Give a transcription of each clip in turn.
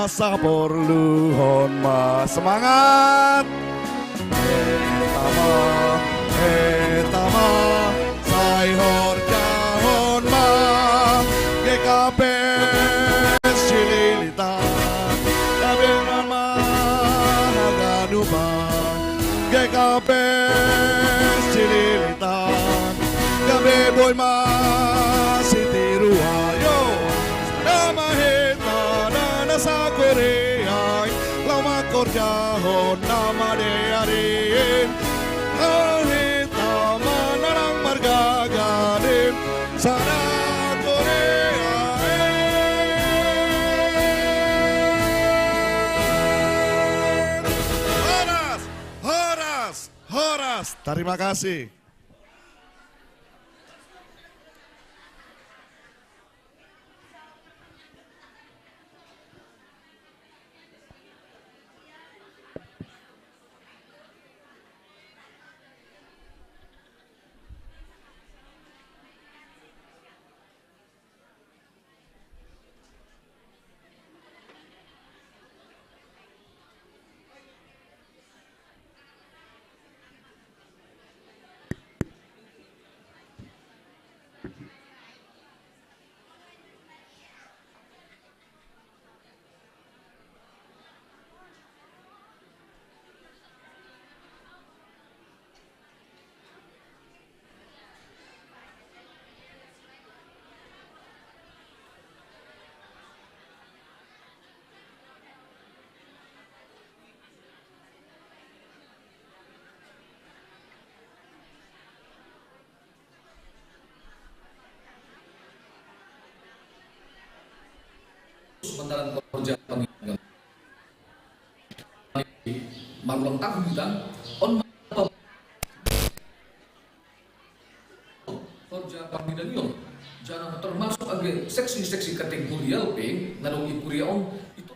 asa porluhon mas semangat. Etama sai horjahon ma GKP sililitan kabengan ma haganuban GKP sililitan kabeboy ma sitiruayo nama heta dana sa Korea lama korjahon nama dearin ahita manarang margagarin sana Korea Horas terima kasih. Sementara kerja penghitungan marulang tahun kita on kerja penghitungan yon jangan termasuk agak seksi kategori LP nalung ikuria on itu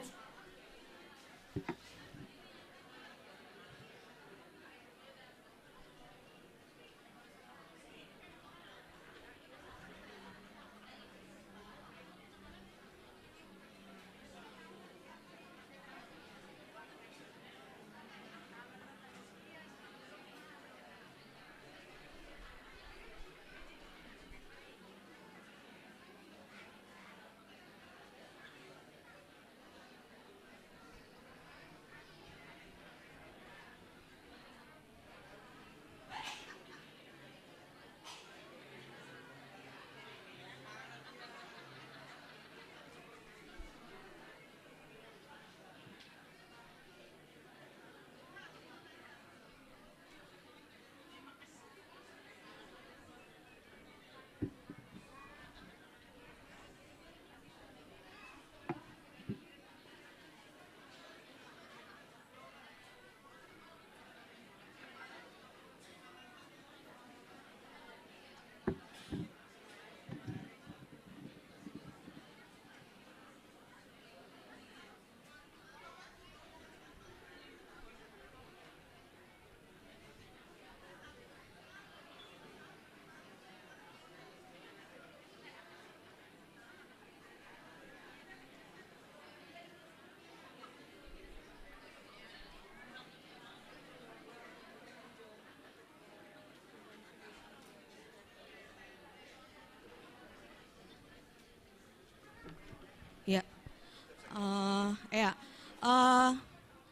ya.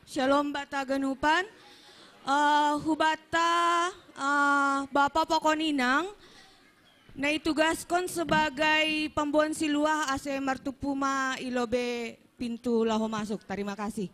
Shalom bata ganupan. Hubata Bapak Pokoninang na itugaskon sebagai pembuan siluah ase martupuma ilobe pintu laho masuk. Terima kasih.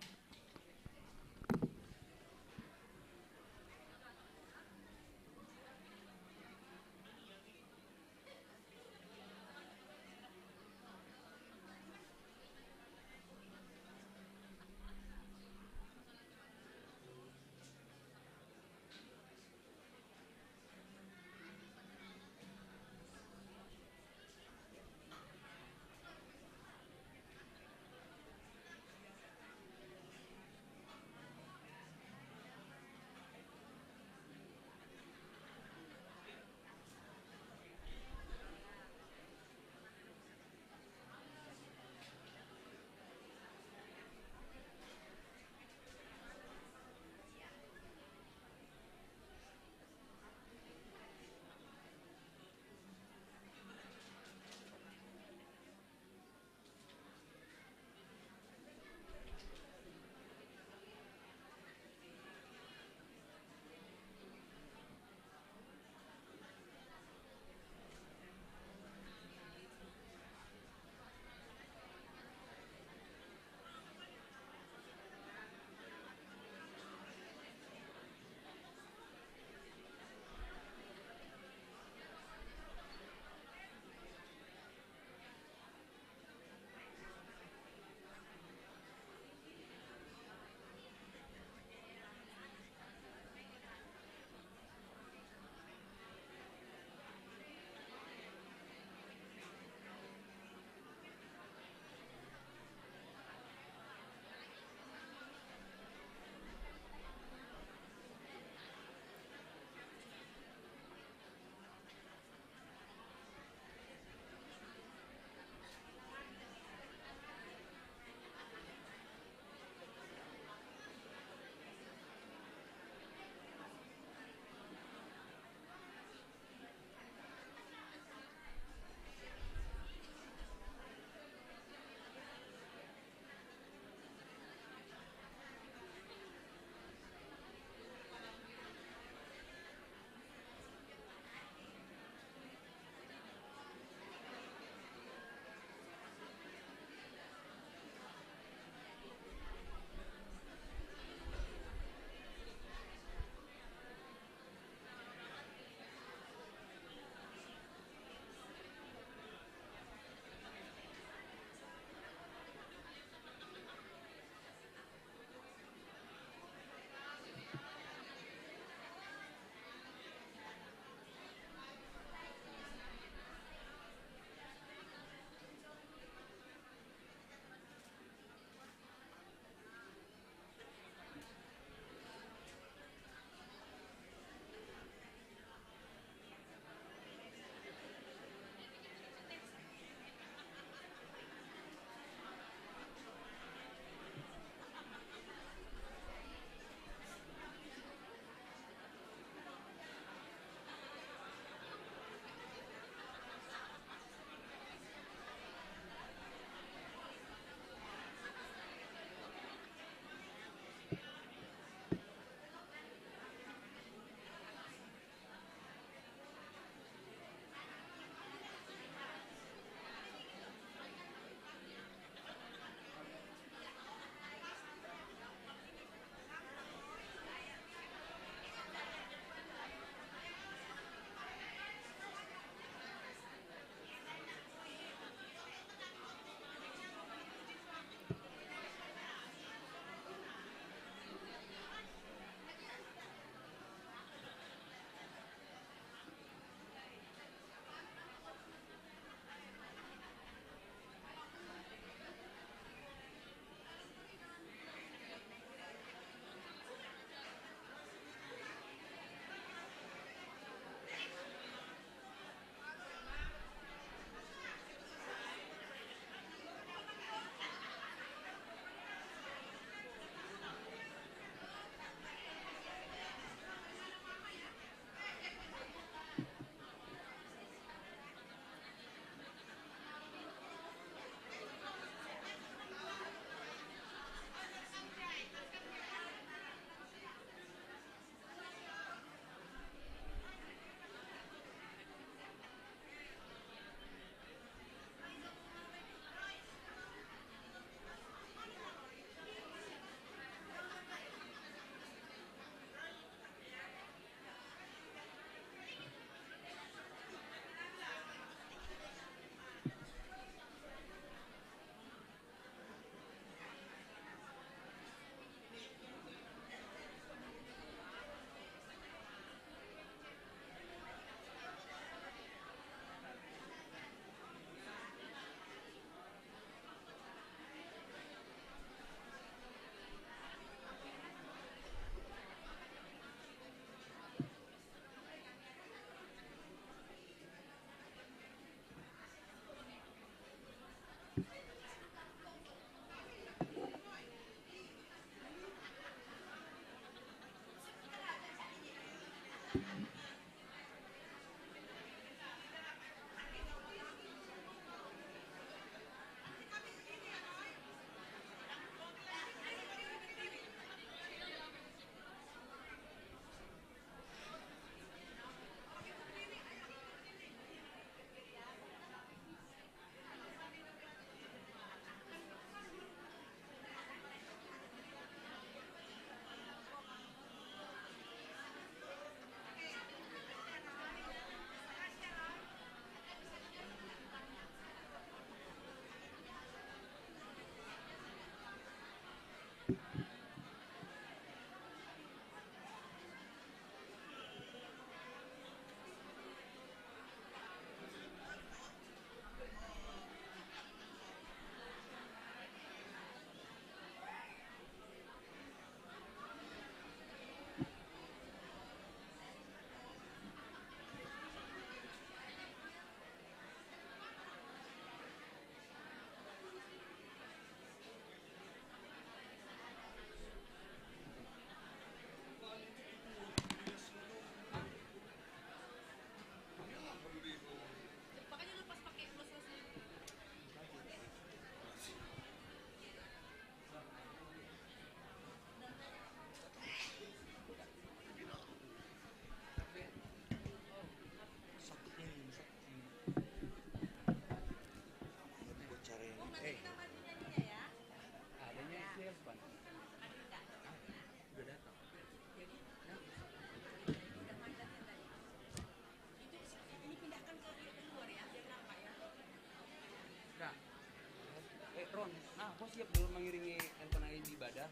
Ron, aku siap dulu mengiringi handphone yang di ibadah.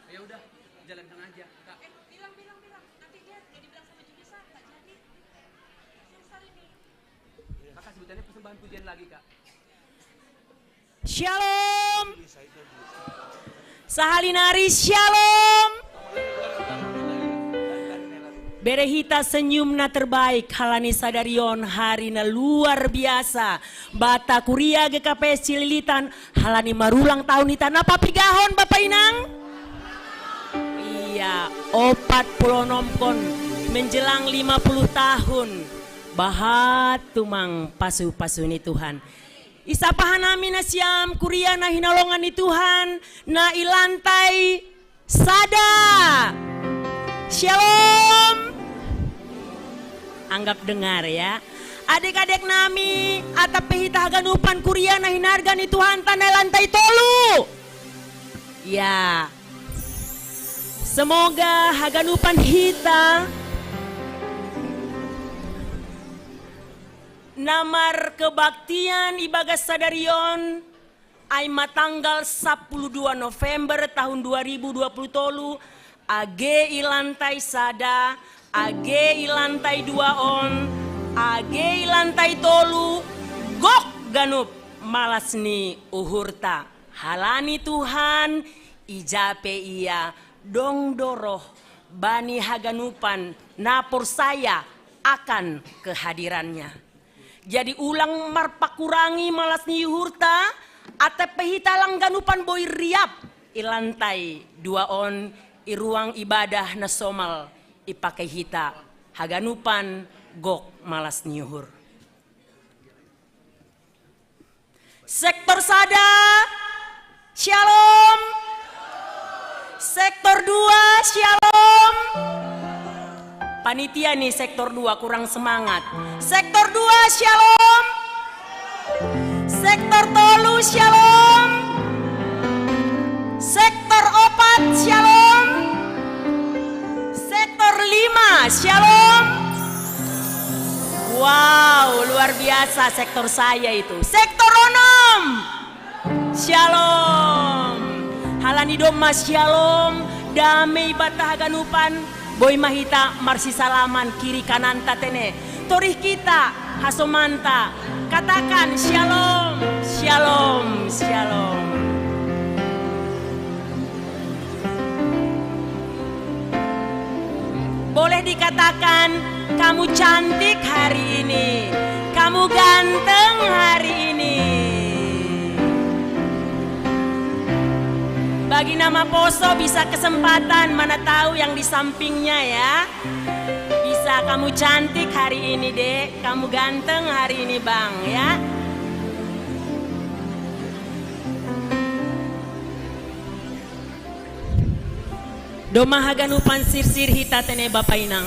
Ya udah, jalankan aja, Kak. Bilang. Nanti dia nggak dibilang sama Junisa, nggak jadi. Susah ini. Kakak sebutannya persembahan pujian lagi, Kak. Shalom. Sahalinari shalom. Berehita senyumna terbaik halani sadarion harina luar biasa. Bata kuria GKPS Cililitan halani marulang tahun ita napa pigahon Bapak Inang? Iya, 40 kon menjelang 50 tahun. Bahat tumang pasu-pasu ni Tuhan. Isapahan namin na siyam kuria na hinalongan ni Tuhan na ilantai sada. Shalom. Anggap dengar ya. Adik-adik nami atap pehita haganupan kuria na hinarga ni Tuhan tanah lantai tolu. Ya. Semoga haganupan hita namar kebaktian ibagas sadarion ay matanggal 12 November tahun 2020 tolu age ilantai sada, age ilantai duaon, age ilantai tolu, gok ganup malasni uhurta. Halani Tuhan, ijape ia, dong doroh, bani haganupan, napor saya akan kehadirannya. Jadi ulang marpakurangi malasni uhurta, atepe hita lang ganupan boy riap, ilantai duaon, iruang ibadah na somal ipakai hita haganupan gok malas nyuhur. Sektor sada shalom. Sektor 2 shalom. Panitia nih sektor 2 kurang semangat. Sektor 2 shalom. Sektor tolu shalom. Sektor 4 shalom. Sektor 5 shalom. Wow, luar biasa sektor saya itu. Sektor 6 shalom. Halani doma shalom. Damai batah ganupan. Boy mahita marsi salaman kiri kanan tatene. Torih kita hasomanta. Katakan shalom, shalom, shalom. Boleh dikatakan kamu cantik hari ini, kamu ganteng hari ini. Bagi nama Poso bisa kesempatan, mana tahu yang di sampingnya ya. Bisa kamu cantik hari ini dek, kamu ganteng hari ini bang ya. Doma haganupan sirsir hita tene Bapak Inang.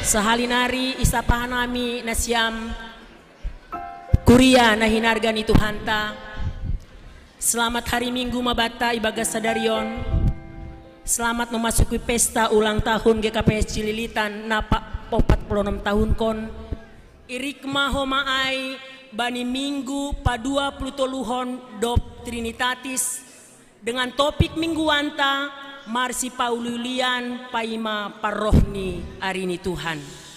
Sahalinari isapahanami nasyam kuria na hinarga ni Tuhanta. Selamat hari Minggu mabata ibagas sadarion. Selamat memasuki pesta ulang tahun GKPS Cililitan napa 46 tahun kon. irikma homaai bani minggu padua plutoluhon dop Trinitatis dengan topik mingguanta Marsi Pauliulian paima parrohni arini Tuhan.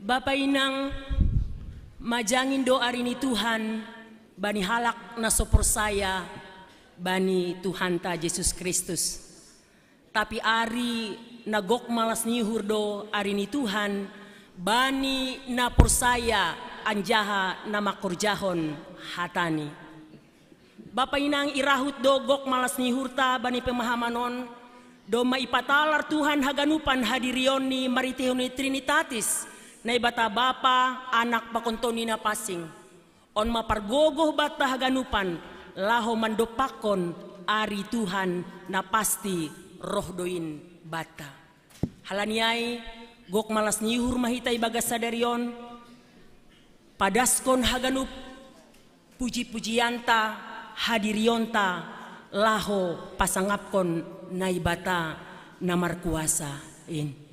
Bapak Inang majangin doa ini Tuhan bani halak na sopor saya bani Tuhan ta Yesus Kristus. Tapi ari nagok malas nihur do ari ini Tuhan bani na saya anjaha na makurjahon hatani. Bapak Inang irahut do gok malas nihur ta bani pemahamanon do maipatalar Tuhan haganupan hadirioni maritihoni Trinitatis. Na ibata bapa anak pakontoni na pasing on mapargogoh bata haganupan laho mandopakon ari Tuhan na pasti roh doin bata halaniai gok malas nihur mahitay bagas sadarion padaskon haganup puji-pujianta hadirionta laho pasangapkon na ibata na markuasa in.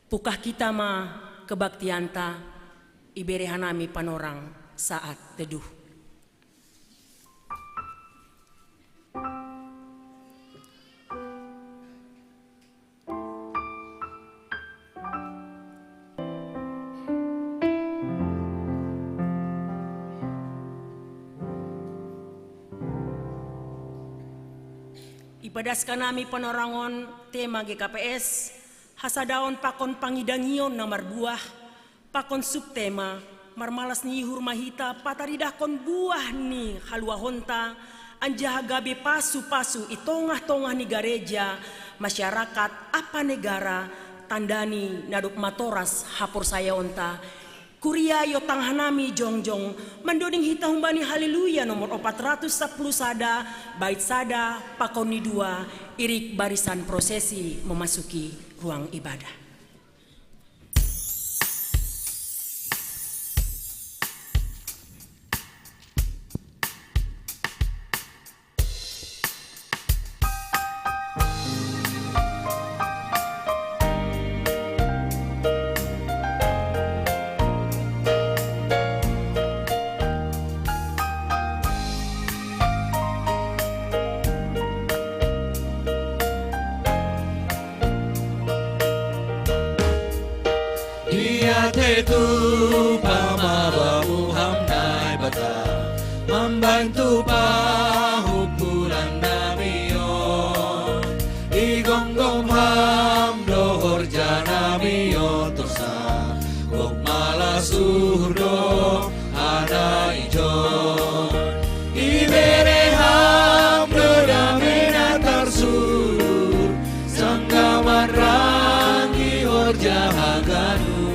Pukah kita ma kebaktianta iberehanami panorang saat teduh. Ipadaskan nami panorangon tema GKPS hasadaon pakon pangidangion na marbuah, pakon subtema, marmalas nihur mahita pataridakon buah ni haluahonta, anjaha gabe pasu-pasu itongah-tongah ni gareja, masyarakat apa negara, tandani naduk matoras hapur saya onta, kuria yo tanghanami jongjong, mandoding hita humbani haleluya nomor 410 sada, bait sada, pakon ni dua, irik barisan prosesi memasuki ruang ibadah. Itu pamabamu hamnai bata membantu pahupuran namion igonggong ham dohor janamion tosa gok malasuhdo ada ijon ibere ham dodamena tarsur sanggaman rangi horja haganu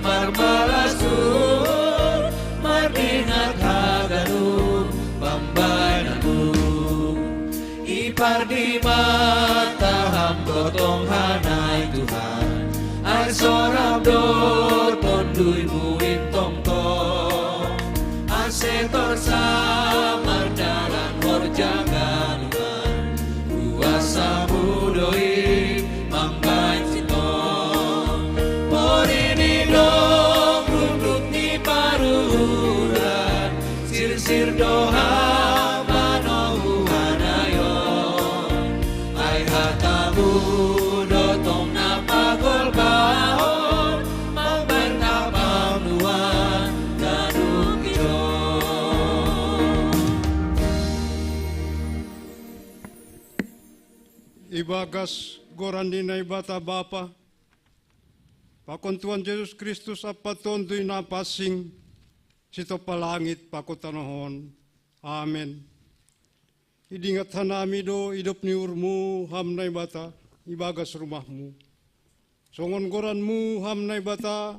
marbalasur mardingat haganu pambananu ipar di mata hambotong hanai Tuhan ay sorab do tondui muin tongtong asetor samardalan horjangan kuasa budoi mangbain sitong morini dong runduk ni paruran sir doha manohanayon ay hatamu dotong napagol kaon magbanta pamnuan danung iyon. Ibagas gorandi na ibata bapa pakon Tuhan Yesus Kristus apaton tuy napasing sito palangit pakotanohon. Amen. Idingat hanami do idop ni urmu ham na ibata ibagas rumahmu. Songon goranmu ham nai bata,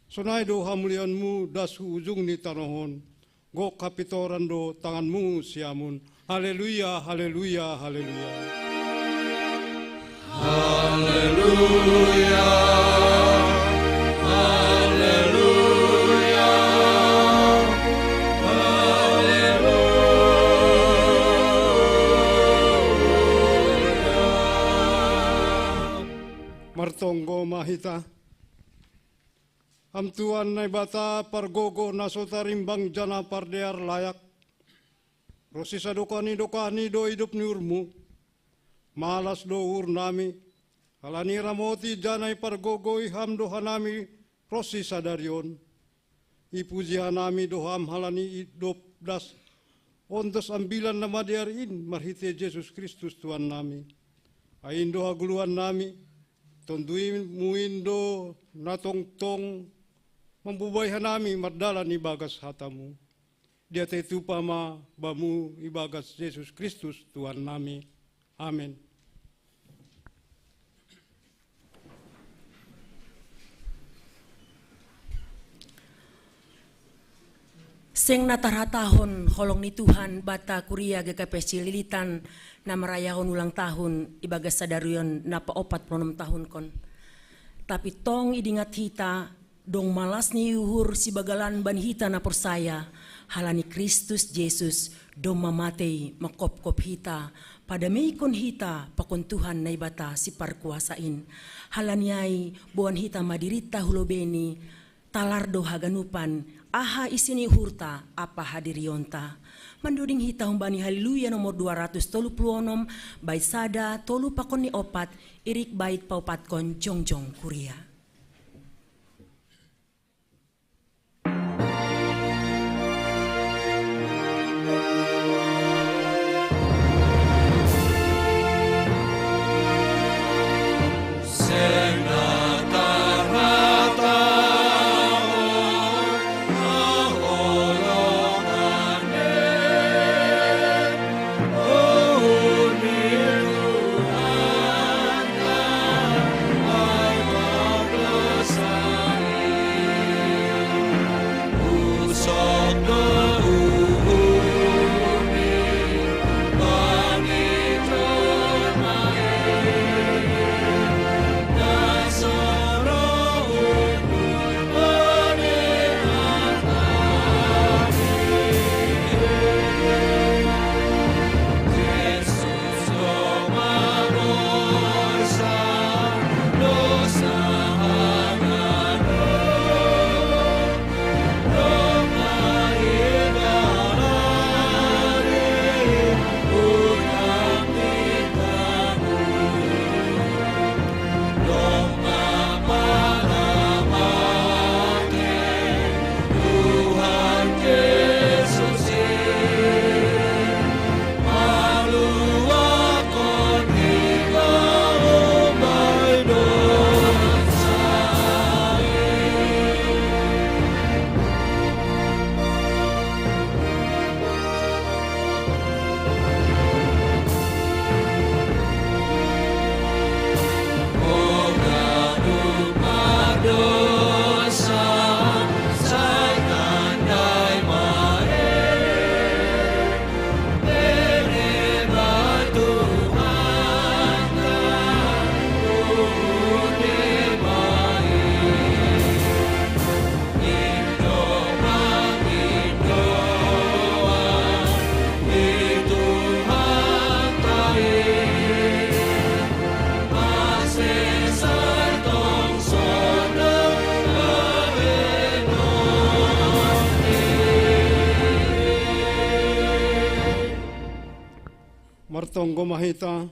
sonai do hamulianmu dasu ujung ni tanohon. Go kapitoran do tanganmu siamun. Haleluya, haleluya, haleluya. Haleluya, haleluya, haleluya. Martonggo mahita. Amtuan nai bata pargogo nasotarimbang jana pardear layak. Rosisa dokani do hidup ni urmu. Malas do urnami. Halani ramoti janai pargogo iham dohanami rosisa darion. Ipuji hanami doham halani idop das. Ontos ambilan nama diarin marhite Yesus Kristus Tuhan nami. Aindo haguluan nami. Tondui muindo natong-tong membubay hanami mardalan ibagas hatamu. Dia tetu pama bamu ibagas Yesus Kristus Tuhan nami. Amin. Seng natarhatahon holong ni Tuhan bata kuria GKP Cililitan na merayakan ulang tahun ibagas sadarion napa 46 tahun kon. Tapi tong idingat hita dong malas ni uhur si bagalan ban hita na persaya halani Kristus Yesus dong mamatei makop-kop hita pada meikon hita pakon Tuhan na ibata si parkuasain halaniai buan hita madirita hulobeni talardo haganupan aha isini hurta apa hadirionta manduding hita humbani haleluya nomor 236 bait sada tolu pakon ni opat irik bait paupat kon jongjong kuria. Martonggo mahita,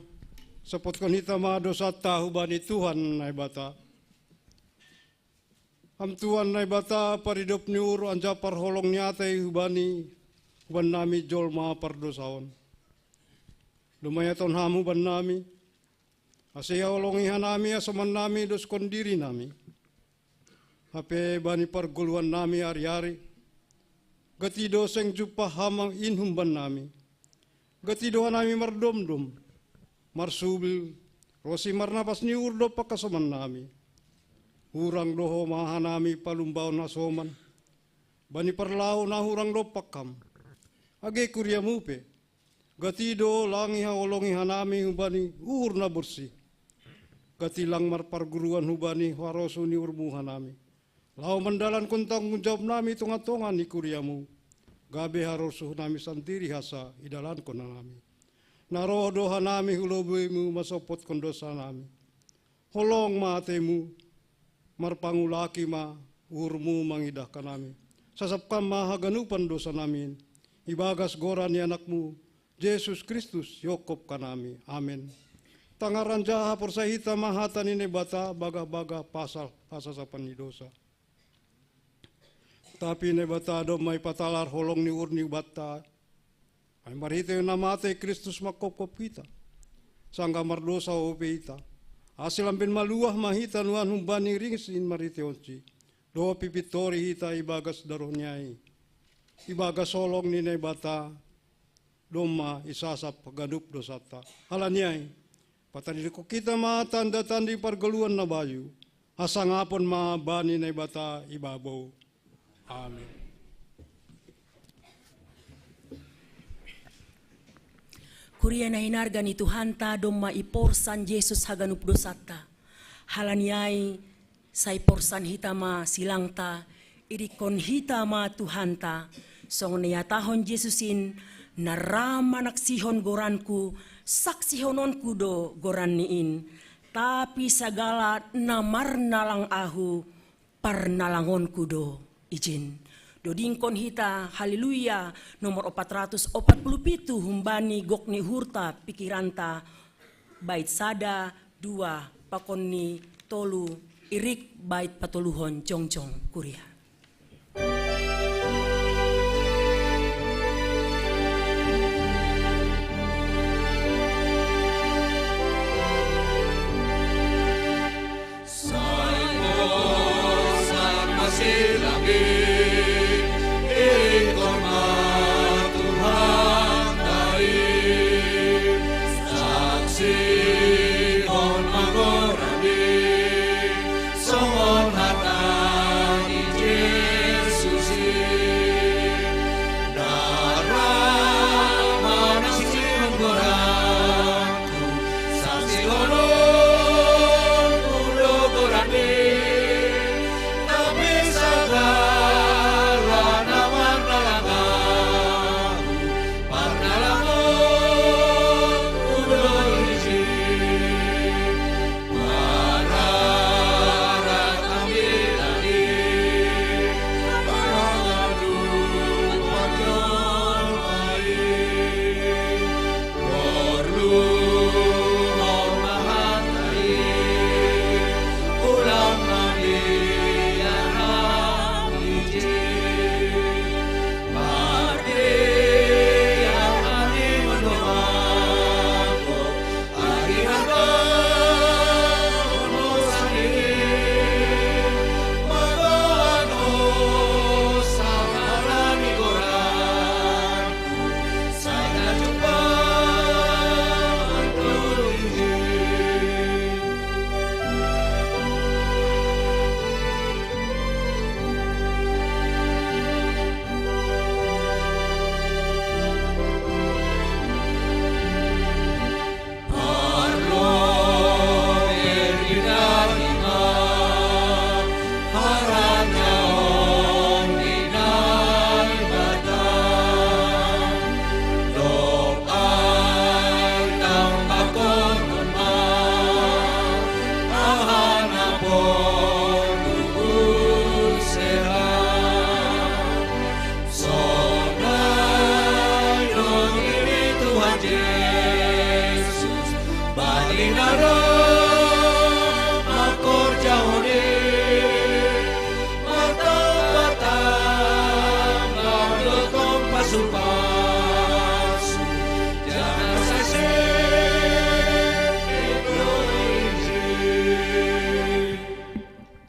sapotkan hita madosa tahu bani Tuhan nai bata. Am Tuhan nai bata paridop ni uru anja parholong nyatei hubani huban nami jol ma pardosaon. Lumayaton hamu ban nami, asya olongi hanami asaman nami dos kondiri nami. Hape bani parguluan nami ari-ari, gati doseng jupa hamang inhum ban nami. Gati doa nami mardom-dom, marsubil, rosi marnapas ni urdo pakasaman nami. hurang doho mahanami palumbaw na soman, bani parlaw na hurang do pakam, age kurya mupe, gatido langi haolongi hanami hubani uhur na bersih, gatilang marparguruan hubani warosu ni urmu hanami, lau mendalan kuntang jawab nami tunga-tunga ni kuryamu, gabe harosu nami santiri hasa idalan ko nami. Naroh doha nami hulobimu masopot kondosa nami. Holong matemu, marpangulaki ma urmu mangidahkan nami. Sasapkan mahaganupan dosa namin. Ibagas goran ni anakmu, Yesus Kristus yokop kanami. Amin. Tangaran jaha persahita mahatan ini bata baga-baga pasal sa panidosa. Tapi ne bata do may patalar holong ni urni bata. Ay marito yung namate Kristus makopkop kita. Sangga mardosa o peita. Asilambin maluah mahita nuan humbani ringsin marito onci. Do pipitori hita ibagas daroh nyai. Ibagas solong ni bata. Doma isasap pagadup dosata. Hala nyai. Patadi ko kita matanda-tanda pargaluan na bayu. Asangapon mabani na bata ibabaw. Amen. Kuria na hinarga ni Tuhan ta doma iporsan Yesus haganup dosata. Halaniai say porsan hitama silangta irikon hitama Tuhan ta. Song niyatahon Jesusin narama naksihon goranku saksihononku do goran niin. Tapi sagala namar nalang ahu parnalangonku do izin. Dodingkon hita, haleluya, nomor 447 humbani gokni hurta pikiranta, bait sada 2 pakonni tolu irik bait patuluhon jongjong kuria.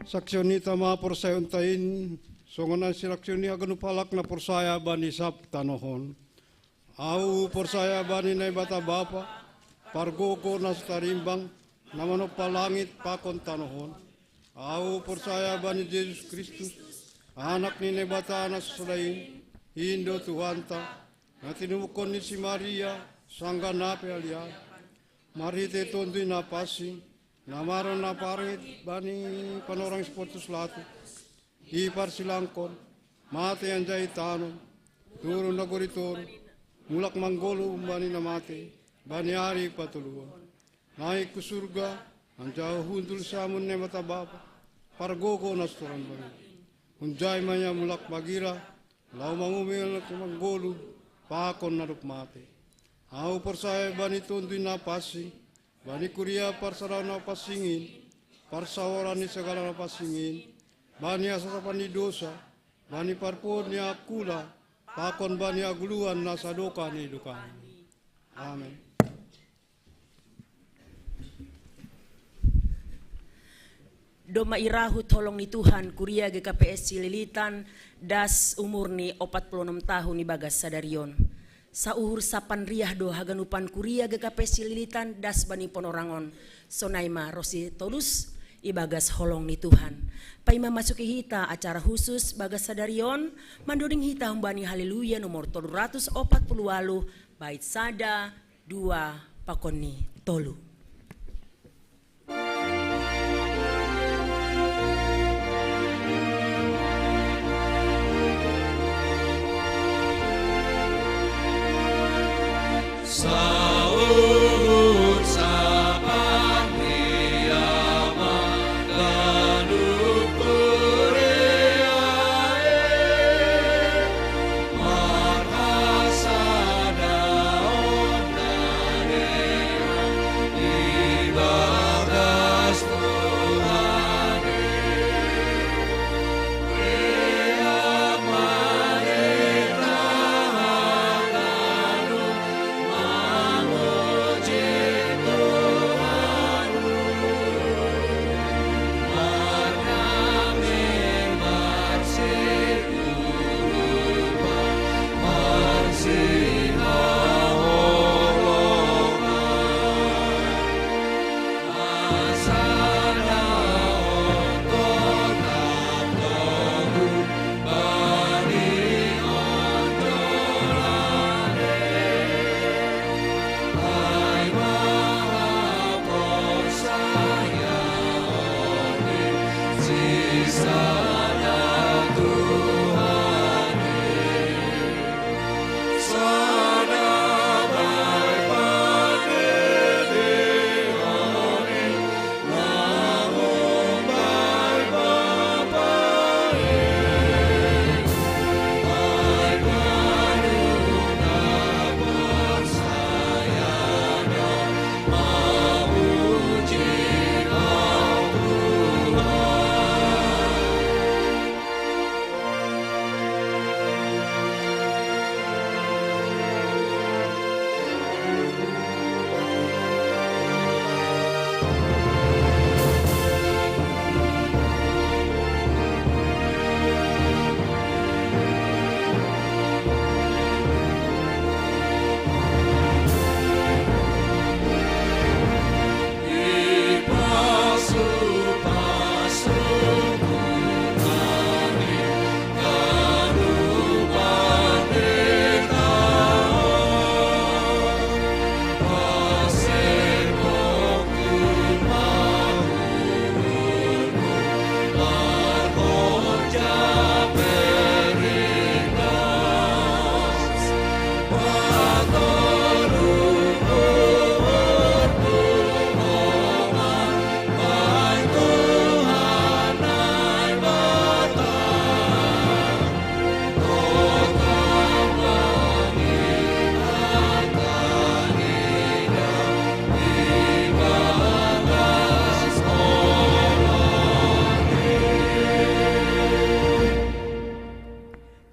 Saksyon ni tama porsayon tain, songonan silaksyon ni aganupalak na porsaya bani sap tanohon. Au porsaya bani na bata bapa, pargogo na starimbang, namano palangit pakon tanohon. Aku percaya bani Yesus Kristus, anak ni nebata anak selain, Indo Tuhan ta, na tinumukon ni si Maria, sangga nape alian, marite tondu na pasing, namaron na parit bani panorang sportus latu, ipar silangkon, mate ang jay tanon, turun na goritoro, mulak manggolo bani na mate, bani hari patuluan, naik ke surga, ang jauh hundul samun ne mata bapa, pargogo nastoran bani, unjay maya mulak bagira, lau mangumil na kumanggolo, pakon na mate. Aku percaya bani tundu na pasing, bani kuria parsara na pasingin, parsawaran ni segala na pasingin, bani asasapan ni dosa, bani parpon ni akula, pakon bani aguluan na sadoka ni dukan. Amin. Doma irahu tolong ni Tuhan kuria GKPS Sililitan das umur ni 46 tahun ni bagas sadarion. Sa uhur sapan riah do haganupan kuria GKPS Sililitan das bani ponorangon. Sonaima Rosi Tolus ibagas holong ni Tuhan. Paima masuki hita acara khusus bagas sadarion mandoring hita humbani haleluya nomor 348 bait sada 2 pakoni tolu. Saud sapan riyama kanukureae marhasada onadea ibagas Tuhane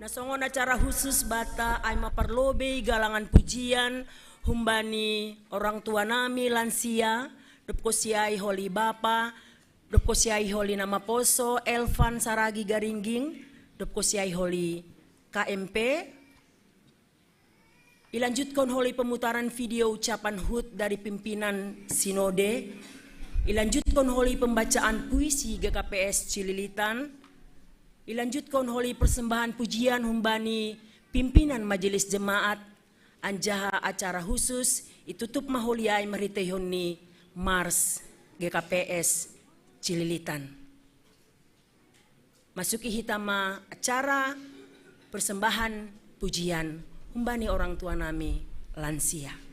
Nasongon acara khusus bata ay maparlobe galangan pujian humbani orang tua nami lansia dopko siai holi bapa dopko siai holi nama poso Elvan Saragi Garingging dopko siai holi KMP. Ilanjutkan holi pemutaran video ucapan HUT dari pimpinan Sinode Ilanjutkan holi pembacaan puisi GKPS Cililitan. Ilanjutkan holi persembahan pujian humbani pimpinan majelis jemaat. Anjaha acara khusus itutup maholiai meritehon ni Mars GKPS Cililitan. Masuki hitama acara persembahan pujian humbani orang tua nami lansia.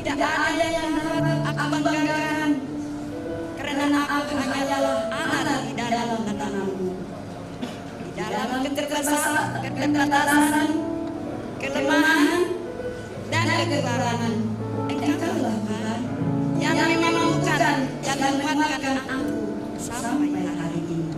tidak ada yang dapat aku banggakan, karena aku hanyalah anak di dalam tatamu. Di dalam keterbatasan, kelemahan, dan kekurangan, Engkaulah Tuhan yang memampukan dan menguatkan aku sampai hari ini.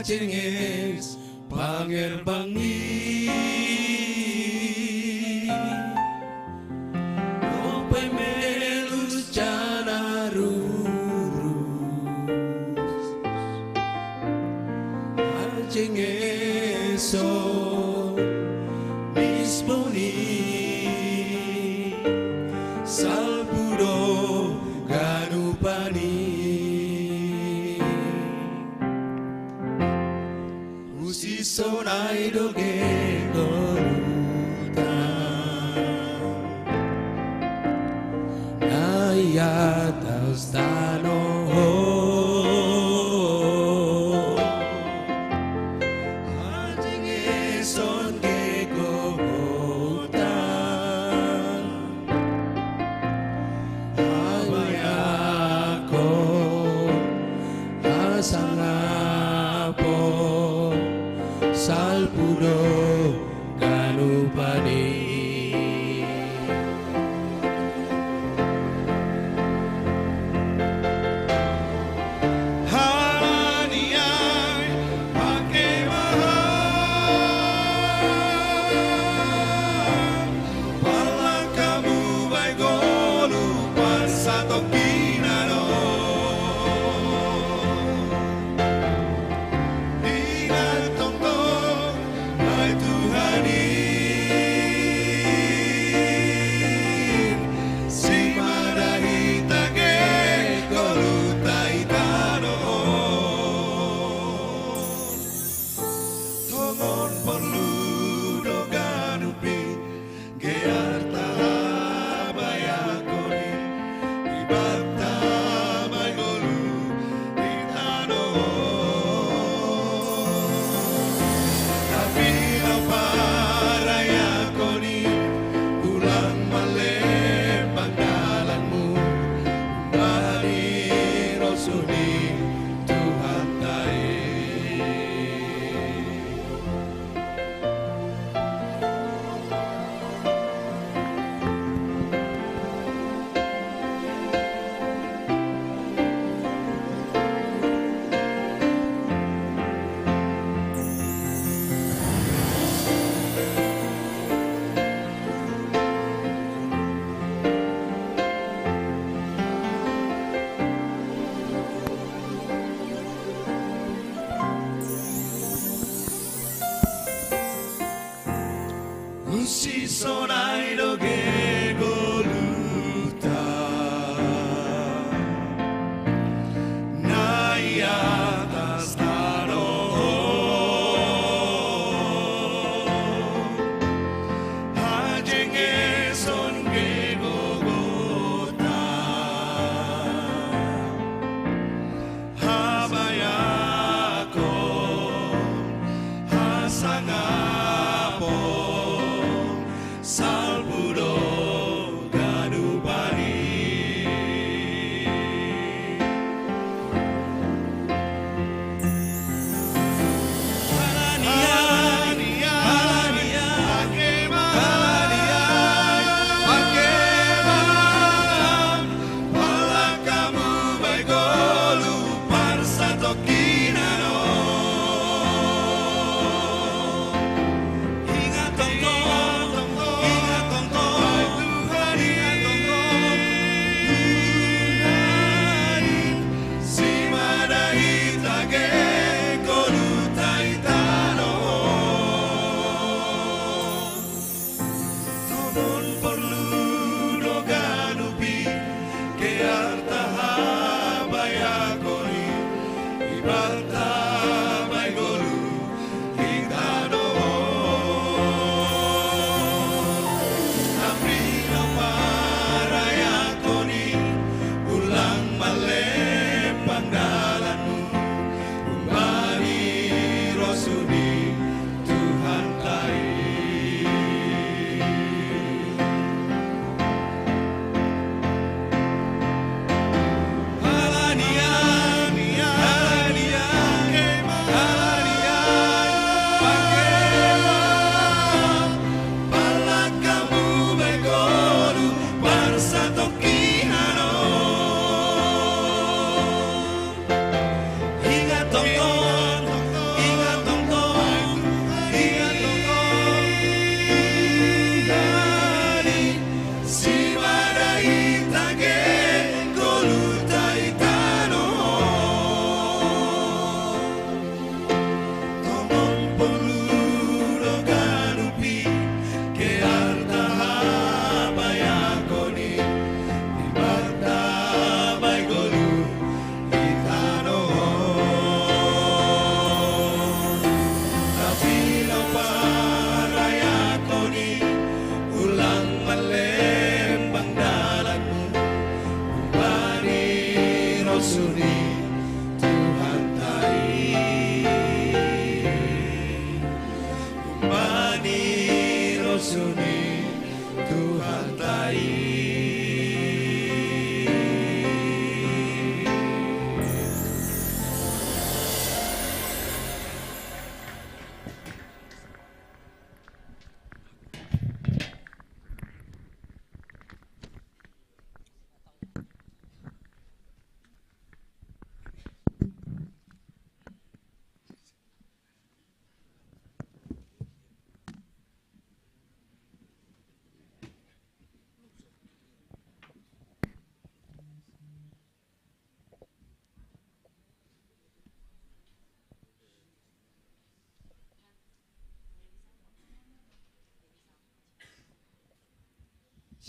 Cenges panger bangi Opai melus jana rurus Cenges so disponi salpudo ganupani Sonai doge goruta Naya tastano Ajinge son ge gogota Abayako asangapo Salpudo ganupani Halaniai pakai mahal Pala kamu baik golu pasato kinano Ingat tong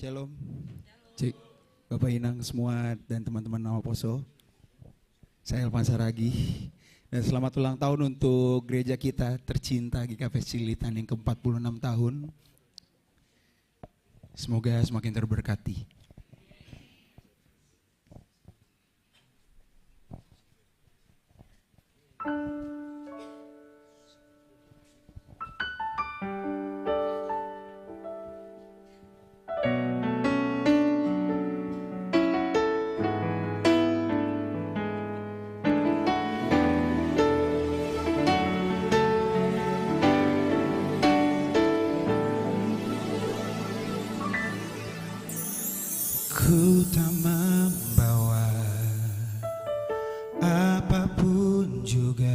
Shalom, Cik, Bapak Inang semua dan teman-teman nama Poso. Saya Elvan Saragi dan selamat ulang tahun untuk gereja kita tercinta GKP Cililitan yang ke-46 tahun. Semoga semakin terberkati. Ku tak membawa apapun juga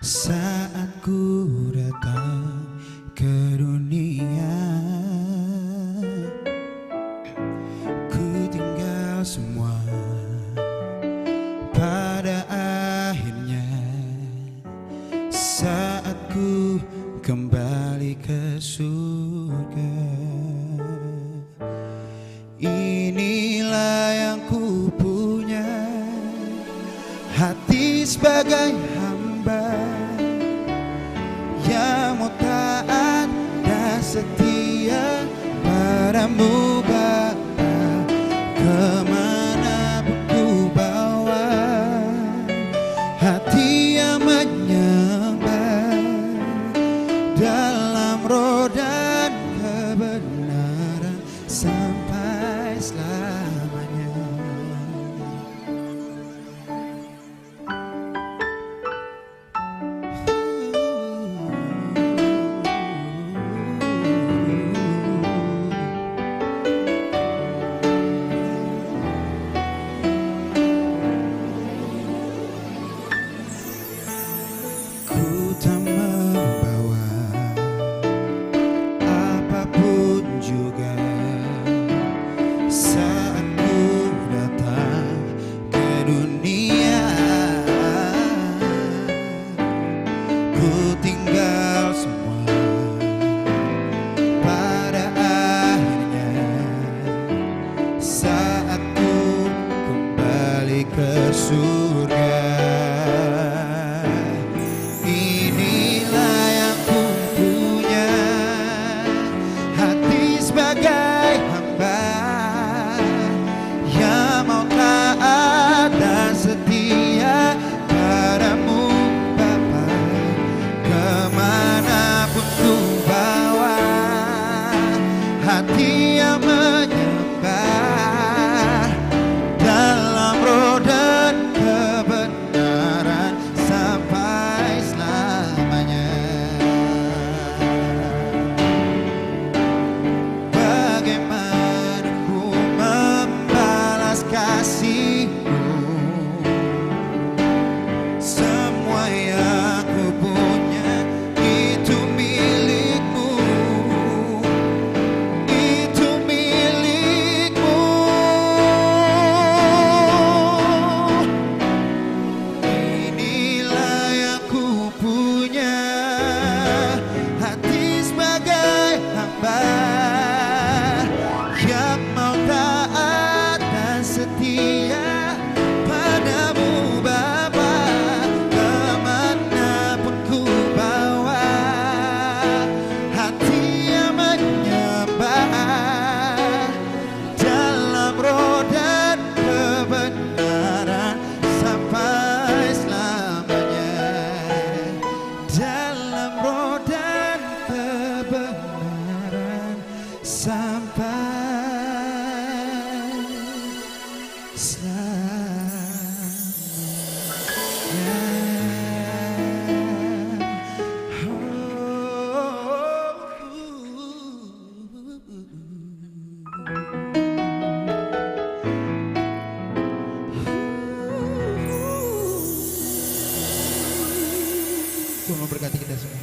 saat ku datang ke dunia. Ku tinggal semua pada akhirnya saat ku kembali ke surga. Inilah yang ku punya, hati sebagai hamba yang mau taat dan setia padamu Bapa. Kemana pun ku bawa hati yang menyembah dalam roh dan kebenaran sampai selamanya. Ku tak membawa apapun juga saat ku datang ke dunia. Ku tinggal semua pada akhirnya saat ku kembali ke surga. Tuhan memberkati kita semua.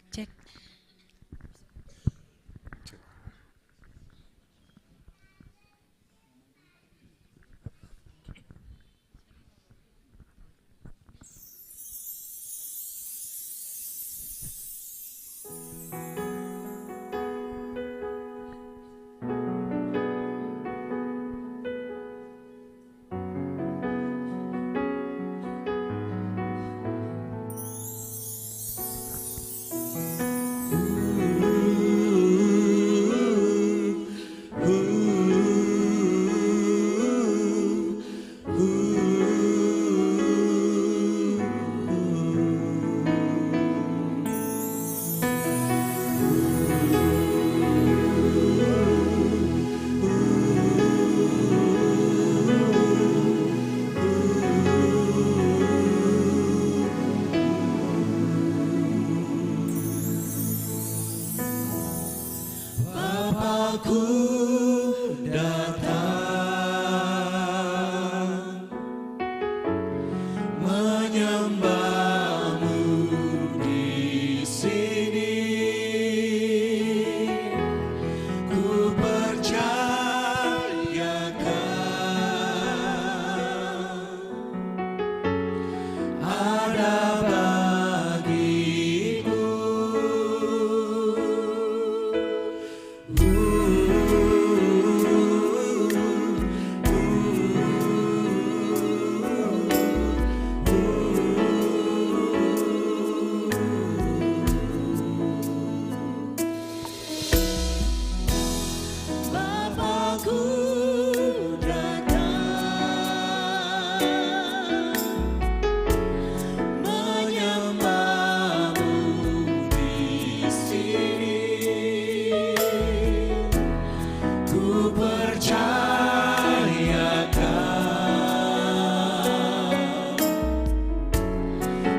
Cek. Bapakku datang menyembahmu di sini. Ku percayakan ada bagiku. Bapakku datang menyembahmu di sini. Ku percayakan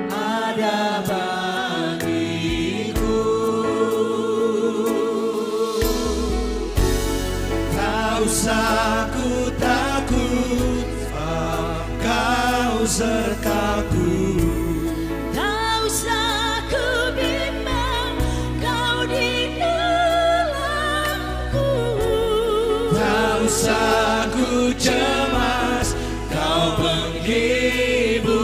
ada bagiku. Tak usah ku takut, Kau sertaku. Tak usah ku bimbang, Kau di dalamku. Tak usah ku cemas, Kau penghiburku.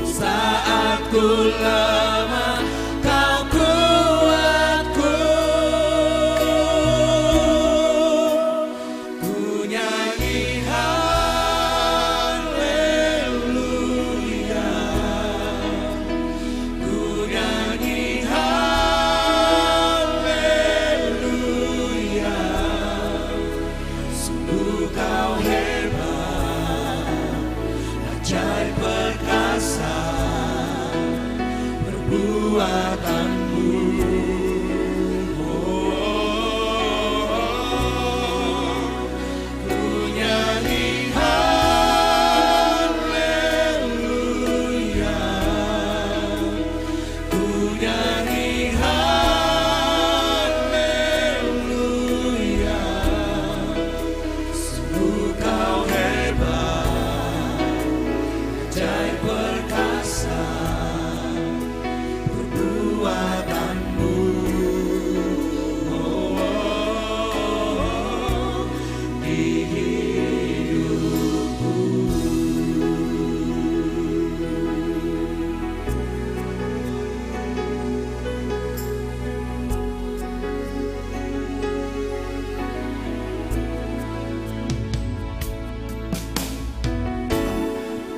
Saat ku lemah, Kau kuatku. Ku nyanyi haleluya. Ku nyanyi haleluya. Sungguh Kau hebat, ajaib perkasa perbuatanmu. Ku nyanyi haleluya. Ku nyanyi haleluya. Sungguh Kau hebat, ajaib perkasa perbuatanmu. Di hidupku.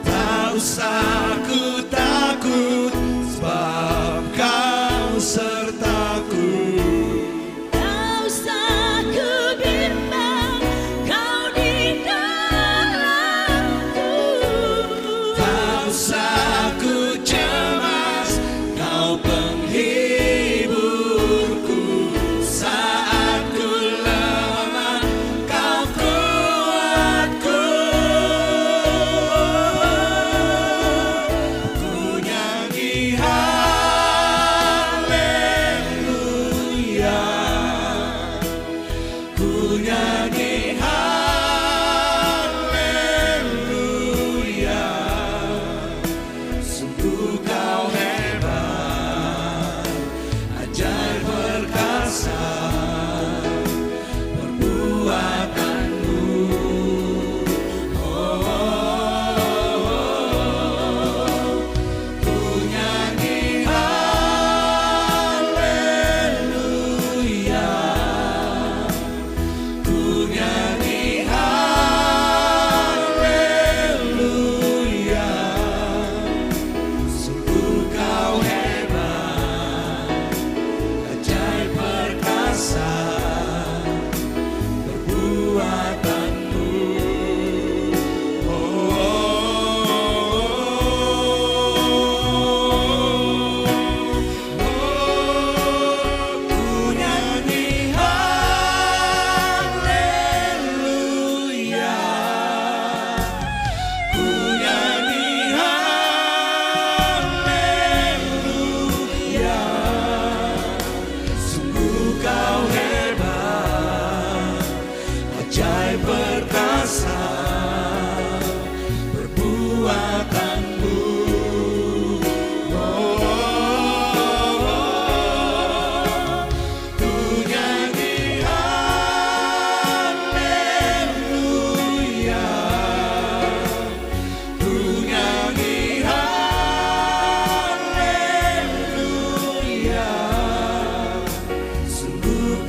Tak usah ku takut, sebab Kau sertaku. Tak usah ku bimbang,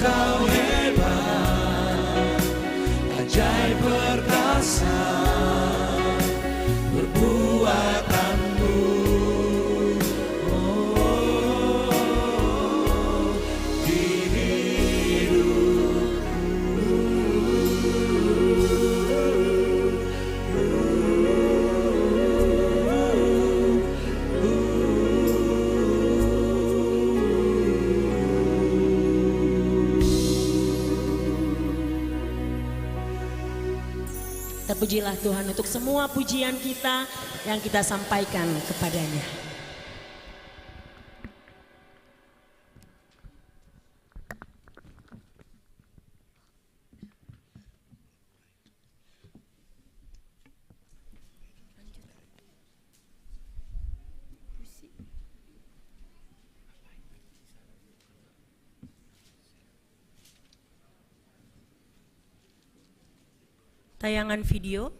Engkau hebat, ajaib perkasa perbuatanmu. Di Terpujilah Tuhan untuk semua pujian kita yang kita sampaikan kepadanya. Tayangan video.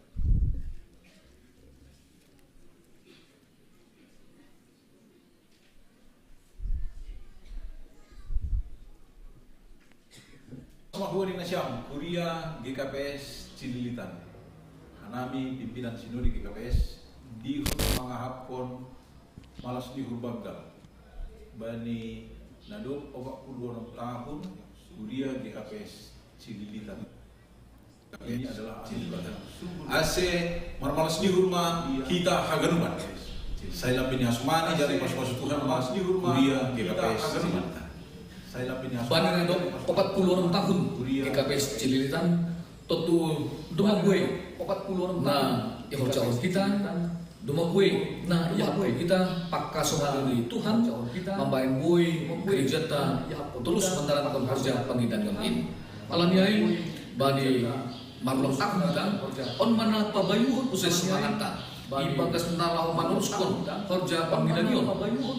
Sama Huari Nasyam, Kuria GKPS Cililitan. Hanami pimpinan Sinodi GKPS di mangahapon malas di Hurbagal. Bani Nadok 46 tahun, Kuria GKPS Cililitan. Ini adalah AC marmalas di rumah kita haganuman. Saya lapini asmani dari pas-pas Tuhan mas di rumah Kuria GKPS Cililitan. Saya lapini Bani Nadok 46 tahun GKPS Cililitan. Totu duma gue 46 nah ya jauh kita duma gue nah ya kita pakka somali Tuhan membain gue gereja terus menjalankan kerja pengidan kami malam yai bani marlon tahun kita on mana pabayuhun usia semangata ibagas nalahu manuskon kerja pengidan yon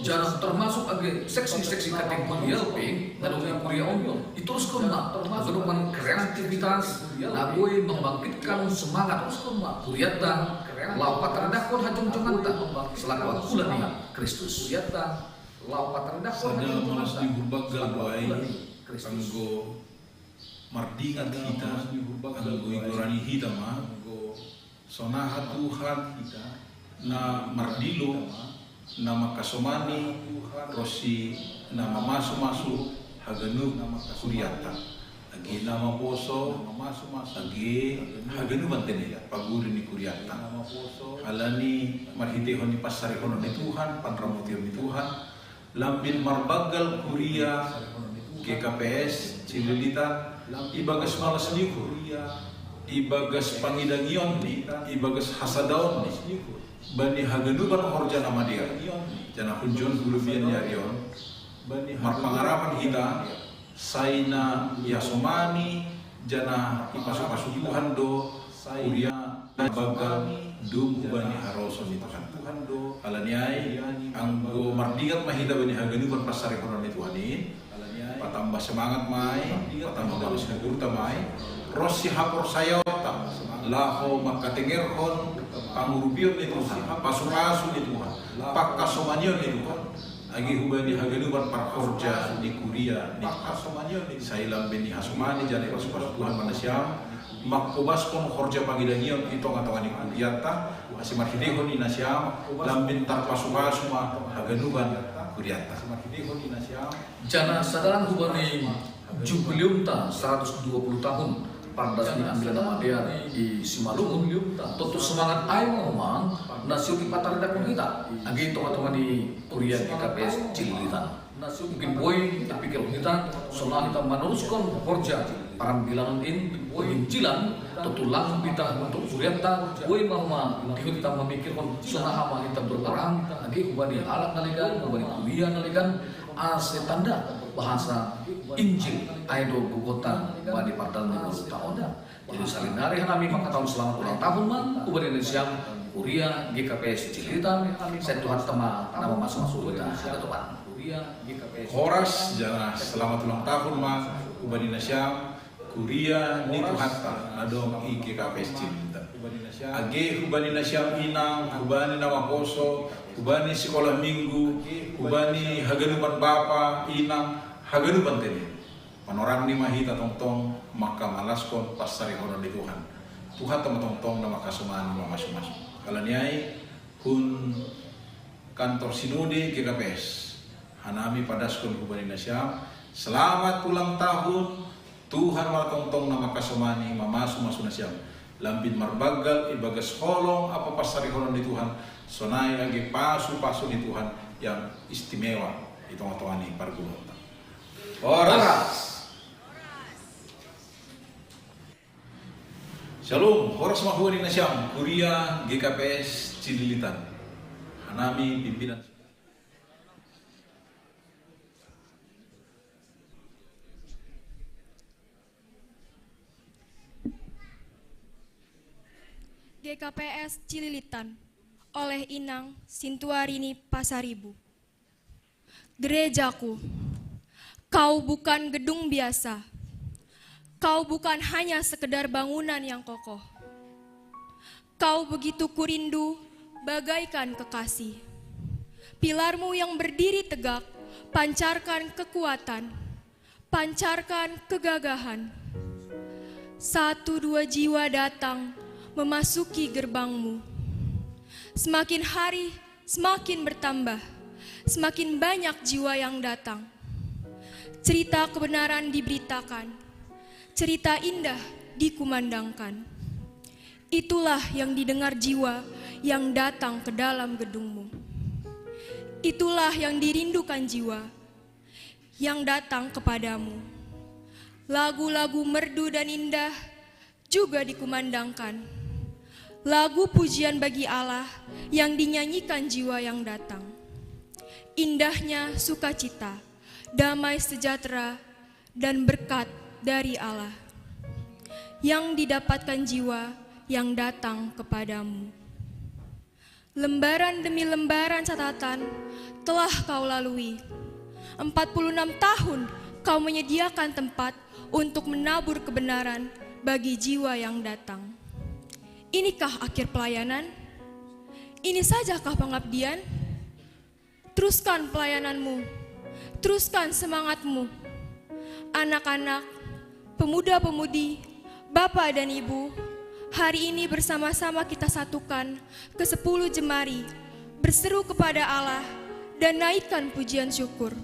jarang termasuk age seksi-seksi kategori LP ngadongi kuliah on terus kena kedepan kreativitas nah gue membangkitkan semangat kuriata laupat terdakon hajung jonganta selaku akulan nih Kristus kuriata laupat terdakon hajung malas di berbagai baik kanggo mardingan kita kanggo igorani kita mah sonaha Tuhan kita na mardilo na makasomani rosi na mamasuk haganu kuriata agi nama poso agi haganu mantene paguri ni kuriata alani marhitehon ni pasarehon ni Tuhan panramutihon ni Tuhan lambin marbagal kuria GKPS Cililitan ibagas malas ni kuria ibagas pangidangion ni ibagas hasadaon ni bani haganuban horja nama dia jana kunjon bulubian yarion marpangarapan kita saina yasomani jana ipasuk-pasuk Tuhan do kuria bagal dum bani haroson itu kan Tuhan do alaniai anggo mardigat mahida bani haganuban pasare konon itu ani patambah semangat mai patambah bagus gurta mai Rosi hapor sayota laho makatengerhon pangurubion ni Tuhan pasu-pasu ni Tuhan pakasomanion ni Tuhan agi hubani haganuban parkorja ni kuria ni kasomanion ni sailam beni hasumani jane pasu-pasu Tuhan manasyam makobaskon korja pagidangion itu ngatakan ni kuriata masih marhidehon ni nasyam lambin tar pasu-pasu ma haganuban kuriata marhidehon ni nasyam jana sadaran hubani jubileum ta 120 tahun pandas ni ambil nama dia di Simalungun tentu semangat ayo memang nasio di patar dakon kita agi teman-teman di Kuria GKPS Cililitan mungkin boy terpikir kita soal kita meneruskan kerja parambilangan ini penginjilan tentu langsung kita untuk kuriata boy mama kita memikirkan soal kita berperang agi kubani alat nalikan kubani kuliah nalikan ase tanda bahasa Injil Aido Bogota badi partal minggu tahun jadi salinari hanami maka tahun selamat ulang tahun man kubani Indonesia Kuria GKPS Cililitan saya Tuhan tema nama masuk-masuk kita ada Tuhan Kuria GKPS Horas jana selamat ulang tahun ma kubani Indonesia Kuria ni Tuhan adong GKPS Cililitan age kubani Indonesia inang kubani nama poso kubani sekolah minggu kubani haganuban bapa inang haganuban tene panorang ni mahita tong-tong maka malaskon pasari horon di Tuhan. Tuhan tong-tong na makasuman masuk-masuk. Kalaniay hun kantor sinode GKPS. Hanami padaskon Kubanin Nasyam. Selamat ulang tahun Tuhan malatong-tong na makasumani mamasuk-masuk Nasyam. Lambin marbagal ibagas holong apa pasari horon di Tuhan. Sonai lagi pasu-pasu di Tuhan yang istimewa. Itong-tongan ni pargulong. Horas. Shalom, horas mahuani Nasyam, Kuria GKPS Cililitan. Hanami pimpinan. GKPS Cililitan oleh Inang Sintuarini Pasaribu. Gerejaku, kau bukan gedung biasa. Kau bukan hanya sekedar bangunan yang kokoh. Kau begitu kurindu bagaikan kekasih. Pilarmu yang berdiri tegak, pancarkan kekuatan, pancarkan kegagahan. 1-2 jiwa datang memasuki gerbangmu. Semakin hari semakin bertambah, semakin banyak jiwa yang datang. Cerita kebenaran diberitakan. Cerita indah dikumandangkan. Itulah yang didengar jiwa yang datang ke dalam gedungmu. Itulah yang dirindukan jiwa yang datang kepadamu. Lagu-lagu merdu dan indah juga dikumandangkan. Lagu pujian bagi Allah yang dinyanyikan jiwa yang datang. Indahnya sukacita, damai sejahtera, dan berkat dari Allah yang didapatkan jiwa yang datang kepadamu. Lembaran demi lembaran catatan telah kau lalui. 46 tahun kau menyediakan tempat untuk menabur kebenaran bagi jiwa yang datang. Inikah akhir pelayanan? Ini sajakah pengabdian? Teruskan pelayananmu, teruskan semangatmu. Anak-anak, pemuda-pemudi, bapak dan ibu, hari ini bersama-sama kita satukan ke 10 jemari, berseru kepada Allah dan naikkan pujian syukur.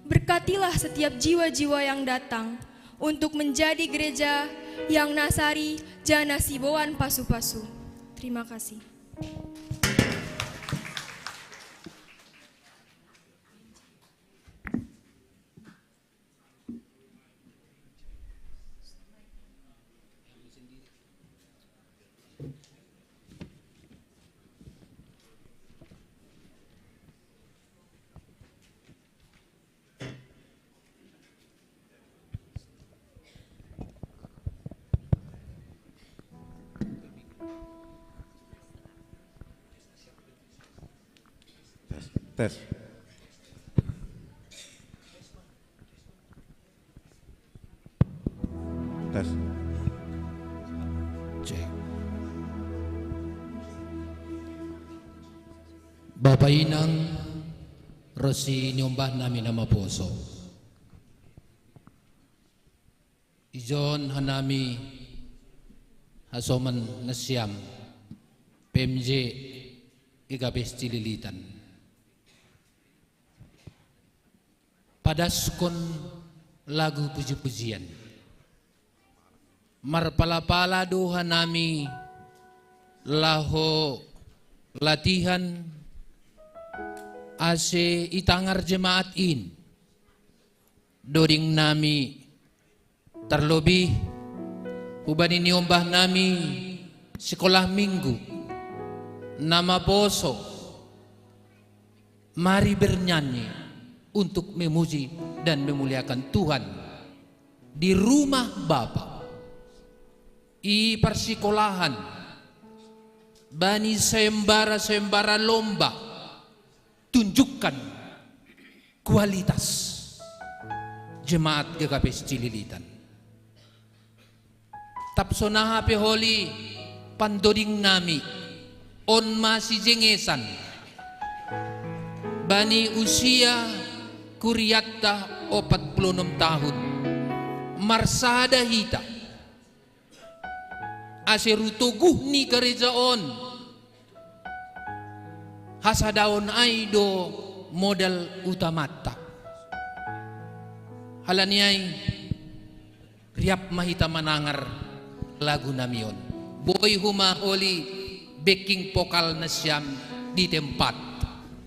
Berkatilah setiap jiwa-jiwa yang datang untuk menjadi gereja yang Nasari Jana Siboan Pasu-Pasu. Terima kasih. Tes. Tes. Cek. Bapak Inang Rosi nyombah nami nama poso. Ijon hanami hasoman nasyam PMJ GKPS Cililitan. Padaskon lagu puji-pujian. Marpala-pala doha nami laho latihan ase itangar jemaat in. Doring nami terlebih ubani niombah nami sekolah minggu nama poso. Mari bernyanyi untuk memuji dan memuliakan Tuhan di rumah Bapa, i persikolahan, bani sembara-sembara lomba, tunjukkan kualitas jemaat GKPS Cililitan. Tapsonaha peholi pandoding nami on masih jengesan bani usia Kuriatta 46 tahun marsada hita asirutuguh ni kerajaan hasadaon aido modal utamata halaniay riap mahita manangar lagu namion boy huma oli backing vokal na siyam di tempat.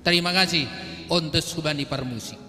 Terima kasih untuk Subani Parmusik.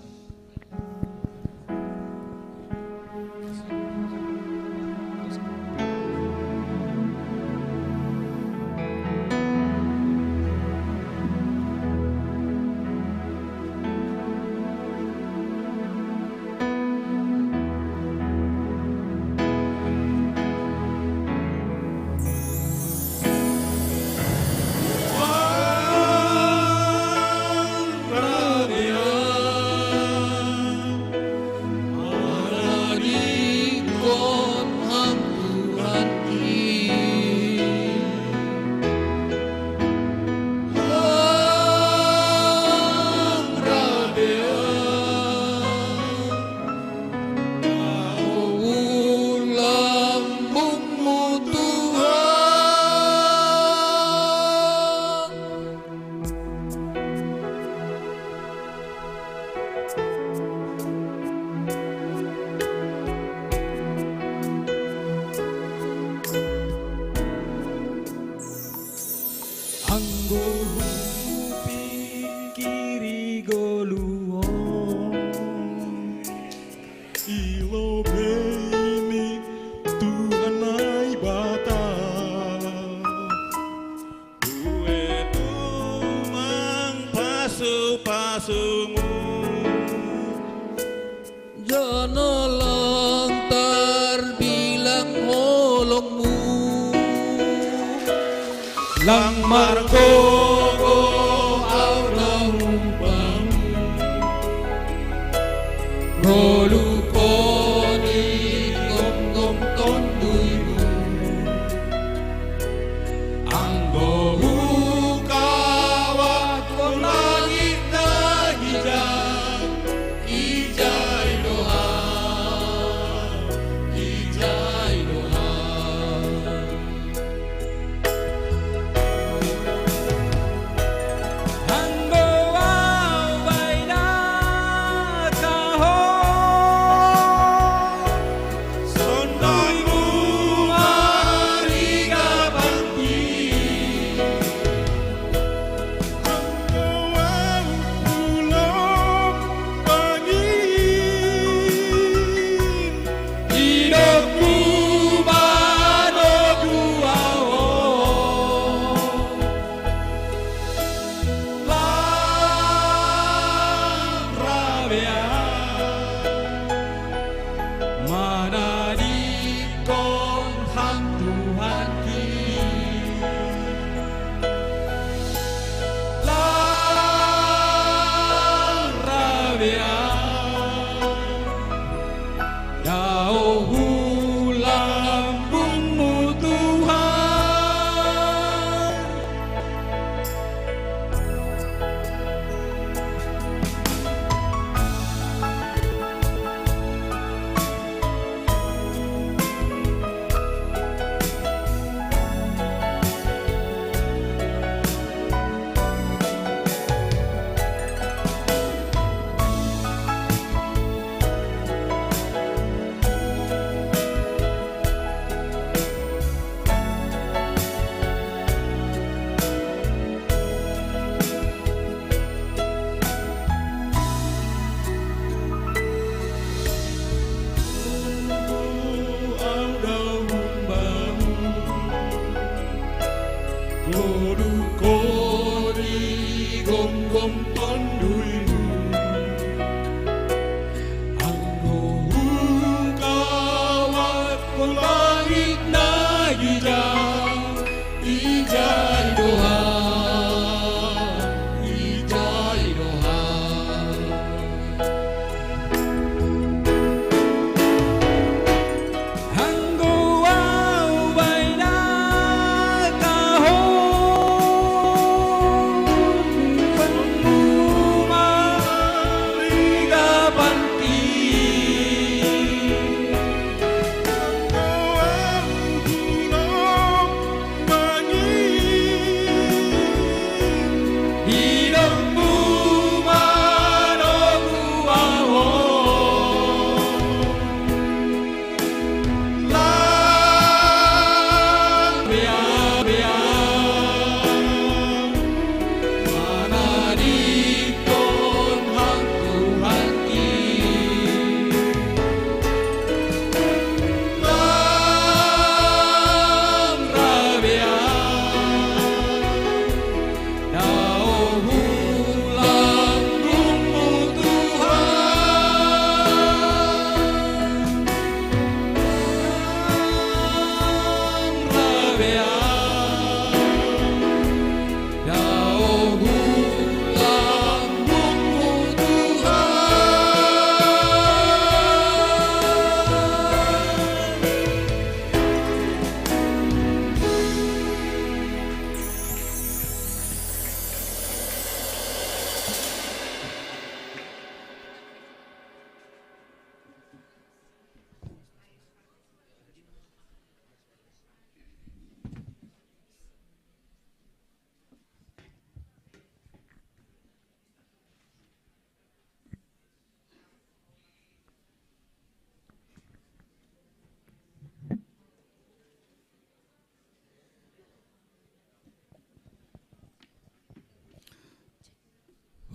Jangan terbilang holongmu lang margo aurang bang roluko di gom gom tonduimu anggo kawat langit na hijau ijai doha ijai doha anggo awai na kaho sondaimu mariga banti anggo ulong pangin hidupku bano duao lang rabia mana di kon hantu hati lang rabia jauh lambungmu Tuhan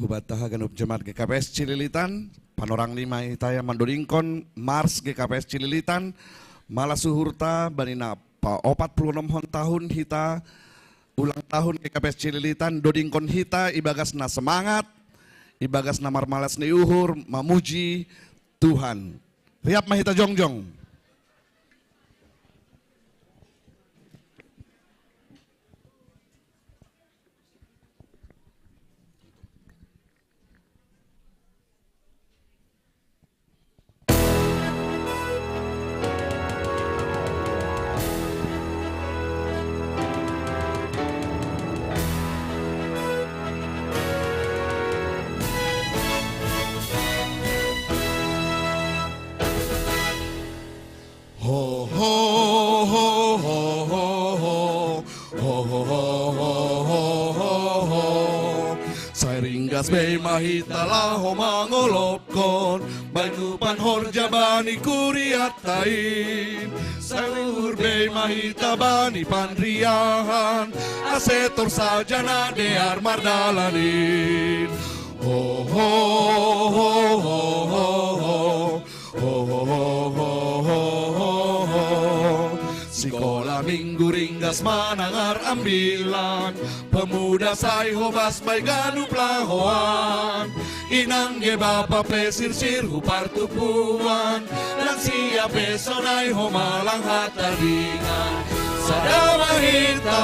Hubataha ganup jemaat GKPS Cililitan, panorang lima hitaya mandodingkon Mars GKPS Cililitan, Malasuhurta banina pa 46 tahun hita ulang tahun GKPS Cililitan dodingkon hita ibagas na semangat, ibagas na marmalas ni uhur, mamuji Tuhan. Riap mahita jongjong. Bei mahita laho mangolopkon Baikupan horja bani kuriatain Saluhur bei mahita bani pandriahan Asetor saja na dear mardalanin Ho ho ho ho ho ho ho ho ho ho Sikola minggu ringgas manangar ambilan Pemuda say hobas bay ganu plahoan Inang ge bapa pesir sir hupar tupuan Lansia pesonay homalang hatadingan Sadama hita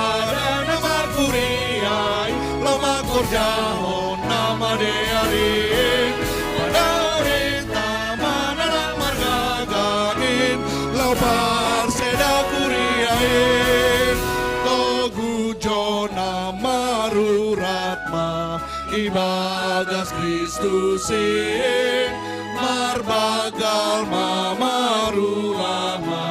na markuriyay Loma korjahon nama dearin Padahita mananang margaganin Laupar seda kuriyain Togu jona maruratma Ibagas Kristusin Marbagal mamaruama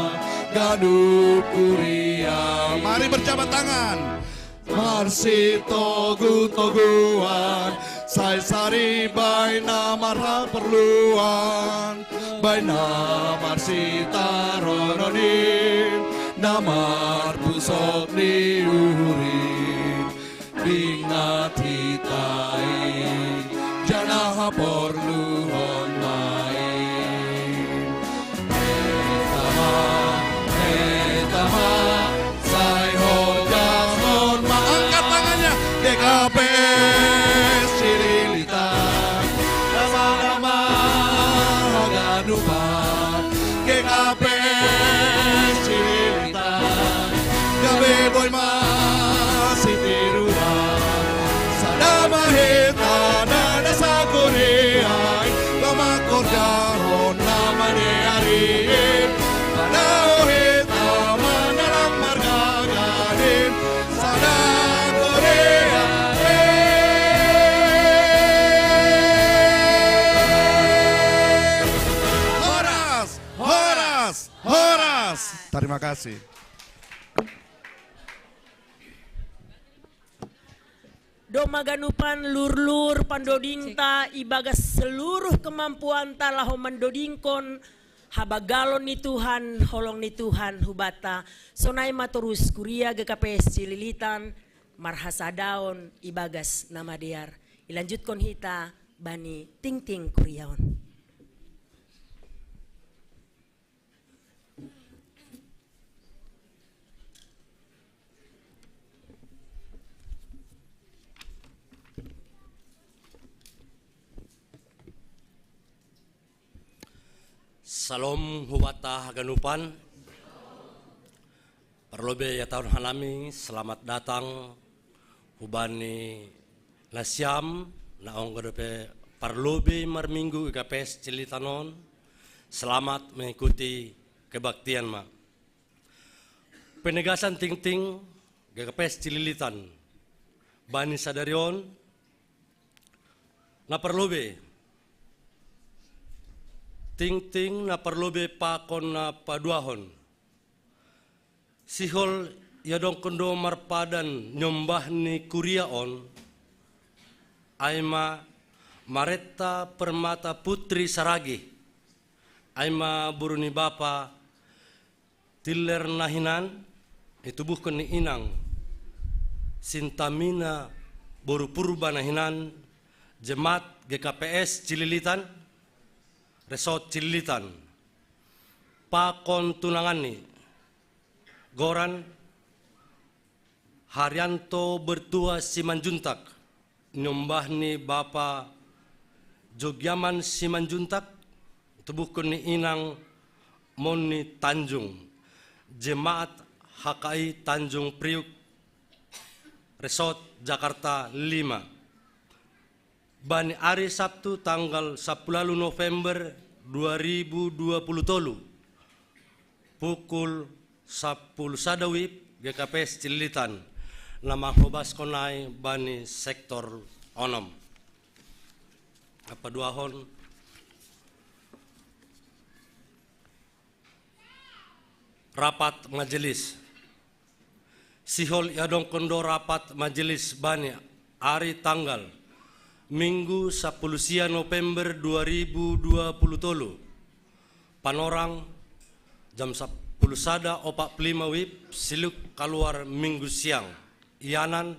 Gadup kuriyain Mari berjabat tangan Marsi togu-toguan Say sari bay namar perluan Bay namar si tarononin Namar pusok ni urin Bingat hitai Jana porluhon main Etama Say hojahon Angkat tangannya GKPS Cililitan Nama-nama Haganupan GKPS Cililitan Gabe boy masih tiruan Sadama hita nada sa Koreay Lama korjahon nama dearin Panao hita manalang margaganin Sada Korea Horas, horas, horas. Terima kasih. Doma ganupan lur-lur pandodingta ibagas seluruh kemampuan talahu mandodingkon habagalon ni Tuhan holong ni Tuhan hubata sonai maturus kuria GKPS Cililitan marhasadaon ibagas nama dear ilanjutkon hita bani ting-ting kuriaon. Salam hubata haganupan. Perlobe ya tahun halami selamat datang hubani nasiam naong godope perlobe marminggu GKPS Cilitanon. Selamat mengikuti kebaktian ma. Penegasan ting-ting GKPS Cililitan. Bani sadarion na perlobe ting-ting na perlobe pakon na paduahon. Sihol yadong kondo marpadan nyombah ni kuriaon. Aima mareta permata putri saragi. Aima buruni bapa tiler nahinan itubuhkan ni inang. Sintamina boru purba nahinan Jemaat GKPS Cililitan, Resort Cililitan, Pakon Tunangani, Goran, Haryanto Bertua Simanjuntak, Nyombahni Bapa Jogyaman Simanjuntak, Tubuhkun ni Inang Moni Tanjung, Jemaat HKI Tanjung Priuk, Resort Jakarta 5. Bani hari Sabtu tanggal 10 November 2020 pukul 10 sadawip GKPS Cililitan nama hobas konai bani sektor onom. Apa duahon rapat majelis sihol yadong kondo rapat majelis bani hari tanggal Minggu 10 November 2020 panorang jam 10 sada 45 wib siluk keluar minggu siang Ianan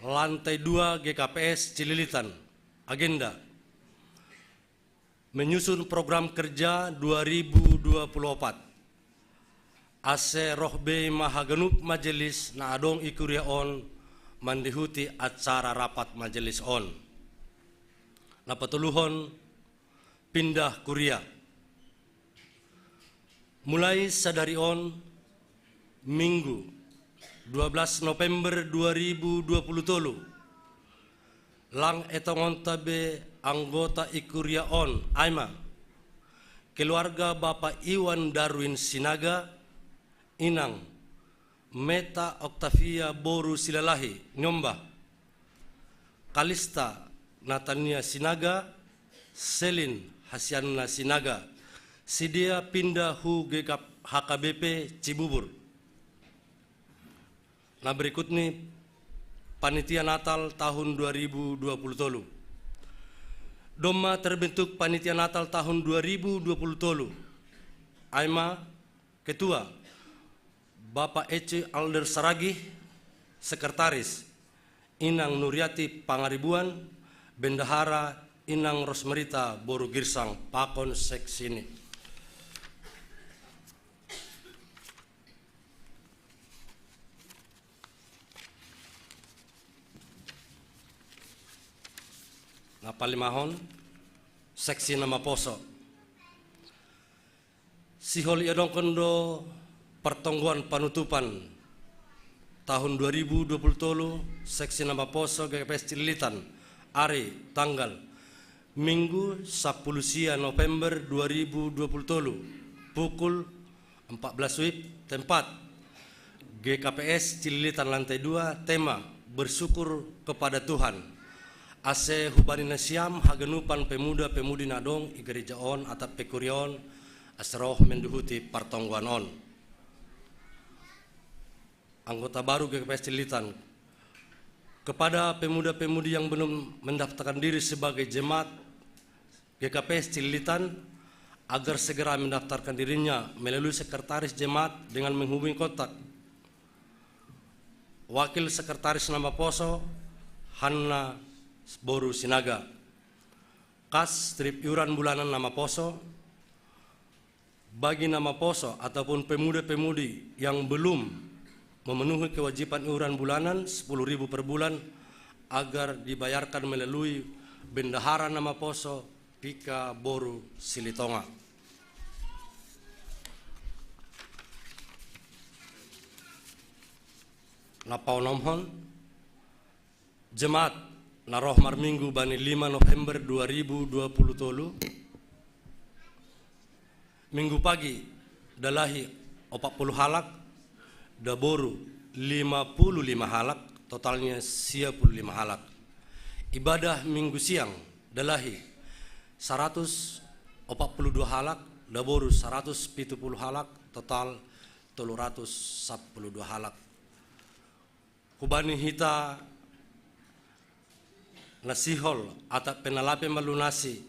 lantai 2 GKPS Cililitan. Agenda menyusun program kerja 2024 ase rohbe mahagenup majelis na adong ikuria on mandihuti acara rapat majelis on. Na patuluhon pindah kuria. Mulai sadari on Minggu 12 November 2020 lang etongon tabe anggota ikuria on Aima keluarga Bapak Iwan Darwin Sinaga Inang Meta Octavia Boru Silalahi Nyombah Kalista Natania Sinaga Selin Hasyanna Sinaga Sidia pindah hu HKBP Cibubur. Nah berikut nih panitia Natal tahun 2020 tolu. Doma terbentuk panitia Natal tahun 2020 tolu. Aima ketua Bapak Ece Alder Saragih, Sekretaris, Inang Nuriati Pangaribuan, Bendahara Inang Rosmerita Boru Girsang, Pakon Seksini. Napalimahon, Seksi Nama Poso. Sihol Yadong Kondo Pertongguan Penutupan tahun 2020 Seksi Nama Poso GKPS Cililitan hari tanggal Minggu 10 November 2020 pukul 14 WIB tempat GKPS Cililitan lantai 2 tema bersyukur kepada Tuhan ase hubanina siam hagenupan pemuda-pemudi nadong i gereja on atap pekurion asroh menduhuti partongguan on. Anggota baru GKPS Cililitan kepada pemuda-pemudi yang belum mendaftarkan diri sebagai jemaat GKPS Cililitan agar segera mendaftarkan dirinya melalui sekretaris jemaat dengan menghubungi kontak Wakil Sekretaris Nama Poso Hanna Boru Sinaga, kas strip iuran bulanan Nama Poso bagi Nama Poso ataupun pemuda-pemudi yang belum memenuhi kewajiban iuran bulanan 10.000 per bulan agar dibayarkan melalui Bendahara Nama Poso Pika Boru Silitonga. Napaunomhon Jemaat Narohmar Minggu Bani 5 November 2020 tolu Minggu pagi dalahi 40 halak Daboru 55 halak, totalnya 55 halak. Ibadah minggu siang dalahi 142 halak, Daboru 170 halak, total 312 halak. Kubani hita nasihol atau penalape malunasi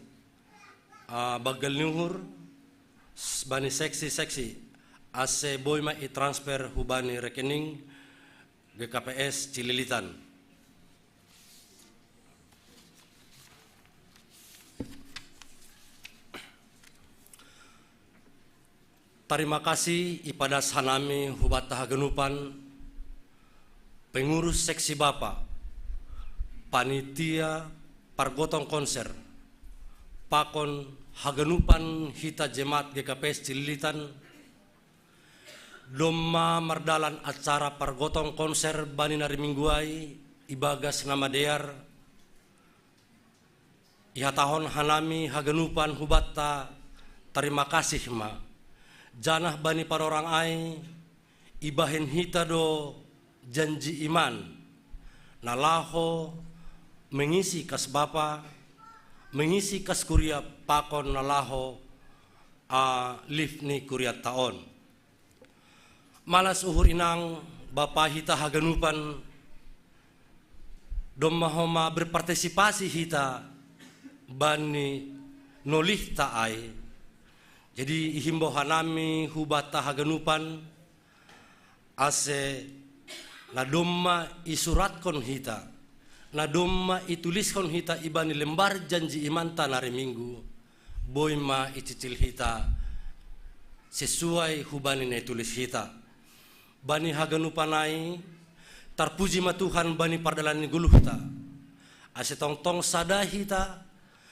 bagal nyuhur bani seksi-seksi ase boyma i transfer hubani rekening GKPS Cililitan. Terima kasih ipada sanami hubat hagenupan, pengurus seksi Bapak, panitia pargotong konser, pakon hagenupan hita jemaat GKPS Cililitan, domma mardalan acara pargotong konser bani nari mingguai ibagas nama dear, iha tahun hanami hagenupan hubatta, terima kasih ma. Janah bani para orang ai ibahin hita do janji iman nalaho mengisi kas bapa mengisi kas kuria pakon nalaho livni kuria taon malas uhur inang bapa hita haganupan domahoma berpartisipasi hita bani nolih ta ai. Jadi himbau hanami hubata haganupan ase na domma isuratkan hita, na domma ituliskan hita ibani lembar janji imanta nari minggu, boy ma icicil hita sesuai hubani na tulis hita. Bani haganupanai terpuji ma Tuhan bani pardalan ni guluh hita, ase tong sada hita,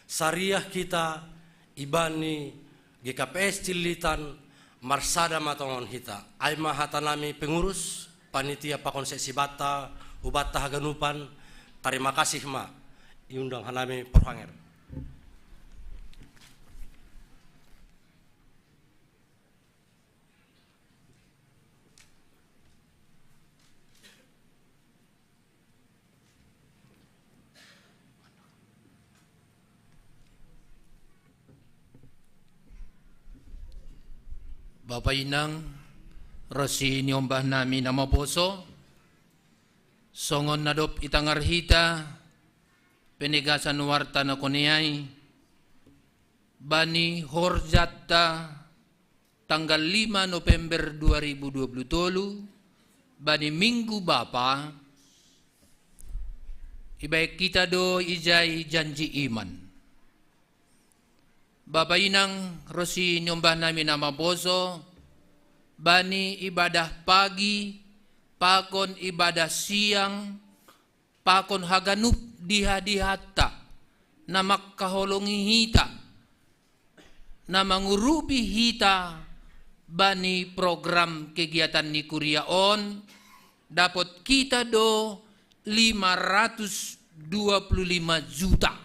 sariah kita ibani GKPS Cililitan marsada matongon hita aima hatanami pengurus panitia pakon seksi bata hubata haganupan terima kasih ma iundang hanami perhanger. Bapak Inang, resi nyombah nami nama poso, songon nadop itangar hita, penegasan warta na koneai, bani horjata tanggal 5 November 2020, bani Minggu Bapa, ibaik kita do ijai janji iman. Bapak Inang resi nyombah nami nama boso bani ibadah pagi pakon ibadah siang pakon haganup diha-dihata nama kaholongi hita nama ngurubi hita bani program kegiatan ni kuria on dapat kita do 525 juta.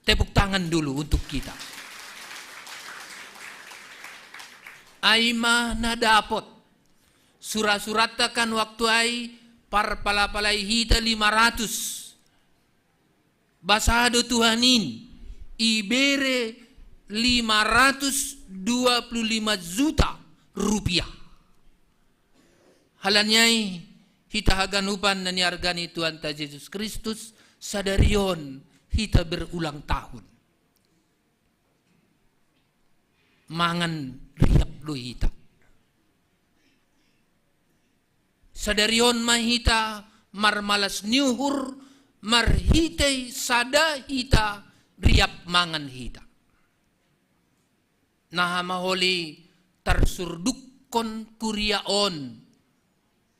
Tepuk tangan dulu untuk kita. Aima na dapot surat-surat kan waktu ai par palapalai hita 500 basado Tuhanin ibere 525 juta rupiah halanyai hita haganupan na niargani Tuhan ta Yesus Kristus sadarion hita berulang tahun mangan riap lo hita. Sadarion mahita marmalas nyuhur marhitei sada hita riap mangan hita. Nah maholi tersurdukon kuriaon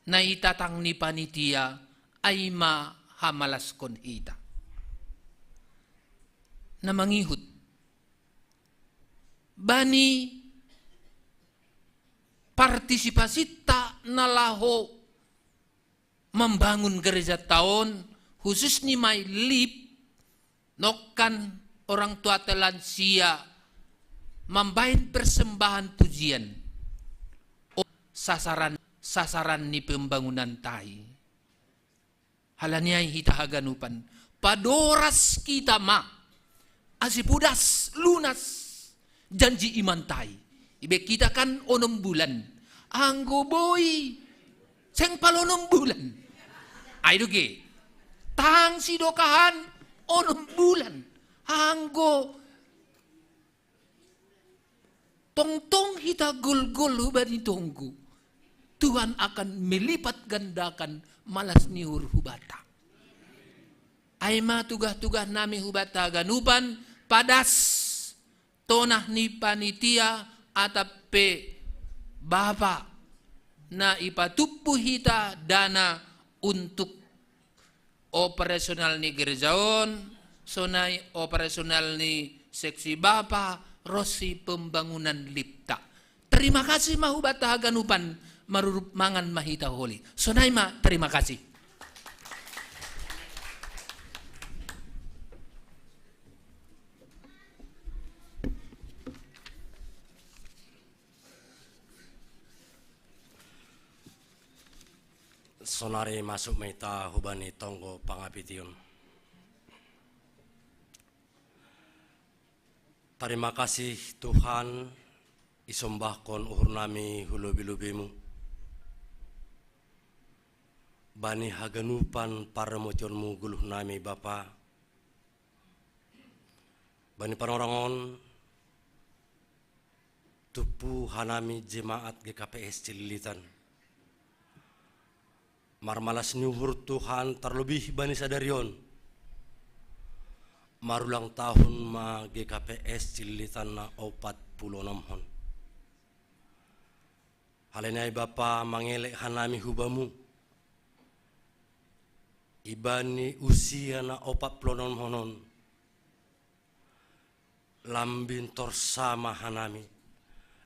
na itatang ni panitia aima hamalaskon hita. Na mangihut bani partisipasi tak nalaho membangun gereja tahun khusus ni mai lip nokan orang tua lansia membain persembahan pujian sasaran ni pembangunan tai halanya hita haganupan padoras kita ma asipudas lunas janji iman tai. Ibe kita kan 6 bulan. Anggo boy. Seng palo 6 bulan. Ay dugi. Tang sidokahan 6 bulan. Anggo. Tong-tong hita gul-gul bani tonggu. Tuhan akan melipat gandakan malas nihur hubata. Aima tugas-tugas nami hubata ganupan padas tonah ni panitia atape Bapa na ipatupu hita dana untuk operasional ni gerejaon, sonai operasional ni seksi Bapa, rosi pembangunan lipta. Terima kasih mahubata haganupan marurup mangan mahita holi. Sonai ma, terima kasih. Sonari masuk meita hubani tonggo pangapitiun. Terima kasih Tuhan, isombahkon uhur nami hulubi-lubimu. Bani haganupan paramotionmu guluh nami Bapa. Bani panorangon tupu hanami jemaat GKPS Cililitan. Marmalas nyuhur Tuhan terlebih bani sadarion. Marulang tahun ma GKPS Cililitan na 46 hon. Halenai Bapa mangelek hanami hubamu. Ibani usia na 46 honon. Lambin torsama hanami.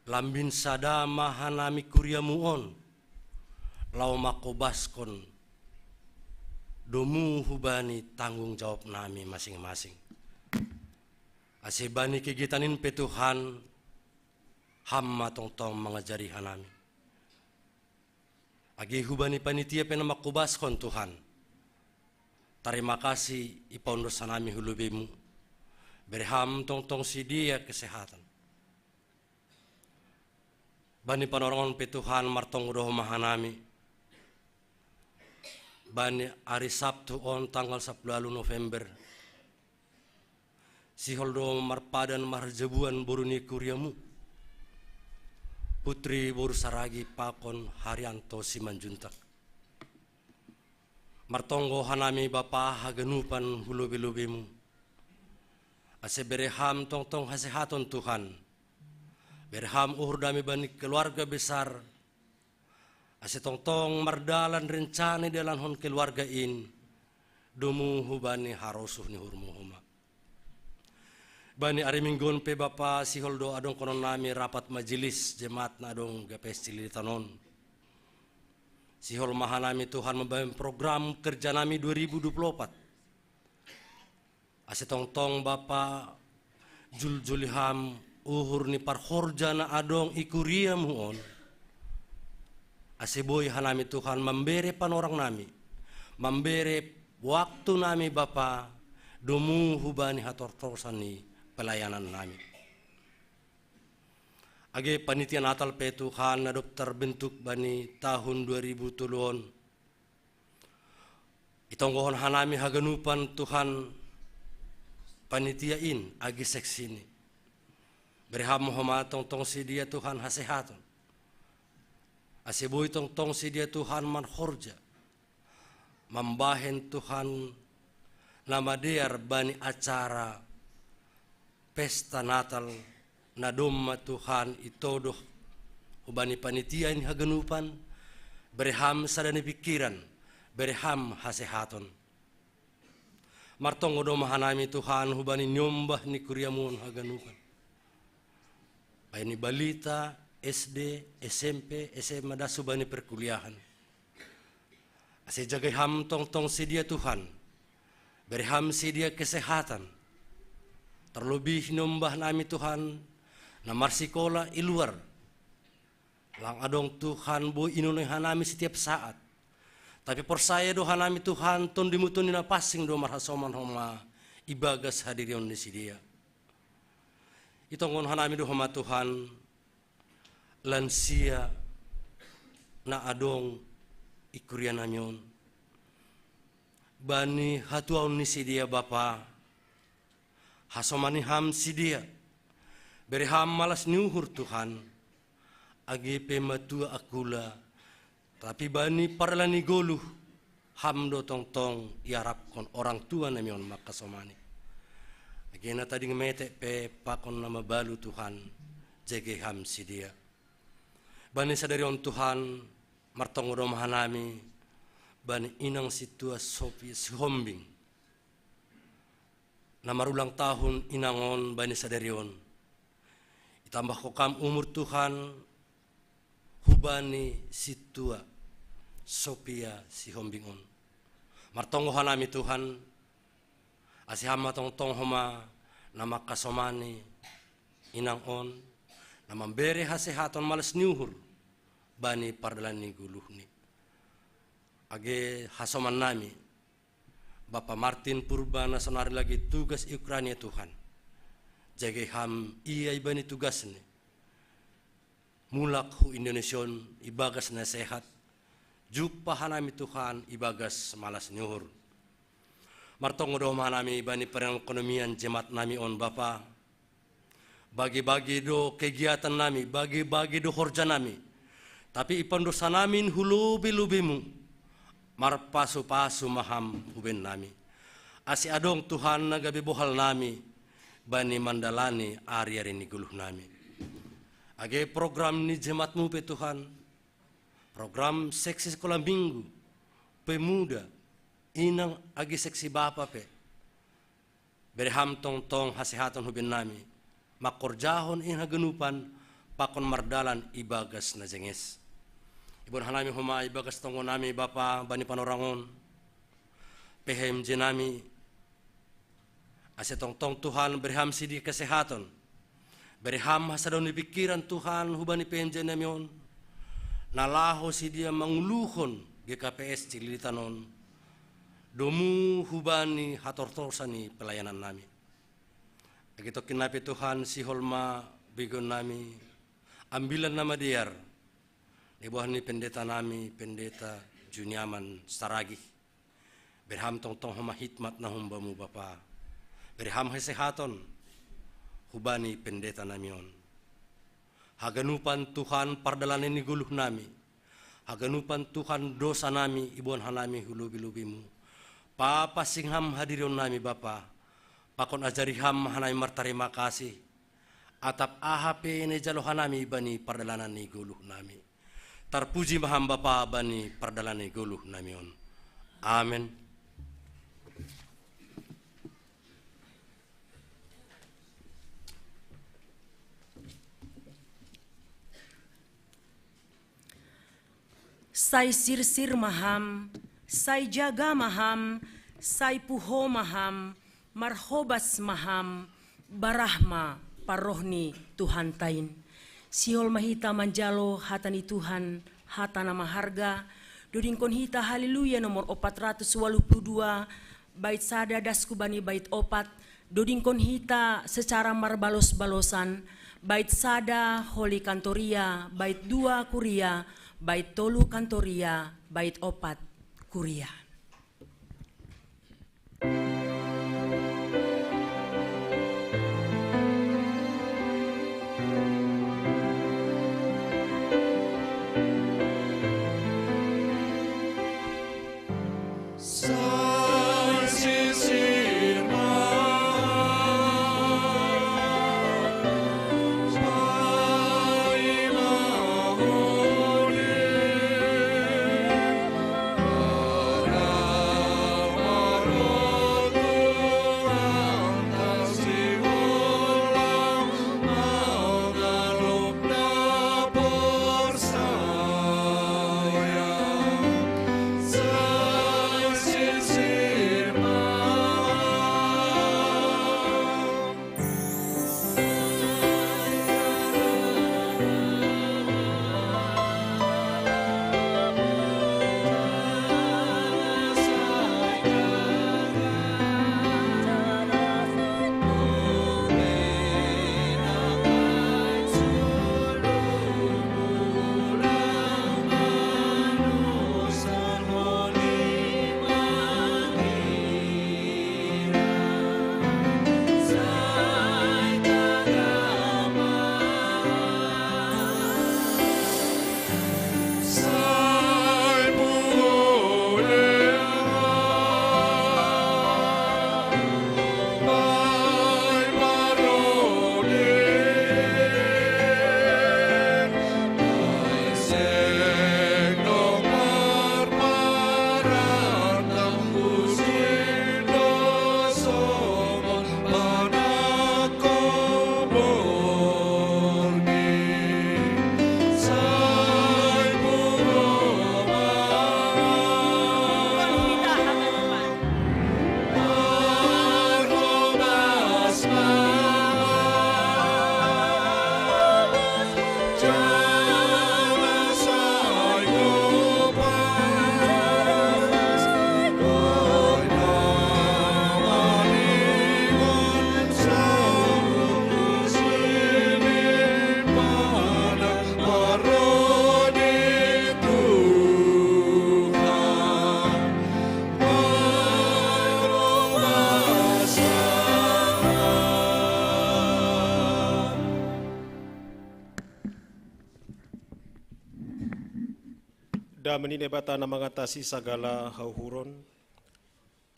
Lambin sadama hanami kuriamu on. Lau makobaskon domu hubani tanggung jawab nami masing-masing. Asibani kegitanin petuhan hamma tong-tong mengajari hanami. Agi hubani panitia pena makobaskon Tuhan. Terima kasih ipondos hanami hulubimu. Berham tong-tong si dia kesehatan. Bani panorongon petuhan martong udoh mahanami. Bani hari Sabtu on tanggal 10 November. Si holdo marpadan marjebuan boruni kuriamu. Putri boru saragi pakon Haryanto Simanjuntak. Martonggo hanami Bapa haganupan hulubi-lubimu. Ase bereham tong-tong hasehaton Tuhan. Berham uhur dami bani keluarga besar. Ase tong-tong mardalan rencana dalam hon keluarga in. Domu hubani harosuh ni hurmu huma. Bani ari minggon pe Bapa si holdo adong konon nami rapat majelis jemaat na adong GKPS Cililitanon. Si hol mahanami Tuhan membangun program kerja nami 2024. Ase tong-tong Bapa jul-juliham uhur ni parhorja na adong ikuria muon. Asiboy hanami Tuhan memberi panorang nami. Memberi waktu nami Bapa. Domu hubani hator-torsan ni pelayanan nami. Age panitia Natal pe Tuhan na dokter bentuk bani tahun 2000 Itonggohon hanami haganupan Tuhan panitiain agi seksini. Berham homatong tong si dia Tuhan hasehaton. Asiboy tong si dia Tuhan manhorja. Membahen Tuhan nama diar bani acara pesta Natal na domma Tuhan itodoh ubani panitia ini haganupan berham sadani pikiran berham hasehaton. Martong odo mahanami Tuhan hubani nyombah ni kuriamun haganupan. Ini balita SD, SMP, SMA dasu bani perkuliahan. Ase jagai ham tong-tong si dia Tuhan. Berham si dia kesehatan. Terlebih nombah nami Tuhan namar sikola iluar. Lang adong Tuhan bo inunay hanami setiap saat. Tapi persaya do hanami Tuhan ton dimutun na passing do marhasoman homa ibagas hadirion di si dia. Itongon hanami do homa Tuhan lansia na adong ikurian namyon. Bani hatuaun ni si dia Bapa. Hasomani ham si dia. Bereham malas niuhur Tuhan. Agi pematua akula. Tapi bani parlani goluh. Ham do tong-tong iarap kon orang tua namyon makasomani. Agi na tadi ngemete pe pakon nama balu Tuhan. Jege ham si dia. bani sadarion Tuhan martong romahanami bani inang situa Sophia Sihombing na marulang tahun inangon bani sadarion itambah ko kam umur Tuhan hubani situa Sophia Sihombing on martong hanami Tuhan asihama tong homa nama kasomani inang on nama bere hasehaton malas niuhur bani pardalan ni guluhni age hasoman nami Bapak Martin Purba na sonari lagi tugas Ukraina Tuhan jage ham iya ibani tugas ni mulak hu Indonesian ibagas na sehat juk pahanami Tuhan ibagas malas niuhur martong doma nami ibani perekonomian jemaat nami on Bapa bagi-bagi do kegiatan nami bagi-bagi do horja nami tapi ipan dosa namin hulubi-lubimu marpasu-pasu maham huben nami asi adong Tuhan nagabi bohal nami bani mandalani ari-ari ni guluh nami age program ni jemaatmu pe Tuhan program seksi sekolah minggu pemuda inang agi seksi bapa pe berham tong hasehatan huben nami makorjahon in hagenupan pakon mardalan ibagas na jenges ibon hanami huma ibagas tongo nami Bapa bani panorangon PHMJ nami asetong Tuhan berham sidi kesehatan berham hasadon pikiran Tuhan hubani PHMJ nami on nalaho sidia manguluhon GKPS Cililitanon domu hubani hatortorsani pelayanan nami begitu kinapi Tuhan si holma bigon nami ambilan nama diar di bawah ni pendeta nami pendeta Juniaman Saragi berham tong homa hikmat na humbamu Bapa berham hasehaton hubani pendeta nami on haganupan Tuhan pardalan ini guluh nami haganupan Tuhan dosa nami ibuan hanami hulubi-lubimu Papa singham hadiron nami Bapa pakon ajariham hanami martarima kasih atap ahape ne jalohanami bani pardalanan ni guluh nami tarpuji maham Bapa bani pardalan ni guluh nami on amen. Sai sirsir maham, sai jaga maham, sai puho maham, marhobas maham, barahma parohni Tuhan tain. Siol mahita manjalo hatani Tuhan, hatana maharga, dodingkon hita haleluya nomor 482, bait sada dasku bani bait opat, dodingkon hita secara marbalos-balosan, bait sada holi kantoria, bait 2 kuria, bait 3 kantoria, bait 4 kuria. Para Da menine bata na mengatasi segala hauhuron.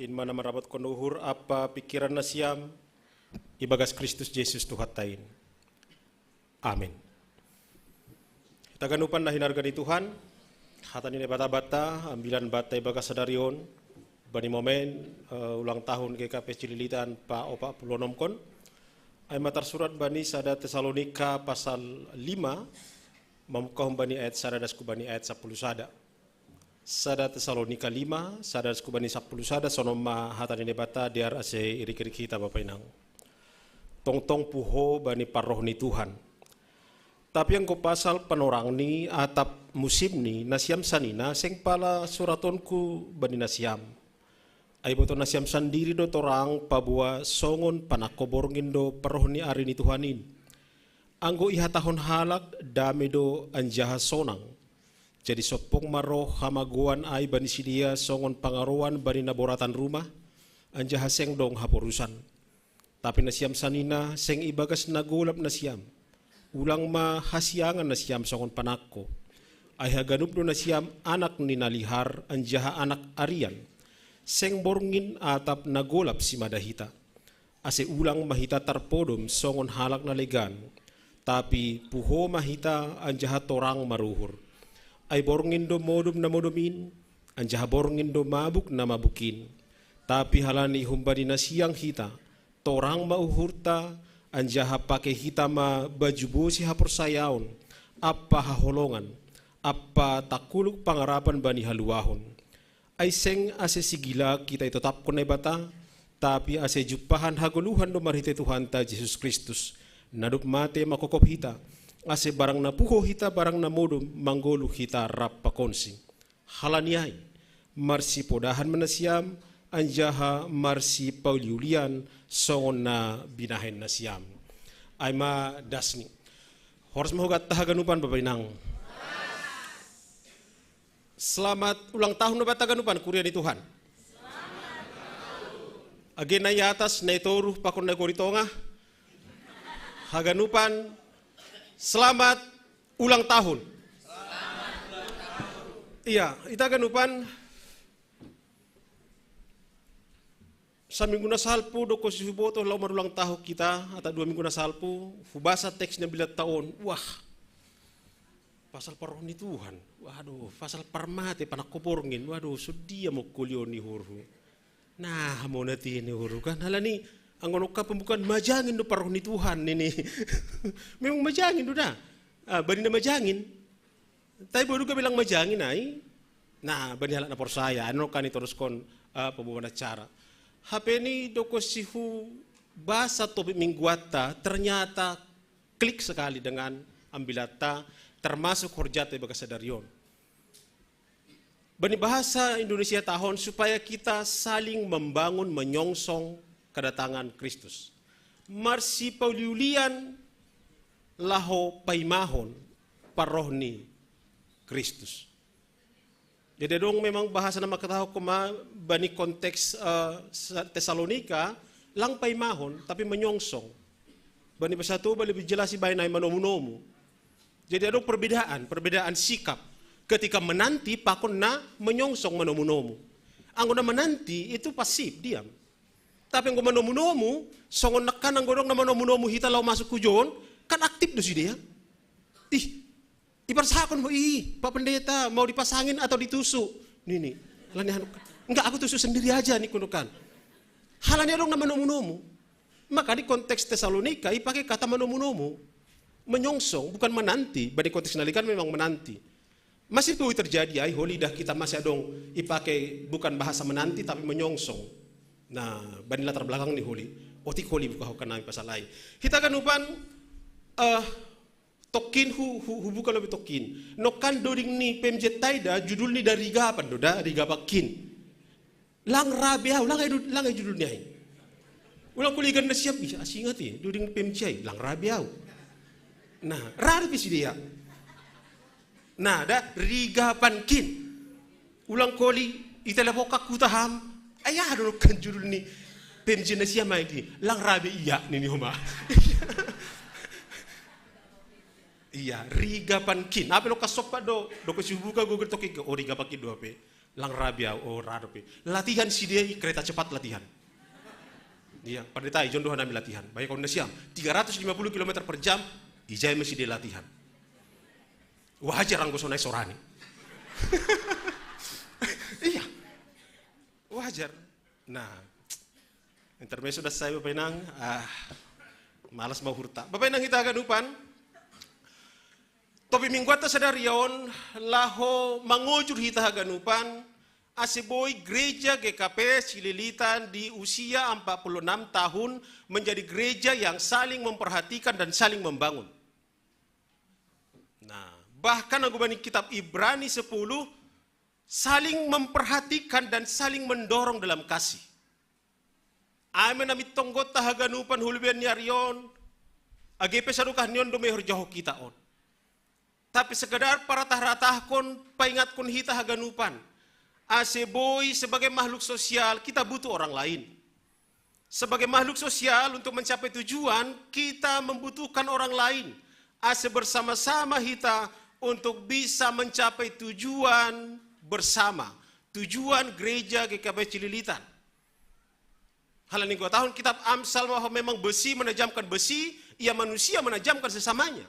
In mana merabat konuhur apa pikiran na siam. Ibagas Kristus Yesus Tuhan tain. Amin. Kita ganupan na hinarga ni Tuhan. Hatan ini bata-bata, ambilan bata ibagas sadarion. Bani momen ulang tahun GKP Cililitan pa opa pulonom kon. Ay matar surat bani sada Tesalonika pasal 5. Mamukahum bani ayat sadadas kubani ayat 10 sada. Sada Tesalonika 5, sadadas kubani 10 sada sonoma hatan ini bata diar ase iri-iri kita Bapak Inang. Tong-tong puho bani paroh ni Tuhan. Tapi yang ko pasal panorang ni atap musim ni nasiam sanina seng pala suratonku bani nasiam. Ay boto nasiam sandiri do torang pabua songon panakoborngin do paroh ni ari ni Tuhanin. Anggo iha tahun halak dame do anjaha sonang. Jadi sopong maroh hamaguan ay bani sidia songon pangaruan bani naboratan rumah. Anjaha seng dong haporusan. Tapi nasiam sanina seng ibagas nagulap nasiam. Ulang mahasiangan nasiam songon panakko. Ay haganup do nasiam anak ni nalihar anjaha anak arian. Seng borngin atap nagulap si madahita. Ase ulang mahita tarpodom songon halak na legan. Tapi puho mahita anjaha torang maruhur. Ay borngin do modum na modumin, anjaha borngin do mabuk na mabukin. Tapi halani humbadi na siyang hita, torang mauhurta, anjaha pake hita ma baju si hapor sayaon, apa haholongan, apa takuluk pangarapan bani haluahon. Ay seng ase sigila kita itetap konay bata, tapi ase jupahan haguluhan do marhite Tuhan ta Jesus Kristus. Nadup mate makokop hita, ase barang na puho hita barang na modum manggolu hita rap pakonsi. Halaniay, marsi podahan manasiam, anjaha marsi pauliulian songon na binahen nasiam. Ay ma dasni. Horas mahugat tahaganupan Bapak Inang. Selamat ulang tahun na bataganupan kuria ni Tuhan. Agen na yatas na itoruh pakon na koritonga. Haganupan, selamat ulang tahun. Iya, ita ganupan sa minggu na salpo do ko si Huboto lau marulang tahun kita atau 2 minggu na salpo hubasa teksnya bilat tahun. Wah. Pasal paroh ni Tuhan. Waduh, pasal parmate panakoporngin. Waduh, sudia mo kulyo ni huru. Nah, mo natin ni huru kan halani ang ka pembukaan majangin do paroh ni Tuhan ini. Memang majangin do na. Bani na majangin. Tapi baru ka bilang majangin ay. Nah, bani halak na porsaya. Ano kan ito kon pembukaan acara. HP ni do ko sihu basa topik mingguata ternyata klik sekali dengan ambilata termasuk horjata ibaga sadarion. Bani bahasa Indonesia tahun supaya kita saling membangun menyongsong kedatangan Kristus. Marsi pauliulian laho paimahon parohni Kristus. Jadi dong memang bahasa nama ketahu koma bani konteks Tesalonika lang paimahon tapi menyongsong. Bani bahasa tu lebih jelas si bainai manomu-nomu. Jadi ada perbedaan sikap ketika menanti pakon na menyongsong manomu-nomu. Anggo na menanti itu pasif diam. Tapi yang manomu-nomu, songon nekan ang godong na manomu-nomu hita lau masuk kujon, kan aktif do si dia. Iparsakon mo, Pak Pendeta, mau dipasangin atau ditusuk. Nih, enggak aku tusuk sendiri aja nih kunukan. Halanya dong na manomu-nomu. Maka di konteks Tesalonika, pakai kata manomu-nomu. Menyongsong, bukan menanti. Pada konteks nalikan memang menanti. Masih itu terjadi, holy dah kita masih dong ipakai bukan bahasa menanti tapi menyongsong. Nah, bani latar belakang ni holi. Otik holi buka hokan nami pasal lain. Kita kan upan tokin bukan lebih tokin. Nokan doring ni PMJ Taida judul ni dari gapan doda riga pakin. Lang rabiau lang ay judul niya. Ulang kuligan na siya asingat doring PMJ lang rabiau. Nah, rabi si dia. Nah, da riga pankin. Ulang koli italapokak kutaham. Ayah dulu kan judul ni penjina siapa ini lang rabi iya ni homa. Iya, riga pankin. Apa lo kasopa do kesibuka Google toki oh riga pankin do ape. Lang rabia oh radope. Latihan si dia kereta cepat latihan. Iya, pada tai jondo nami latihan. Banyak kau siang 350 km per jam, ijai masih dia latihan. Wajar anggo sonai sorani. Iya. Wajar. Nah, intermezzo sudah saya Bapak Inang. Malas mau hurta. Bapak Inang kita akan upan. Topi mingguata sadarion laho mangojur hita haganupan aseboy gereja GKP Cililitan di usia 46 tahun menjadi gereja yang saling memperhatikan dan saling membangun. Nah, bahkan aku bani kitab Ibrani 10 saling memperhatikan dan saling mendorong dalam kasih. Amin amit tonggot tahaganupan hulbian nyarion AGP sadukah nyon do mehor jauh kita on. Tapi sekedar para tahratah kon paingat kon hita haganupan. Aseboy sebagai makhluk sosial kita butuh orang lain. Sebagai makhluk sosial untuk mencapai tujuan kita membutuhkan orang lain. Ase bersama-sama kita untuk bisa mencapai tujuan bersama. Tujuan gereja GKP Cililitan. Hal ini gua tahun kitab Amsal bahwa memang besi menajamkan besi, ia manusia menajamkan sesamanya.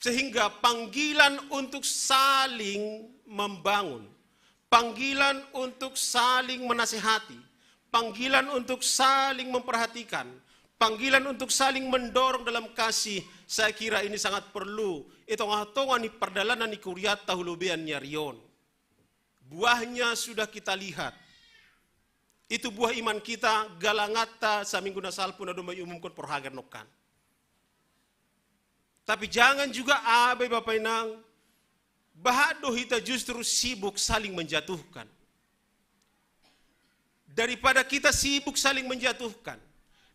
Sehingga panggilan untuk saling membangun, panggilan untuk saling menasehati, panggilan untuk saling memperhatikan, panggilan untuk saling mendorong dalam kasih, saya kira ini sangat perlu. Itu ngatongan ni perdalanan ni kuriat tahulubian nyarion. Buahnya sudah kita lihat. Itu buah iman kita galangata saminggu nasal pun adu umumkan perhagan nokan. Tapi jangan juga abai Bapak Inang, bahado kita justru sibuk saling menjatuhkan. Daripada kita sibuk saling menjatuhkan,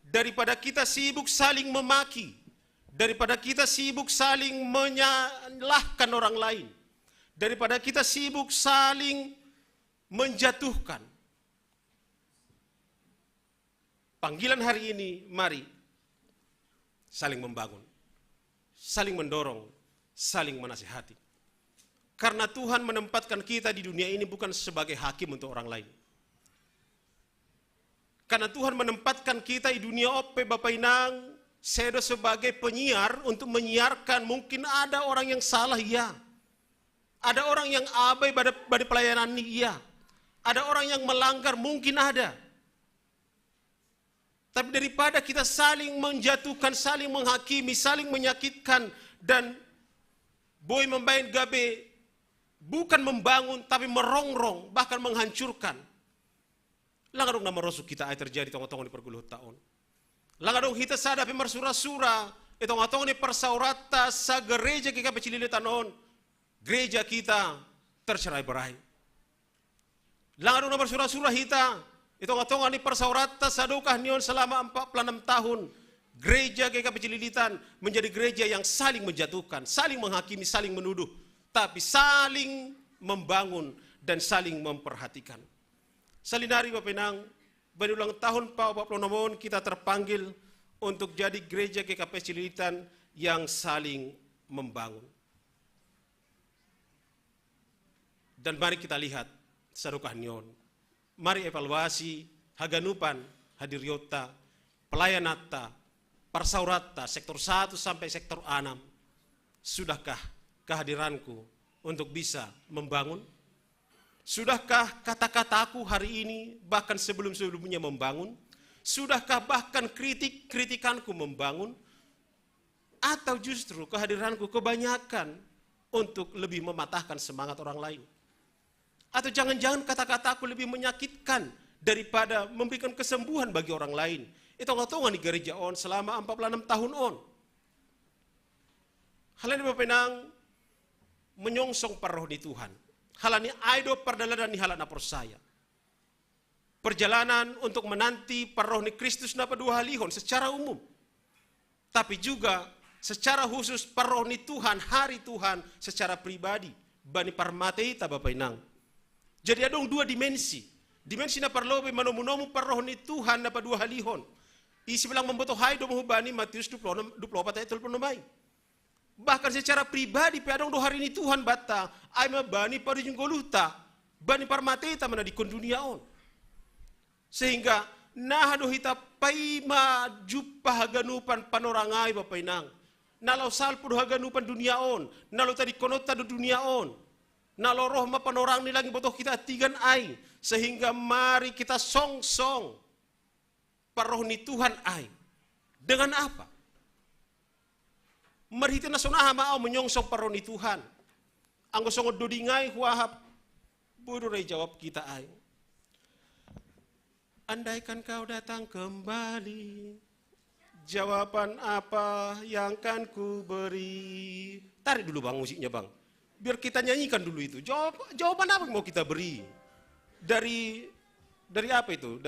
daripada kita sibuk saling memaki, daripada kita sibuk saling menyalahkan orang lain, daripada kita sibuk saling menjatuhkan. Panggilan hari ini, mari saling membangun. Saling mendorong, saling menasihati. Karena Tuhan menempatkan kita di dunia ini bukan sebagai hakim untuk orang lain. Karena Tuhan menempatkan kita di dunia ope Bapak Inang, sedo sebagai penyiar untuk menyiarkan. Mungkin ada orang yang salah, ya. Ada orang yang abai pada pelayanan ini, ya. Ada orang yang melanggar, mungkin ada. Tapi daripada kita saling menjatuhkan, saling menghakimi, saling menyakitkan, dan boy membain gabe, bukan membangun, tapi merongrong, bahkan menghancurkan. Langadong nama rosu kita ay terjadi tong-tong di perguluh tahun. Langadong kita sadapi marsura-sura, itong-tong ni persaurata sa gereja GKP Cililitan on, gereja kita tercerai-berai. Langadong nama marsura-sura kita, itong-tong ni persaurata sadukah nion selama 46 tahun. Gereja GKP Cililitan menjadi gereja yang saling menjatuhkan, saling menghakimi, saling menuduh, tapi saling membangun dan saling memperhatikan. Salinari Bapak Inang, pada ulang tahun Pak Nomon kita terpanggil untuk jadi gereja GKP Cililitan yang saling membangun. Dan mari kita lihat sadukah nion. Mari evaluasi haganupan hadiryota, pelayanata, persaurata, sektor 1 sampai sektor 6. Sudahkah kehadiranku untuk bisa membangun? Sudahkah kata-kataku hari ini bahkan sebelum-sebelumnya membangun? Sudahkah bahkan kritikanku membangun? Atau justru kehadiranku kebanyakan untuk lebih mematahkan semangat orang lain? Atau jangan-jangan kata-kataku lebih menyakitkan daripada memberikan kesembuhan bagi orang lain? Itu nggak di gereja on selama 46 tahun on. Hal ini Bapak Inang menyongsong paroh di Tuhan. Hal ini aido perdalanan di halana persaya. Perjalanan untuk menanti paroh ni Kristus napa dua halihon secara umum. Tapi juga secara khusus paroh ni Tuhan, hari Tuhan secara pribadi. Bani parmatei ta Bapak Inang. Jadi ada dua dimensi. Dimensi na parlobe manomu-nomu paroh ni Tuhan napa dua halihon. Isi bilang membutuh hai do mahubani Matius 24 ayat 26. Bahkan secara pribadi pedong do hari ini Tuhan bata, ai mabani parijung goluta, bani parmateta mana di dunia on. Sehingga nah do hita pai ma juppa haganupan panorangai bapai nang. Nalau salpur haganupan dunia on, nalau tadi konota do dunia on. Nalau roh ma panorang ni lagi botoh kita tigan ai, sehingga mari kita song-song paroh ni Tuhan ai. Dengan apa? Marhiti na sonaha mau menyongsong paroni Tuhan. Anggo songod dodingai huahap. Bodoh ray jawab kita ay. Andaikan kau datang kembali, jawaban apa yang kan ku beri? Tarik dulu bang musiknya bang. Biar kita nyanyikan dulu itu. Jawaban apa yang mau kita beri? Dari apa itu?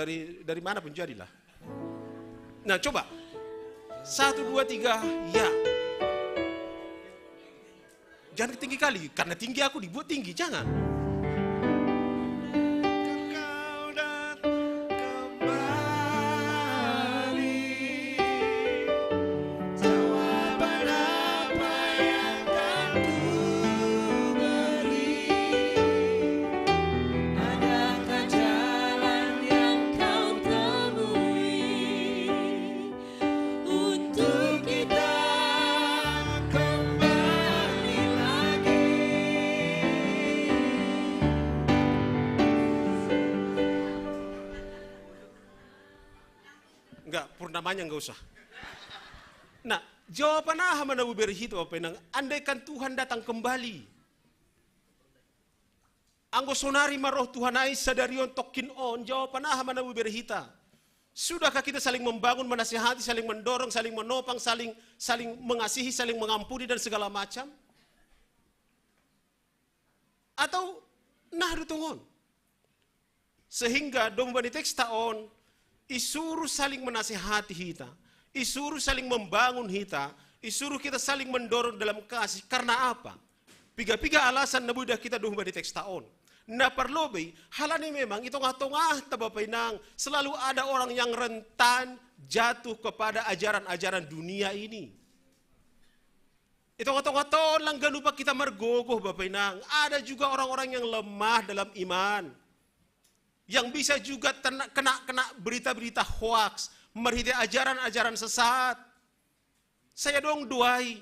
Dari mana pun jadilah. Nah coba. 1, 2, 3, ya. Jangan tinggi kali, karena tinggi aku dibuat tinggi, jangan. Kau datang kembali, jawaban apa yang kan ku beri? Adakah jalan yang kau temui untuk kita kembali lagi? Enggak, purnamanya enggak usah. Nah, jawaban aha mana beri itu apa nang? Andaikan Tuhan datang kembali. Anggo sonari maroh Tuhan ai sadarion tokin on, jawaban aha mana beri hita? Sudahkah kita saling membangun, menasihati, saling mendorong, saling menopang, saling mengasihi, saling mengampuni dan segala macam? Atau nah dutungon? Sehingga domba di teks taon isuruh saling menasihati kita, isuruh saling membangun kita, isuruh kita saling mendorong dalam kasih. Karena apa? Piga-piga alasan na budak kita domba di teks taon. Na perlobe, halani memang itu ngatongah tabapainang selalu ada orang yang rentan jatuh kepada ajaran-ajaran dunia ini. Itu ngatong-ngatong lang ganupa kita mergogoh bapainang. Ada juga orang-orang yang lemah dalam iman. Yang bisa juga kena berita-berita hoax, merhiti ajaran-ajaran sesat. Saya dong doai,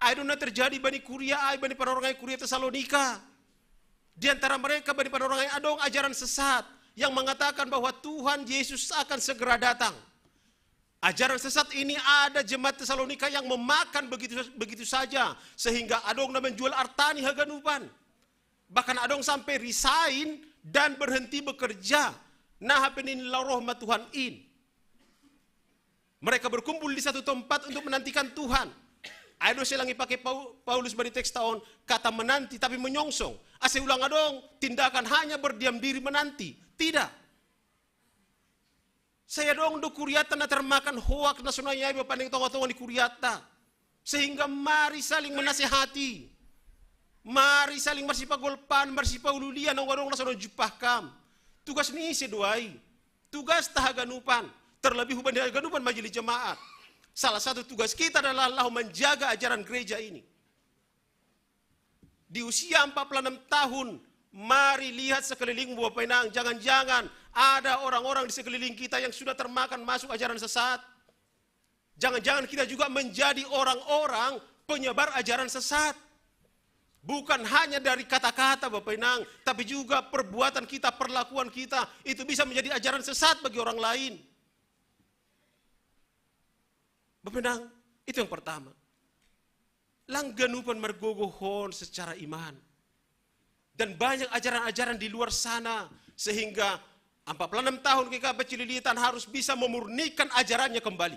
ayo terjadi bani kuria, bani orang kuria Tesalonika. Di antara mereka bani orang adong ajaran sesat yang mengatakan bahwa Tuhan Yesus akan segera datang. Ajaran sesat ini ada jemaat Tesalonika yang memakan begitu saja, sehingga adong na menjual artani haganupan. Bahkan adong sampai resign dan berhenti bekerja. Nah penin rahmat Tuhan in. Mereka berkumpul di satu tempat untuk menantikan Tuhan. Ayo selangi pakai Paulus bani teks tahun kata menanti tapi menyongsong. Ase ulang adong tindakan hanya berdiam diri menanti. Tidak. Saya dong do kuriata na termakan hoak na sunayay bapaning tonga-tonga di kuriata. Sehingga mari saling menasihati. Mari saling marsipagolpan, marsipaululian ang warong nasono jupahkam. Tugas ni seduai. Tugas tahaganupan. Terlebih huban haganupan majelis jemaat. Salah satu tugas kita adalah menjaga ajaran gereja ini. Di usia 46 tahun, mari lihat sekeliling Bapak Inang. Jangan-jangan ada orang-orang di sekeliling kita yang sudah termakan masuk ajaran sesat. Jangan-jangan kita juga menjadi orang-orang penyebar ajaran sesat. Bukan hanya dari kata-kata Bapak Inang, tapi juga perbuatan kita, perlakuan kita, itu bisa menjadi ajaran sesat bagi orang lain. Bapak Inang, itu yang pertama. Langganupan mergogohon secara iman. Dan banyak ajaran-ajaran di luar sana, sehingga 46 tahun GKP Cililitan harus bisa memurnikan ajarannya kembali.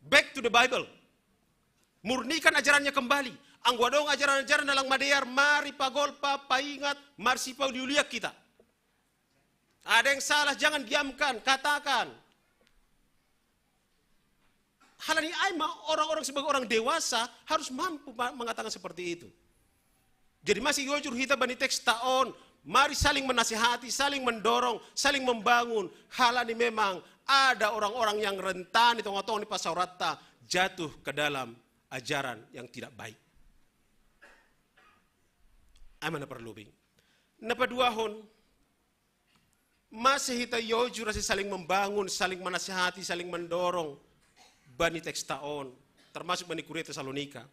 Back to the Bible. Murnikan ajarannya kembali. Angguadong ajaran-ajaran dalam Madear, mari pagolpa, paingat, marsipa diuliak kita. Ada yang salah, jangan diamkan, katakan. Hal ini orang-orang sebagai orang dewasa harus mampu mengatakan seperti itu. Jadi masih yojur kita bani teks taon, mari saling menasihati, saling mendorong, saling membangun. Hal ini memang ada orang-orang yang rentan di tengah-tengah di Pasaurata jatuh ke dalam ajaran yang tidak baik. Amana perlubing. Napa duahon, masih hita yoju rasa saling membangun, saling menasihati, saling mendorong bani teks taon, termasuk bani Kuria Tesalonika.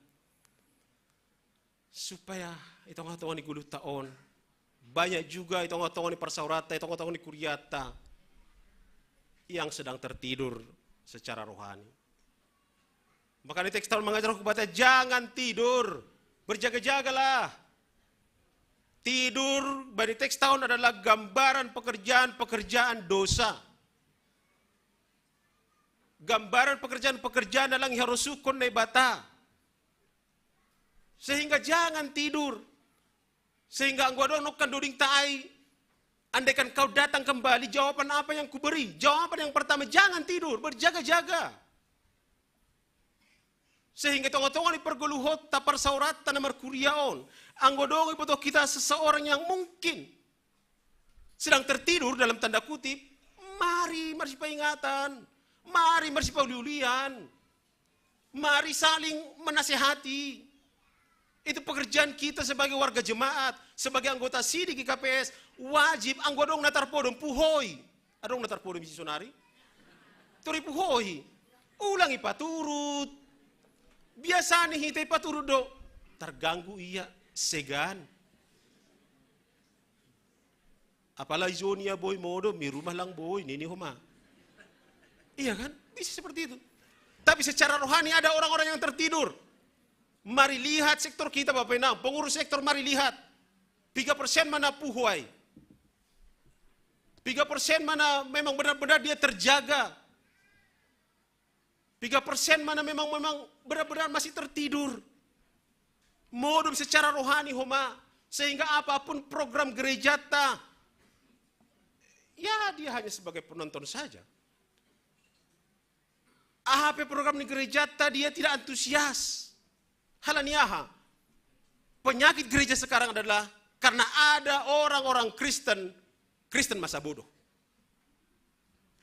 Supaya itu ngatakan di gulu taon, banyak juga itu ngatakan di persaurata, itu ngatakan di Kuriata yang sedang tertidur secara rohani. Maka di teks taon mengajar kepada jangan tidur, berjaga-jagalah. Tidur bagi teks tahun adalah gambaran pekerjaan-pekerjaan dosa. Gambaran pekerjaan-pekerjaan adalah yang harus sukun nebata. Sehingga jangan tidur. Sehingga angguadon nukan duding taai. Andaikan kau datang kembali, jawaban apa yang kuberi? Jawaban yang pertama, jangan tidur, berjaga-jaga. Sehingga tongo-tongo ni perguluhot tapar saurat tanamar kuriaon. Anggodong ipotok kita seseorang yang mungkin sedang tertidur dalam tanda kutip. Mari peringatan, mari pauliulian, mari saling menasehati. Itu pekerjaan kita sebagai warga jemaat, sebagai anggota SIDI KPS, wajib anggodong natarpodong puhoi. Adong natarpodong misionari? Turi puhoi. Ulangi paturut. Biasa nih hitai paturut do. Terganggu iya, segan. Apalagi zonia boy modo, mi rumah lang boy, nini homa. Iya kan? Bisa seperti itu. Tapi secara rohani ada orang-orang yang tertidur. Mari lihat sektor kita Bapak Inang, pengurus sektor mari lihat. 3% mana puhuai. 3% mana memang benar-benar dia terjaga. 3% mana memang benar-benar masih tertidur. Modum secara rohani homa. Sehingga apapun program gereja ya dia hanya sebagai penonton saja. AHP program di gereja dia tidak antusias. Halaniaha. Penyakit gereja sekarang adalah karena ada orang-orang Kristen masa bodoh.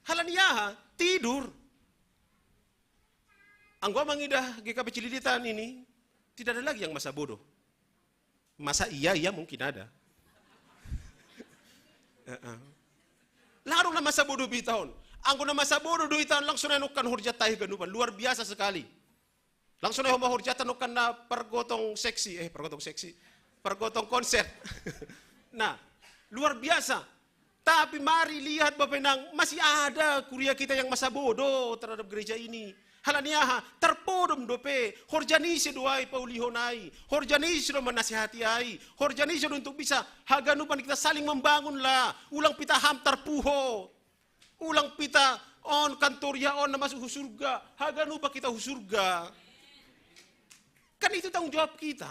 Halaniaha tidur. Anggota mengidah GKP Cililitan ini tidak ada lagi yang masa bodoh. Masa iya mungkin ada. Larung na masa bodoh bitahun. Anggota masa bodoh duitan langsung enukan hurjatah ganupan luar biasa sekali. Langsung na hurjatan nukan na pergotong konser. Nah, luar biasa. Tapi mari lihat Bapak Inang, masih ada kuria kita yang masa bodoh terhadap gereja ini. Halaniaha, terpodom dope, horjanisi doai paulihonai, horjanisi do menasihati ai, horjanisi untuk bisa haganupan kita saling membangunlah, ulang pita ham terpuho, ulang pita on kantoria on na masuk surga, haganupa kita surga. Kan itu tanggung jawab kita.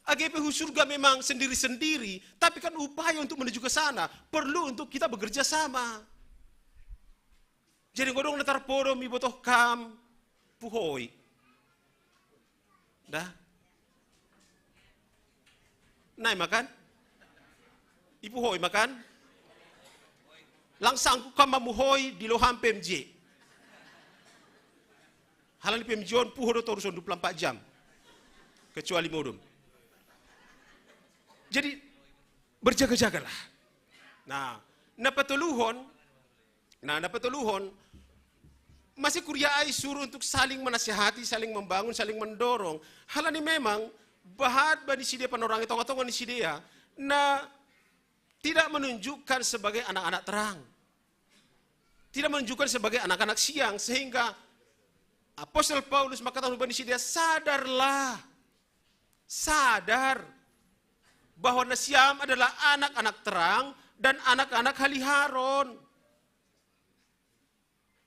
AGP surga memang sendiri-sendiri, tapi kan upaya untuk menuju ke sana perlu untuk kita bekerja sama. Jadi godong natar podom ibotoh kam puhoi. Dah. Nai makan? Ipuhoi makan? Langsang kam mamuhoi di loham PMJ. Halang di PMJ on puho do toruson 24 jam. Kecuali modum. Jadi berjaga-jagalah. Nah, napatuluhon masih kuria ai suruh untuk saling menasihati, saling membangun, saling mendorong. Hal ini memang bahat bani sidia panorang itu atau ni sidia na tidak menunjukkan sebagai anak-anak terang. Tidak menunjukkan sebagai anak-anak siang sehingga Apostol Paulus mengatakan bani sidia sadarlah. Sadar bahwa nasiam adalah anak-anak terang dan anak-anak haliharon.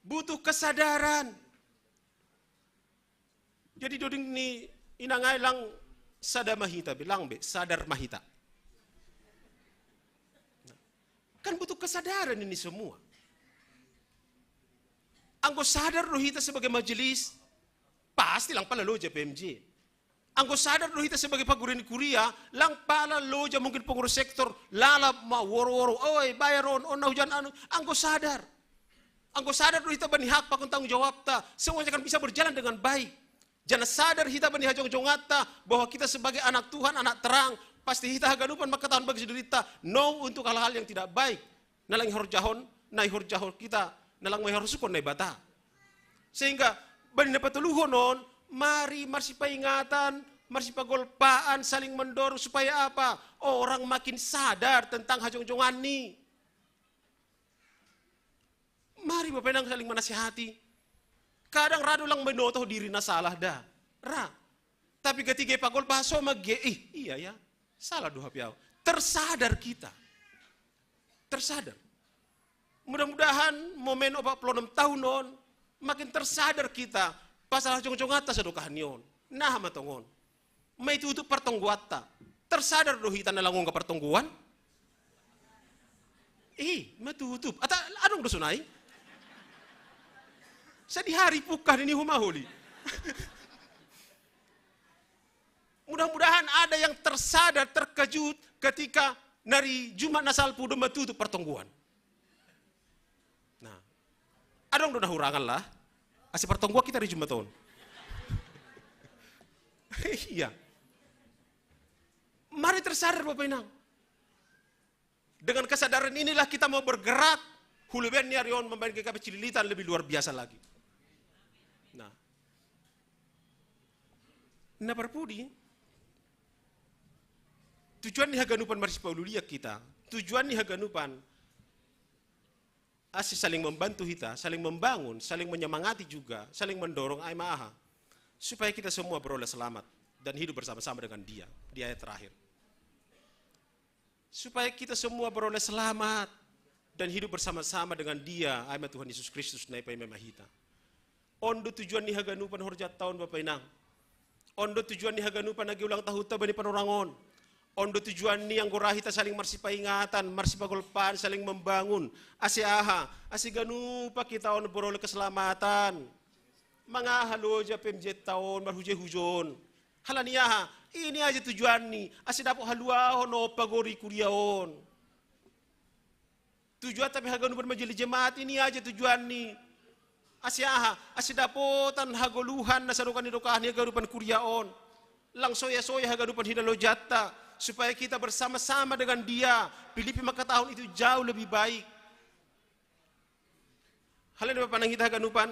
Butuh kesadaran. Jadi doding ni inangai lang sadar mahita bilang sadar mahita. Kan butuh kesadaran ini semua. Anggo sadar rohita sebagai majelis pasti lang pala loja PMJ. Anggo sadar rohita sebagai pagurin kuria lang pala loja mungkin pengurus sektor lalap ma woro-woro oi bayaron on hujan anu anggo sadar. Anggo sadar rohita bani hak pakun tanggung jawab ta semuanya akan bisa berjalan dengan baik. Jangan sadar kita bani hajong-jongata bahwa kita sebagai anak Tuhan, anak terang, pasti kita haganupan maka tahun bagi derita. No untuk hal-hal yang tidak baik. Nalang horjahon, nai horjahon kita, nalang may harusukon nai bata. Sehingga bani napatuluhon non, mari paingatan, pagolpaan, saling mendorong supaya apa? Orang makin sadar tentang hajong-jongan ni. Mari Bapak Inang saling menasihati. Kadang rado lang menotoh diri na salah dah. Tapi ketika pagolpa so iya ya, salah doha piau. Tersadar kita. Tersadar. Mudah-mudahan momen 46 tahun non, makin tersadar kita pasal hajong-jongata sa dukahanyon. Nah matongon. May tutup pertongguata. Tersadar do hita na langong kapertongguan? Matutup. Ata anong dosunay? Sa di hari pukah ini humahuli. Mudah-mudahan ada yang tersadar, terkejut ketika nari Jumat nasal pudo matutup pertongguan. Nah, adong do nahurangan lah. Asi pertongguan kita di Jumat tahun. Iya. Mari tersadar Bapak Inang. Dengan kesadaran inilah kita mau bergerak. Huluben Niarion membagi KKP Cililitan lebih luar biasa lagi. Nah perpudi, tujuan ni haganupan Maris Paululia kita, tujuan ni haganupan asih saling membantu kita, saling membangun, saling menyemangati juga, saling mendorong ay maaha, supaya kita semua beroleh selamat dan hidup bersama-sama dengan Dia di ayat terakhir. Supaya kita semua beroleh selamat dan hidup bersama-sama dengan Dia, ay Tuhan Yesus Kristus na ipay memahita. Ondo tujuan ni haganupan horjat tahun Bapak Inang. Ondo tujuan ni haganupan nagi ulang tahun ta bani panorangon. Ondo tujuan ni ang gorahita saling marsipaingatan, marsipagolpan, saling membangun. Asiaha, asiganupa kita on beroleh keselamatan. Mga haloja pemjet tahun marhuje-hujon. Halaniaha, ini aja tujuan ni. Asidapo haluahon o pagori kuriaon. Tujuan tapi haganupan majeli jemaat ini aja tujuan ni. Asiaha, asidapotan hagoluhan na sarukan nidokahan ni haganupan kuryaon. Lang soya-soya haganupan hinalojata. Supaya kita bersama-sama dengan Dia. Filipi makatahun itu jauh lebih baik. Halen Bapak kita haganupan.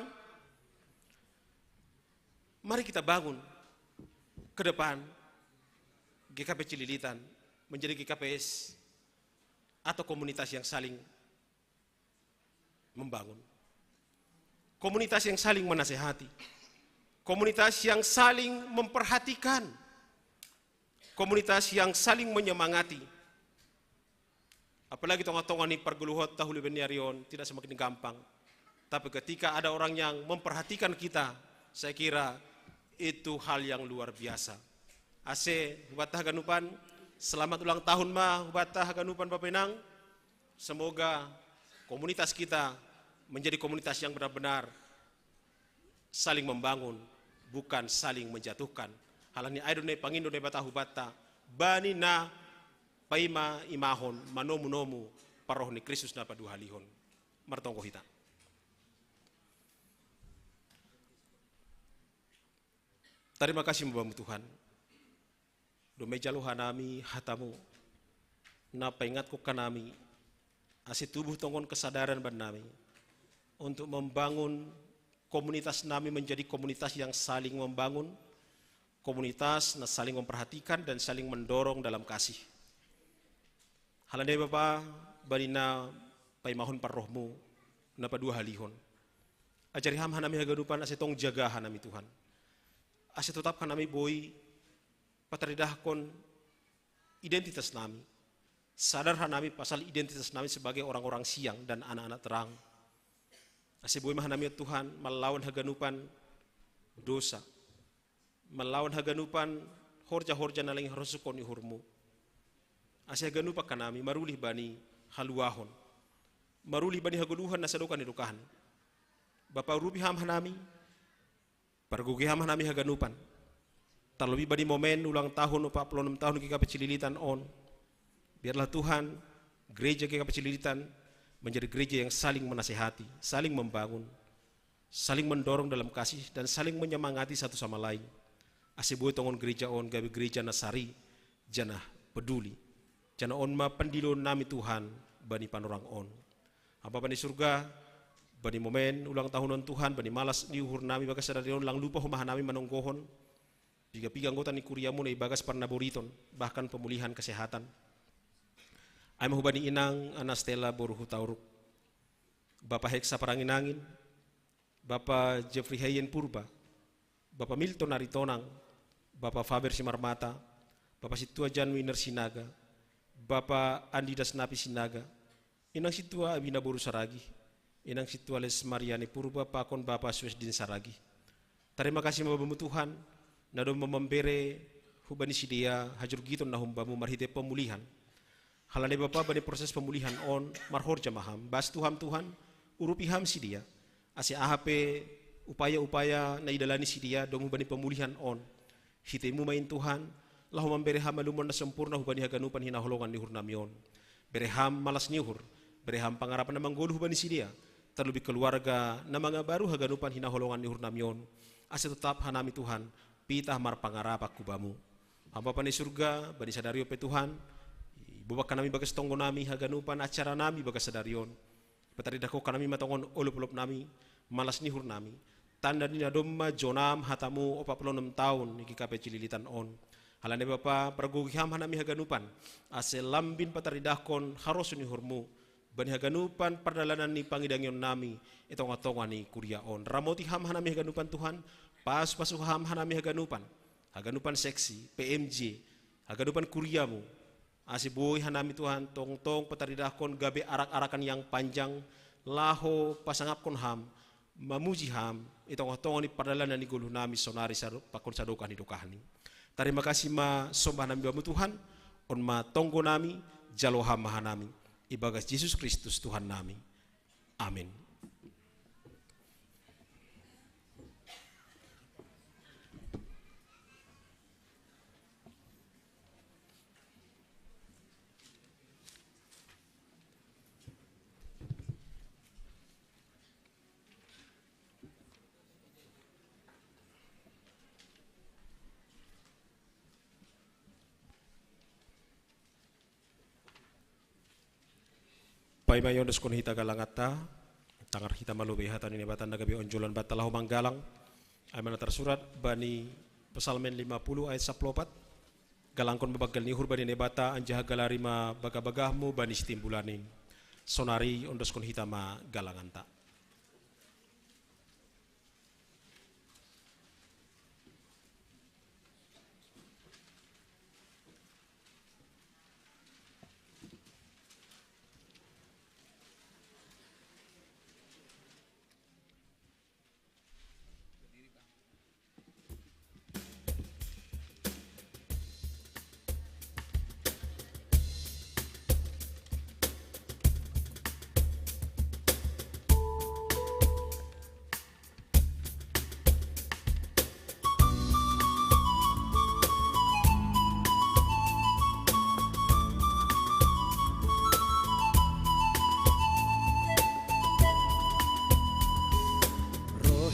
Mari kita bangun ke depan GKP Cililitan menjadi GKPS atau komunitas yang saling membangun. Komunitas yang saling menasehati. Komunitas yang saling memperhatikan. Komunitas yang saling menyemangati. Apalagi tonga-tonga ni perguluhot tahuli beniarion tidak semakin gampang. Tapi ketika ada orang yang memperhatikan kita, saya kira itu hal yang luar biasa. Ase hubatah ganupan, selamat ulang tahun ma hubatah ganupan Bapak Inang. Semoga komunitas kita menjadi komunitas yang benar-benar saling membangun, bukan saling menjatuhkan. Halani aidone pangindone batahu bata, bani na paima imahon, manomu-nomu, paroh ni Kristus na paduhalihon. Martongko hita. Terima kasih membamu Tuhan. Domeja luhanami hatamu, na paingat ko kanami, asi tubuh tongon kesadaran ban nami, untuk membangun komunitas nami menjadi komunitas yang saling membangun, komunitas na saling memperhatikan dan saling mendorong dalam kasih. Halandai Bapa, barina paimahon parrohmu, napa dua halihon. Ajari ham hanami hagadupan asetong jaga hanami Tuhan. Aset tetap hanami boy, patridahkon identitas nami. Sadar hanami pasal identitas nami sebagai orang-orang siang dan anak-anak terang. Asibuy mahanami Tuhan melawan haganupan dosa, melawan haganupan horja-horja naling harusukon ihurmu. Asi haganupa kanami marulih bani haluahon, marulih bani haguluhan na sadukan idukahan. Bapak rubi ham hanami, pargugi ham hanami haganupan. Terlebih bani momen ulang tahun 46 tahun GKP Cililitan on. Biarlah Tuhan gereja GKP Cililitan menjadi gereja yang saling menasehati, saling membangun, saling mendorong dalam kasih dan saling menyemangati satu sama lain. Asibuy tongon gereja on gabi gereja Nasari jana peduli. Jana on ma pendilo nami Tuhan bani panorang on. Apa bani surga bani momen ulang tahunan Tuhan bani malas niuhur nami bagas sadarion lang lupa humah nami manonggohon. Piga anggota ni kuriamu na ibagas parnaboriton bahkan pemulihan kesehatan. Ay mahubani inang Anastela Boruhu Tauruk, Bapak Heksa Paranginangin, Bapak Jeffrey Hayen Purba, Bapak Milton Aritonang, Bapak Faber Simarmata, Bapak Situa Janwiner Sinaga, Bapak Andi Dasnapi Sinaga, Inang Situa Abina Boru Saragi, Inang Situa Les Mariani Purba, Pakon Bapak Suesdin Saragi. Terima kasih mabamu Tuhan, nadom membere hubani sidia hajur giton na humbamu marhite pemulihan. Halane Bapak bani proses pemulihan on marhor jamaham, bas Tuhan urupiham sidia, ase AHP upaya-upaya na idalani sidia dong hubani pemulihan on. Hitemu main Tuhan, lahu membereham malumon na sempurna hubani haganupan hinaholongan ni hurnamion. Bereham malas nihur, bereham pangarapan na manggulu hubani sidia, terlebih keluarga na mga baru haganupan hinaholongan ni hurnamion. Ase tetap hanami Tuhan, pitah mar pangarapak kubamu. Hamba pani surga, bani sadario pe Tuhan, bubak kanami bagas tonggo nami haganupan acara nami bagas sadarion. Petari dako kanami matongon olup-olup nami, malas nihur nami. Tanda ni nadomma jonam hatamu 46 tahun niki kape cililitan on. Halane Bapa pergugiham hanami haganupan, ase lambin patari dakon haros nihurmu. Bani haganupan perdalanan ni pangidangion nami, itong-atongan ni kuria on. Ramoti ham hanami haganupan Tuhan, pas-pasu ham hanami haganupan. Haganupan seksi, PMJ, haganupan kuriamu. Asibuy hanami Tuhan tong-tong pataridakon gabe arak-arakan yang panjang laho pasangapkon ham mamuji ham itong-tong ni pardalanan ni guluh nami sonari pakon sadokan hidukahni. Terima kasih ma sombah nami bamu Tuhan on ma tonggo nami jaloham mahanami ibagas Yesus Kristus Tuhan nami. Amin. Pai mayon deskon hita galangata tangar hita malubi hatan ini batan nagabi onjolan batalahu manggalang ay mana tersurat bani pesalmen 50 ayat 14 galangkon babagal nihur bani nebata anjah galarima bagabagahmu bani stimbulanin sonari ondoskon hita ma galanganta.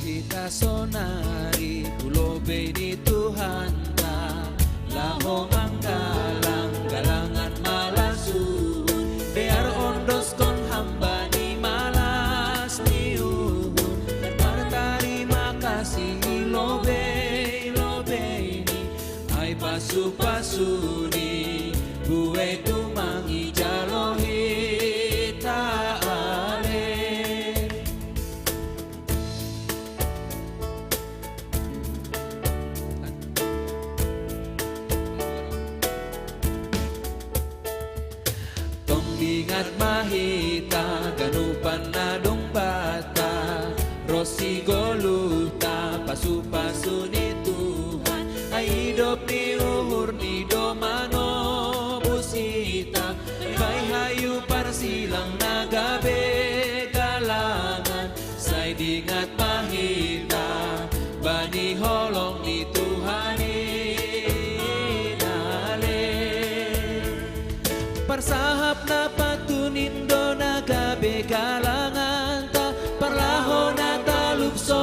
Kita sonari pulau beni Tuhan ta lahong anggalang galangan malasun biar ondos kon hamba ni malas niuhun terima kasih lobe ni ay pasu ni buwe tumangi jalohi ingat mahita ganupan na dong bata rosi goluta pasu-pasu ni Tuhan ay hidup ni uhur ni domano busita bay hayu parsilang nagabe galangan say dingat mahita bani holong ni Tuhan parsahap na patunindo na gabi galangan ta parlaho na talupso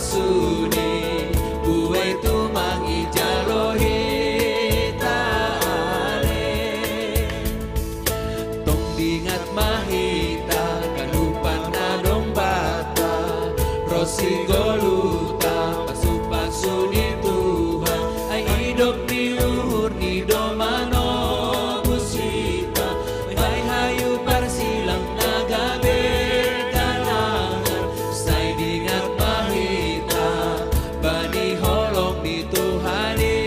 pasuni buai tumang ijalohi taale tong dingat mahita kalupan na dong bata rosi goluta pasu-pasu ni Tuhan ay hidup ni luhur ni domano musita may hayu parsilang nagabe kalangan say dingat mahita bani holong ni Tuhan inane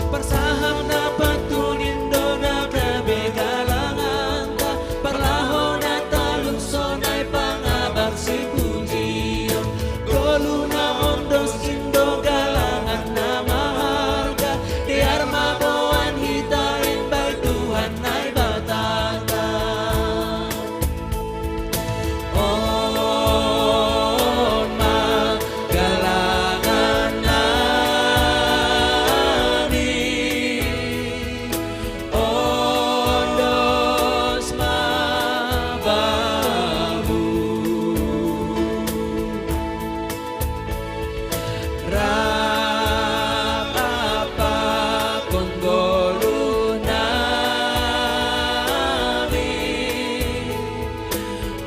persaham na patunindo na brabe galangan ta parlahon na talukson ay pangabag si pujiyo golu na ondos indo galangan na maharga di arma boan hitain bay Tuhan ay batata on magalangan nami ondos mababu Rapa kon golu nami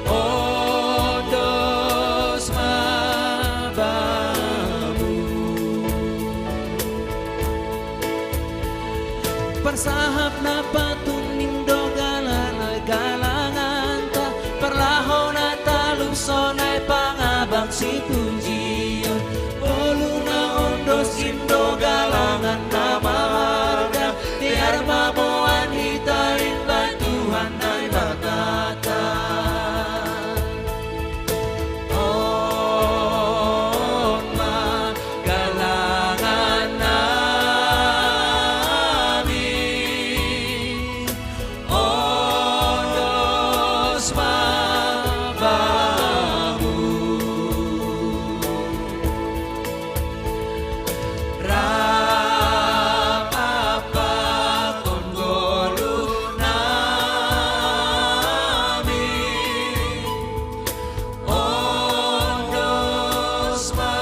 ondos mababu persahap na patunindo galangan ta perlaho na talukson ay pangabang si pujiyon olu na ondos indo galangan na maharga di arma boan hitain ba Tuhan ay batata on magalangan nami ondos mababu Rapa kon golu nami ondos mababu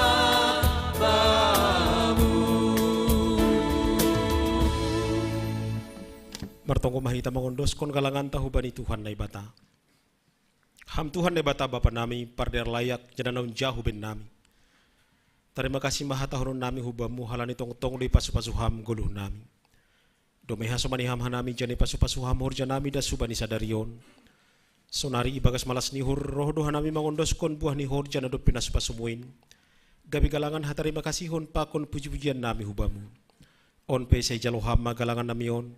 Martongko mahita mangondos kon galangan tahu bani Tuhan na ibata. Ham Tuhan na ibata Bapa nami parder layak jananaw jauh ben nami. Terima kasih maha tahun nami hubamu halani tong di pasu-pasu ham goluh nami. Domeha somani ham hanami jani pasu-pasu ham hurja nami da subani sadarion. Sonari ibagas malas nihur roh doha nami mangondos kon buah nihur jana do pinas pasumuin. Gabi galangan hatarima kasih hon pakon puji-pujian nami hubamu. On pe say jaloham magalangan nami on.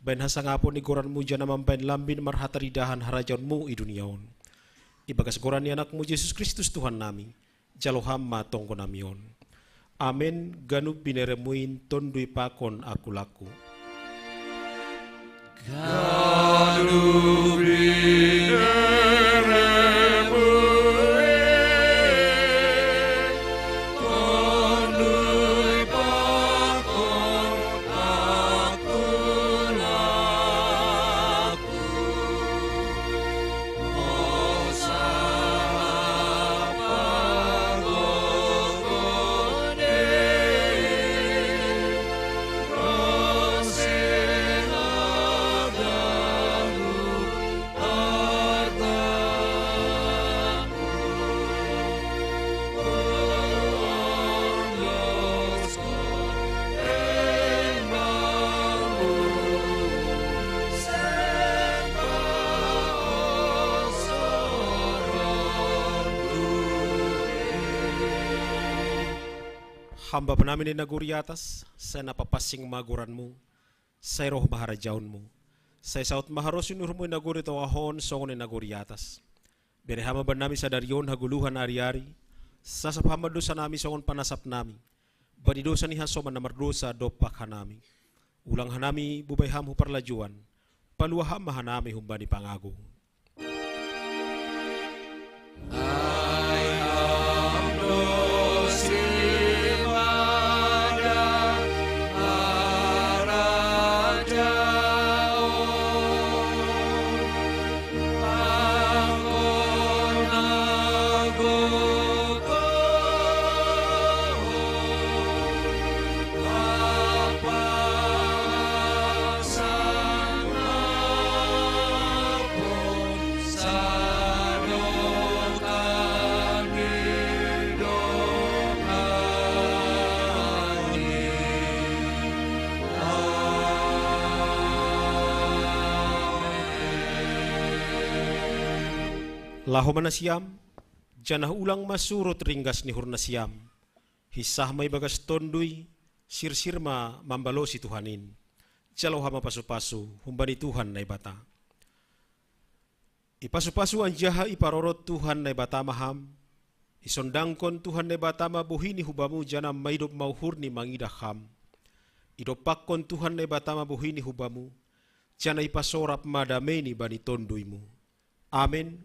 Ben hasangapon ni goranmu jana mampen lambin marhataridahan harajaunmu i duniaon. Ibagas goran ni anakmu Yesus Kristus Tuhan nami. Jaloham matongko namion. Amen ganu bineremuin tondui pakon aku laku. Ganu bineremuin tondui pakon aku laku. Hamba penamin di naguri atas, saya napapasing maguranmu, saya roh maharajaunmu, saya saut maharosin urmu naguri tawahon songon naguri atas. Bere hama banami sadarion haguluhan ari-ari, sasap hama dosa nami songon panasap nami, bani dosa ni hasoman namar dosa dopak hanami. Ulang hanami bubay hamu parlajuan, paluah hama hanami humbani pangagung. Pakon Laho manasiam, janah ulang masurut ringgas nihur nasiam. Hisah may bagas tondui, sirsirma mambalosi Tuhanin. Jalaw hama pasu-pasu, humbani Tuhan na ibata. Ipasu-pasu ang jaha iparorot Tuhan na ibata maham. Isondangkon Tuhan na ibata mabuhini hubamu janam maidop mauhur ni mangidaham. Idopakkon Tuhan na ibata mabuhini hubamu. Jana ipasorap madameni bani tonduimu. Amin.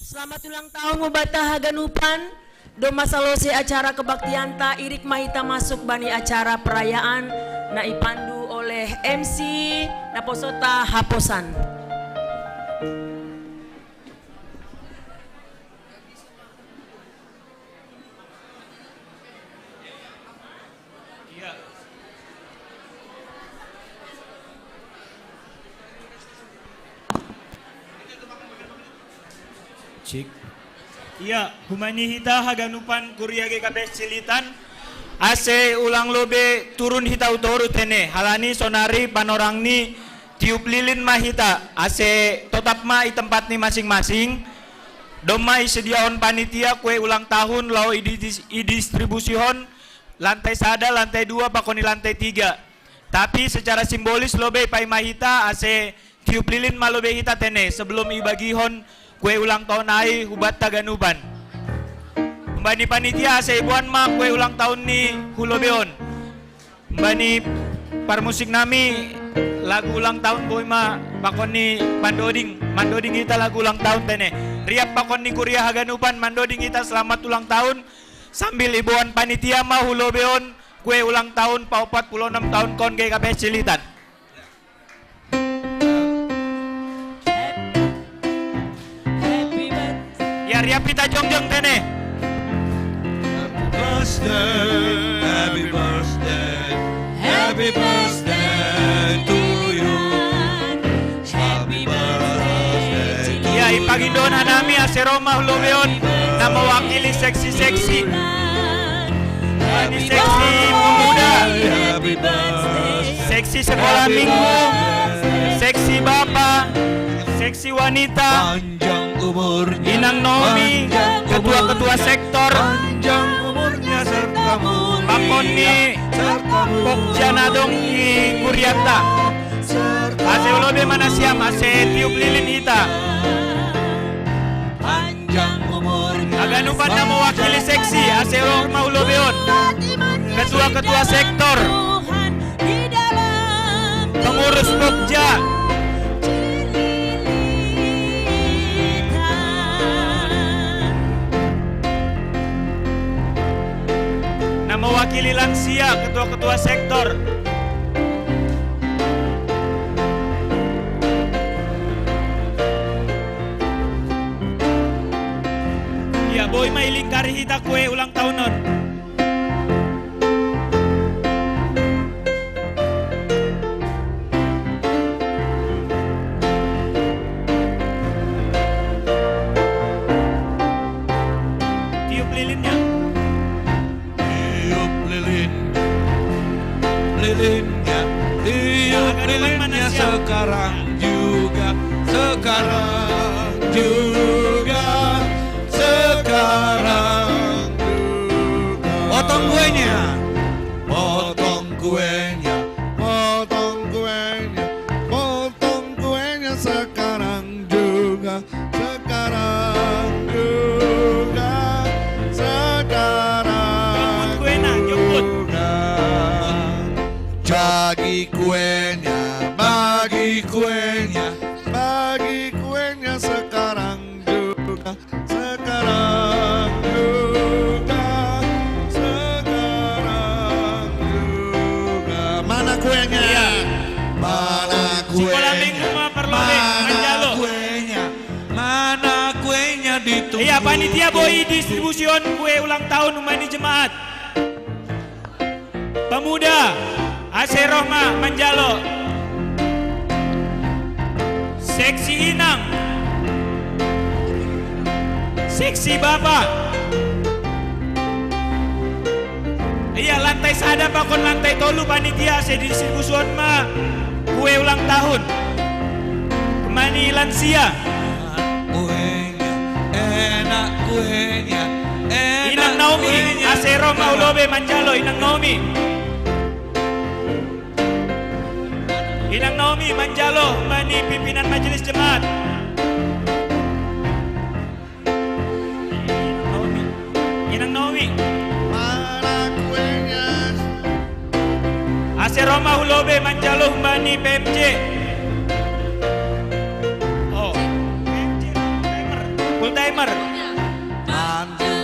Selamat ulang tahun Ngubata Haganupan. Do masalose acara kebaktianta irik mahita masuk bani acara perayaan na ipandu oleh MC Naposota Haposan. Cik. Iya, humanihita Haganupan Kuria GKP Cilitan. Ase ulang lobe turun hita utoru tene. Halani sonari panorangni tiup lilin mahita. Ase tetap ma i tempat ni masing-masing. Doma isediaon panitia kue ulang tahun lau distribusion lantai 1, lantai 2, pakoni lantai 3. Tapi secara simbolis lobe pai mahita ase tiup lilin malobe hita tene sebelum ibagihon kue ulang tahun ai hubat Taganuban. Mbani panitia ase ibuan ma kue ulang tahun ni hulobeon. Mbani parmusik nami lagu ulang tahun boy ma pakon ni mandoding kita lagu ulang tahun tene. Riap pakon ni Kuria Haganupan mandoding kita selamat ulang tahun sambil ibuan panitia ma hulobeon kue ulang tahun pa 46 tahun kon GKP Cilitan. Riap kita jongjong tene. Happy birthday, happy birthday to you. Happy birthday. Ya ipagindon nami ase Roma Hulobeon na mewakili seksi-seksi. Ini seksi pemuda, seksi sekolah minggu, seksi bapak, seksi wanita, Inang Nomi, ketua-ketua sektor, Pakoni, Pokjanadong i Kurianta, ase ulobe manasiam, ase tiup lilin hita. Haganupan na mewakili seksi, ase Roma Ulobeon, ketua-ketua sektor, pengurus Pokja, mewakili lansia, ketua-ketua sektor. Ya boy mailingkari hita kue ulang tahunon. Tiup lilinnya. Lilinnya, tiup lilinnya sekarang juga, sekarang juga, sekarang juga. Potong kuenya, potong kuenya, potong kuenya, potong kuenya sekarang juga, sekarang juga, sekarang juga. Bagi kuenya, bagi kuenya, bagi kuenya sekarang juga, sekarang juga, sekarang juga. Mana kuenya? Iya. Mana kuenya? Sekolah minggu mah perlu mana kuenya? Mana kuenya? kuenya ditunggu. Iya, panitia boi distribusion kue ulang tahun umbani jemaat. Pemuda AC Roma Manjalo. Seksi Inang. Seksi Bapak. Iya, lantai sada pakon lantai tolu panitia saya distribusion ma kue ulang tahun. Kemani lansia. Kuenya, enak kuenya, enak Inang Naomi, kuenya. AC Roma Ulobe Manjalo, Inang Naomi. Inang Naomi Manjalo, Mani pimpinan majelis jemaat. Inang Naomi. Mana kuenya? AC Roma Ulobe Manjalo, Mani PMJ. Oh, PMJ full timer.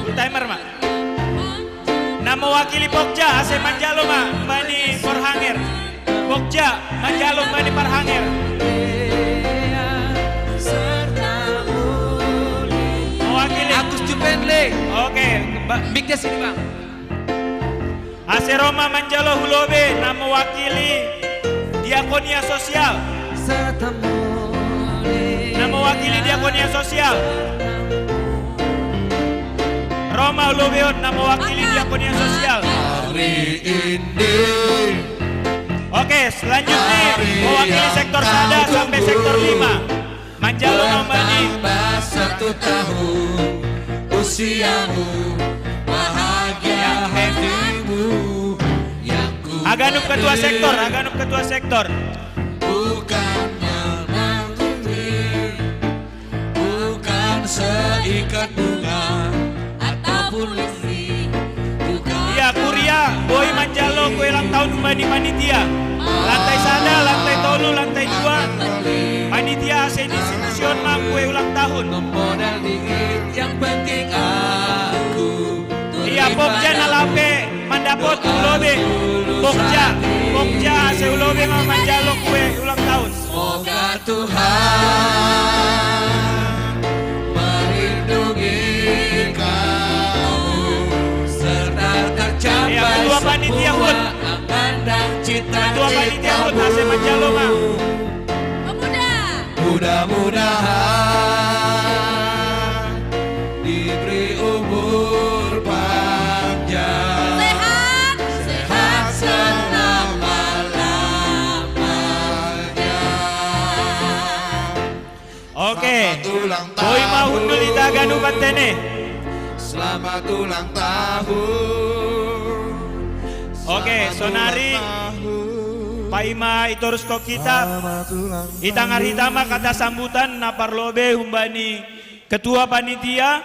Full timer, Mak. Nama wakili Pokja, AC Manjalo, Mak, Mani Parhanger. Pokja, Manjalo, Mani Parhanger. Mewakili Agus Jupenle. Oke, Mic-nya sini, Bang. AC Roma Manjalo Hulobe, nama mewakili Diakonia Sosial. Nama mewakili Diakonia Sosial. Roma Hulobeon, nama mewakili Diakonia Sosial. Hari ini. Oke, selanjutnya mewakili sektor sada sampai sektor 5. Manjalo Nombani. Bertambah 1 tahun usiamu, bahagia hatimu yang ku Aganup ketua sektor, Aganup ketua sektor. bukannya menteri, bukan seikat bunga ataupun lesi, bukan Iya, Kuria, Boy Manjalo, kue ulang tahun Umbani panitia. Lantai sada, lantai tolu, lantai 2. Panitia AC distribusion mah kue ulang tahun. modal dikit, yang penting aku Iya, Pokja Nalape, Mandapot, Ulobe. Pokja AC Ulobe mah Manjalo kue ulang tahun. semoga Tuhan melindungi kamu serta tercapai Iya, ketua panitia semua Hud. angan dan Ketua panitia Hud AC cita-citamu. Manjalo mah. Mudah-mudahan diberi umur panjang, sehat selama-lamanya. Oke. Selamat ulang Boy mah hundul ita ganu pantene. Selamat ulang tahun. Oke, sonari Paima itorus kok kita Itangar hitama kata sambutan Napar lobe humbani ketua panitia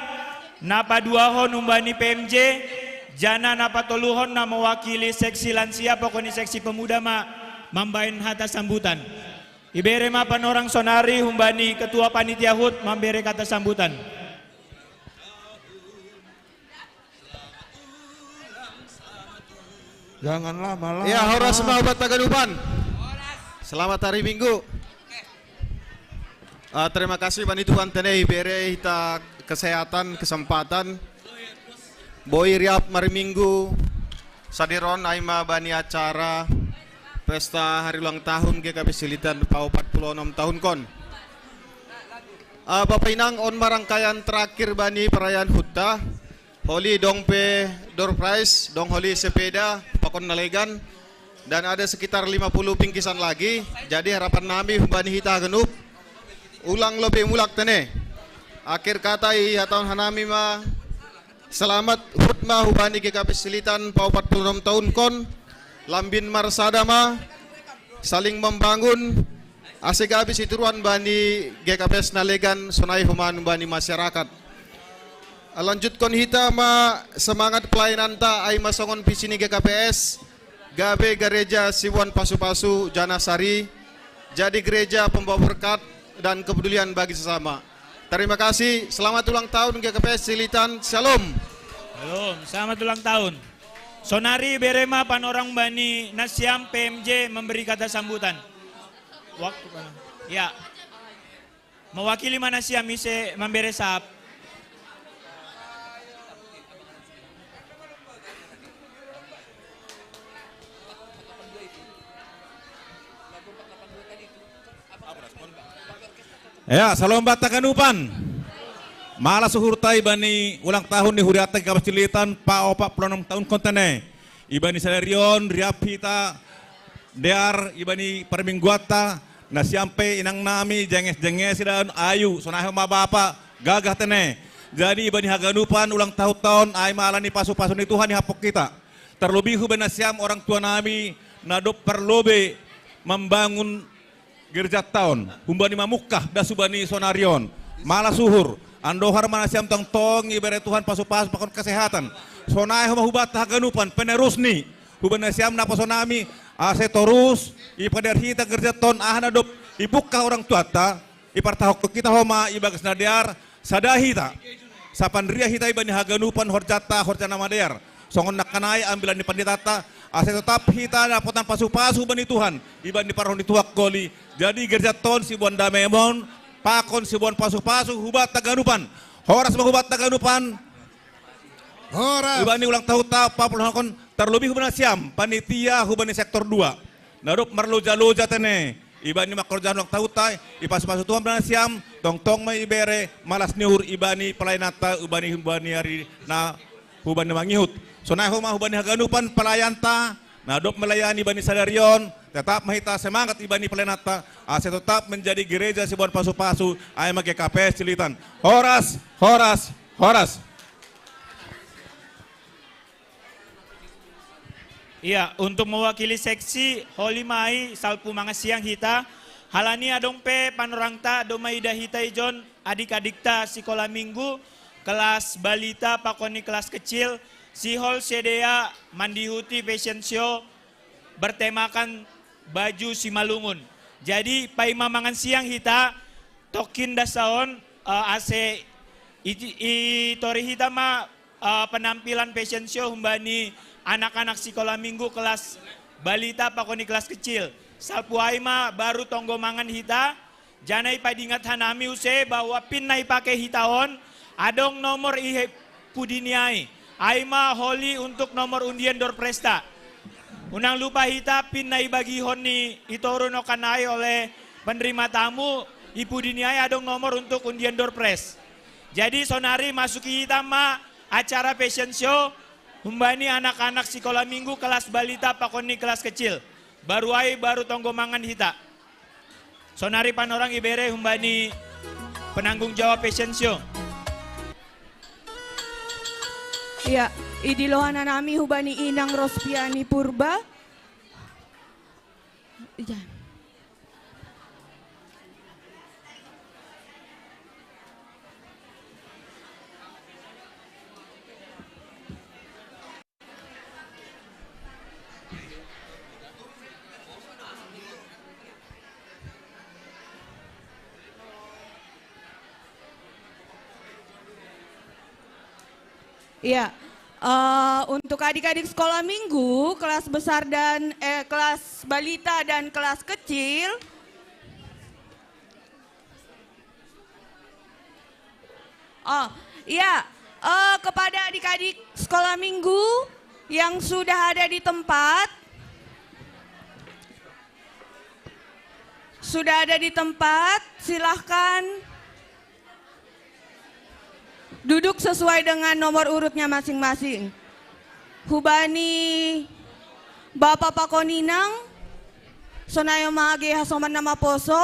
Napa duahon humbani PMJ Jana napa toluhon na mewakili seksi lansia pokoknya seksi pemuda ma mambain hata sambutan Ibere ma panorang sonari humbani ketua panitia HUT mambere kata sambutan. Jangan lama-lama. Ya, horas semua obat Tagadupan. Selamat hari Minggu. Terima kasih Bani Tuhan Tenei bere kita kesehatan, kesempatan. Boy riap hari Minggu. Sadiron aima bani acara pesta hari ulang tahun GKP Silitan pau 46 tahun kon. Bapak Inang on marangkayan terakhir bani perayaan Hutta. Holi dong pe door prize, dong holi sepeda, pakon nalegan, dan ada sekitar 50 bingkisan lagi. Jadi harapan nami bani hita genup, ulang lebih mulak tene. Akhir kata iya tahun hanami ma, selamat hutma hubani GKP Silitan pau 46 tahun kon, lambin marsada ma, saling membangun, asik habis ituruan bani GKP nalegan sonai human bani masyarakat. Lanjutkan hita ma semangat pelayanan ta ay masongon pisini GKPS gabe gereja Siwan Pasu-Pasu Janasari jadi gereja pembawa berkat dan kepedulian bagi sesama. Terima kasih, selamat ulang tahun GKPS Silitan, shalom. Shalom, selamat ulang tahun. Sonari Berema Panorang Bani Nasyam PMJ memberi kata sambutan. Waktu kan? Ya. Mewakili mana siam ise memberesap. Ya, salam bata kanupan. Malas suhurtai bani ulang tahun ni huriata Kapes Cililitan pa 46 tahun kontene. Ibani salarion riapita dear ibani permingguata na siampe inang nami jenges-jenges dan ayu sonahe ma bapa gagah tene. Jadi ibani haganupan ulang tahun ay malani pasu-pasu ni Tuhan ni hapok kita. Terlebih hubana siam orang tua nami nadop perlobe membangun gereja tahun, humbani mamukah dasubani sonarion, malah suhur, andohar mana siam tong ibarat Tuhan pasu-pasu pakon kesehatan, sonai hubat haganupan penerus ni, hubani siam napa sonami, ase torus, ipadar hita gereja tahun nadop, ibukah orang tua ta, ipartahok kita homa ibagas nadiar, sadahita, sapan ria hita ibani haganupan horjata horjana madear, songon nakanai ambilan di panditata, ase tetap hita dapotan pasu-pasu bani Tuhan, iban di parhon dituak goli. Jadi gereja ton si buan damemon, pakon si buan pasu-pasu hubat taganupan. Horas hubat taganupan. Horas. Ibani ulang tahun ta papulhakon terlebih hubana siam panitia hubani sektor 2. Narup merloja-loja tene. Ibani makorjan ulang tahun ta ipasu-pasu Tuhan bana siam tong-tong mai ibere malas niur ibani pelayanata ubani hari na hubani mangihut. Sonai homa hubani haganupan pelayanta, nadop melayani ibani sadarion, tetap mahita semangat ibani pelayanata, ase tetap menjadi gereja si buan pasu-pasu, ay mage Kapes Cililitan. Horas, horas, horas. Iya, untuk mewakili seksi Holy Mai salpu mga siang hita, halani adong pe panorangta domai dahita ijon adik-adikta sekolah minggu, kelas balita pakoni kelas kecil, si hol sedea mandihuti fashion show bertemakan baju Simalungun. Jadi pai mamangan siang hita tokin dasaon ase tori hita ma penampilan fashion show humbani anak-anak sekolah minggu kelas balita pakoni kelas kecil. Salpu aima baru tonggo mangan hita. Janai padingat hanami use bahwa pin nai pakai hitaon adong nomor ihe pudiniai. Aima Holy untuk nomor undian door presta. Unang lupa hita pin na ibagihon ni itoro no kanay oleh penerima tamu ipu diniay adong nomor untuk undian door press. Jadi sonari masuki hita ma acara fashion show humbani anak-anak sekolah minggu kelas balita pakoni kelas kecil. Baru baru tonggo mangan hita. Sonari panorang ibere humbani penanggung jawab fashion show. Ya, idilohana nami hubani inang Rospiani Purba. Ya, untuk adik-adik sekolah minggu, kelas besar dan kelas balita dan kelas kecil, kepada adik-adik sekolah minggu yang sudah ada di tempat, silahkan duduk sesuai dengan nomor urutnya masing-masing. Hubani Bapak Pakoninang, sonayo mage hasoman nama poso,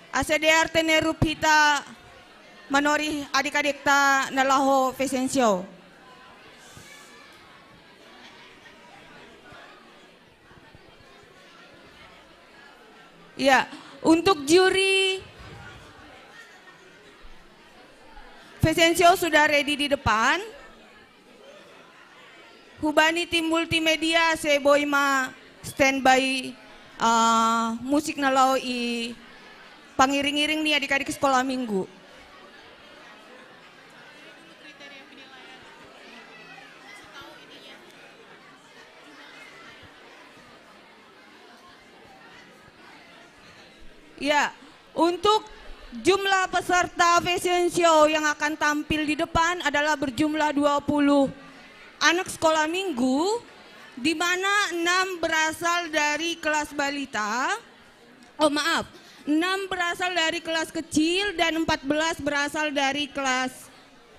ACDR tenerup hita manori adik-adik ta nalaho fesensyo. Ya, untuk juri Fesensio sudah ready di depan. Hubani tim multimedia seboy ma standby musik nalau i pangiring-iring nih adik-adik sekolah minggu. Ya, Untuk jumlah peserta fashion show yang akan tampil di depan adalah berjumlah 20 anak sekolah minggu, di mana 6 berasal dari kelas balita, 6 berasal dari kelas kecil dan 14 berasal dari kelas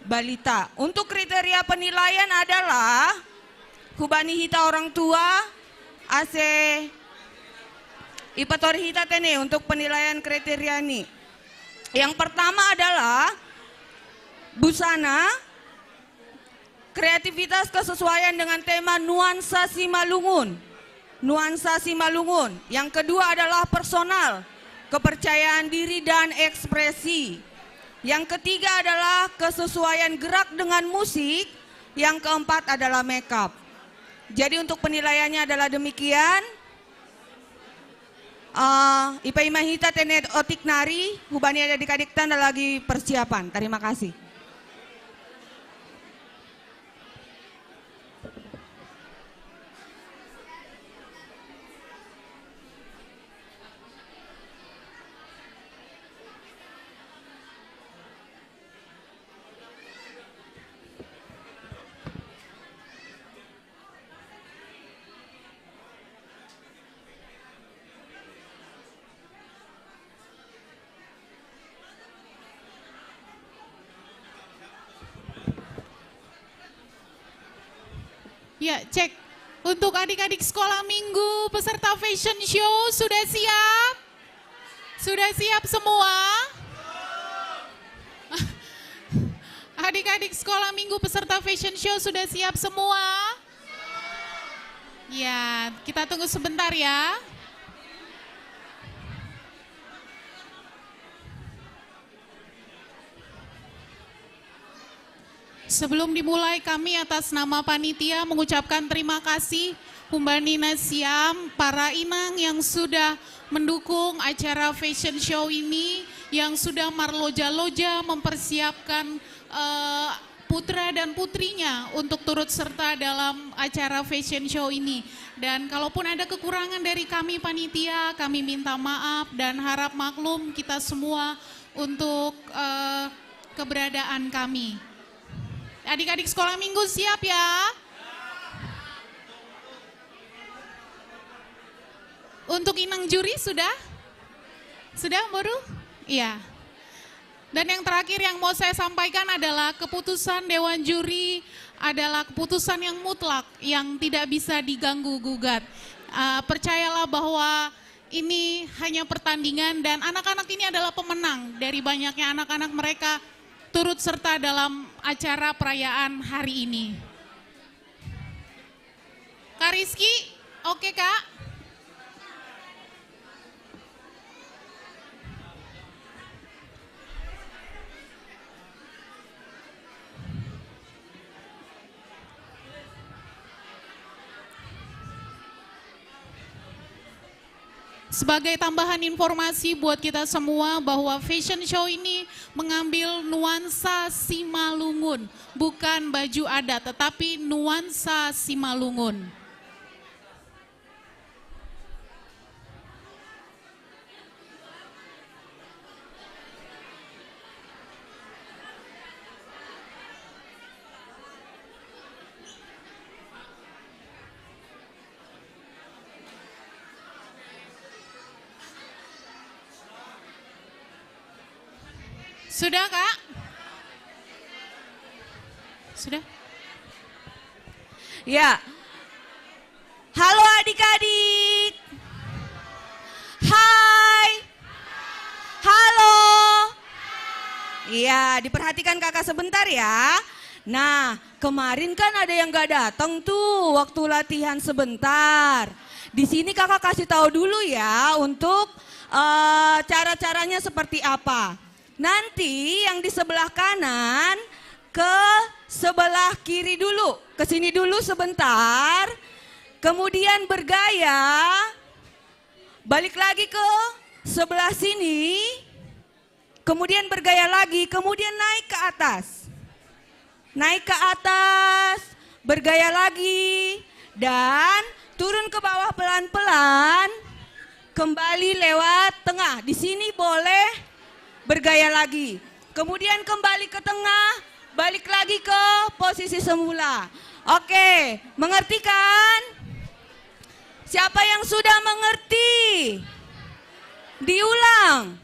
balita. Untuk kriteria penilaian adalah hubani hita orang tua, ase ipatori hita tene untuk penilaian kriteria ini. Yang pertama adalah busana, kreativitas kesesuaian dengan tema nuansa Simalungun. Nuansa Simalungun. Yang kedua adalah personal, kepercayaan diri dan ekspresi. Yang ketiga adalah kesesuaian gerak dengan musik. Yang keempat adalah makeup. Jadi untuk penilaiannya adalah demikian. Ipa imahita tenet otik nari, hubani ada adik-adik tanda lagi persiapan. Terima kasih. Ya, cek. Untuk adik-adik sekolah minggu peserta fashion show sudah siap? Sudah siap semua? Adik-adik sekolah minggu peserta fashion show sudah siap semua? Ya, kita tunggu sebentar ya. Sebelum dimulai, kami atas nama panitia mengucapkan terima kasih Humbani Nasiam, para inang yang sudah mendukung acara fashion show ini, yang sudah marloja-loja mempersiapkan putra dan putrinya untuk turut serta dalam acara fashion show ini. Dan kalaupun ada kekurangan dari kami panitia, kami minta maaf dan harap maklum kita semua untuk keberadaan kami. Adik-adik sekolah minggu siap ya? Untuk inang juri sudah? Sudah baru? Iya. Dan yang terakhir yang mau saya sampaikan adalah keputusan Dewan Juri adalah keputusan yang mutlak, yang tidak bisa diganggu-gugat. Percayalah bahwa ini hanya pertandingan dan anak-anak ini adalah pemenang dari banyaknya anak-anak mereka turut serta dalam acara perayaan hari ini. Kak Rizky, oke Kak? Sebagai tambahan informasi buat kita semua bahwa fashion show ini mengambil nuansa Simalungun, bukan baju adat tetapi nuansa Simalungun. Sudah Kak? Sudah? Ya. Halo adik-adik. Hai. Halo. Iya, diperhatikan kakak sebentar ya. Nah, kemarin kan ada yang gak datang tuh waktu latihan sebentar. Di sini kakak kasih tahu dulu ya untuk cara-caranya seperti apa. Nanti yang di sebelah kanan ke sebelah kiri dulu, ke sini dulu sebentar, kemudian bergaya, balik lagi ke sebelah sini, kemudian bergaya lagi, kemudian naik ke atas. Naik ke atas, bergaya lagi, dan turun ke bawah pelan-pelan, kembali lewat tengah. Di sini boleh bergaya lagi. Kemudian kembali ke tengah, balik lagi ke posisi semula. Oke, mengerti kan? Siapa yang sudah mengerti? Diulang.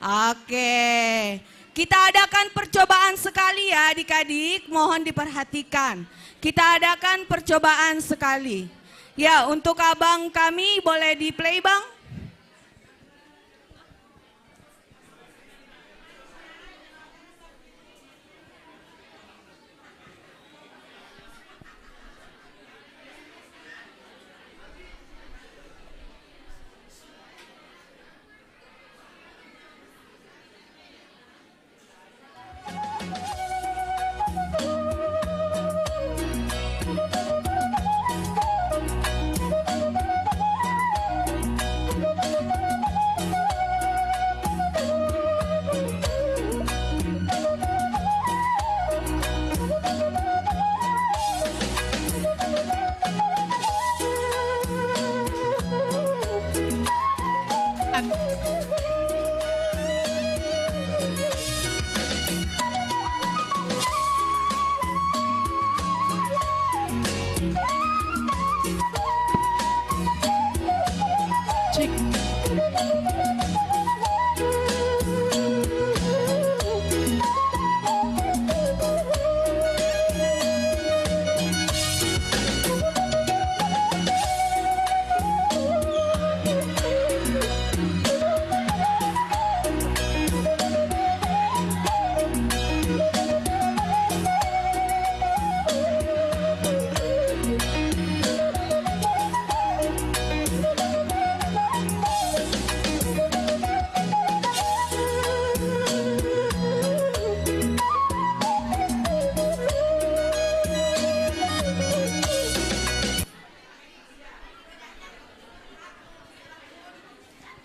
Oke, kita adakan percobaan sekali ya adik-adik, mohon diperhatikan. Kita adakan percobaan sekali. Ya, untuk abang kami boleh di play bang?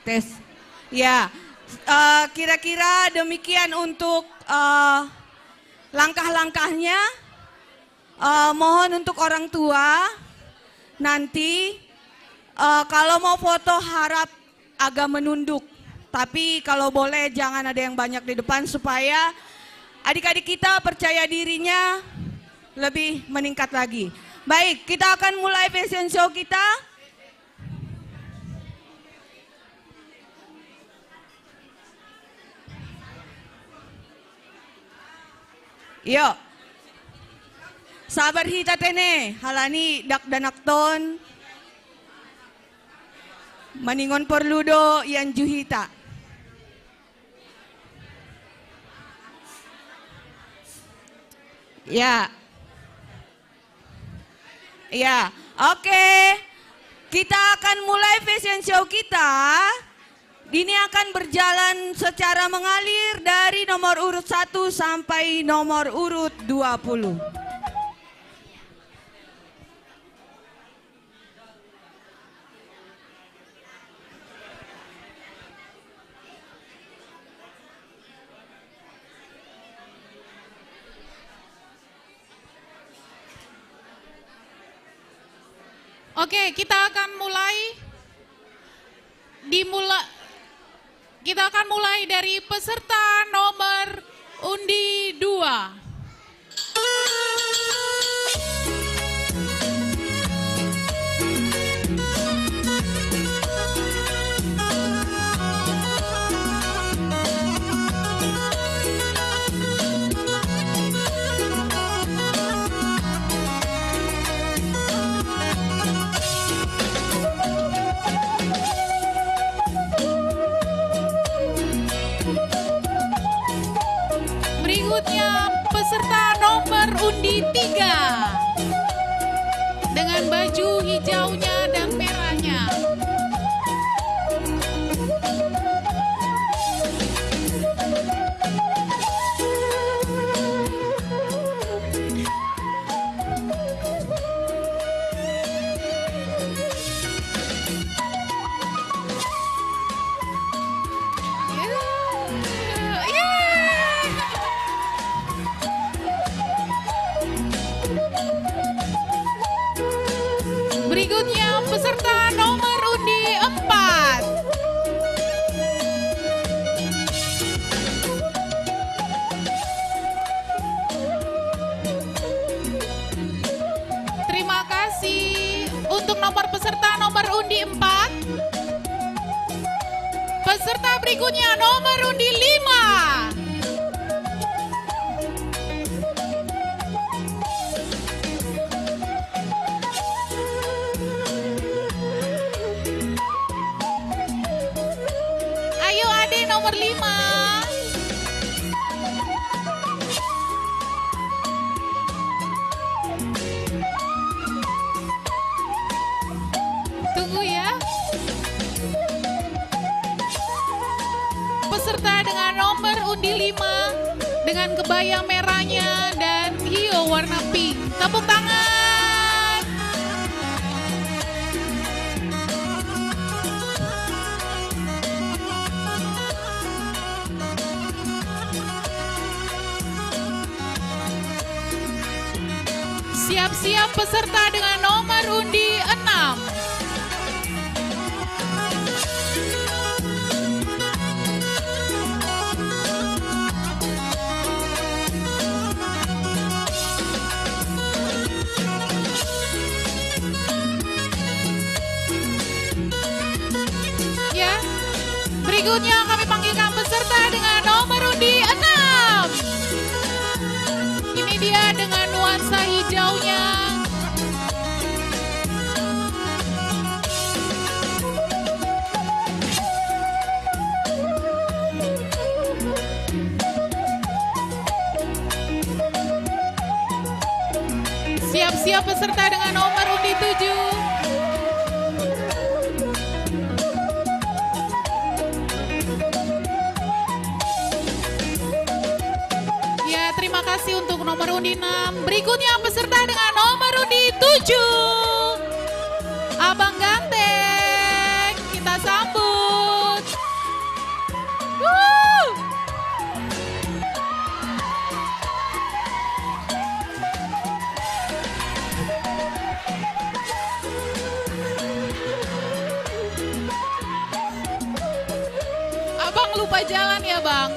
Tes. Ya, kira-kira demikian untuk langkah-langkahnya. Mohon untuk orang tua nanti kalau mau foto harap agak menunduk. Tapi kalau boleh jangan ada yang banyak di depan supaya adik-adik kita percaya dirinya lebih meningkat lagi. Baik, kita akan mulai fashion show kita. Yo, sabar hita tene, halani dak danakton, maningon perludo yan juhita. Ya, ya, oke. Kita akan mulai fashion show kita. Ini akan berjalan secara mengalir dari nomor urut 1 sampai nomor urut 20. Oke, kita akan mulai dari peserta nomor undi 2. Berikutnya peserta nomor undi 3 dengan baju hijaunya dan merahnya. Berikutnya peserta undi 4. Peserta berikutnya nomor undi 5. Ayo Ade nomor 5. Tunggu ya. Peserta dengan nomor undi 5 dengan kebaya merahnya dan hio warna pink. Tepuk tangan. Siap-siap peserta dengan nomor undi 6. Ya, berikutnya kami panggilkan peserta dengan nomor undi 6. Ini dia dengan nuansa hijaunya. Siap-siap peserta dengan nomor undi 7. Ya, terima kasih untuk nomor undi 6. Berikutnya peserta dengan nomor undi 7. Abang Ganteng, kita sambut. Woo! Abang lupa jalan ya, Bang.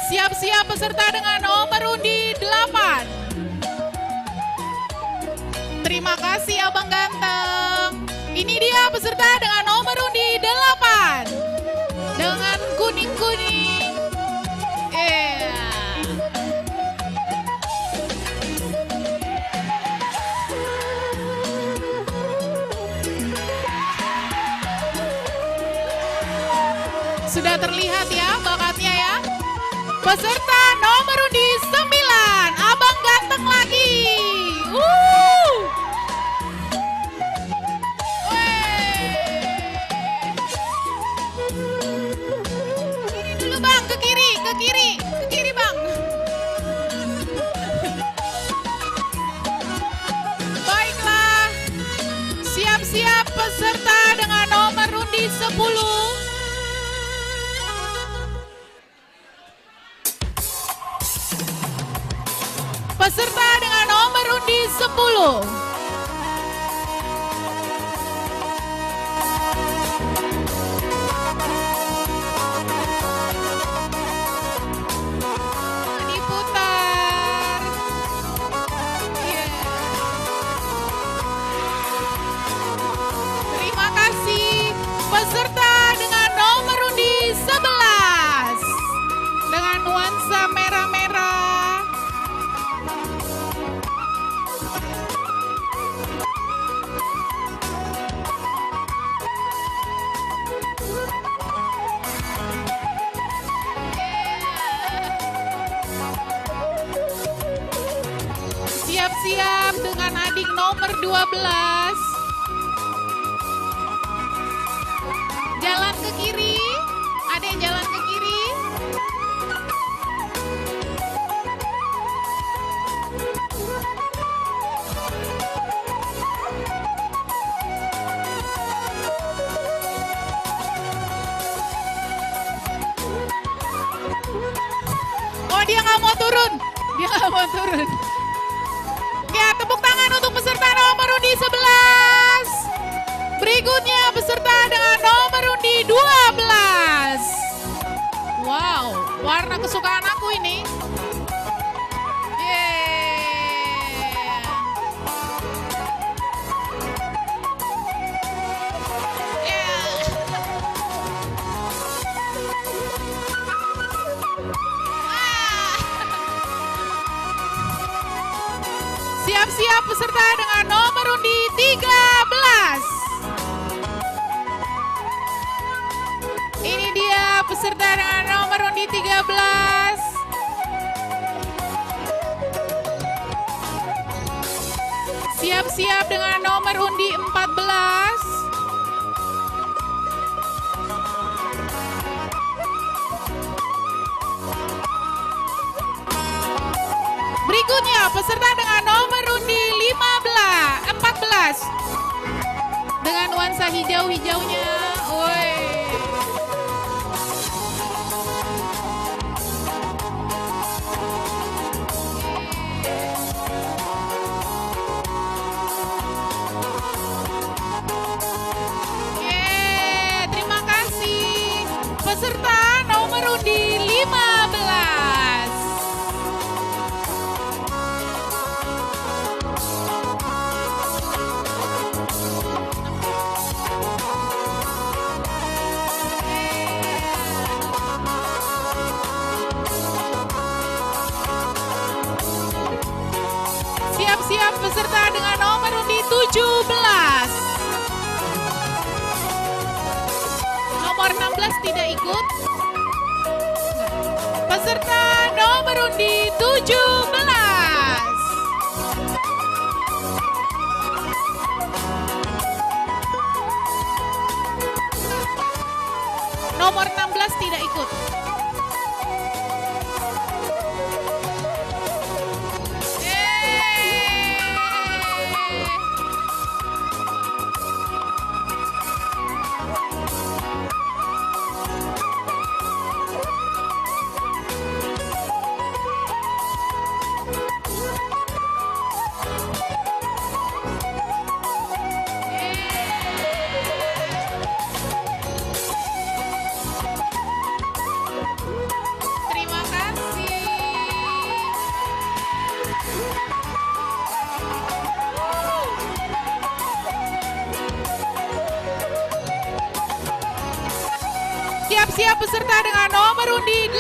Siap-siap peserta dengan nomor undi 8. Terima kasih Abang Ganteng. Ini dia peserta dengan nomor undi 8. Dengan kuning-kuning. Sudah terlihat ya bakatnya ya. Peserta nomor undi 9, Abang Ganteng lagi. Ini dulu Bang, ke kiri Bang. Baiklah, siap-siap peserta dengan nomor undi 10. Peserta dengan nomor undi 10. Diputar. Terima kasih. Peserta dengan nomor undi 11. Dengan nuansa merah-merah. Siap-siap dengan adik nomor 12. Jalan ke kiri. Adik jalan ke kiri. Oh, dia nggak mau turun. Ya, tepuk tangan untuk peserta nomor undi 11. Berikutnya peserta dengan nomor undi 12. Wow, warna kesukaan aku ini. Siap-siap peserta dengan nomor undi 13. Ini dia peserta dengan nomor undi 13. Siap-siap dengan nomor undi 14. Berikutnya peserta dengan nomor undi 14 dengan nuansa hijau-hijaunya. Woi. Terima kasih peserta nomor undi 15. Siap-siap peserta dengan nomor undi 17. Nomor 16 tidak ikut. Peserta nomor undi 17. Nomor 16 tidak ikut. Terima kasih. Siap-siap peserta dengan nomor undi 18.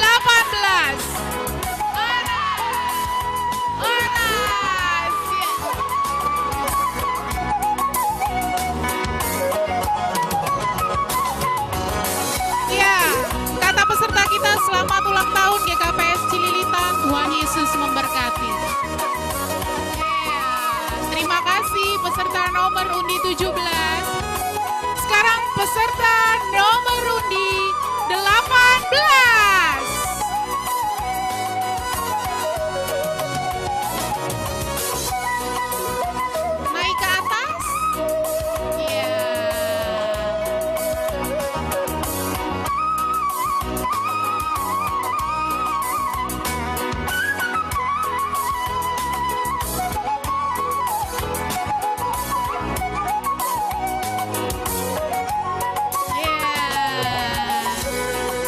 Ya, kata peserta kita selamat ulang tahun GKPS Cililitan, Tuhan Yesus memberkati. Terima kasih peserta nomor undi 17. Sekarang peserta nomor undi 18. Naik ke atas. Ya.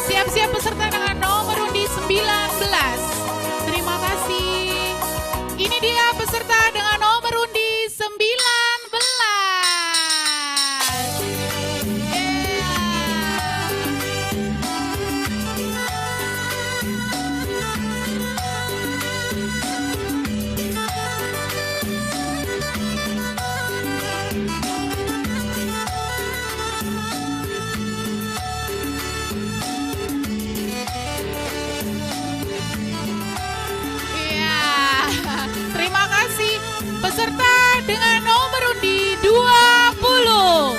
Siap-siap peserta dengan nomor undi 19. Terima kasih. Ini dia peserta dengan nomor undi 19. Terima kasih peserta dengan nomor undi 20.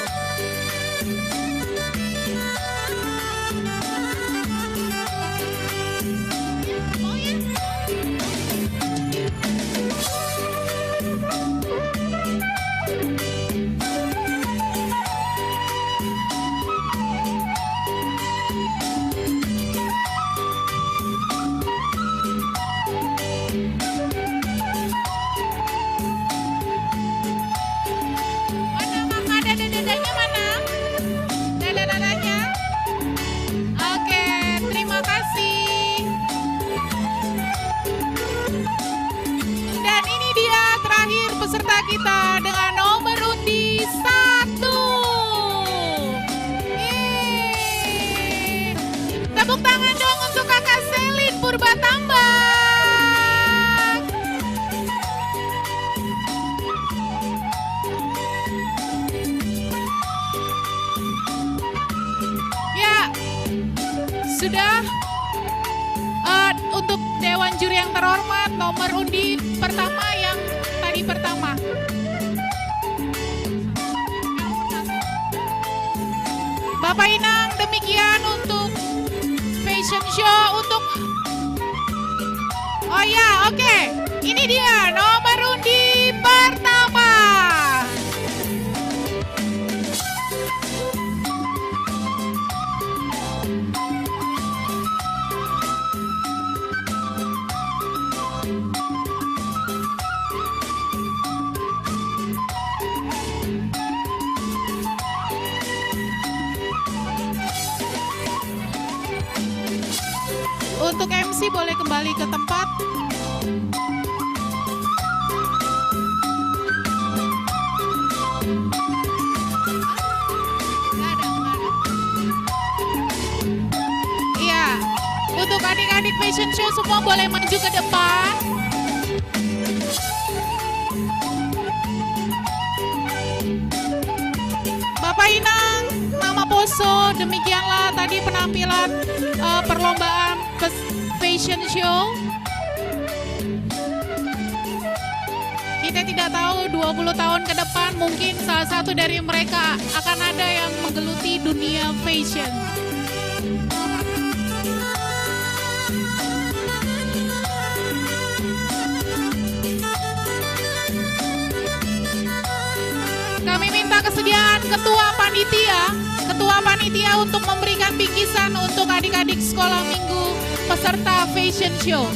Dadanya mana? Dada-dadanya? Oke, terima kasih. Dan ini dia terakhir peserta kita dengan nomor undi 1. Tepuk tangan dong untuk kakak Selin Purbatambang. Dewan Juri yang terhormat, nomor undi pertama yang tadi pertama. Bapak Inang, demikian untuk fashion show untuk... Oh ya, oke. Ini dia nomor undi pertama. Untuk MC boleh kembali ke tempat. Iya, untuk adik-adik fashion show semua boleh maju ke depan. Bapak Inang, Mama Poso, demikianlah tadi penampilan perlombaan fashion show. Kita tidak tahu 20 tahun ke depan mungkin salah satu dari mereka akan ada yang menggeluti dunia fashion. Kami minta kesediaan Ketua Panitia untuk memberikan bingkisan untuk adik-adik sekolah minggu peserta fashion show.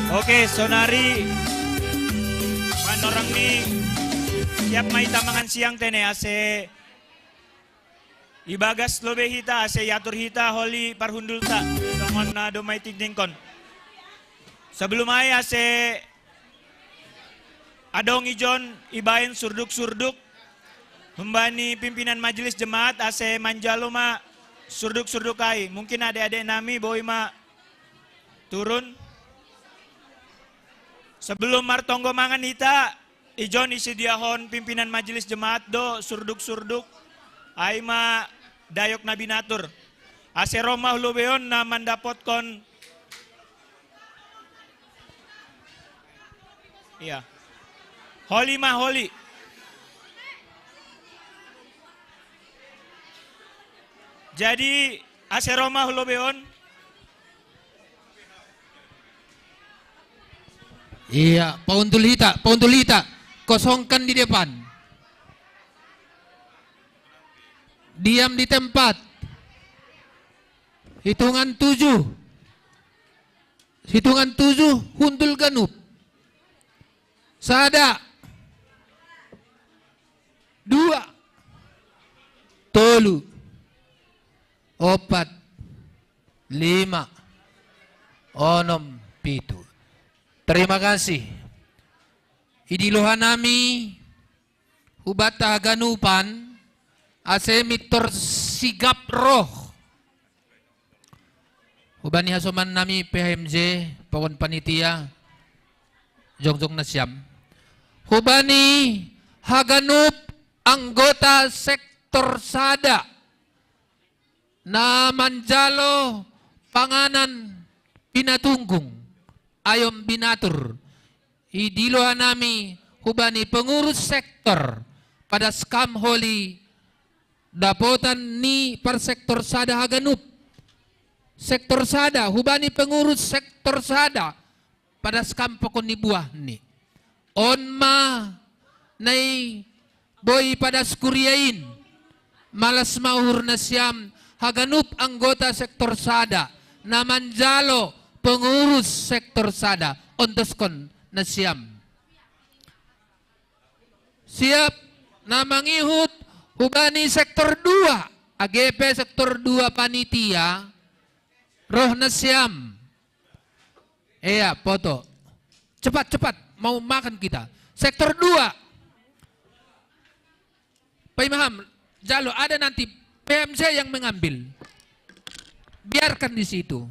Oke, sonari panorang ni siap maita mangan siang tene ase ibagas lobe hita ase yatur hita holi parhundulta songon na domai tigdingkon. Sebelum ay ase adong ijon ibain surduk-surduk membani pimpinan majelis jemaat ase manjalo ma surduk-surduk ay. Mungkin adik-adik nami boy ma turun. Sebelum martonggo mangan ita, ijon isi diahon pimpinan majelis jemaat do surduk-surduk aima dayok nabinatur. Ase Roma hulubeon na mandapot kon. Iya. Holi mah holi. Jadi ase Roma hulubeon Iya, Pauntul Hita, kosongkan di depan. Diam di tempat. Hitungan 7. Hitungan 7, Huntul Ganup. Sada. 2. Tolu. 4. 5. 6. 7. Terima kasih. Idiluhan nami hubata ganupan ase mitor sigap roh. Hubani hasoman nami PHMJ pokon panitia jongjong nasyam. Hubani haganup anggota sektor sada na manjalo panganan pinatunggung ayom binatur. Idiluhan nami hubani pengurus sektor pada skam holi dapotan ni par sektor sada haganup. Sektor sada hubani pengurus sektor sada pada skam pokon ni buah ni. Onma nay boy pada skuriain malas mahur na siyam haganup anggota sektor sada na manjalo pengurus sektor sada ontoskon na siyam. Siap na mangihut hubani sektor 2 AGP sektor 2 panitia roh na siyam. Iya, foto. Cepat mau makan kita. Sektor 2. Pak Imam, jalo ada nanti PMC yang mengambil. Biarkan di situ.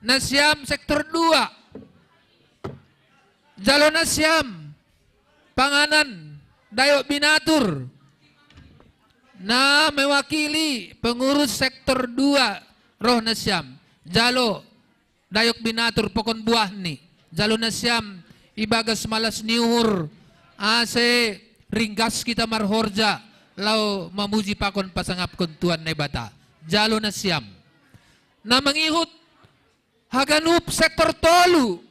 Nasyam sektor 2. Jalo Nasyam. Panganan Dayok Binatur. Na mewakili pengurus sektor 2 roh Nasyam. Jalo Dayok Binatur pokon buah ni. Jalo Nasyam ibagas malas niuhur. Ase ringgas kita marhorja. Lau mamuji pakon pasangap kontuan na bata. Jalo Nasyam. Na mangihut haganup sektor tolu.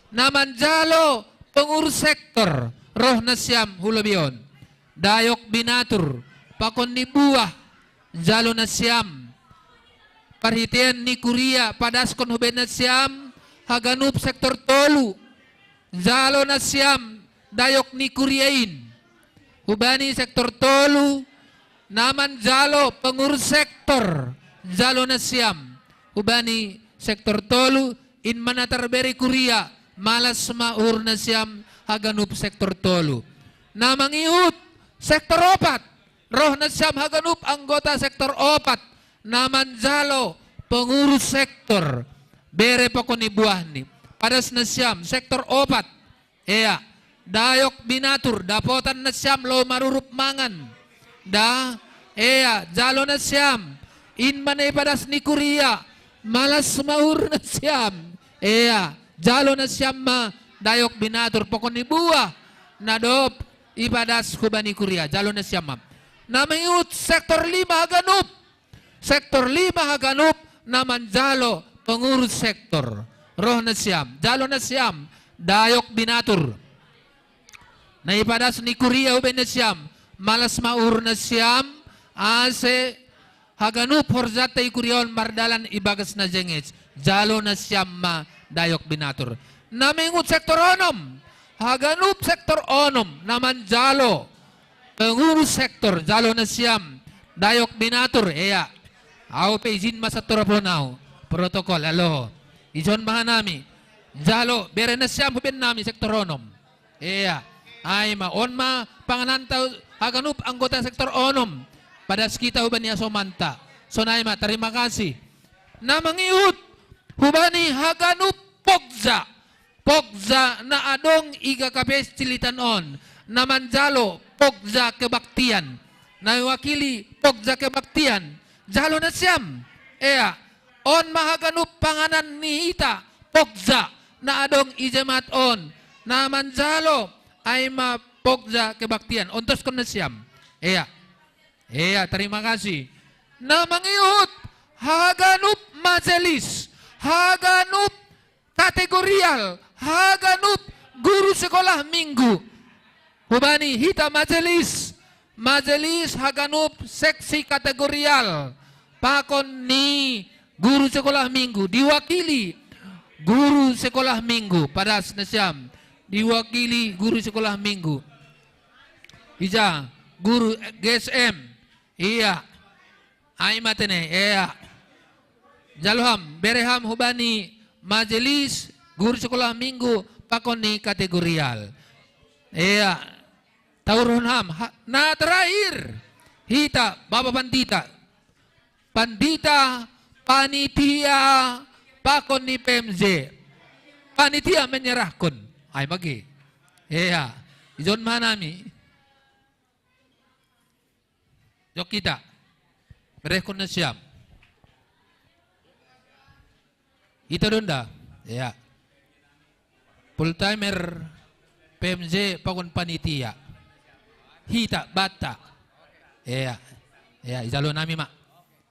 Naman jalo pengurus sektor roh Nasyam hulabion. Dayok Binatur pakon ni buah. Jalo Nasyam. Parhitian ni Kuria padaskon huben Nasyam haganup sektor tolu. Jalo Nasyam dayok ni Kuriain. Hubani sektor tolu. Naman jalo pengurus sektor. Jalo Nasyam. Hubani sektor tolu. In manatarberi Kuria. Malas maur Nasyam haganup sektor tolu. Namang ihut sektor 4. Roh Nasyam haganup anggota sektor 4. Naman jalo pengurus sektor. Bere pokon ni buah ni. Padas Nasyam sektor 4. Iya. Dayok Binatur dapotan Nasyam lo marurup mangan. Da iya jalo Nasyam. In manay padas ni Kuria. Malas maur Nasyam. Iya jalo Nasyam ma Dayok Binatur pokon ni buah. Nadop ibadas kubani Kuria. Jalo Nasyam ma. Namayut sektor 5 haganup. Sektor 5 haganup naman jalo pengurus sektor. Roh Nasyam. Jalo Nasyam. Dayok Binatur. Naipadas ni Kuria uben Nasyam. Malas maur Nasyam. Ase haganup horzatay Kurion mardalan ibagas na jengets. Jalo Nasyam ma Dayok Binatur. Namingut sektor 6. Haganup sektor 6. Naman jalo pengurus sektor. Jalo Nasyam. Dayok Binatur. Iya. Ako pa izin masatura po na protokol. Alo. Ijon mahanami. Jalo. Bere Nasyam huben nami sektor 6. Iya. Ay maon ma panganantaw haganup anggota sektor 6. Pada kita huban niya somanta. So naima terima kasih. Namangihut hubani haganup Pogza. Pogza na adong iga kapes cilitan on. Namanjalo Pogza kebaktian. Nawakili Pogza kebaktian. Jalo Nasyam. Ea. On mahaganup panganan ni Hita. Pogza na adong ijamat on. Namanjalo ay ma Pogza kebaktian. Ontos kon Nasyam. Ea. Ea terima kasih. Namangihut haganup majelis. Haganup kategorial, haganup guru sekolah minggu. Hubani hita majelis haganup seksi kategorial. Pakon ni guru sekolah minggu diwakili guru sekolah minggu pada Nasiam, diwakili guru sekolah minggu. Ija guru GSM, iya. Aimatene, iya. Jalham, bereham hubani majelis guru sekolah minggu pakon ni kategorial. Iya. Taurunham. Nah terakhir hita Bapak Pandita panitia pakon ni PMZ. Panitia menyerahkan. Ay magi. Iya. Ijon manami. Jok kita. Mereka na siyam. Ito dunda. Iya. Full timer PMZ pakon panitia. Hita bata. Iya. Iya, ijalo nami mak.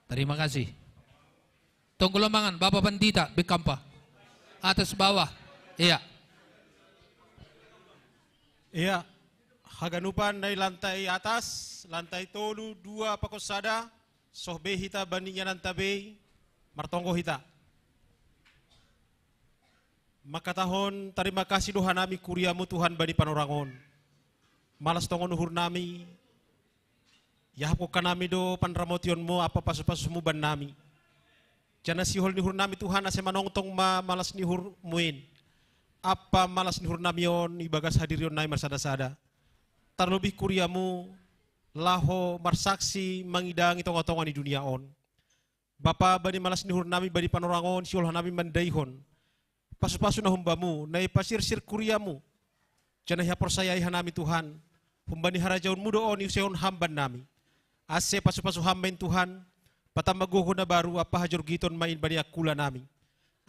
Terima kasih. Tunggulambangan Bapak Pandita Bekampa. Atas bawah. Iya. Iya. Haganupan dari lantai atas, lantai tolu 2 pakosada, sohbe hita bandingnya nantabe, martonggo hita. Maka tahun terima kasih doa nami kuriamu Tuhan bani panorangon. Malas tongon uhur nami, yahapko kanami do panramotionmu apa pasu-pasumu ban nami. Jana sihol nihur nami Tuhan ase manongtong malas nihur muin. Apa malas nihur nami yon ibagas hadirion nai marsada-sada. Terlebih kuriamu laho marsaksi mangidang itong-otongan di dunia on. Bapa bani malas nihur nami bani panorangon siol nami mandaihon. Pasu-pasu na humbamu na ipasir-sir kuriamu. Jana hiapor sayai hanami Tuhan. Humbani harajaun mudo on iuseon hamban nami. Ase pasu-pasu hambain Tuhan. Patamagogo na baru apa hajur giton main bani akula nami.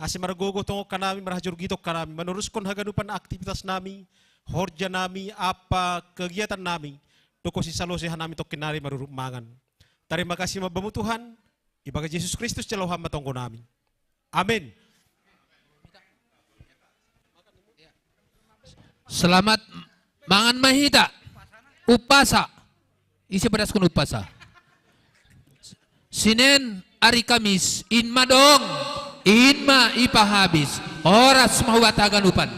Ase maragogo tongok kanami marahajur gitok kanami. Menuruskan haganupan aktivitas nami. Horja nami apa kegiatan nami. Toko si salose hanami tok kinari marurumangan. Terima kasih mabamu Tuhan. Ibaga Yesus Kristus celau hamba tonggo nami. Amin. Selamat mangan mahita. Upasa. Isi pedas kun upasa. Sinen hari Kamis inma dong. Inma ipa habis. Oras mahubatagan upan.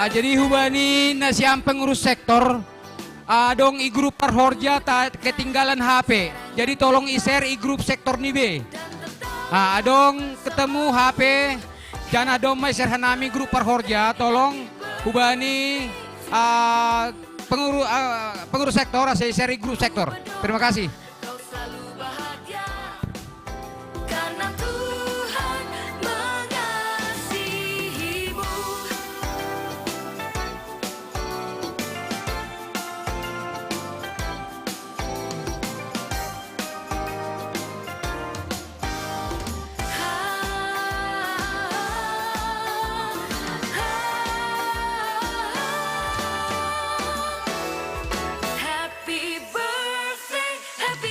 Jadi hubani nasiam pengurus sektor dong i grup Parhorja ketinggalan HP. Jadi tolong i-share i grup sektor ni be. Adong ketemu HP jangan adong mai share hanami grup Parhorja tolong hubani pengurus sektor saya share i grup sektor. Terima kasih. Happy birthday, happy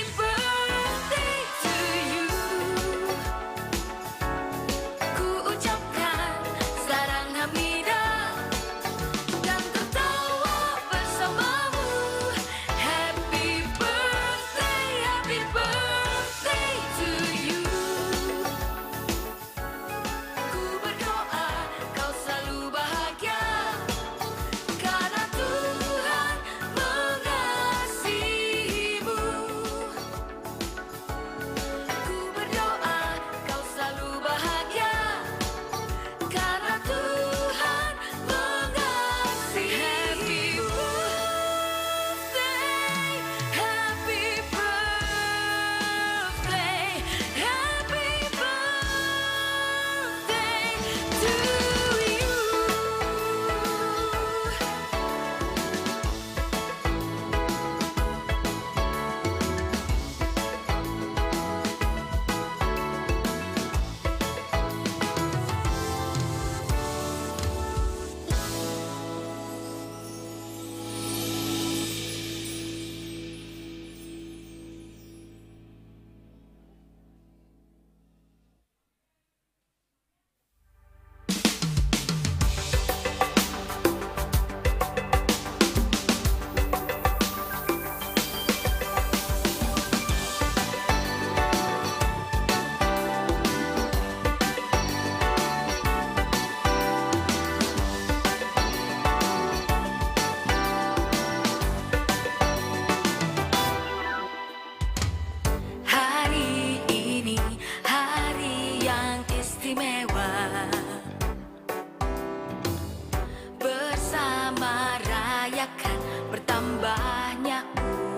merayakan bertambahnya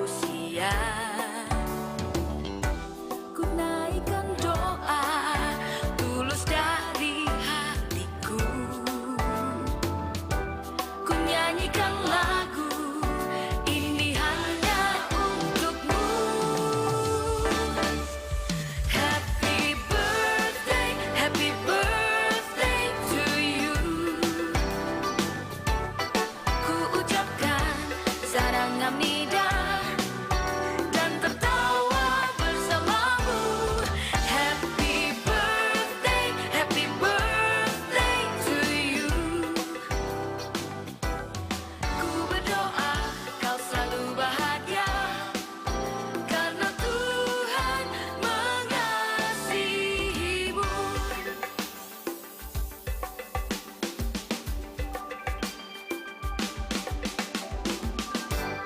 usia. Ku naikkan doa tulus dari hatiku, ku nyanyikan lagu ini hanya untukmu. Happy birthday to you. Ku ucapkan sarang hamida dan tertawa bersamamu. Happy birthday to you. Ku berdoa kau selalu bahagia karena Tuhan mengasihimu.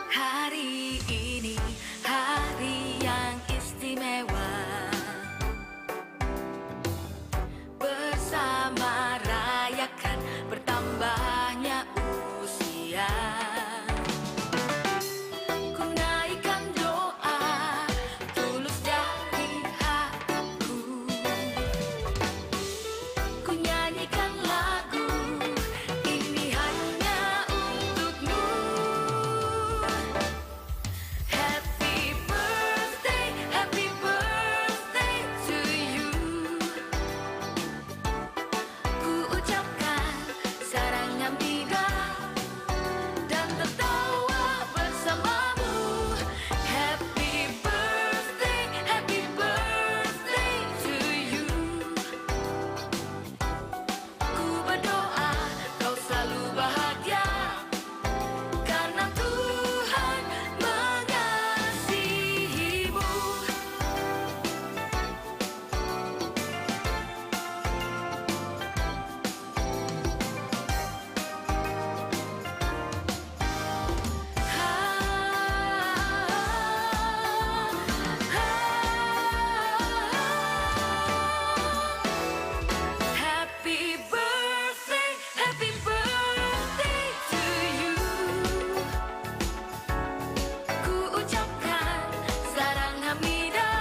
Hari ini hari yang istimewa, bersama rayakan bertambahnya usia. Ku naikkan doa tulus dari hatiku, ku nyanyikan lagu ini hanya untukmu. Happy birthday to you. Ku ucapkan sarang hamida dan tertawa bersamamu. Happy birthday to you. Ku berdoa kau selalu bahagia karena Tuhan mengasihimu. Happy birthday to you. Ku ucapkan sarang hamida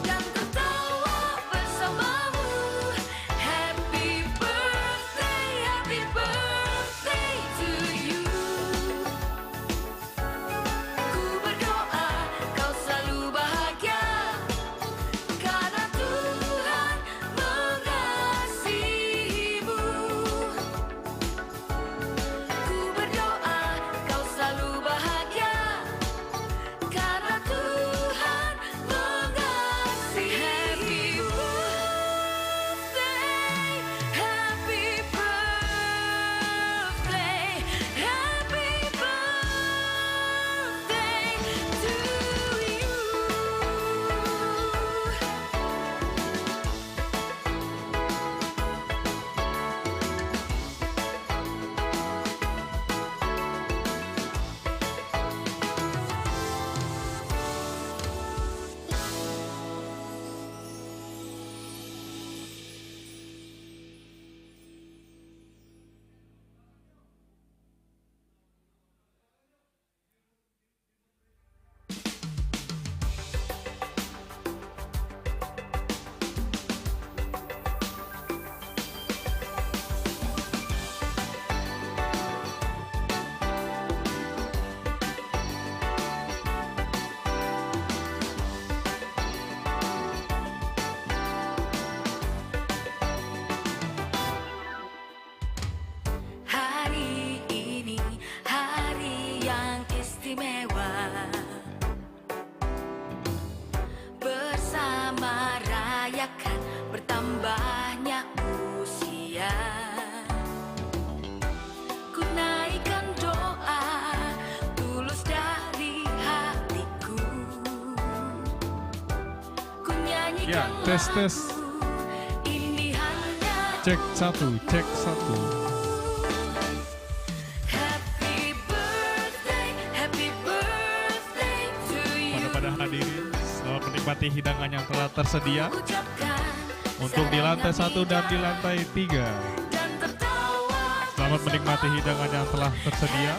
dan tertawa bersamamu. Happy birthday to you. Ku berdoa kau selalu bahagia karena Tuhan mengasihimu. Ku berdoa kau selalu bahagia karena Tuhan mengasihimu. Happy birthday to you. Hari ini hari yang istimewa, bersama rayakan bertambahnya usia. Ku naikkan doa tulus dari hatiku, ku nyanyikan tes ini hanya cek satu. happy birthday to you. Pada hadirin, selamat menikmati hidangan yang telah tersedia untuk di lantai 1 dan di lantai 3. Selamat menikmati hidangan yang telah tersedia.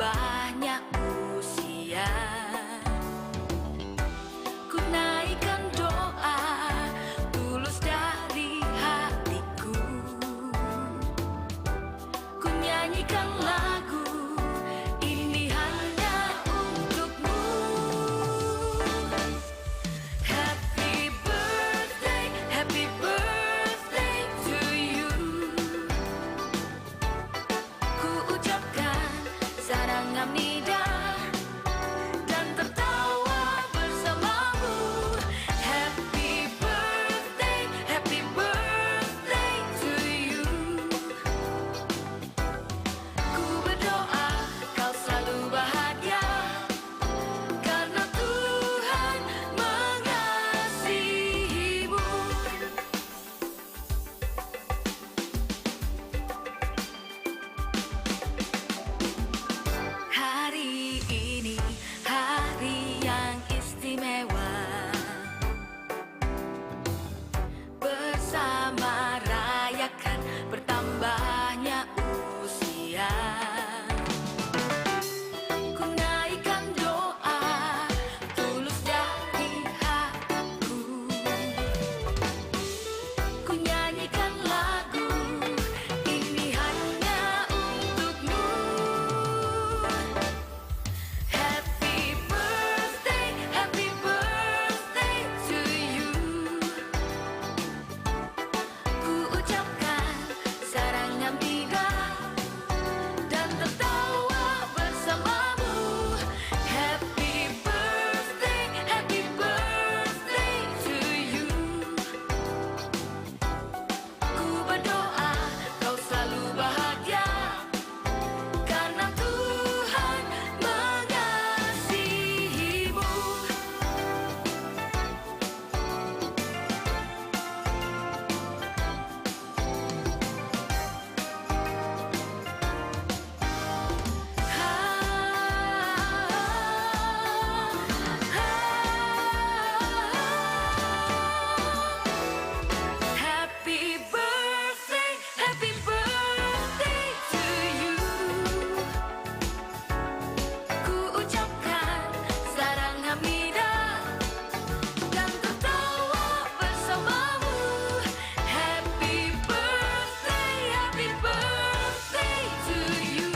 bertambahnya usia. Ku naikkan doa tulus dari hatiku, ku nyanyikan lagu ini hanya untukmu. Happy birthday to you. Ku ucapkan sarangamnida dan tertawa bersamamu. Happy birthday to you. Ku berdoa kau selalu bahagia karena Tuhan mengasihimu. Hari ini hari yang istimewa, bersama rayakan bertambahnya usia. Ku naikkan doa tulus dari hatiku, ku nyanyikan lagu ini hanya untukmu. Happy birthday to you. Ku ucapkan sarangamnida dan tertawa bersamamu. Happy birthday to you. Ku berdoa kau selalu bahagia karena Tuhan mengasihimu. Happy birthday to you. Ku ucapkan sarangamnida dan tertawa bersamamu. Happy birthday to you.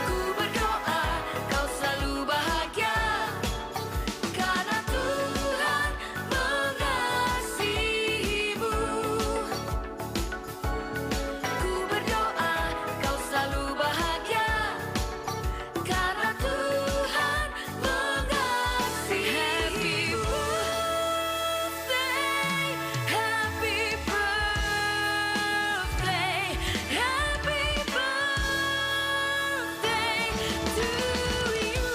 Ku berdoa kau selalu bahagia karena Tuhan mengasihimu. Ku berdoa kau selalu bahagia karena Tuhan mengasihimu. Happy birthday to you.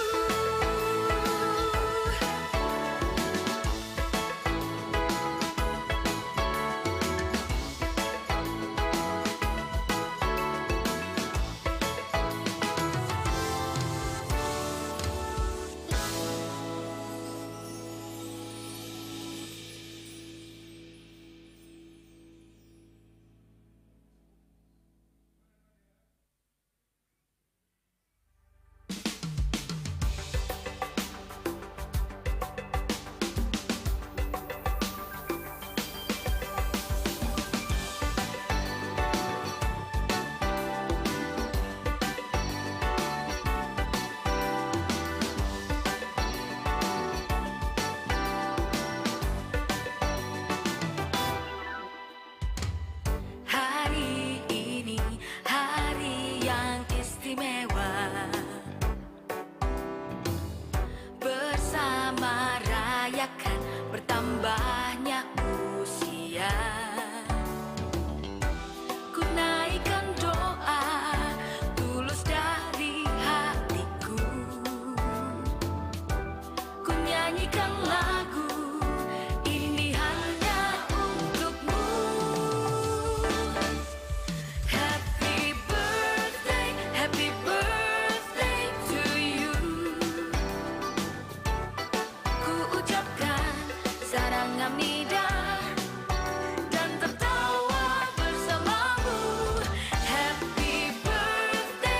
Hari ini hari yang istimewa, bersama rayakan bertambahnya usia. Ku naikkan doa tulus dari hatiku, ku nyanyikan lagu ini hanya untukmu. Happy birthday to you. Ku ucapkan sarangamnida dan tertawa bersamamu. Happy birthday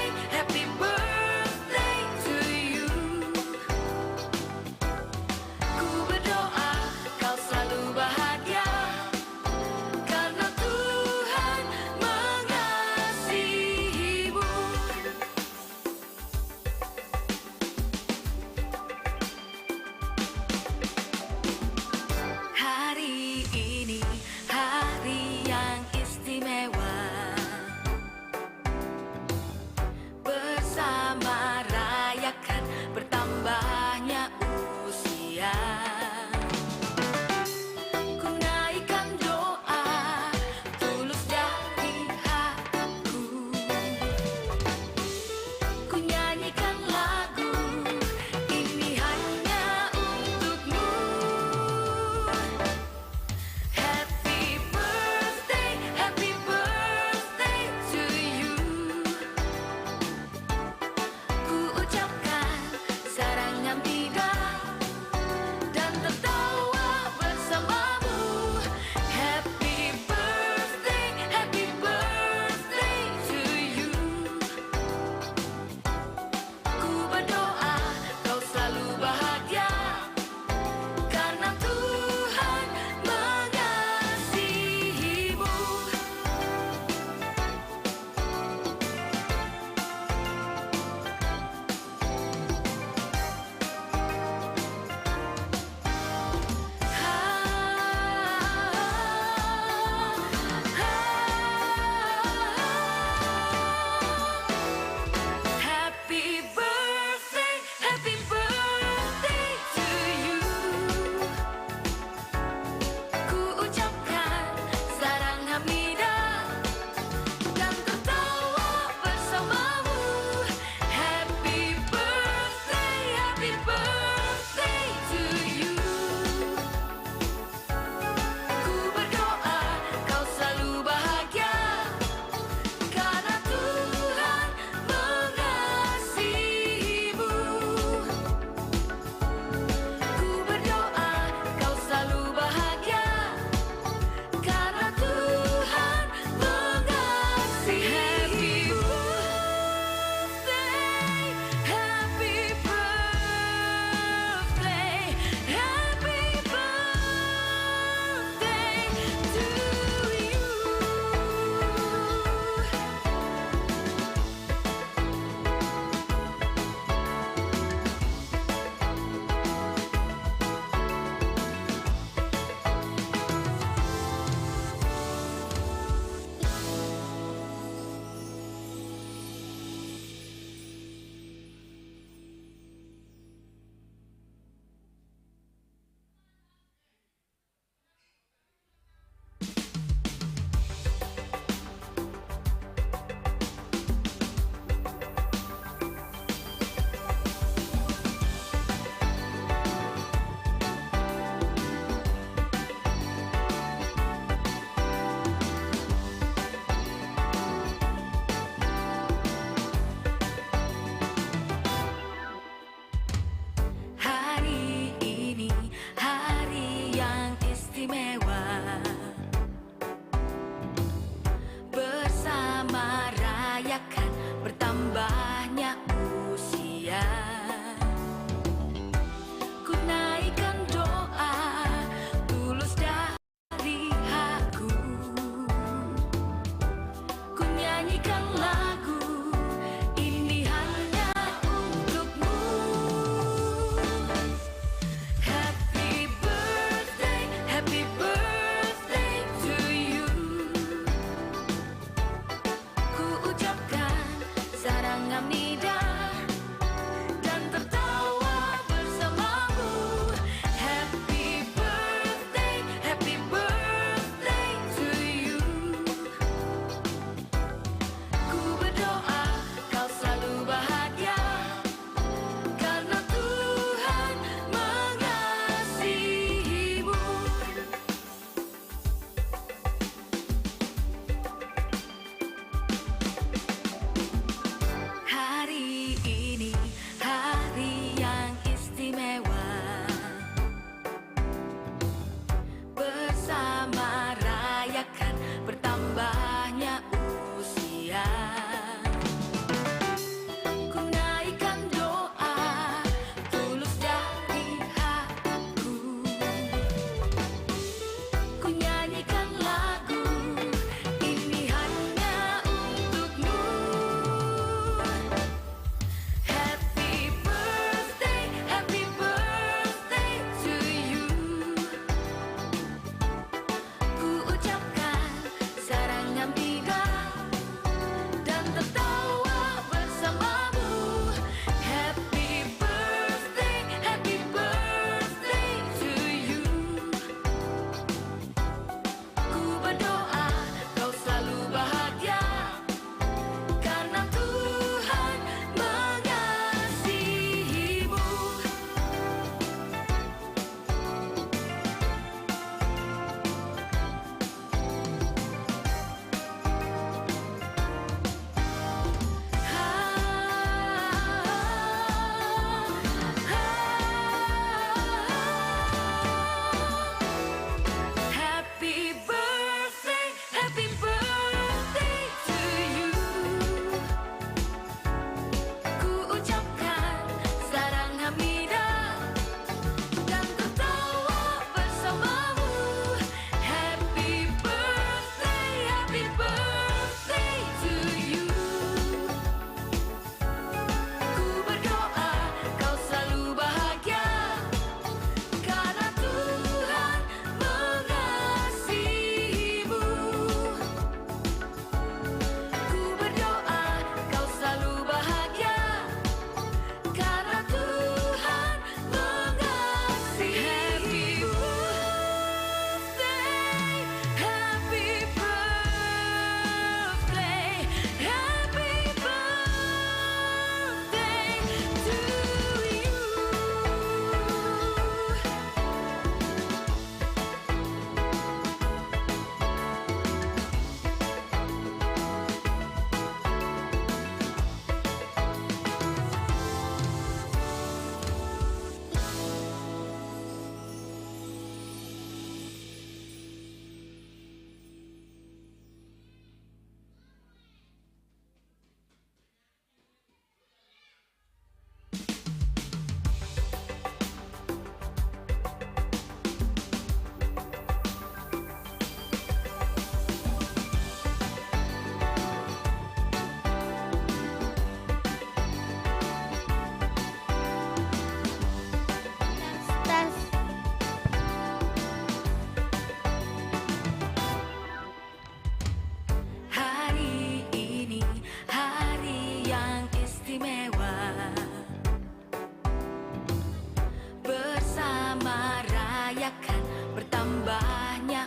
merayakan bertambahnya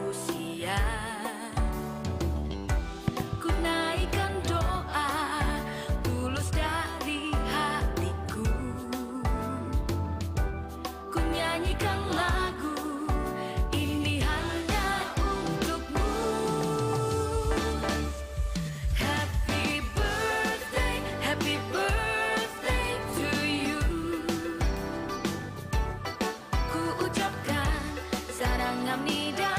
usia. Ku naikkan doa tulus dari hatiku, ku nyanyikan lagu ini hanya untukmu. Happy birthday to you. Ku ucapkan sarang amnida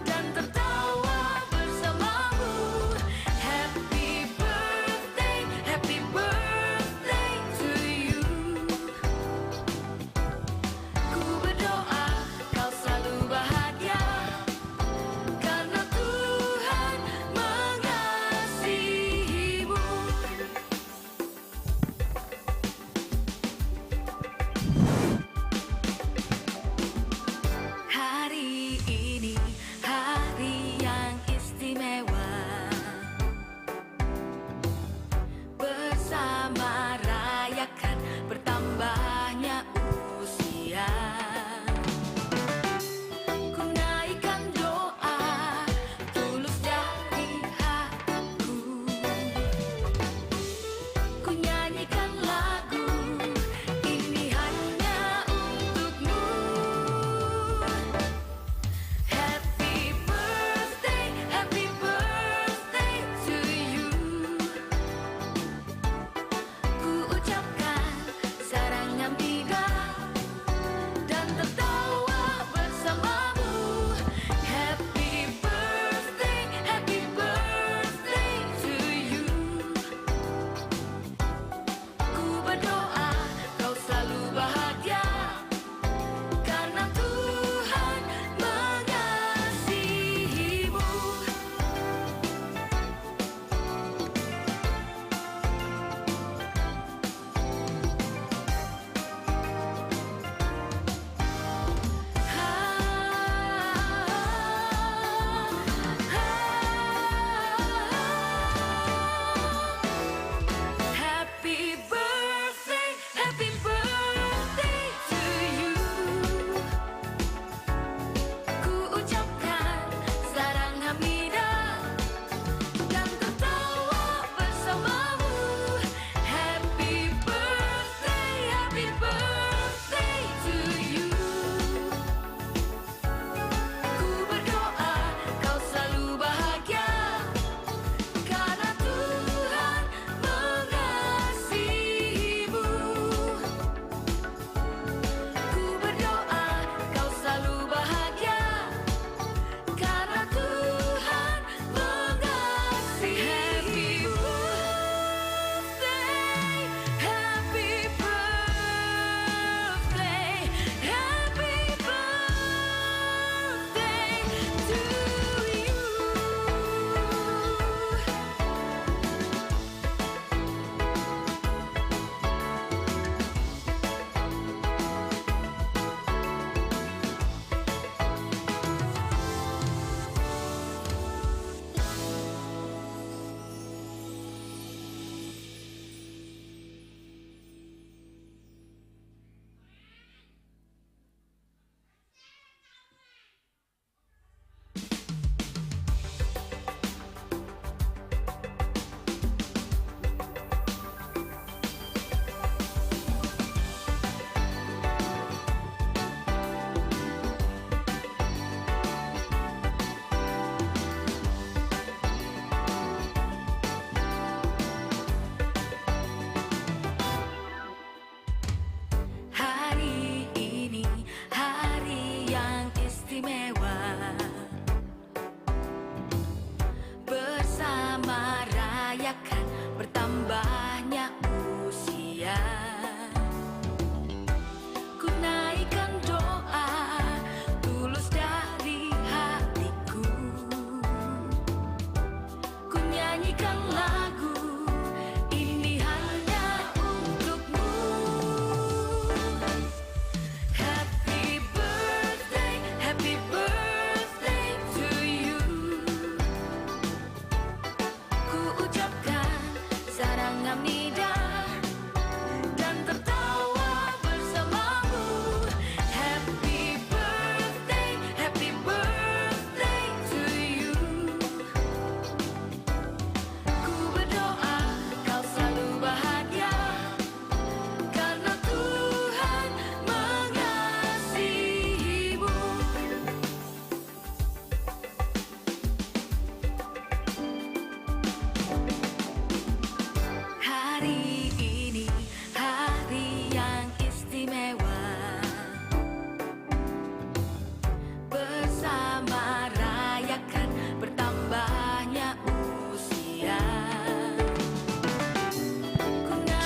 dan tertawa bersamamu. Happy birthday to you. Ku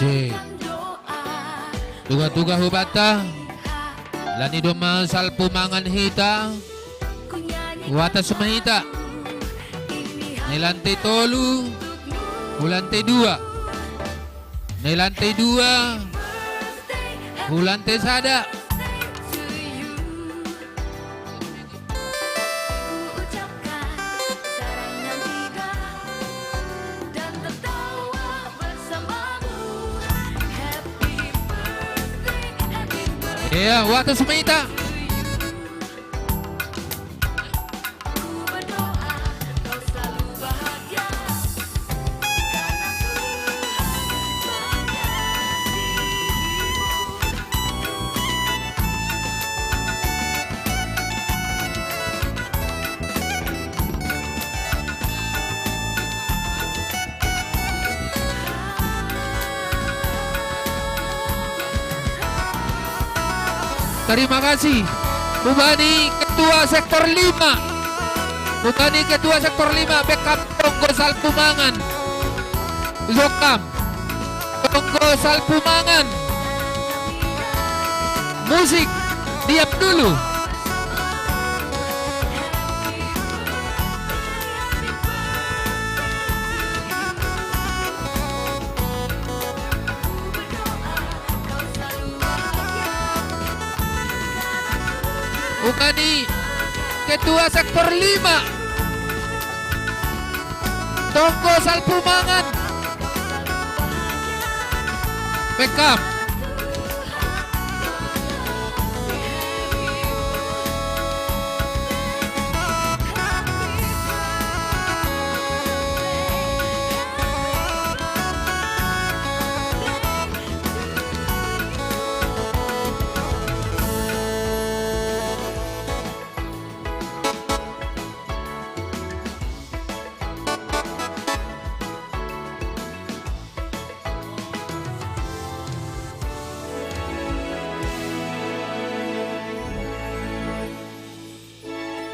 Si tuga-tuga hubata lani doma salpumangan hita wata sumahita nilantai tolu ulantai dua nilantai dua ulantai sada ya, waktu sumita. Terima kasih Bupani Ketua Sektor 5 Bupani Ketua Sektor 5 Bekam Tonggo Salpumangan Zokam Tonggo Salpumangan musik diam dulu. Bupani Ketua Sektor 5 Tonggo Salpumangan Bekam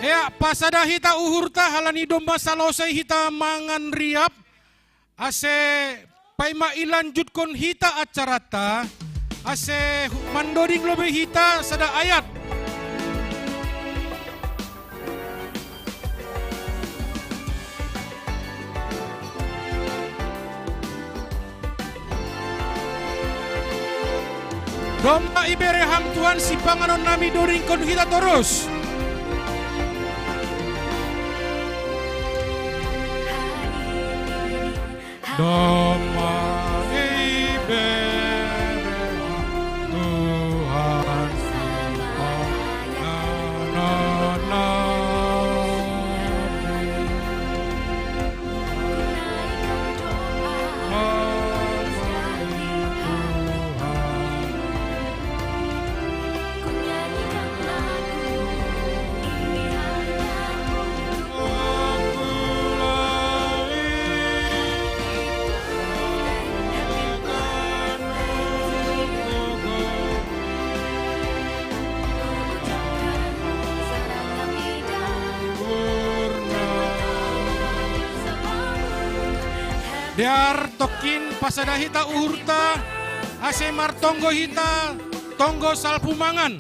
ya pasada hita uhurta halani domba salosai hita mangan riap ase paima ilanjut kon hita acarata ase mandoring lobe hita sada ayat domba ibere ham Tuhan si panganon nami doring kon hita terus. Domba ibere Tuhan panganon Diar tokin pasada hita uhurta ase martonggo hita tonggo salpumangan.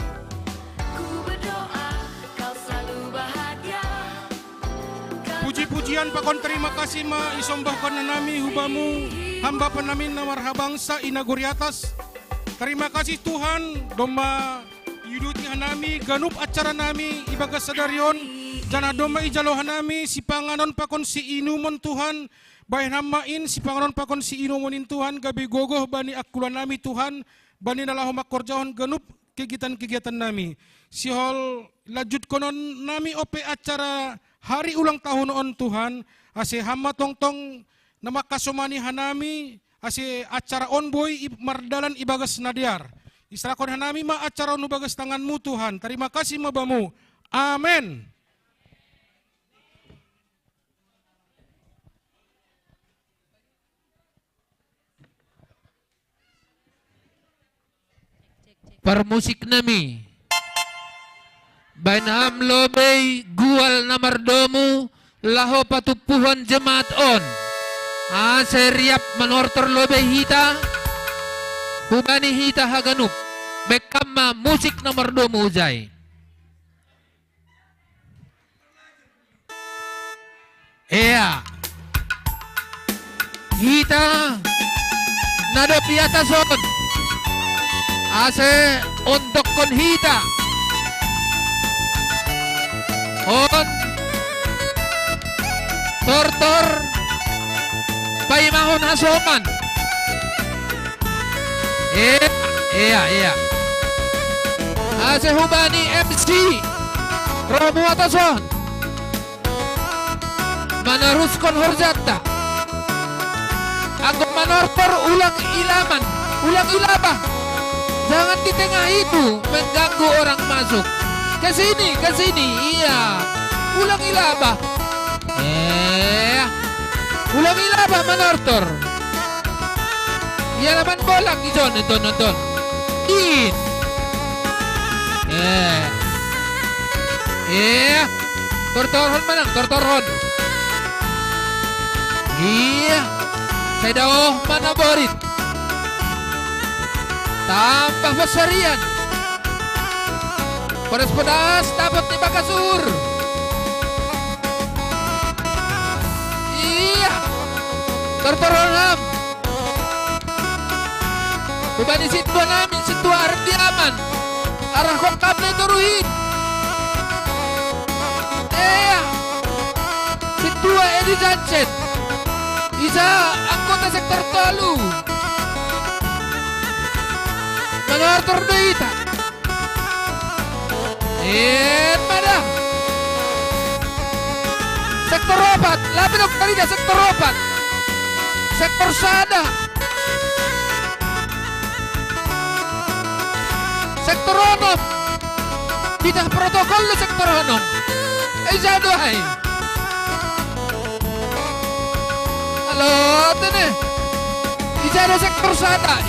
Puji-pujian pakon terima kasih ma isombahkan nami hubamu hamba penamin namar habangsa inaguri atas. Terima kasih Tuhan domba yuduti hanami ganup acara nami ibagas sadarion jana domba ijaloh hanami si panganon pakon si inumon Tuhan. Baik namain si panganon pakon si inomonin Tuhan gabi gogoh bani akulan nami Tuhan bani nalahu makorjahon genup kegiatan-kegiatan nami si hol lajut konon nami ope acara hari ulang tahun on Tuhan ase hama tongtong nama kasomani hanami ase acara on boy mardalan ibagas nadiar israkon hanami ma acara on bagas tanganmu Tuhan terima kasih mabamu amin. Permusik nami Bainham lobei gual namardomu laho patupuhan jemaat on seriap menortor lobei hita Hubani hita haganup. Bekama musik nomor 2 muzai. Iya. Hita nado piata son. Ase untuk kon hita. On tortor paimahon hasoman. Iya. Ase hubani MC Romo atason. Meneruskan horjata. Aku menortor ulang ilaman, ulang ilabah. Jangan di tengah itu mengganggu orang masuk. Ke sini, iya. Ulang ilabah. Ulang ilabah menortor. Ya laman bolak nonton. In. Tortorhon menang, tortorhon. Iya. Saya dah mana borit. Tambah pesarian. Pedas dapat di Bakasur. Iya. Tortoronam. Bukan di situ namin, situ arah diaman. Arah kok kable turuhin. Situ Edi Jancet. Isa anggota sektor Palu. Menortor Deita. Pada sektor obat, labin dok tadi sektor obat. Sektor sada. Sektor onom. Tidak protokol lo sektor onom. Jaduai. Halo, tene. Ijado sektor sada.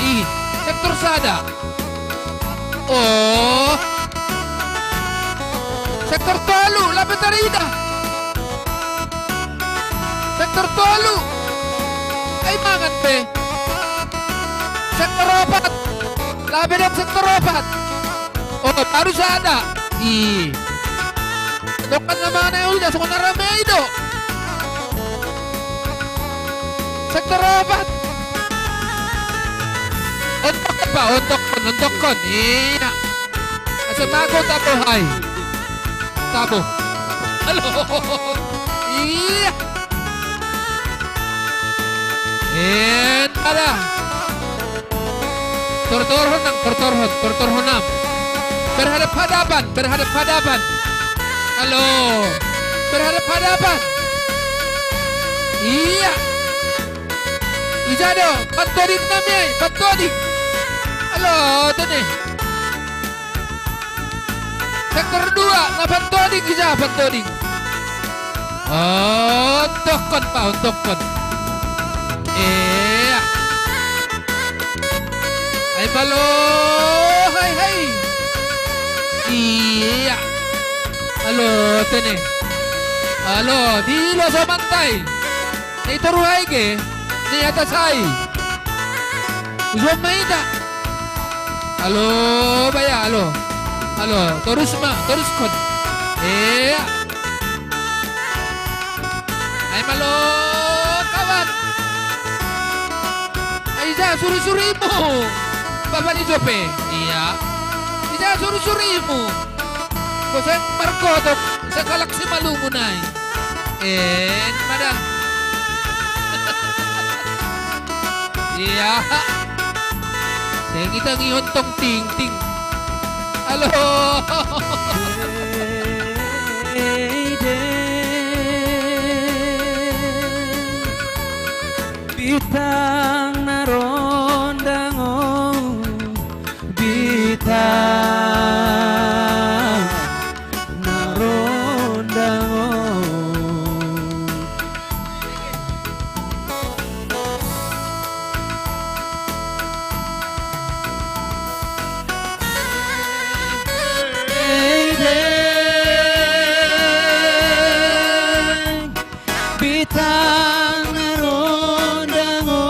Sektor sada. Oh. Sektor Tolu, lapit tarida. Sektor Tolu. Ay mangan pe. Sektor opat. Lapit ang sektor opat. Oh, baru sada. Dokan naman na ulit. So, naramay ito. Sektor opat. Untuk kon. Iya. Asal mago tabo hai. Tabo. Halo. Iya. Ada. Tortorhonam. Berhadap hadapan. Halo. Berhadap hadapan. Iya. Ijado, patodik namanya, patodik. Halo, tadi. Sektor 2, na patodik ija, patodik. Untuk kon pa, untuk kon. Ay balo, hai. Iya. Halo, tadi. Halo, di lo samantay. Ito ruhay ke. Ni atas ay. Usuan maida. Halo, baya, halo. Terus kon. Ay malo, kawan. Ay suri-suri mo. Bapak ni Jope. Iya. Ija suri-suri mo. Kusang markotok sa galaksi malumunay. Madam. Iya. Saya kita ngihontong ting-ting. Halo. Bitang narondango, bitang narondango. Bitang narondango.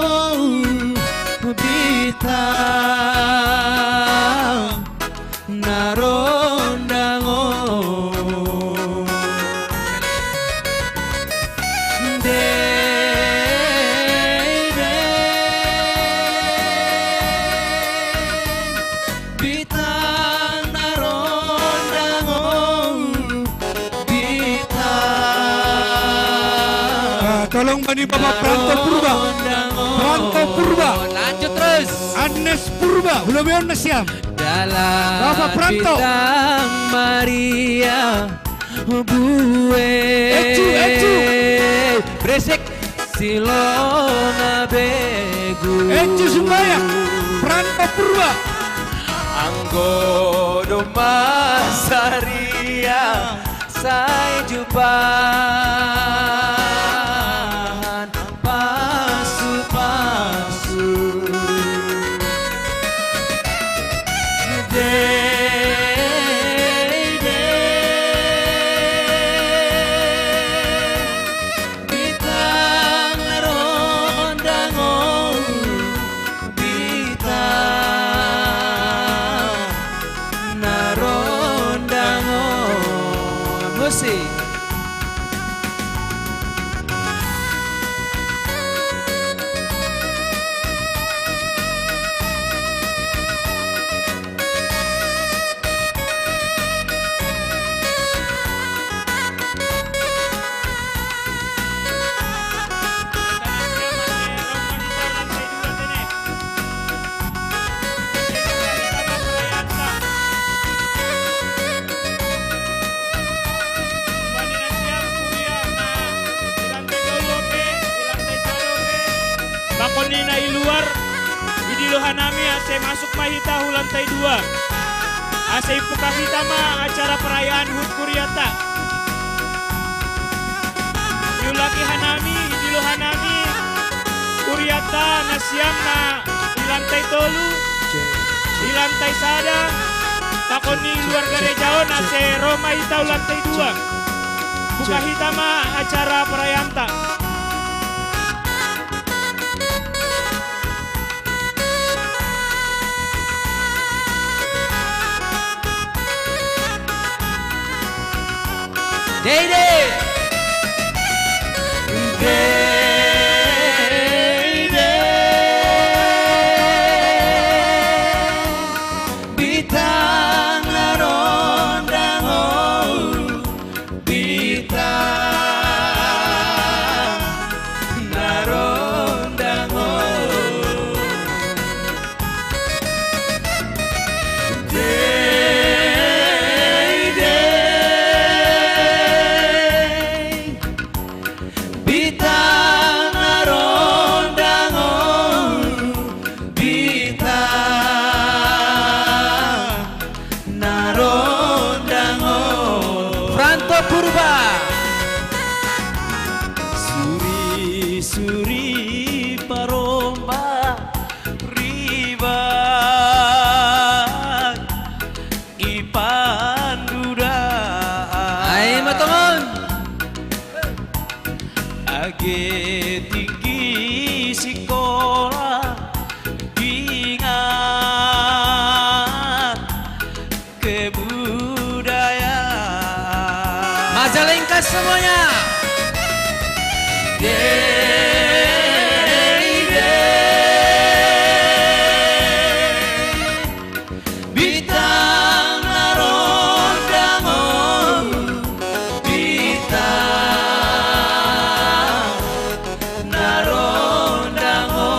Tolong bani Bapak Pranto Purba. Pranto Purba. Lanjut terus. Anes Purba, Hulobeon Nasiam. Dalam Bapak Pranto. bintang Maria bue. Ecu. Beresik. Silona begu. Ecu Sumbayak. Pranto Purba. Anggodo Masaria saya jupan pasu-pasu bitang rondango bitang narondango musik. Bakonina iluar, idilohanami ase masuk mahita hu lantai 2. Ase ipuka kita ma acara perayaan HUT Kuryata. Yulaki hanami, idilohanami, Kuryata nasiam na di lantai 3, di lantai sada. Bakoni luar gerejaon ase Roma ita lantai 2. Buka hitama acara perayaan ta. Dede. Bitang narondango bitang narondango bitang narondango bitang narondango Pranto Purba suri suri paromba riba ipanduda ay matongon age tinggi sekolah ingat kebudayaan Majalengka semuanya bitang narondango bitang narondango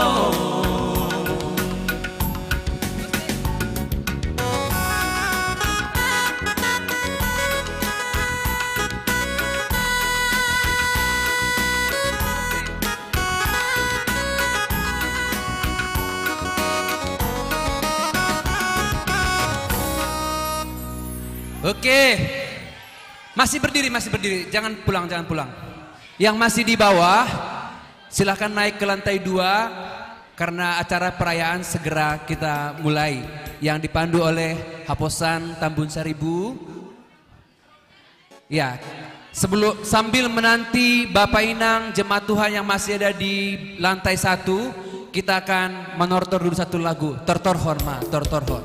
Oke, masih berdiri, jangan pulang. Yang masih di bawah, silahkan naik ke lantai 2 karena acara perayaan segera kita mulai. Yang dipandu oleh Haposan Tambun Saribu. Ya, sambil menanti Bapak Inang jemaat Tuhan yang masih ada di lantai 1, kita akan menortor dulu satu lagu, Tortor Horma, Tortor Hor.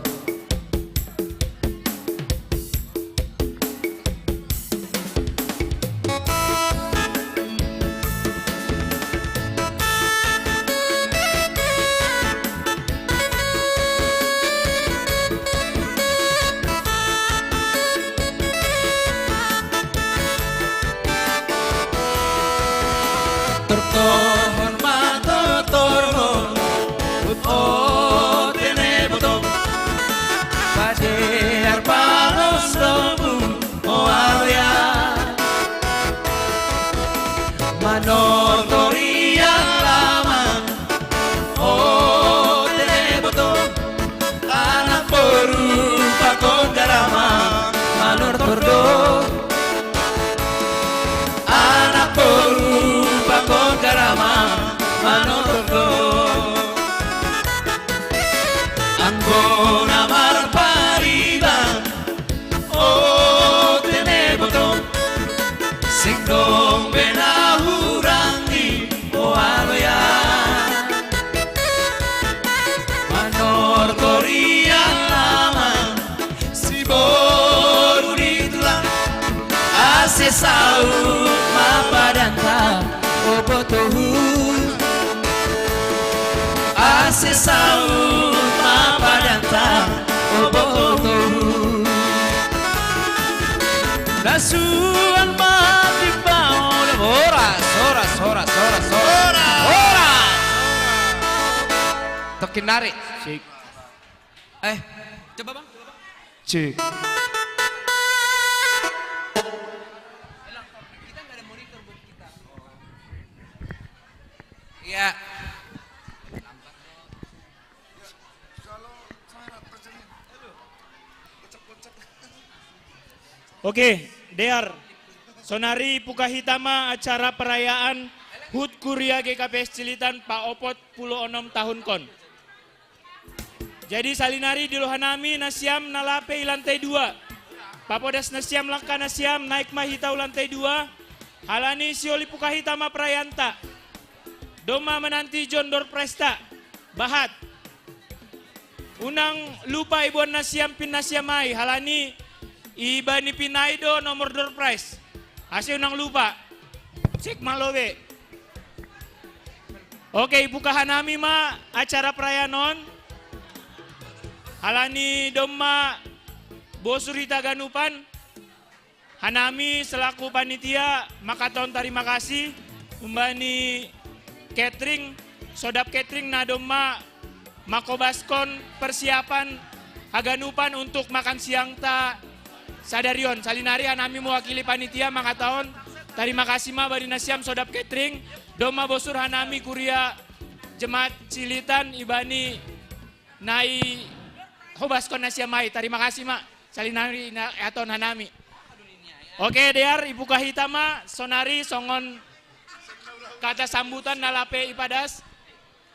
Nasuan mati baole horas Tokinari. Coba bang. Cik. Iya. Oke, Dear. Sonari Puka Hitama acara perayaan HUT Kuria GKPS Cilitan Pa 46 tahun kon. Jadi salinari di lohanami nasiam nalape lantai 2. Papodas nasiam langka nasiam naik mahitau lantai 2. Halani sioli Puka Hitama perayanta. Doma menanti John Dor Presta. Bahat. Unang lupa ibuan nasiam pin nasiamai. Halani ibani pinaido nomor door prize. Asih unang lupa. Cek malobe. Oke, buka hanami ma acara perayaan halani domma bosurita ganupan. Hanami selaku panitia makaton terima kasih umbani catering sodap catering na domma makobaskon persiapan haganupan untuk makan siang ta sadarion salinari hanami mewakili panitia mangataon terima kasih ma bari nasiam sodap catering doma bosur hanami kuria jemaat Cilitan ibani nai hobaskon nasiam mai terima kasih ma salinari aton hanami. Oke Dear Ibu Kahitama sonari songon kata sambutan nalape ipadas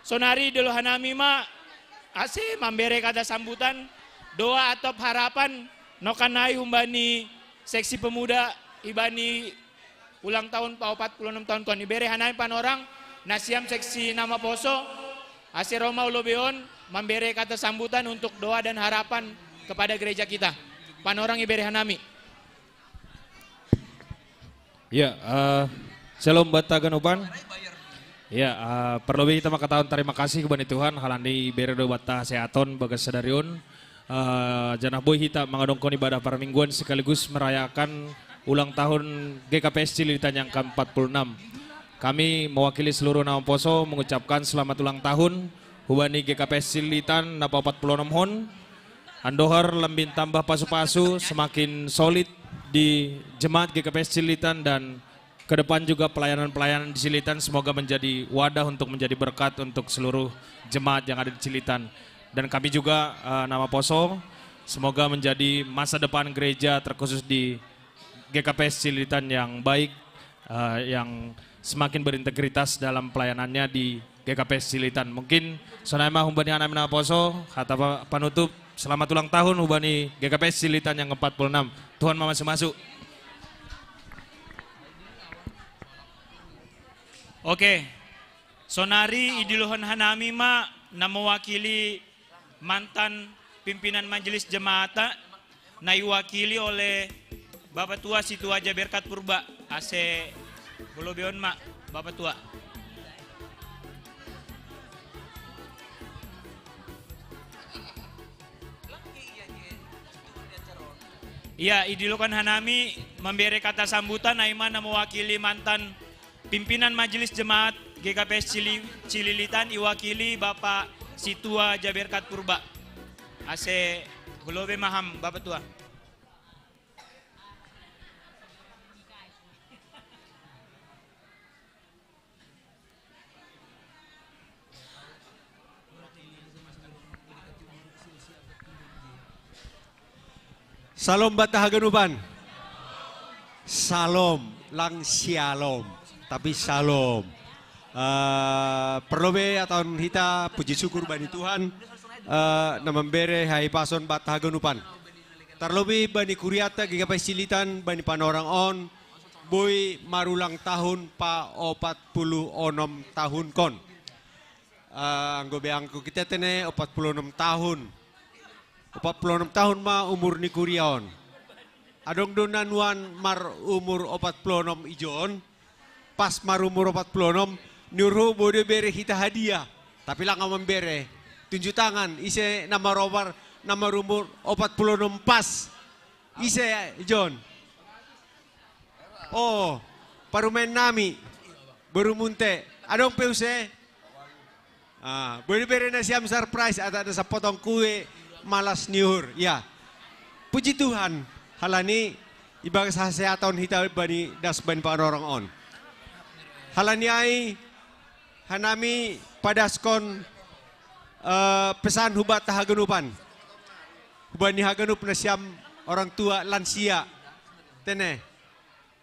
sonari delu hanami ma ase mambere kata sambutan doa atop harapan nokanai humbani seksi pemuda ibani ulang tahun pa 46 tahun kon ibere hanai panorang nasiam seksi nama poso ase Roma Ulobeon memberi kata sambutan untuk doa dan harapan kepada gereja kita. Panorang ibere hanami. Ya, Shalom Bata Ganupan. Ya, perlu kita makataon terima kasih kepada Tuhan halandi ibere do bata seaton bagas sadarion. Janah boy hita mengadongkon ibadah para mingguan sekaligus merayakan ulang tahun GKPS Cilitan yang ke-46. Kami mewakili seluruh nama poso mengucapkan selamat ulang tahun hubani GKPS Cilitan napa 46 hon. Andohar lembin tambah pasu-pasu semakin solid di jemaat GKPS Cilitan dan ke depan juga pelayanan-pelayanan di Cilitan semoga menjadi wadah untuk menjadi berkat untuk seluruh jemaat yang ada di Cilitan. Dan kami juga nama Poso semoga menjadi masa depan gereja terkhusus di GKPS Cilitan yang baik, yang semakin berintegritas dalam pelayanannya di GKPS Cilitan. Mungkin sonama hubani anak nama Poso kata panutup selamat ulang tahun hubani GKPS Cilitan yang ke-46. Tuhan masuk. Oke, sonari idilohon hanami ma na mewakili mantan pimpinan majelis jemaat na iwakili oleh Bapak Tua Situa Jaberkat Purba ase Ulobeon ma Bapak Tua. Iya, idilokan hanami memberi kata sambutan Aiman na mewakili mantan pimpinan majelis jemaat GKPS Cililitan iwakili Bapak Situa Jaberkat Purba. Ase Gulobe Maham Bapak Tua. Salom Bata Haganupan. Salom, lang shalom, tapi salom. Perlobe atau hita puji syukur bani Tuhan na membere hai pason Bata Haganupan. Terlebih bani Kuriata GKPS Cilitan bani panorang on boy marulang tahun pa 46 tahun kon. Anggo beangku kita tene 46 tahun. 46 tahun ma umur ni Kuriaon. Adong donanuan mar umur 46 ijon. Pas mar umur 46 nyuruh bode bere hita hadiah. Tapi lang membere tunjuk tangan ise nama robar nama umur 46 pas. Ise John. Oh, parumen nami. Baru munte. Adong peuse. Boleh beri na siyam surprise at ada sa potong kue malas niur. Ya. Puji Tuhan. Halani ibagas hasehatan hita bani das ban panorong on. Halani ay hanami padaskon pesan hubat tahaganupan. Hubani haganup na siyam orang tua lansia. Tene.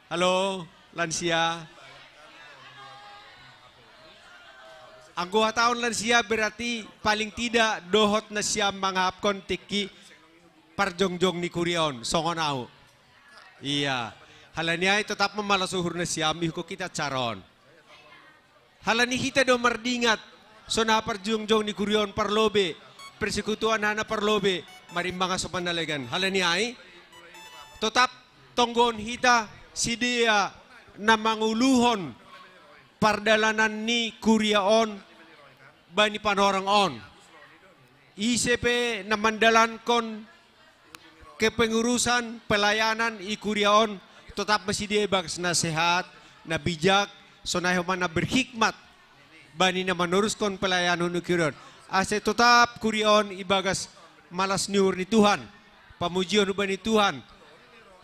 Halo, lansia. Ang tahun lansia berarti paling tidak dohot na siya manghapkon tiki parjongjong ni Kurion, songonau. Iya. Halanya tetap memalasuhur na siya, mihuko kita caron. Halani kita do mardingat, sona parjongjong ni Kurion parlobe, persekutuan hana parlobe, marimbanga sopan nalegan. Halani ay, tetap tonggon hita si dia na manguluhon pardalanan ni Kuriaon bani panorang on. ICP na mandalan kon kepengurusan pelayanan i Kuriaon tetap masih dia bagas na sehat, na bijak, sonaheman na berhikmat bani na menuruskan pelayanan ni Kuriaon. Ase tetap Kuriaon ibagas malas niur ni Tuhan, pamujian bani Tuhan,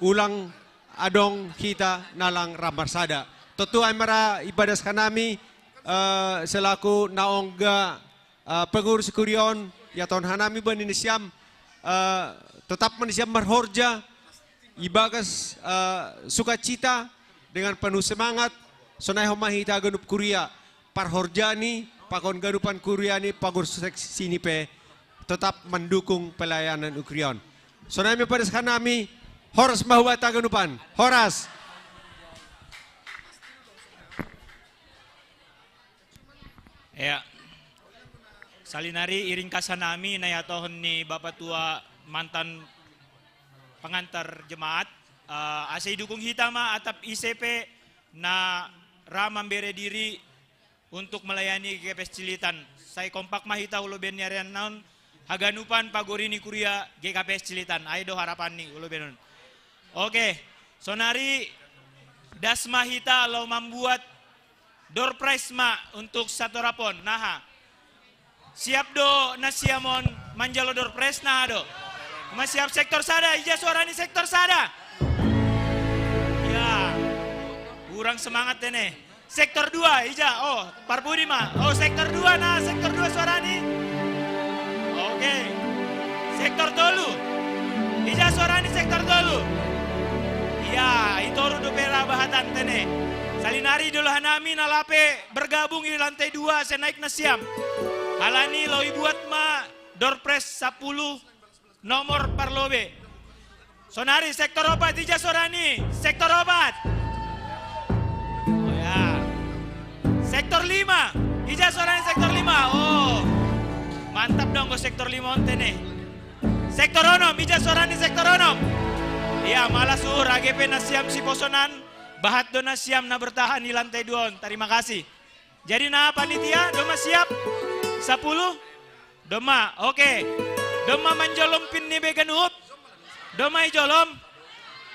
ulang adong kita nalang ramarsada. Tentu ay mara ibadas kanami selaku naongga pengurus Kuriaon ya tahun hanami ban Indonesiam tetap Indonesiam marhorja ibagas sukacita dengan penuh semangat sonai homahita ganup Kuria parhorjani pakon ganupan Kuria ni pagur sini pe tetap mendukung pelayanan Kuriaon. Sonai me padas kanami Horas mahuwata ganupan. Horas. Ya, salinari iring kasanami na yatohon ni Bapak Tua mantan pengantar jemaat. Asay dukung hitama atap ICP na ramam bere diri untuk melayani GKPS Cilitan. Saya kompak mahita ulo ben nyarian naon haganupan pagorini kuria GKPS Cilitan. Aido harapan ni ulo benon. Oke, sonari dasma hita lo membuat door prize ma untuk satu rapon. Nah, siap do nasiamon manjalo door prize nah do. Mas siap sektor sada, ija suara ni sektor sada. Ya, kurang semangat ini. Sektor 2 ija, oh Parbudi ma. Oh sektor 2 nah, sektor 2 suara ni. Oke, sektor dulu. Ija suara ni sektor dulu. Ya, itu rudo pera bahatan tene. Salinari dulu hanami nalape bergabung di lantai 2 saya naik nasiam. Halani lo buat ma door press 10 nomor parlobe. Sonari sektor obat ija sorani, sektor obat. Oh ya. Sektor 5, ija sorani sektor 5. Oh. Mantap dong go sektor 5 onte nih. Sektor onom, ija sorani sektor onom. Ya, malah suhur AGP nasiam si posonan. Bahat dona siam na bertahan di lantai 2. Terima kasih. Jadi nah panitia doma siap 10 doma. Oke. Doma manjolom pin ni beganup. Doma ijolom.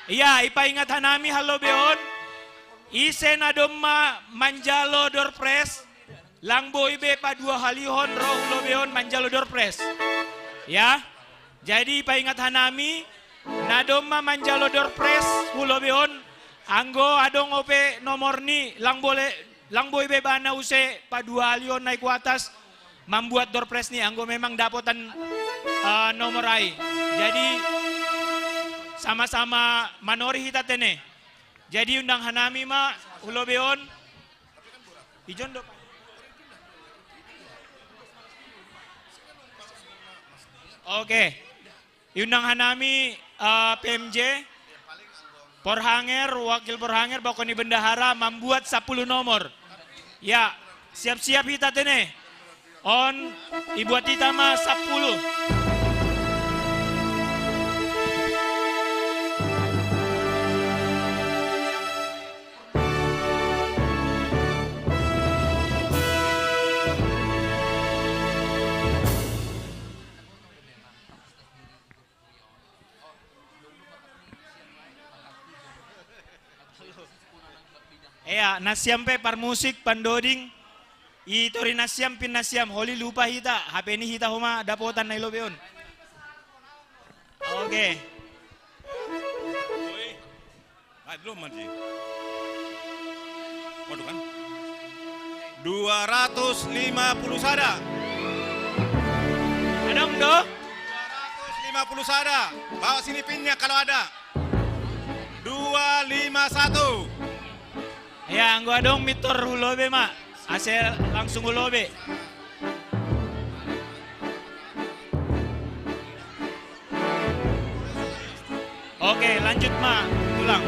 Iya, ipa ingat hanami halo beon. Ise na doma manjalo door press. Lang boy be pa 2 halihon roh lo beon manjalo door press. Ya. Jadi ipa ingat hanami na doma manjalo door press hulo beon. Anggo adong ope nomor ni lang boy bebana use pa 2 alion naik ke atas membuat door press ni anggo memang dapotan nomor ai. Jadi sama-sama manori hita tene. Jadi undang hanami ma ulo beon ijon do. Oke. Undang hanami PMJ Porhanger, wakil Porhanger, Bakoni Bendahara membuat 10 nomor. Ya, siap-siap kita tene. On, ibuat kita mah 10. Iya, nasiam pe par musik pandoding. Itori nasiam pin nasiam. Holi lupa hita. HP ini hita homa dapotan na ilobeon. Oke. Belum mati. Waduh kan? 250 sada. Adong do? 250 sada. Bawa sini pinnya kalau ada. 251. Ya, anggo adong mitor hulobe mak. Asal langsung hulobe. Oke, lanjut mak. Ulang.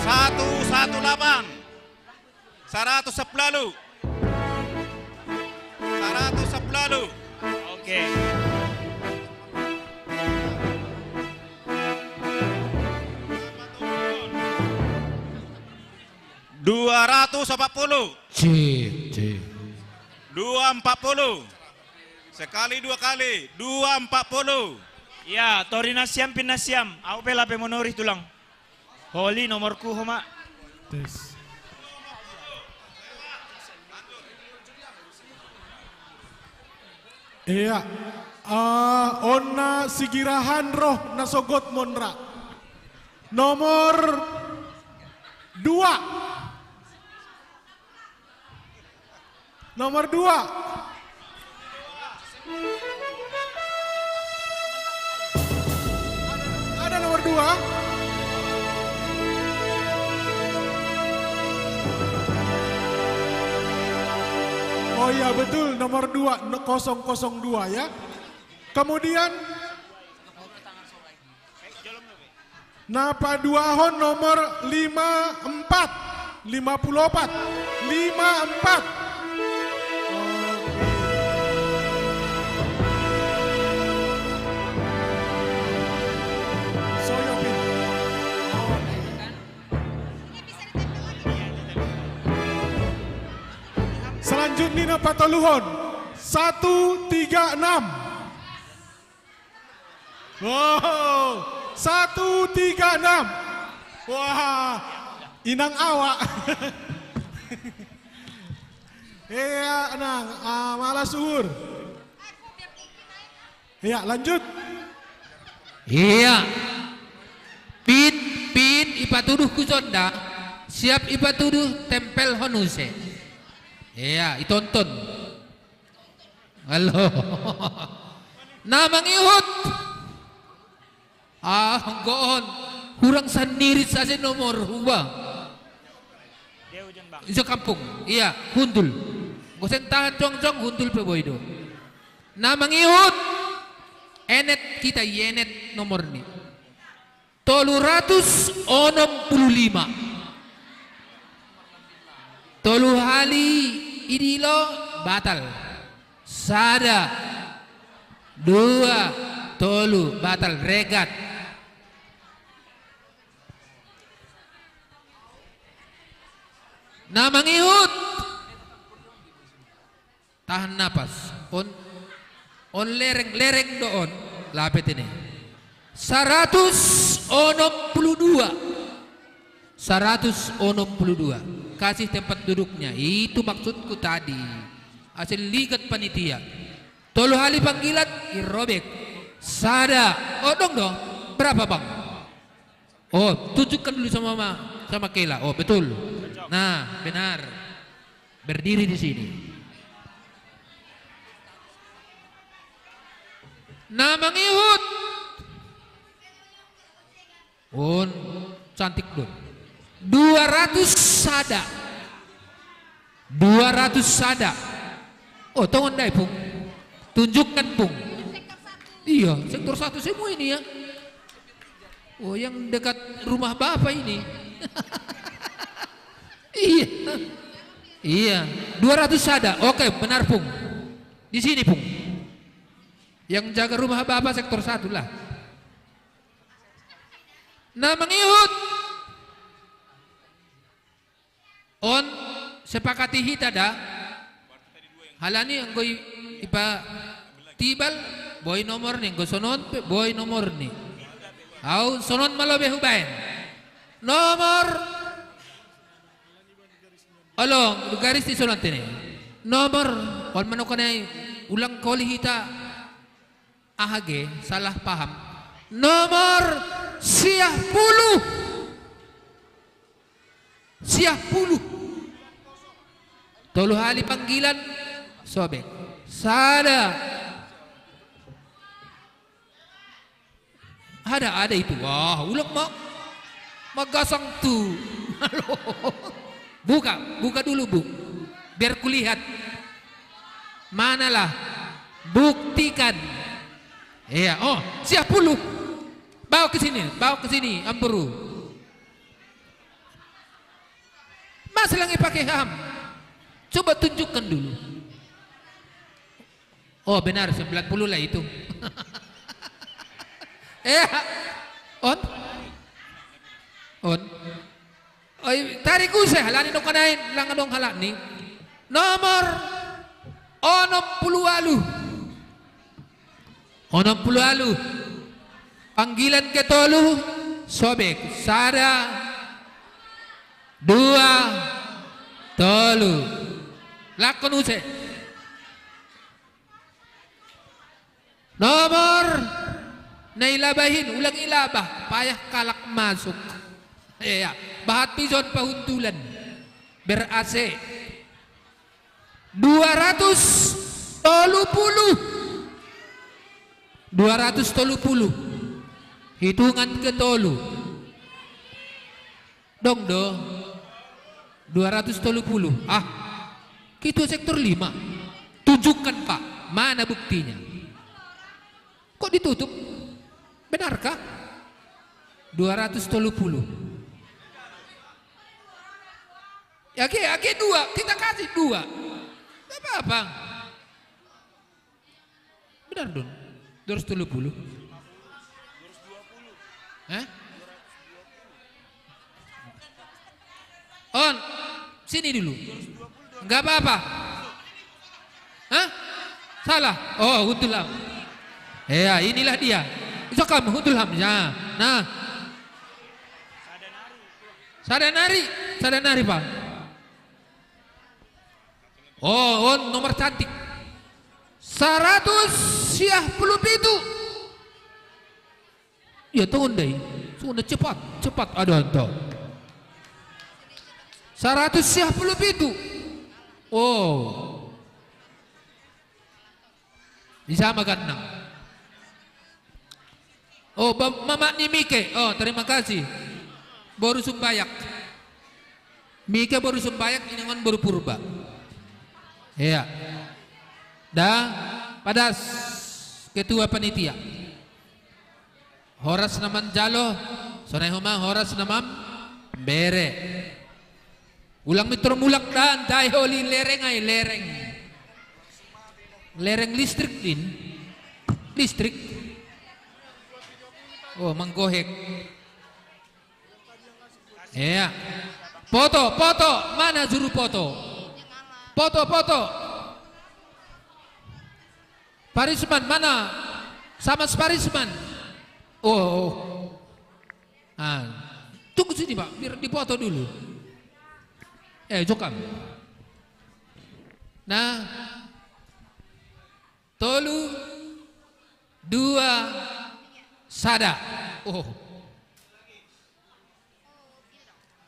118. 110. 110. Oke. Cik. 240. Sekali 2 kali. 240. Ya, tori nasiam pin nasiam. Aku pela pe monori tulang. Holi nomorku homa. Tes. Iya, onna sigirahan roh nasogot monra. Nomor 2. Nomor 2. Ada nomor 2. Oh iya betul, nomor 2, 002 ya. Kemudian Napa Duahon nomor 54. 54. Soyopin. Selanjutnya Napa Toluhon 136. Wow, 136. Wah, inang awak. Iya, nang, malas suhur. Iya, lanjut. Iya. Pin ipatuduh kusonda. Siap ipatuduh tempel honuse. Iya, itonton. Halo. Namang ihut. Goon. Kurang sendiri saja nomor hubah. Isa kampung. Iya, hundul. Gosen tahan cong-cong hundul pe boydo. Namang ihut. Enet kita yenet nomor ni. 365. Tolu hali idilo batal. Sada. 2 tolu batal regat. Namang ihut. Tahan napas. On lereng doon. Lapit ini. 162. 162. Kasih tempat duduknya. Itu maksudku tadi. Hasil ligat panitia. Tolu hali panggilan irobek. Sada. Oh dong. Berapa bang? Oh, tunjukkan dulu sama Kela. Oh, betul. Nah, benar. Berdiri di sini. Namang ihut. On cantik dong. 200 sada. 200 sada. Oh, tongon dai pung. Tunjukkan pung. Iya, sektor 1 semua ini ya. Oh, yang dekat rumah Bapak ini. Iya. Iya, 200 sada. Oke, benar pung. Di sini pung. Yang jaga rumah Bapak sektor 1 lah. Namang ihut. On sepakati hita da. Halani ang goy ipa tibal boy nomor ni go sonon boy nomor ni. Au sonon malobe hubain. Nomor Along, garis di sulat ini. Nomor, wal manokanay ulang koli hita ahage, salah paham. Nomor 10. Tolu hali panggilan sobek. Sada. Ada itu. Wah, ulang magasang tu. Buka dulu bu, biar kulihat. Manalah, buktikan. Iya, 10. Bawa ke sini, Ampuru. Mas lagi pakai ham. Coba tunjukkan dulu. Oh benar, 90 lah itu. On. Tarik usai halani no kanain lang adong halani. Nomor 60. Panggilan ketolu sobek sada 2 tolu. Lakon usai. Nomor nailabahin ulang ilabah payah kalak masuk. Iya, bahat pison pahuntulan ber-AC 230 hitungan ke tolu dong 230 gitu sektor 5 tunjukkan pak mana buktinya kok ditutup benarkah 230 Oke, 2. Kita kasih 2. Gak apa-apa. Benar dong. 220. On, sini dulu. Gak apa-apa. Salah. Oh, Hutulam. Ya, inilah dia. Isokam Hutulam. Ya. Nah. Sadanari Pak. Oh, nomor cantik 100 ya tahun deh sudah cepat ada entah 100 oh disamakan nang oh mama ni Mike terima kasih baru sumbayak Mike baru sumbayak ini kan baru purba. Iya. Pada ketua panitia. Horas naman jalo, sonay humang horas naman bere. Ulang mitro mulak dan tayo li lereng listrik din. Listrik. Oh, manggohek. Iya. Foto, mana juru foto? Foto. Parisman mana? Sama Parisman. Oh. Tunggu sini Pak, biar dipoto dulu. Jokam. Nah. Tolu 2 sada. Oh.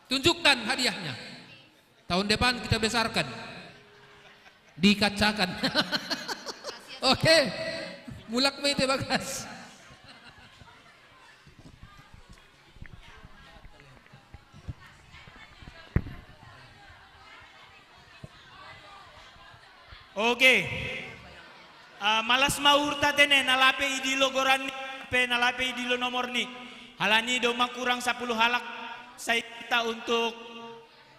Tunjukkan hadiahnya. Tahun depan kita besarkan. Dikacakan. Oke. Mulak mete bagas. Oke. Malas maurta tene nalape idilo goran nalape idilo nomor ni. Halani doma kurang 10 halak saya kita untuk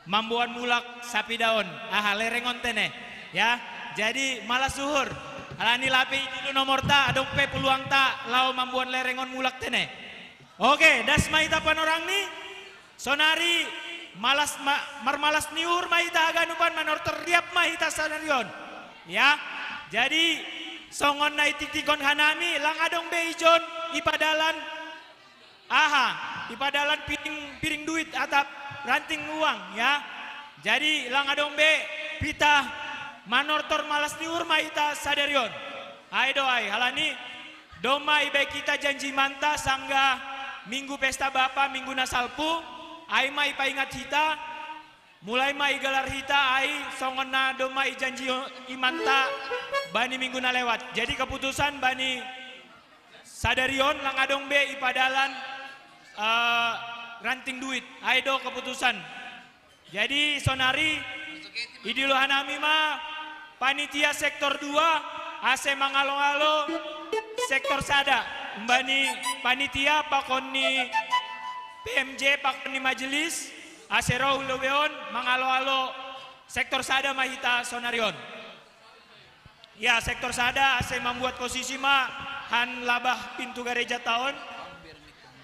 mambuan mulak sapi daun. Lerengon tene. Ya, jadi malas suhur. Alani lapi dulu nomor ta, adong pe peluang ta, lau mambuan lerengon mulak tene. Oke, das maita panorang ni, sonari malas marmalas niur maita aganupan manor teriap mahita sanarion. Ya, jadi songon na itiktikon hanami, lang adong beijon ipadalan. ipadalan piring duit atap ranting uang ya. Jadi langadong be pita manortor malas niur maita sadarion. Ai doai halani doma ibe kita janji manta sangga minggu pesta bapa minggu nasalpu ai mai paingat hita mulai mai gelar hita ai songona doma janji imanta bani minggu na lewat. Jadi keputusan bani sadarion langadong be ipadalan ranting duit. Aido keputusan. Jadi sonari idiluhanami mah panitia sektor 2 ase mangalo-ngalo sektor sada. Mbani panitia pakoni PMJ pakoni majelis ase roh leweon mangalo-alo sektor sada mahita sonarion. Ya sektor sada ase membuat posisi mah han labah pintu gereja tahun.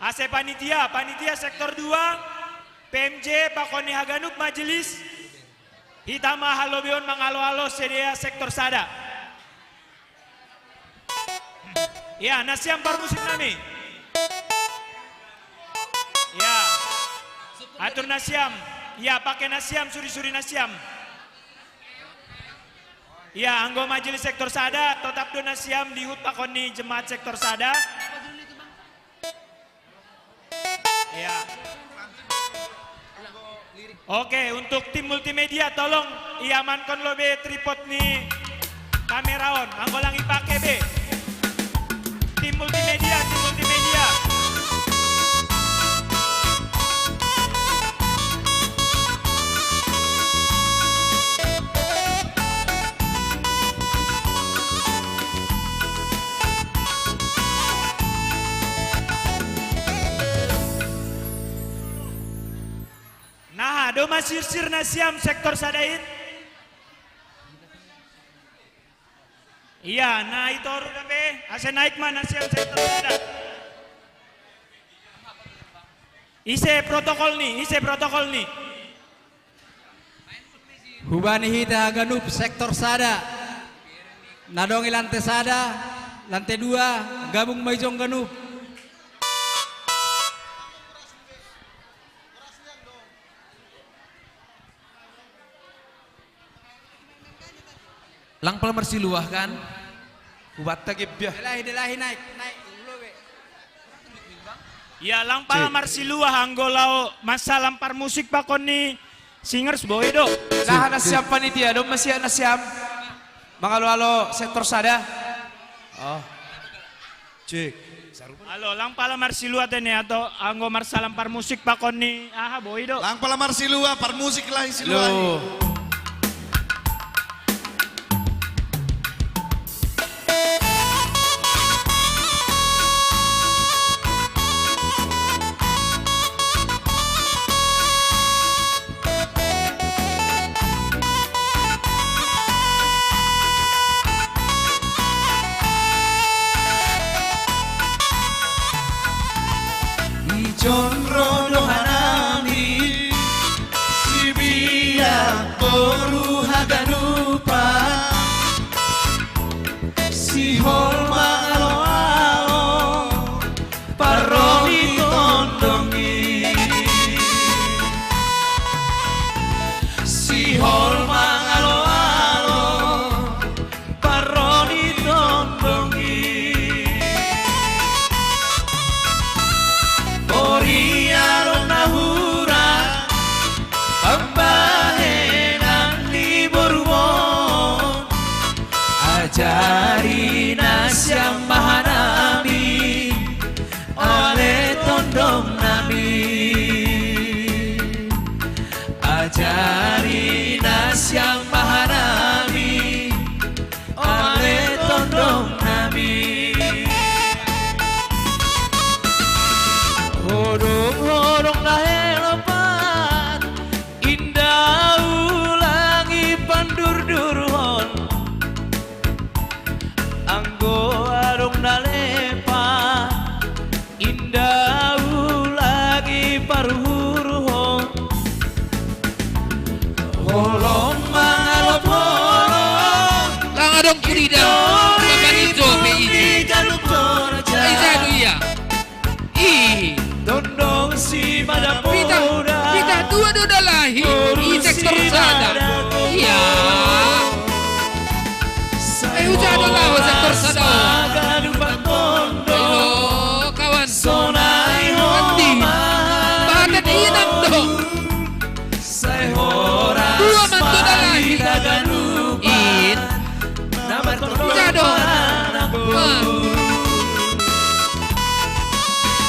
Ase panitia sektor 2 PMJ pakoni haganuk majelis hitama halobion mangalo-alo sedia sektor sada. Ya nasiam parmusik nami. Ya atur nasiam. Ya pakai nasiam suri-suri nasiam. Ya anggo majelis sektor sada tetap do nasiam dihut pakoni jemaat sektor sada. Ya. Oke, untuk tim multimedia tolong iamankan lo be tripod nih kameraon. Anggo lang ipake be. Tim multimedia. Nah, do masir nasiam sektor sadait. Iya, nah itu orang be, ase naik mana nasiam sektor sada. Ise protokol nih. Hubani hita ganup sektor sada. Nadongi lantai sada, lantai 2 gabung maijong ganup. Lang pala marsiluah kan? Hubat tagibya. Delahi naik. Ya lang pala marsiluah anggolao masa lampar musik pakon ni singers boy do. Nah nasiam panitia do masih nasiam. Mangalo-alo sektor sada. Oh. Cek. Halo lang pala marsiluah tene atau anggo marsa lampar musik pakon ni boy do. Lang pala marsiluah par musik lah siluah. John Rono Hanami Sibia Boru Haganupa Si Holma Alo Paroni Tondongi Si Holma Alo Paroni Tondongi Oriaro nahura pambahenan di Borumon ajari nasyam mahanami oleh tondong nami ajari nasyam mahanami oleh tondong nami Horong-horong lahelopan indah ulangi pandur-durhon anggo arong nalepa indah ulangi paruhurhon holong mangalop holong Langadong kurida Mamanito PIJ Galup Torja Ay, sabi iya Dondong Kita dua udah lahir di sektor sana. Iya. Hujan adalah sektor sana. Halo kawan. Mandi. Badan inang dong. Dua mantu dah lahir. In. Hujan dong.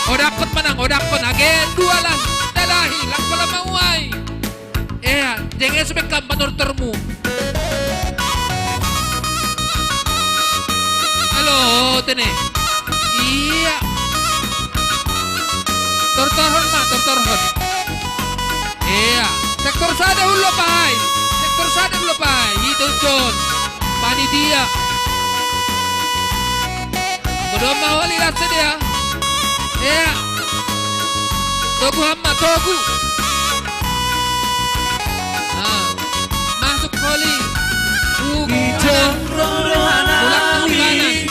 Odakot manang, odakot agen dua lang. Dalahi, lang pala mauay. Jangan subek kampan ordermu. Halo, tene. Iya. Tortorhon mah, tortorhon. Iya, sektor sada ulo pai. Sektor sada ulo pai. Itu John. Panitia. Kedua mau lihat saja. Iya. Togu hamma, togu. Masuk koli. Pulang kanan.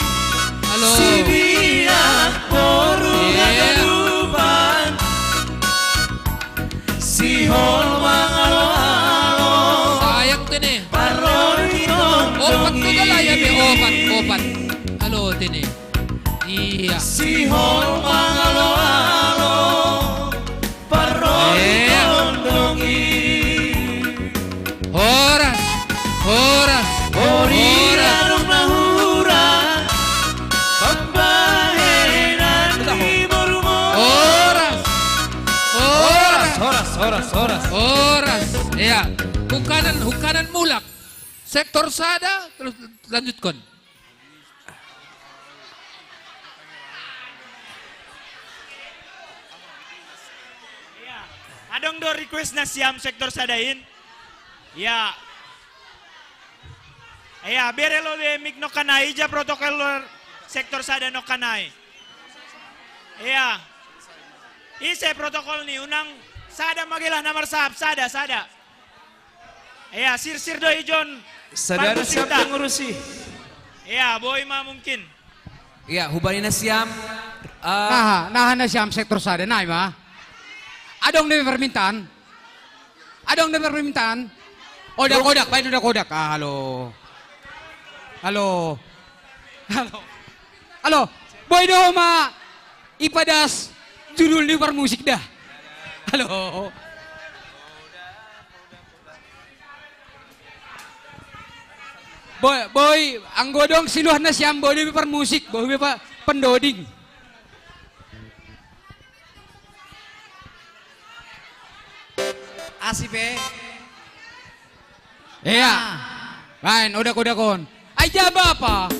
Halo. Sayang tene. Opat ko na laya be opat. Halo tene. Iya. Horas. Horas. Ya, hukanan mulak. Sektor sada terus lanjutkan. Adong do request na siam sektor sadain. Ya. Bere lo be mik no kanai ja protokol sektor sada no kanai. Ise protokol ni unang sada magilah namar sahab sada. Sir do ijon. Saudara siapa yang ngurusi? Boy mah mungkin. Hubani na siam. Nah na siam sektor sada na mah. Adong na permintaan. Odak, baik udah kodak. Halo. Boy do ma ipadas judul di musik dah. Halo. Boy, ang godong siluhan na siyam boy di musik, boy pa pendoding. Asipe. Main, udah kon. Aja apa?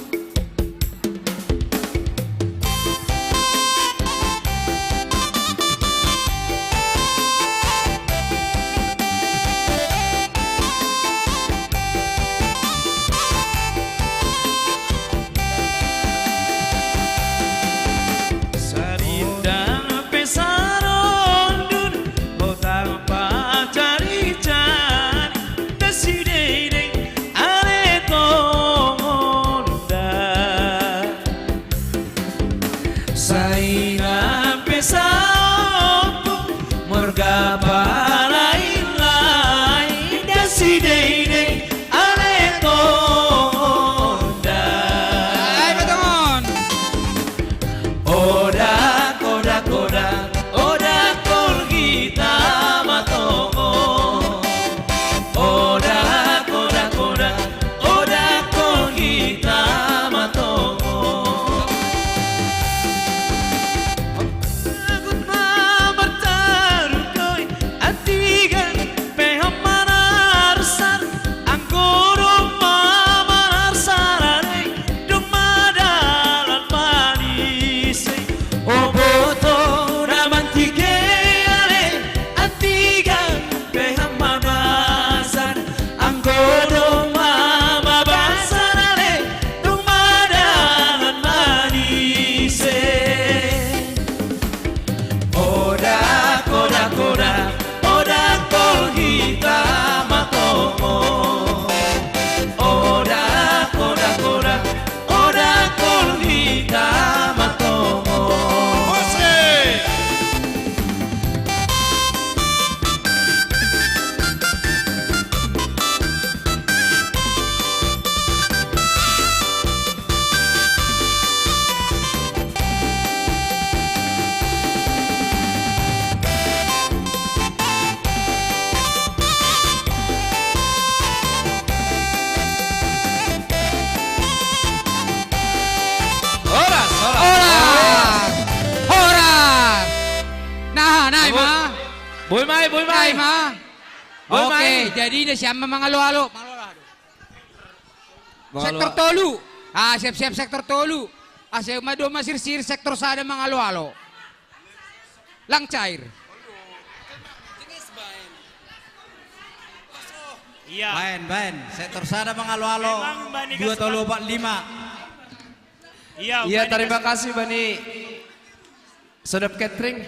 Naima. Boy Mai. Naima. Boy Oke, Mai. jadi na siya mangalo-alo. Sektor tolu. Siap-siap sektor tolu. Saya mado masir-sir sektor sada mangalo-alo. Lang cair. Iya. Bain. Sektor sada mangalo-alo. Memang Bani 2 tolu 45. Iya, Iya, Bani terima kasih Bani. Sedap catering.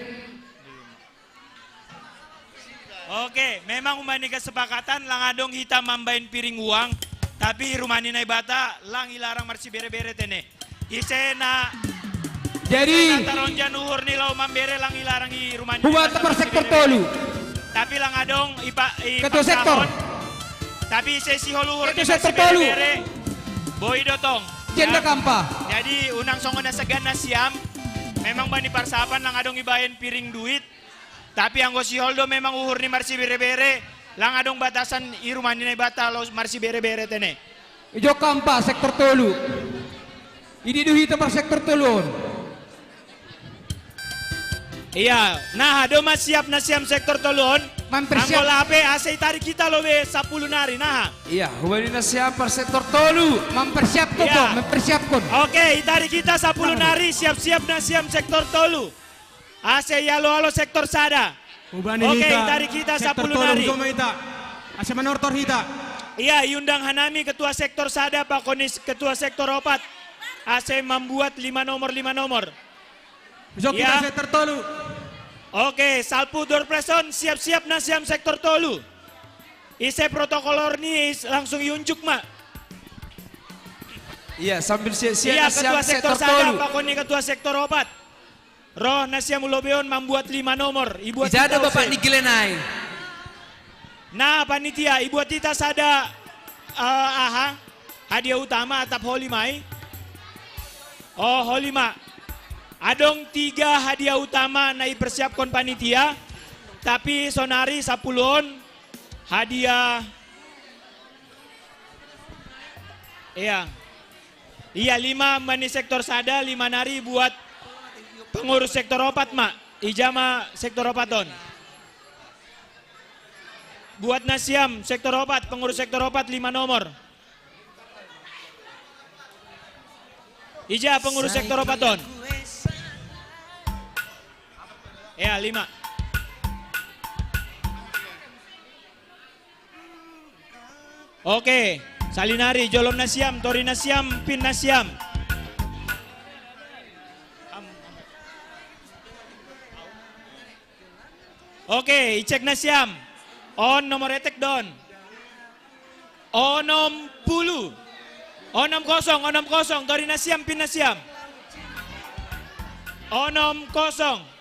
Oke, memang umani kesepakatan lang adong hitam mambain piring uang, tapi rumani nai bata lang ilarang marsi bere-bere tene. Isena Jadi taronjan uhur ni lau mambere lang ilarang i rumani. Buat per sektor tolu. Tapi lang adong Ketua sektor. Tapi sesi holuhur Ketua ni sektor marsi tolu. bere-bere. Boy dotong. Jenda kampa. Jadi unang songo na sagan na siam. Memang bani parsapan lang adong ibayan piring duit. Tapi anggo si Holdo memang uhur ni marsi bere-bere. Lang adong batasan irumani na bata lo marsi bere-bere tene. Ijo kampa sektor tolu. Ini duhita per sektor tolun. Iya, nah do mas siap na siam sektor tolun. Mempersiap. Anggo lape asai tarik kita lo be 10 nari nah. Iya, hubani na siap per sektor tolu. Mempersiapkan Iya. kok, mempersiapkan. Oke, tarik kita 10 nari siap-siap na siam sektor tolu. Ase yalo-alo sektor sada. Oke, tarik kita 10 nari. Asa manortor hita. Iya, iundang Hanami ketua sektor sada, Pak Konis ketua sektor opat. Ase membuat 5 nomor. Jok kita sektor tolu. Oke, salpu dorpreson siap-siap na siam sektor tolu. Ise protokolor ni langsung yunjuk mak. Iya, sambil siap-siap Iya, na siap ketua sektor sektor sada, tolu. Pak Koni ketua sektor opat. Roh Nasia Mulobeon membuat 5 nomor. Ibu Ijada Bapak Nikilenai. Nah, panitia, ibu Tita sada hadiah utama atap Holy Mai. Oh, Holy Ma. Adong 3 hadiah utama na ipersiapkan panitia. Tapi sonari 10 hadiah. Iya 5 mani sektor sada, 5 nari buat pengurus sektor opat mak. Ijama sektor opaton. Buat Nasiam sektor opat, pengurus sektor opat 5 nomor. Ija pengurus sektor opaton. Ya 5. Oke, Salinari, Jolom Nasiam, Tori Nasiam, Pin Nasiam. Oke, Icek Nasiam. On nomor etek don. Onom 10. Onom kosong, Tori Nasiam, Pin Nasiam. Onom kosong.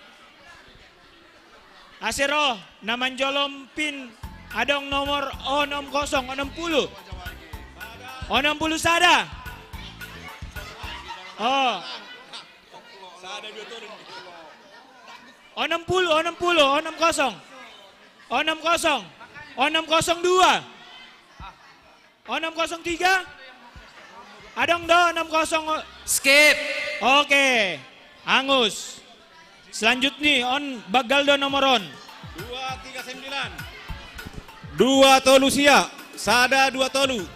Asero, naman Jolom Pin. Adong nomor onom kosong, onom 10. Onom 10 sada. Oh. Onom 10, onom kosong. Onom kosong. Onom kosong 2. Onom kosong 3. Adong do, onom kosong. Skip. Oke. Angus. Selanjutnya on bagal do nomoron. 239. 2 tolu sia. Sada 2 tolu.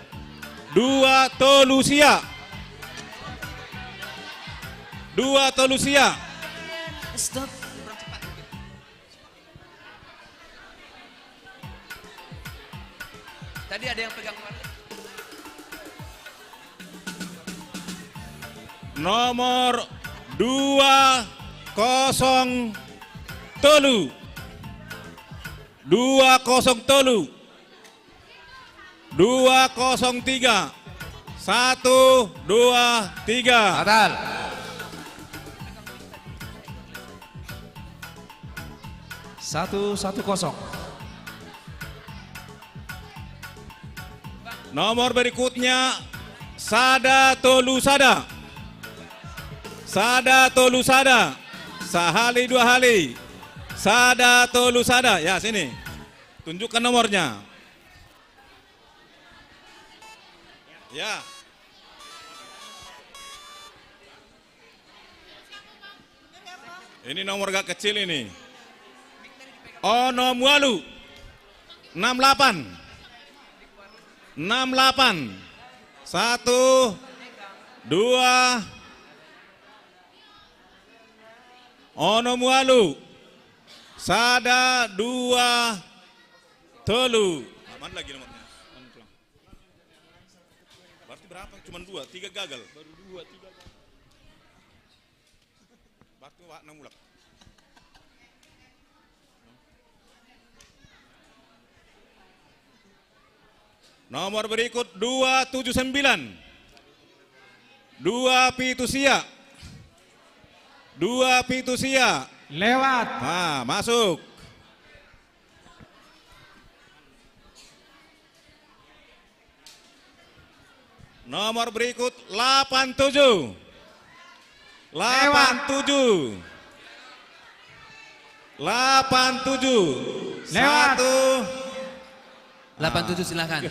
2 tolu sia. 2 tolu sia. Stop. Tadi ada yang pegang kemarin. Nomor 203. 203. 203. 1, 2, 3. Batal. Satu kosong. Nomor berikutnya Sada Tolu Sada. Sada Tolu Sada. Sehali 2 hali. Sada Tolu Sada. Ya sini. Tunjukkan nomornya. Ya. Ini nomor gak kecil ini. Onomualu 68. 68. 1 2 Onomualu Sada 2 Telu. Aman lagi nomornya. Berarti berapa? Cuman 2, 3 gagal. Baru 2, 3 gagal. Berarti wakna mulak. Nomor berikut 279. 2 Pitusia. 2 Pitusia. Lewat. Nah, masuk. Nomor berikut 87. 87. 87. Lewat. 87 silakan.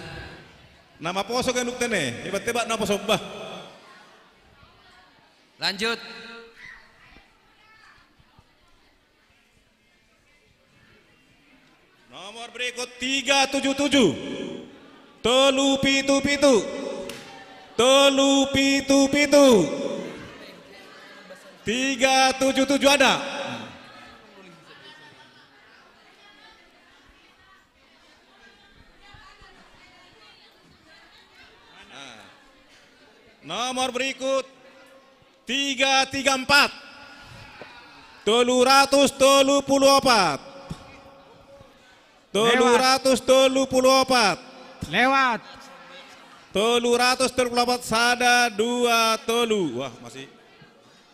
Nama poso kan uktene, tiba-tiba nama sobah. Lanjut. Nomor berikut 377. Telu pitu pitu. Telu pitu pitu. 377 ada. Nomor berikut 334. 334. 334. Lewat. 334 sada 2 telu. Wah, masih.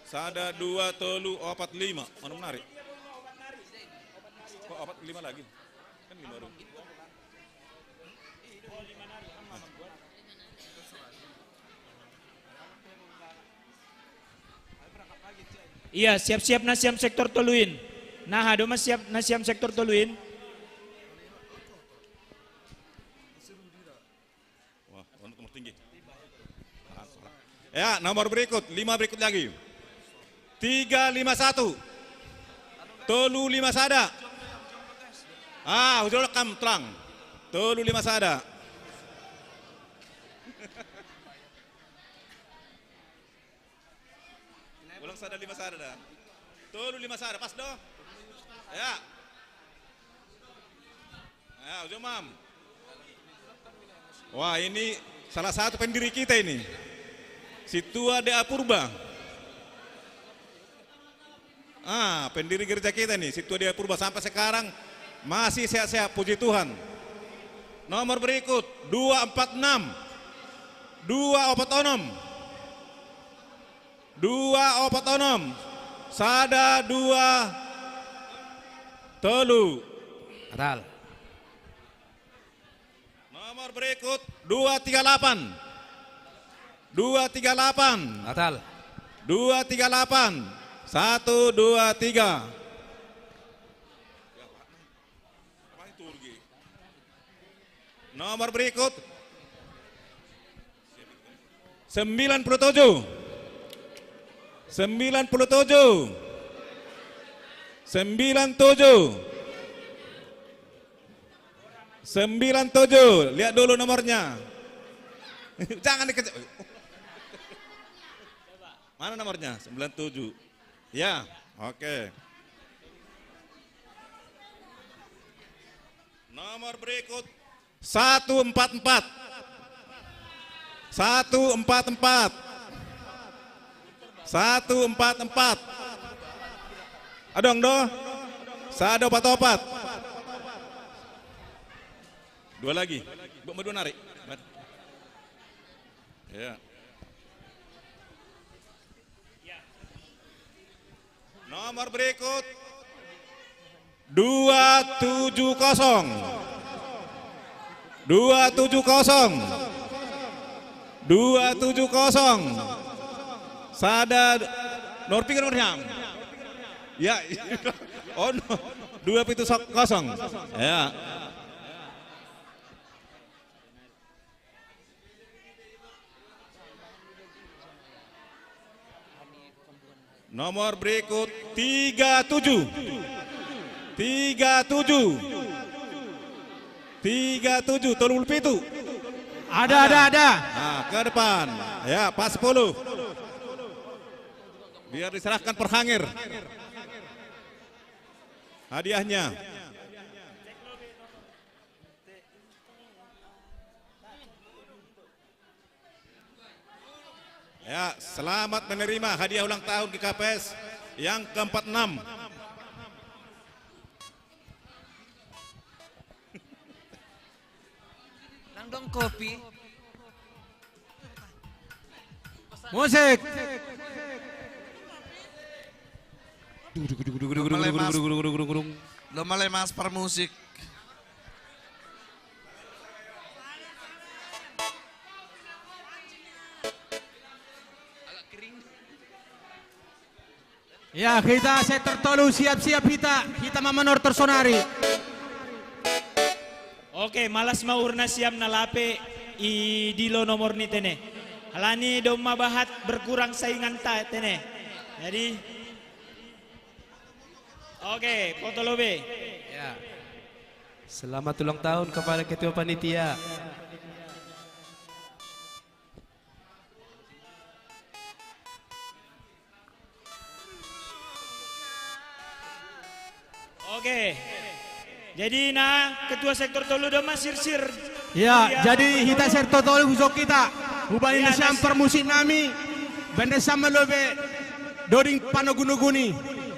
Sada 2 telu 45. Mana menarik? Kok 45 lagi? Kan 5 baru. Iya, siap-siap nasiam sektor toluin. Nah, ada mas siap nasiam sektor toluin. Wah, nomor tinggi. Ya, nomor berikut, 5 berikut lagi. 351. Tolu 5 sada. Ah, udah rekam terang. Tolu 5 sada. Ulang sada 5 sada dah. Tolu 5 sada, pas doh. Ya. Ya, udah mam. Wah, ini salah satu pendiri kita ini. Si Tua Dea Purba. Ah, pendiri gereja kita nih, si Tua Dea Purba sampai sekarang masih sehat-sehat, puji Tuhan. Nomor berikut 246. 2 otonom. 2 otonom. Sada 2 telu. Atal. Nomor berikut 238. 238. Atal. 238. 1 2 3. Nomor berikut 97. 97. 97. 97. Lihat dulu nomornya. Jangan dikejar. Mana nomornya? 97. Ya, oke. Nomor berikut 144. 144. 144. Adong do. Sada opat-opat. 2 lagi. Berdua narik. Ya. Nomor berikut 270. 270. 270. Sada Norpi kan nomornya. Ya. Oh no. 270. Ya. Nomor berikut 37. 37. 37 tolul pitu. Ada. Nah, ke depan. Ya, Pak 10. Biar diserahkan per hangir. Hadiahnya. Ya, selamat menerima hadiah ulang tahun GKPS yang ke-46. Nang kopi. Musik. Lomba lemas per musik. Ya, kita sektor tolu siap-siap kita mamanor tersonari. Oke, malas maurna siam nalape i dilo nomor ni tene. Halani doma bahat berkurang saingan ta tene. Jadi oke, foto lobe. Ya. Selamat ulang tahun kepada ketua panitia. Oke. Jadi ketua sektor tolu doma sir-sir. Ya, jadi kita sektor tolu husok kita. Hubani Ya, nasyam per musik nami. Benda sama lobe doring panogunuguni.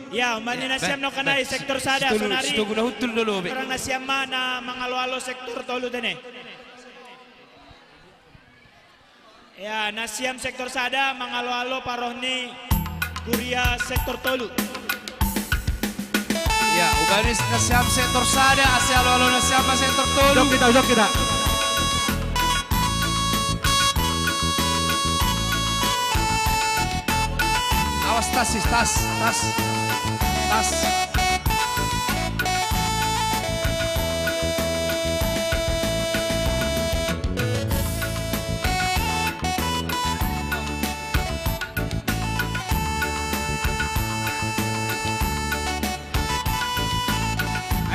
Ya, mani nasiam no kanai sektor sada sonari. Setuju na hutul dulu be. Orang nasiam mana mangalo-alo sektor tolu tene. Ya, nasiam sektor sada mangalo-alo parohni kuria sektor tolu. Ya, uganis nasiam sektor sada, asyalo-alo nasiam sektor tolu. Usok kita. Awas tas.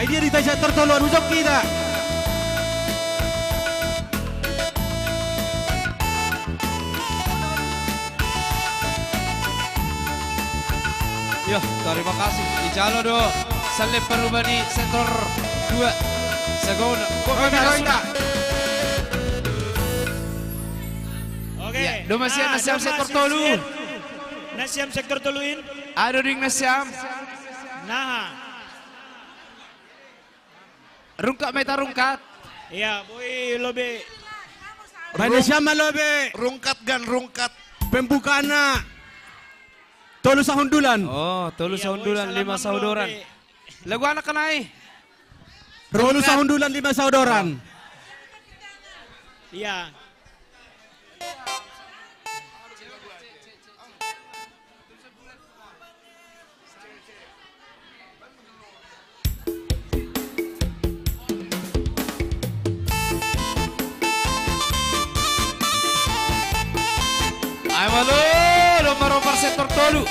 Idea di sektor tolu husok kita. Yo, terima kasih. Ijalo do. Salib perubani sektor 2. Segona. Oke. Ya, do masih nasiam sektor tolu. Nasiam sektor toluin. Ada ring nasiam. Nah. Rungkat meta rungkat. Iya, boy lobe. Banda siapa lobe? Rungkat. Pembukana. Tolu sahundulan. Oh, tolu sahundulan 5 saudoran. Lagu anak kenai. Tolu sahundulan 5 saudoran. Iya. Halo, nomor sektor tolu.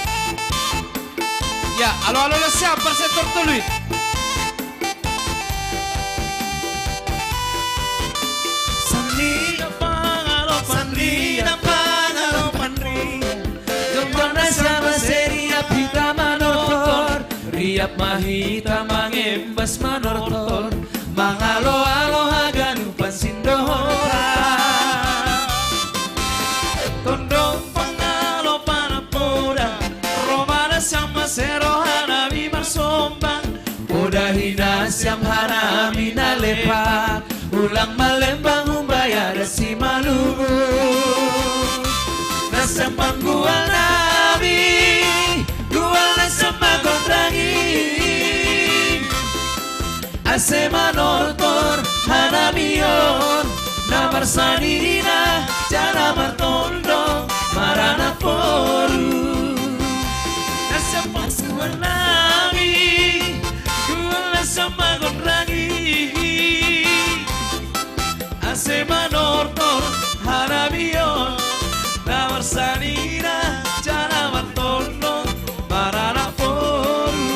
Ya, halo siapa sektor tolu? Sandi na pangalopan ria. Gembana sama seria pita manotor. Riap mahita mangembas manortor. Mangalo-alo haganupan sindohora. Tondong pangalo panapoda. Romana sama serohana bimar sombang. Poda hinasyam harami nalepa. Ulang malembang umbaya dasi malubu. Nasam panggual nabi. Gual nasam magondrangi. Ase manortor hanamion. Namar sanina jana martondo marana poru. Nasam panggual nabi. Gual nasam magondrangi. Ase manortor haramion namar sanina jana martondo marana poru.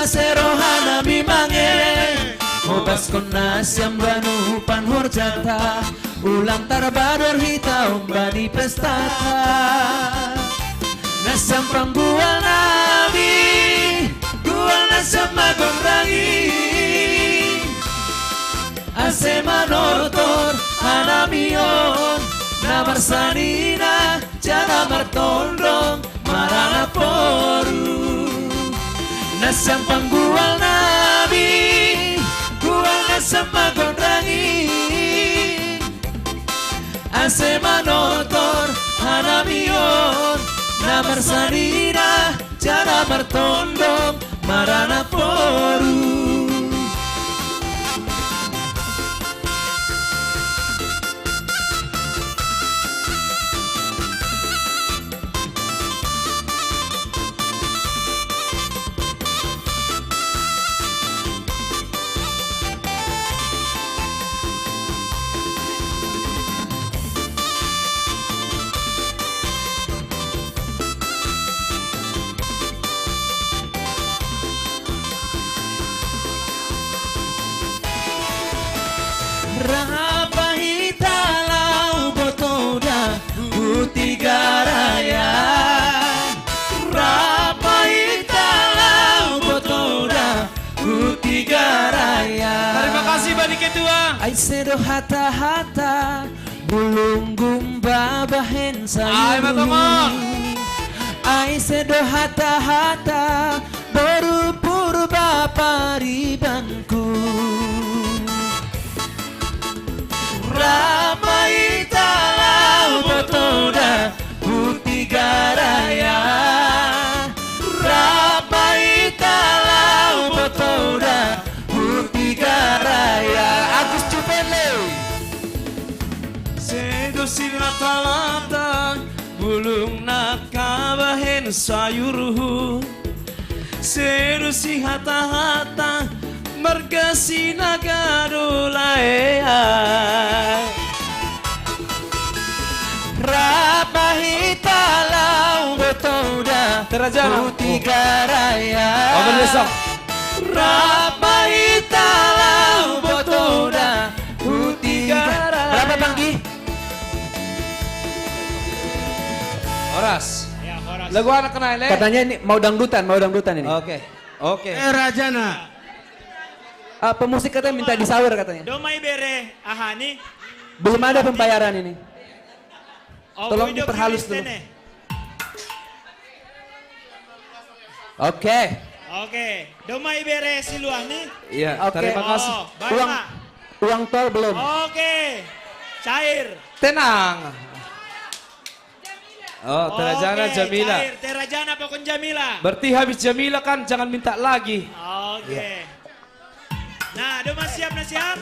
serohana mimange Obas konas yang banu panhorjata Ulang tarbador hita umbani pestata Nasam panggual nabi Gual nasam magondrangi Ase manotor hanamion Namar sanina jana martondong marana poru Nasam panggual nabi Gual nasam magondrangi Ase manotor hanamion Namar sanina jana martondong marana poru Rapahitalau botoda utigaraya Rapahitalau botoda utigaraya Terima kasih Bani Ketua. Aisedo hata-hata bulung gumba bahen Ay, Matomo. Aisedo hata-hata baru purba paribanku Rapahitalau botoda utigaraya Rapahitalau botoda utigaraya Agus Cupele Sedosi rata-rata bulung nakabahen sayuruhu Sedosi hata-hata margasi nagadulaya Rapahitalau botoda utigaraya Rapahitalau botoda utigaraya Berapa Bang Gi? Horas. Ya, Horas. Lagu anak kenal Katanya ini mau dangdutan ini. Oke. Rajana. Pemusik katanya minta disawer katanya. Domai bere ahani. Belum ada pembayaran ini. Oh, Tolong video diperhalus playlist dulu. ini. Oke. Oke, domai bere siluani. Iya, Oke. terima kasih. Oh, baik, Mak. Uang tol belum. Oke, cair. Tenang. Oh, Terajana Oke, Jamila. Cair, Terajana pokon Jamila. Berarti habis Jamila kan jangan minta lagi. Oke. Nah, Doma siap na siap?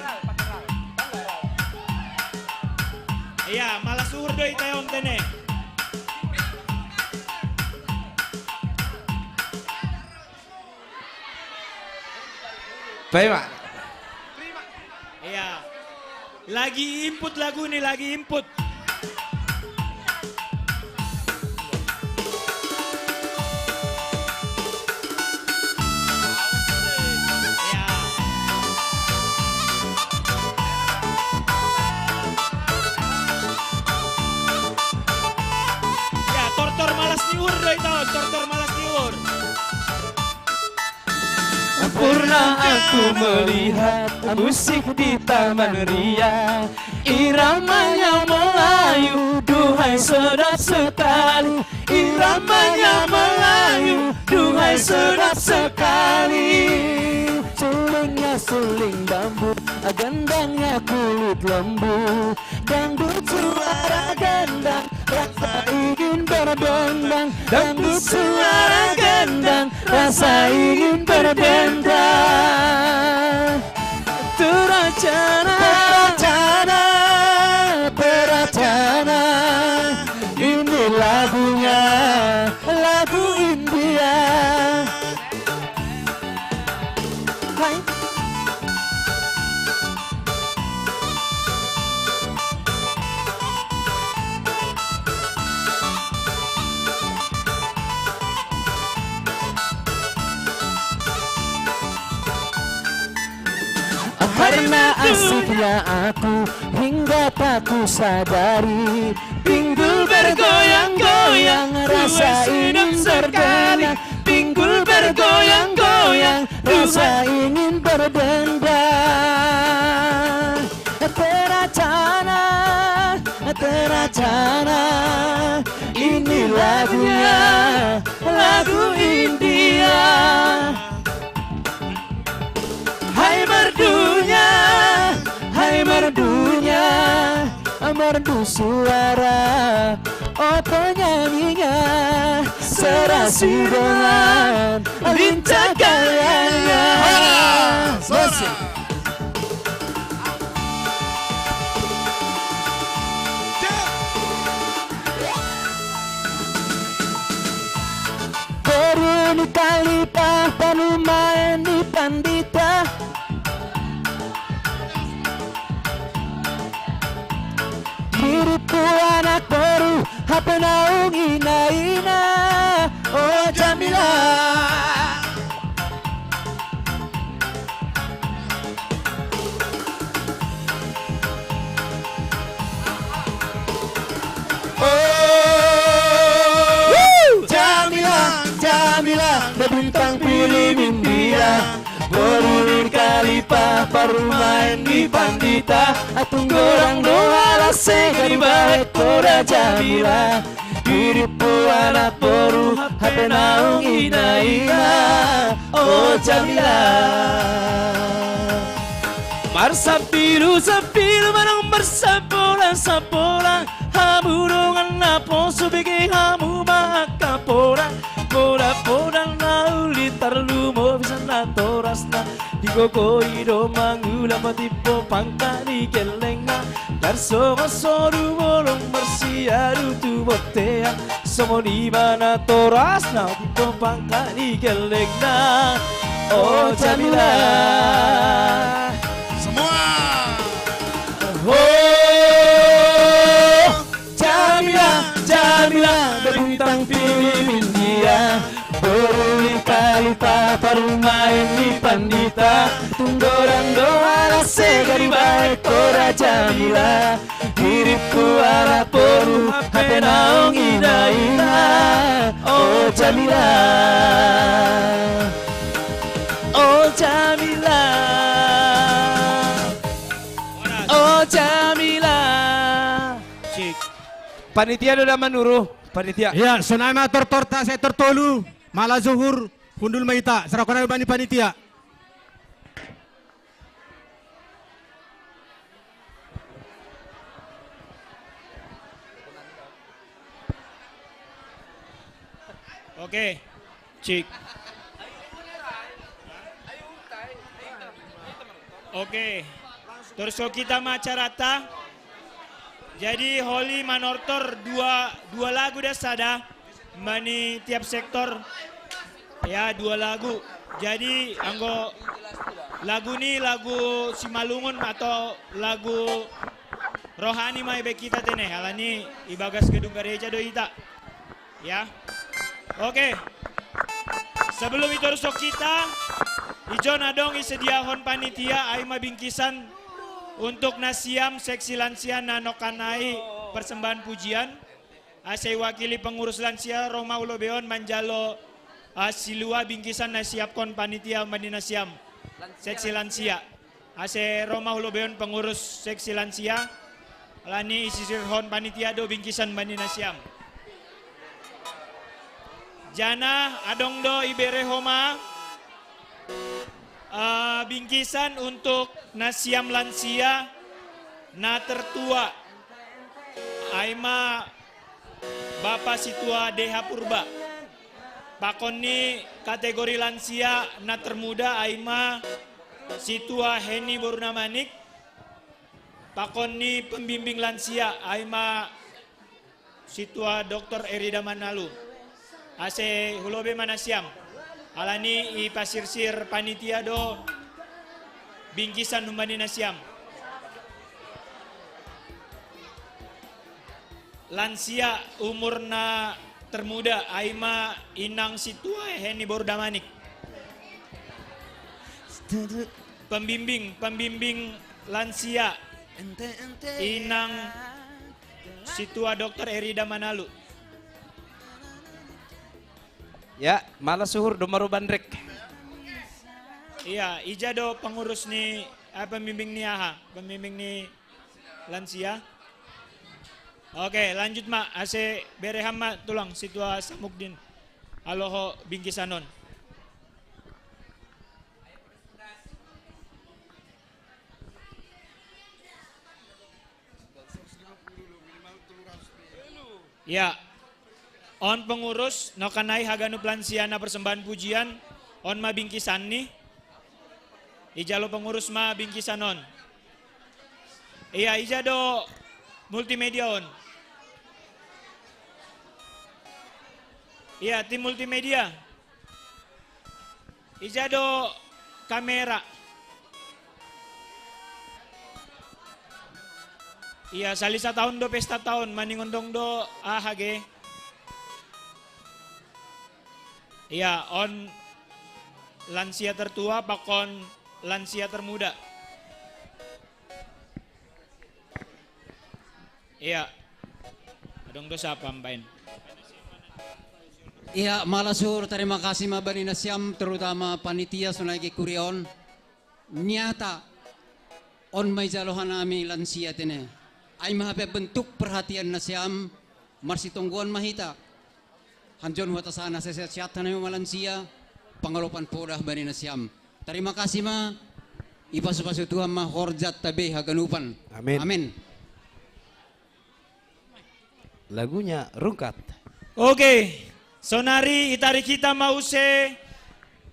Iya, malah suhur doi tayo tene. Baik, Pak. Iya. Lagi input lagu nih, lagi input. Ya, tortor malas niur doi tahun, tortor malas niur. Pernah aku melihat musik di Taman Ria, iramanya Melayu, duhai sedap sekali. Iramanya Melayu, duhai sedap sekali. Sulingnya suling bambu, gendangnya kulit lembu. Dangdut suara gendang, rasa ingin berdendang. Dangdut suara gendang, rasa ingin berdendang. Teracana, teracana, teracana. Ini lagunya, lagu India. Hai. Karena asiknya aku hingga tak ku sadari, pinggul bergoyang-goyang rasa ingin berdendang, pinggul bergoyang-goyang rasa ingin berdendang. Teracana, teracana, ini lagunya, lagu India. Hai merdunya, hai merdunya, merdu suara, oh penyanyinya, serasi dengan lincah gayanya. Beruni kali panu main di pandita, diriku anak baru, HP naung ina-ina, oh Jamila. Jamila, Jamila, bintang film India, beruni kali paru main di pandita, tunggu orang doa lase dari balik koda Jamila, diriku anak baru, HP naung ina-ina, oh Jamila. Marsapiru sapiru manong bersapola-sapola, hamurungan napo subigi hamu makapora, pola-pola nauli tarlumo bisa natoras na, digogoi do mangula matipo pangkani kelengna, garso masoru molong marsiaru tu botea, somo di mana toras na tipo pangkani kelengna, oh Jamila. Oh Jamila, Jamila, berbintang film India, beruni kali paru main di pandita, tunggu orang doa segari baik kora Jamila, diriku ala poru, HP naung ina-ina, oh Jamila, oh Jamila. Oh Jamila. Cik. Panitia sudah menuruh. Panitia. Ya, sonai mator torta saya tertolu. Malah zuhur hundul maita. Serakona bani panitia. Oke. Cik. Oke. Terus kita macarata. Jadi Holy Manortor dua lagu dah sada. Mani tiap sektor. Ya 2 lagu. Jadi anggo lagu ni lagu Simalungun atau lagu rohani mai be kita tene. Halani ibagas gedung gereja do ita. Ya. Oke. Sebelum itu rusok kita ijon adong isediahon panitia aima bingkisan untuk nasiam seksi lansia nanokanai persembahan pujian. Saya wakili pengurus lansia Roma Ulobeon Manjalo silua bingkisan nasiapkon panitia mandi nasiam seksi lansia. Roma Ulobeon pengurus seksi lansia. Lani isisirhon panitia do bingkisan mandi nasiam. Jana adong do ibere homa bingkisan untuk nasiam lansia na tertua aima Bapak Situa Deha Purba. Pakon ni kategori lansia na termuda aima Situa Heni Borunamanik. Pakon ni pembimbing lansia aima Situa Dr. Erida Manalu. Ase hulobe manasiam. Alani i pasirsir panitia do bingkisan numbani nasiam. Lansia umurna termuda aima Inang Situa Heni Bordamanik. pembimbing lansia Inang Situa Dr. Erida Manalu. Ya, malah suhur domaru bandrek. Iya, ijado pengurus ni pembimbing ni pembimbing ni lansia. Oke, lanjut mak. Ase bereham mak tulang Situa Samukdin. Aloho bingkisanon. Ya, on pengurus nokanai haganu plansiana persembahan pujian on ma bingkisan nih. Ijalo pengurus ma bingkisan on. Iya, ijado multimedia on. Iya, tim multimedia. Ijado kamera. Iya, salisa tahun do pesta tahun maningon dong do ahage. Iya, on lansia tertua pakon lansia termuda. Iya. Adong do siapa main? Iya, malasur terima kasih Mabani Nasiam terutama panitia Sunagi Kurion. Nyata on may jalohan nami lansia tene. Ay mahape bentuk perhatian Nasiam marsitungguan mahita. Hanjon watasana seset na yung malansia pangalopan podah Bani Nasiam. Terima kasih ma ipasu-pasu Tuhan ma horjat tabe haganupan. Amin. Amin. Lagunya rungkat. Oke, sonari itari kita mau se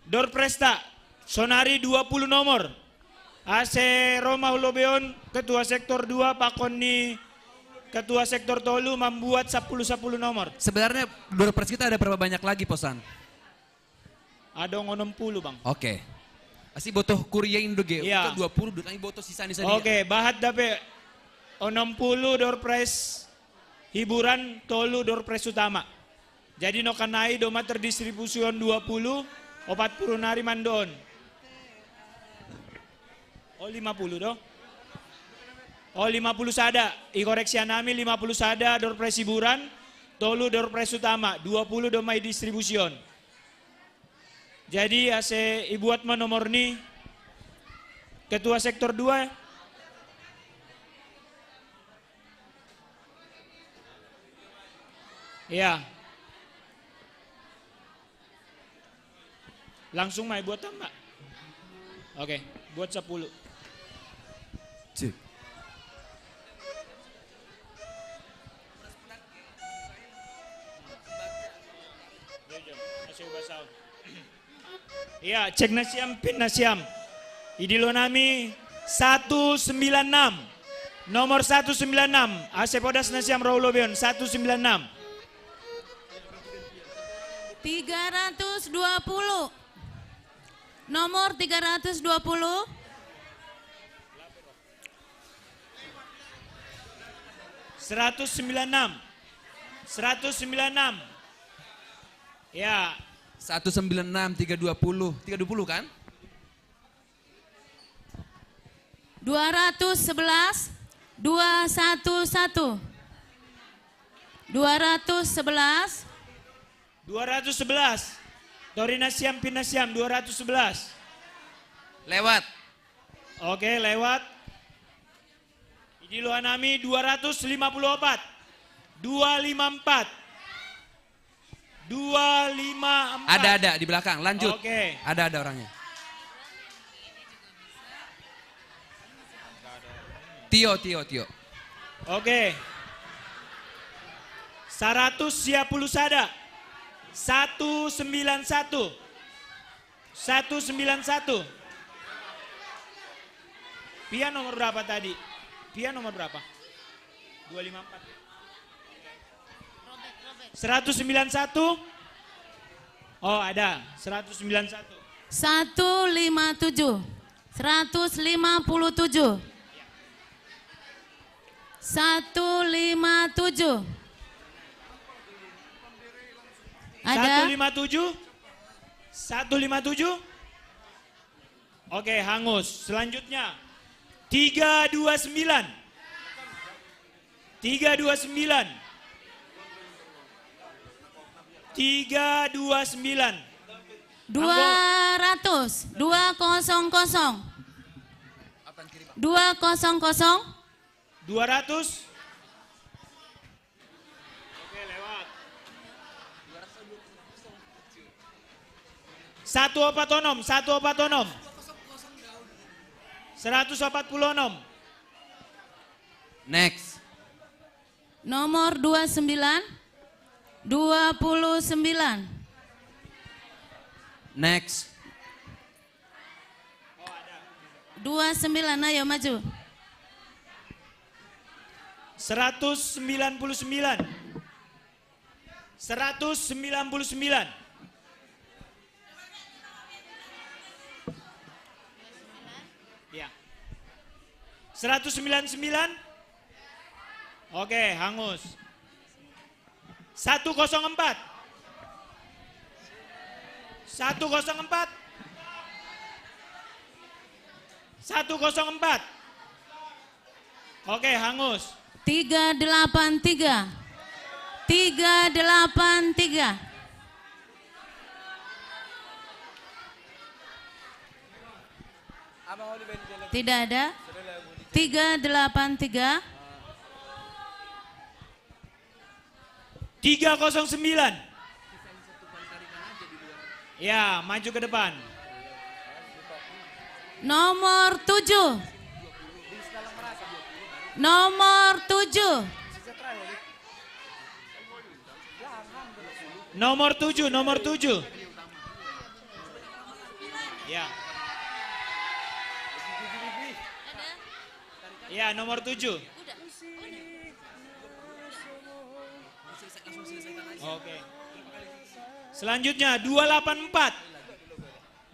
dor presta. Sonari 20 nomor. Ase Roma Hulobeon, Ketua Sektor 2 Pakon ni Ketua Sektor Tolu membuat 10 nomor. Sebenarnya dor pres kita ada berapa banyak lagi posan? Ada 60 bang. Oke. Asih botoh kuria Indoge, Iya. 20 dut lagi botoh sisa dia. Oke, bahat dape 60 door prize hiburan Tolu door prize utama. Jadi no kanai doma terdistribusion 20, 40 nari mandon. Oh 50 do. Oh 50 sada. Ikoreksi nami 50 sada door prize hiburan, Tolu door prize utama, 20 domai distribution. Jadi ase ibuat nomor ni Ketua Sektor 2. Ya. Langsung mai buat tambah. Oke, buat 10. Cik. Iya, cek Nasiam, pin Nasiam. Idilo nami 196. Nomor 196. Ase Podas Nasiam Raulobeon 196. 320. Nomor 320. 196. 196. Ya. 196 320. 320 kan? 211 211 211 211. Dorina Siam Pinasiam 211. Lewat. Oke, lewat. Ini Luanami 254. 254. 254. Ada di belakang. Lanjut. Oke. Ada orangnya. Tio. Oke. 110 sada. 191. 191. Pia nomor berapa tadi? Pia nomor berapa? 254. 191. Oh, ada. 191. 157 157 157 Ada 157. 157. Oke, hangus. Selanjutnya 329. 329. 329. 200. 200. 200. 200. Oke, lewat. 146. 146. Next. Nomor 29. 29. Next. 29, ayo maju. 199. 199. Ya. 199. Oke, hangus. 104. 104. 104. Oke, hangus. 383. 383. Tidak ada. 383. 309. Ya, maju ke depan. Nomor 7. Nomor 7. Nomor 7, nomor 7. Ya. Ya, nomor 7. Oke. Selanjutnya 284.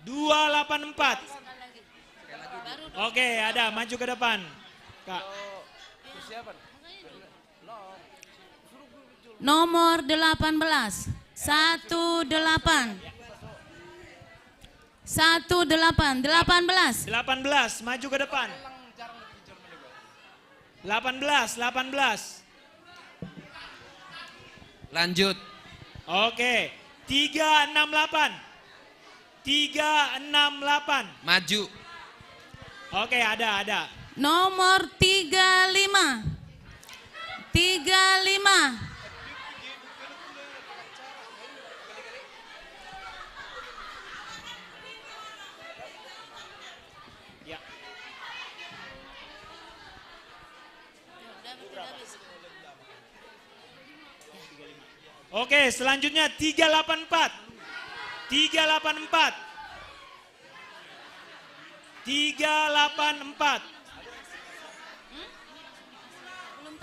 284. Oke, ada, maju ke depan. Kak. Nomor 18. 18. 18. 18. 18, maju ke depan. 18, 18. Lanjut. Oke, 368. 368. Maju. Oke, ada. Nomor 35. 35. Ya. Oke, selanjutnya 384. 384. 384.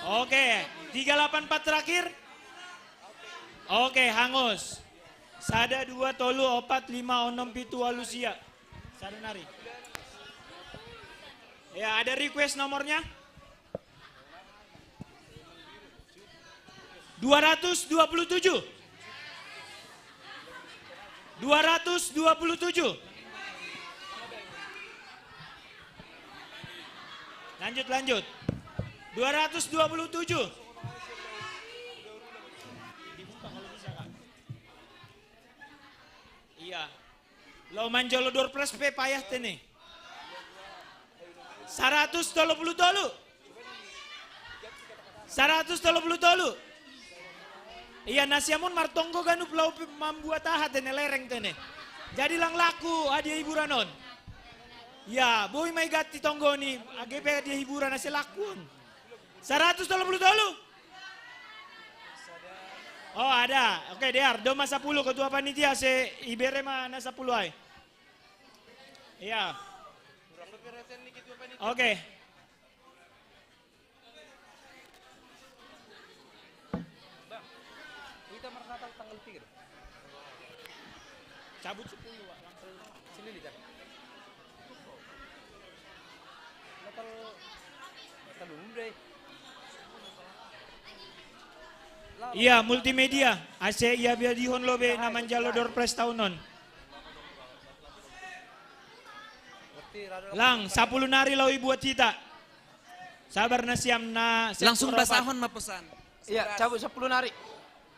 Oke, 384 terakhir. Oke, hangus. Sada 2 tolu 4 5 6 7 walusia. Sada nari. Ya, ada request nomornya? 227. 227. Lanjut. 227. Iya. Lo manjolo door press pe payah tene. 130 tolu. 130 tolu. Iya, nasiamun martonggo ganup lau membuat tahat tene lereng tene. Jadi lang laku hadiah hiburan on. Ya, boy may gati tonggo ni AGP hadiah hiburan nasi lakun. 130 tolu. Oh, ada. Oke, Dear, doma 10 ketua panitia se ibere mana 10 ay. Iya. Oke. Cabut 10 Pak. Sini nih, Cak. Iya, multimedia. AC iya biar dihon lobe naman jalo door press tahunon. Lang, 10 nari lawi buat kita. Sabar na siam na. Langsung basahon mah pesan. Iya, cabut 10 nari.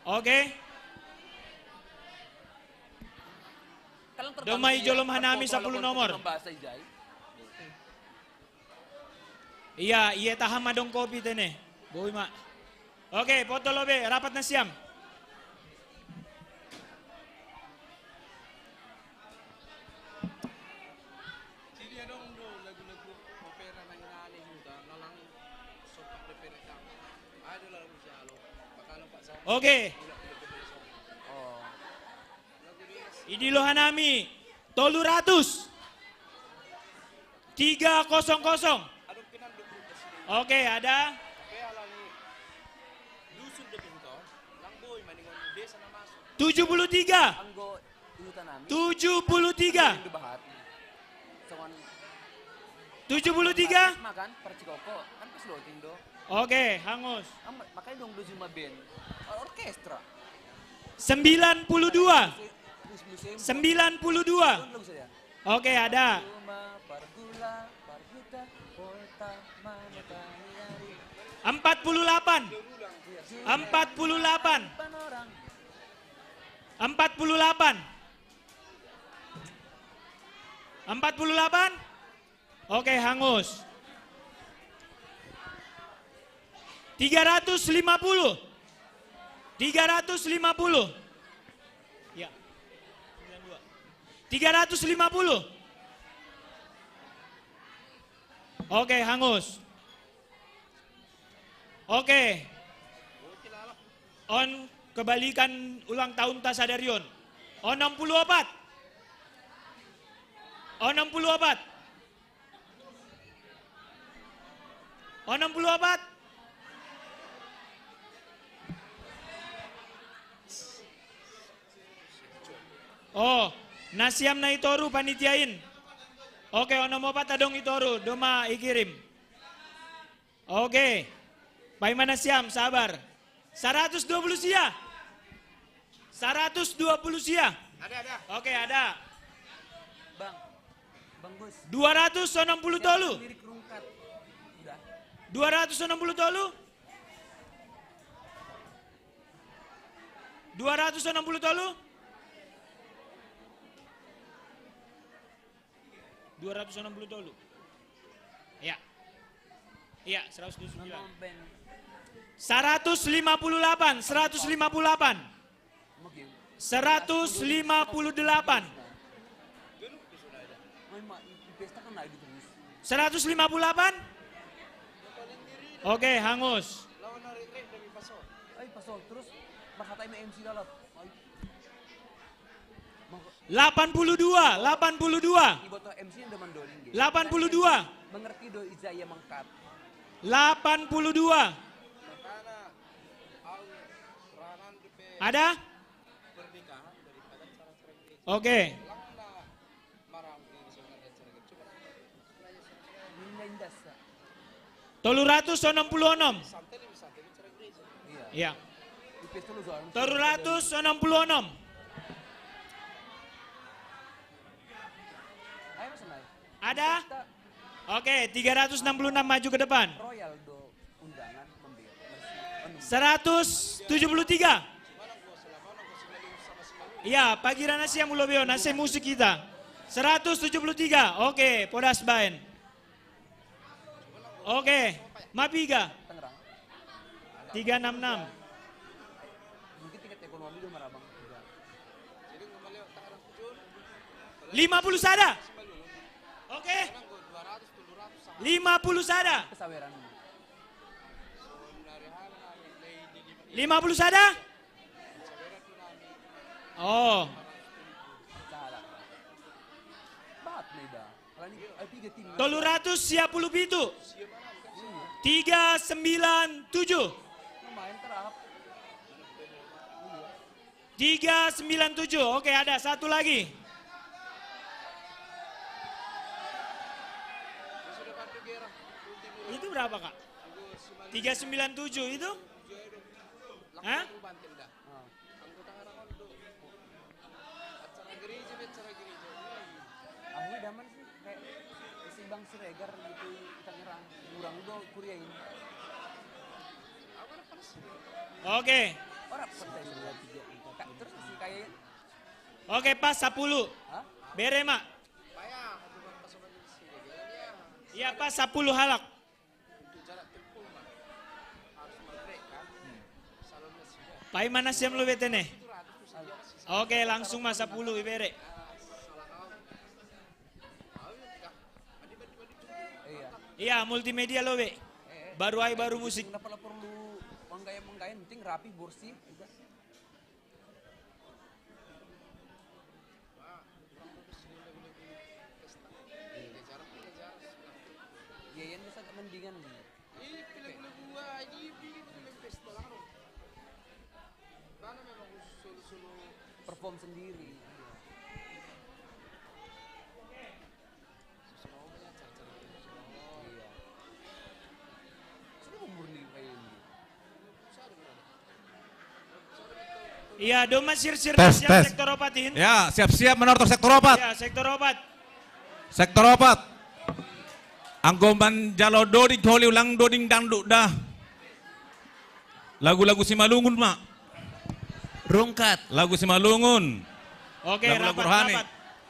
Oke. Domai jolom hanami 10 nomor. Iya, iya taham madong kopi tene. Boy mak. Oke, foto lobe, rapat na siam. Oke. Idilo hanami 300. 300. Oke, ada. 73. 73. 73. Makan percikoko kan pas loading do. Oke, hangus. Makanya dong lu cuma band. Orkestra. 92. 92. Oke, ada. 48. 48. 48. 48. Oke, hangus. 350. 350. Ya. 350. Oke, hangus. Oke. On kebalikan ulang tahun Tasadarion. On 64. On 64. On 64. Oh, nasiam na itoru panitiain. Oke, on 64 adong itoru, doma ikirim. Oke. Paimana siam, sabar. 120 sia. 120 sia. Ada. Oke, ada. Bang Bos. 260 tolu. Lirik rungkat. Udah. 260 tolu. 260 tolu. 260 tolu. Ya. Iya, 179. 158, 158. 158. 158. Oke, hangus. Ay, pasol. Terus makatay may MC lalap. 82, 82. Ibu to MC yang deman doling. 82. Mengerti do Izaya mangkat. 82. Ada? Oke. Toluratus 66. Iya. Toluratus 66. Ada? Oke, 366 maju ke depan. 173. Iya, pagi nasi yang mulai nasi musik kita. 173. Oke, podas bain. Oke, mapiga. 366. Mungkin tiket ekonomi do marabang. 50 sada. Oke. 50 sada. 50 sada? Oh. Toluratus siap puluh pitu. 397. 397. Oke, ada satu lagi. Itu berapa, Kak? 397 itu? Hah? Oke. Oke, pas 10. Bere, Mak. Iya, pas 10 halak. Pai mana siam lu betene? Oke, langsung mas 10 ibere. Iya, multimedia lo be. Baru ai baru musik. Kenapa perlu menggaya penting rapi bersih. Iya, yang bisa mendingan. Ini film gua, ini film pesta lah. Karena memang solo perform sendiri. Iya, doma sir-sir Tes, siap tes. sektor opatin. Ya, siap-siap menortor sektor opat. Ya, sektor opat. Sektor opat. Anggoman jalo doding holi ulang doding dangduk dah. Lagu-lagu Simalungun, Mak. Rungkat. Lagu Simalungun. Oke, Lagu-lagu rapat, rohani. rapat.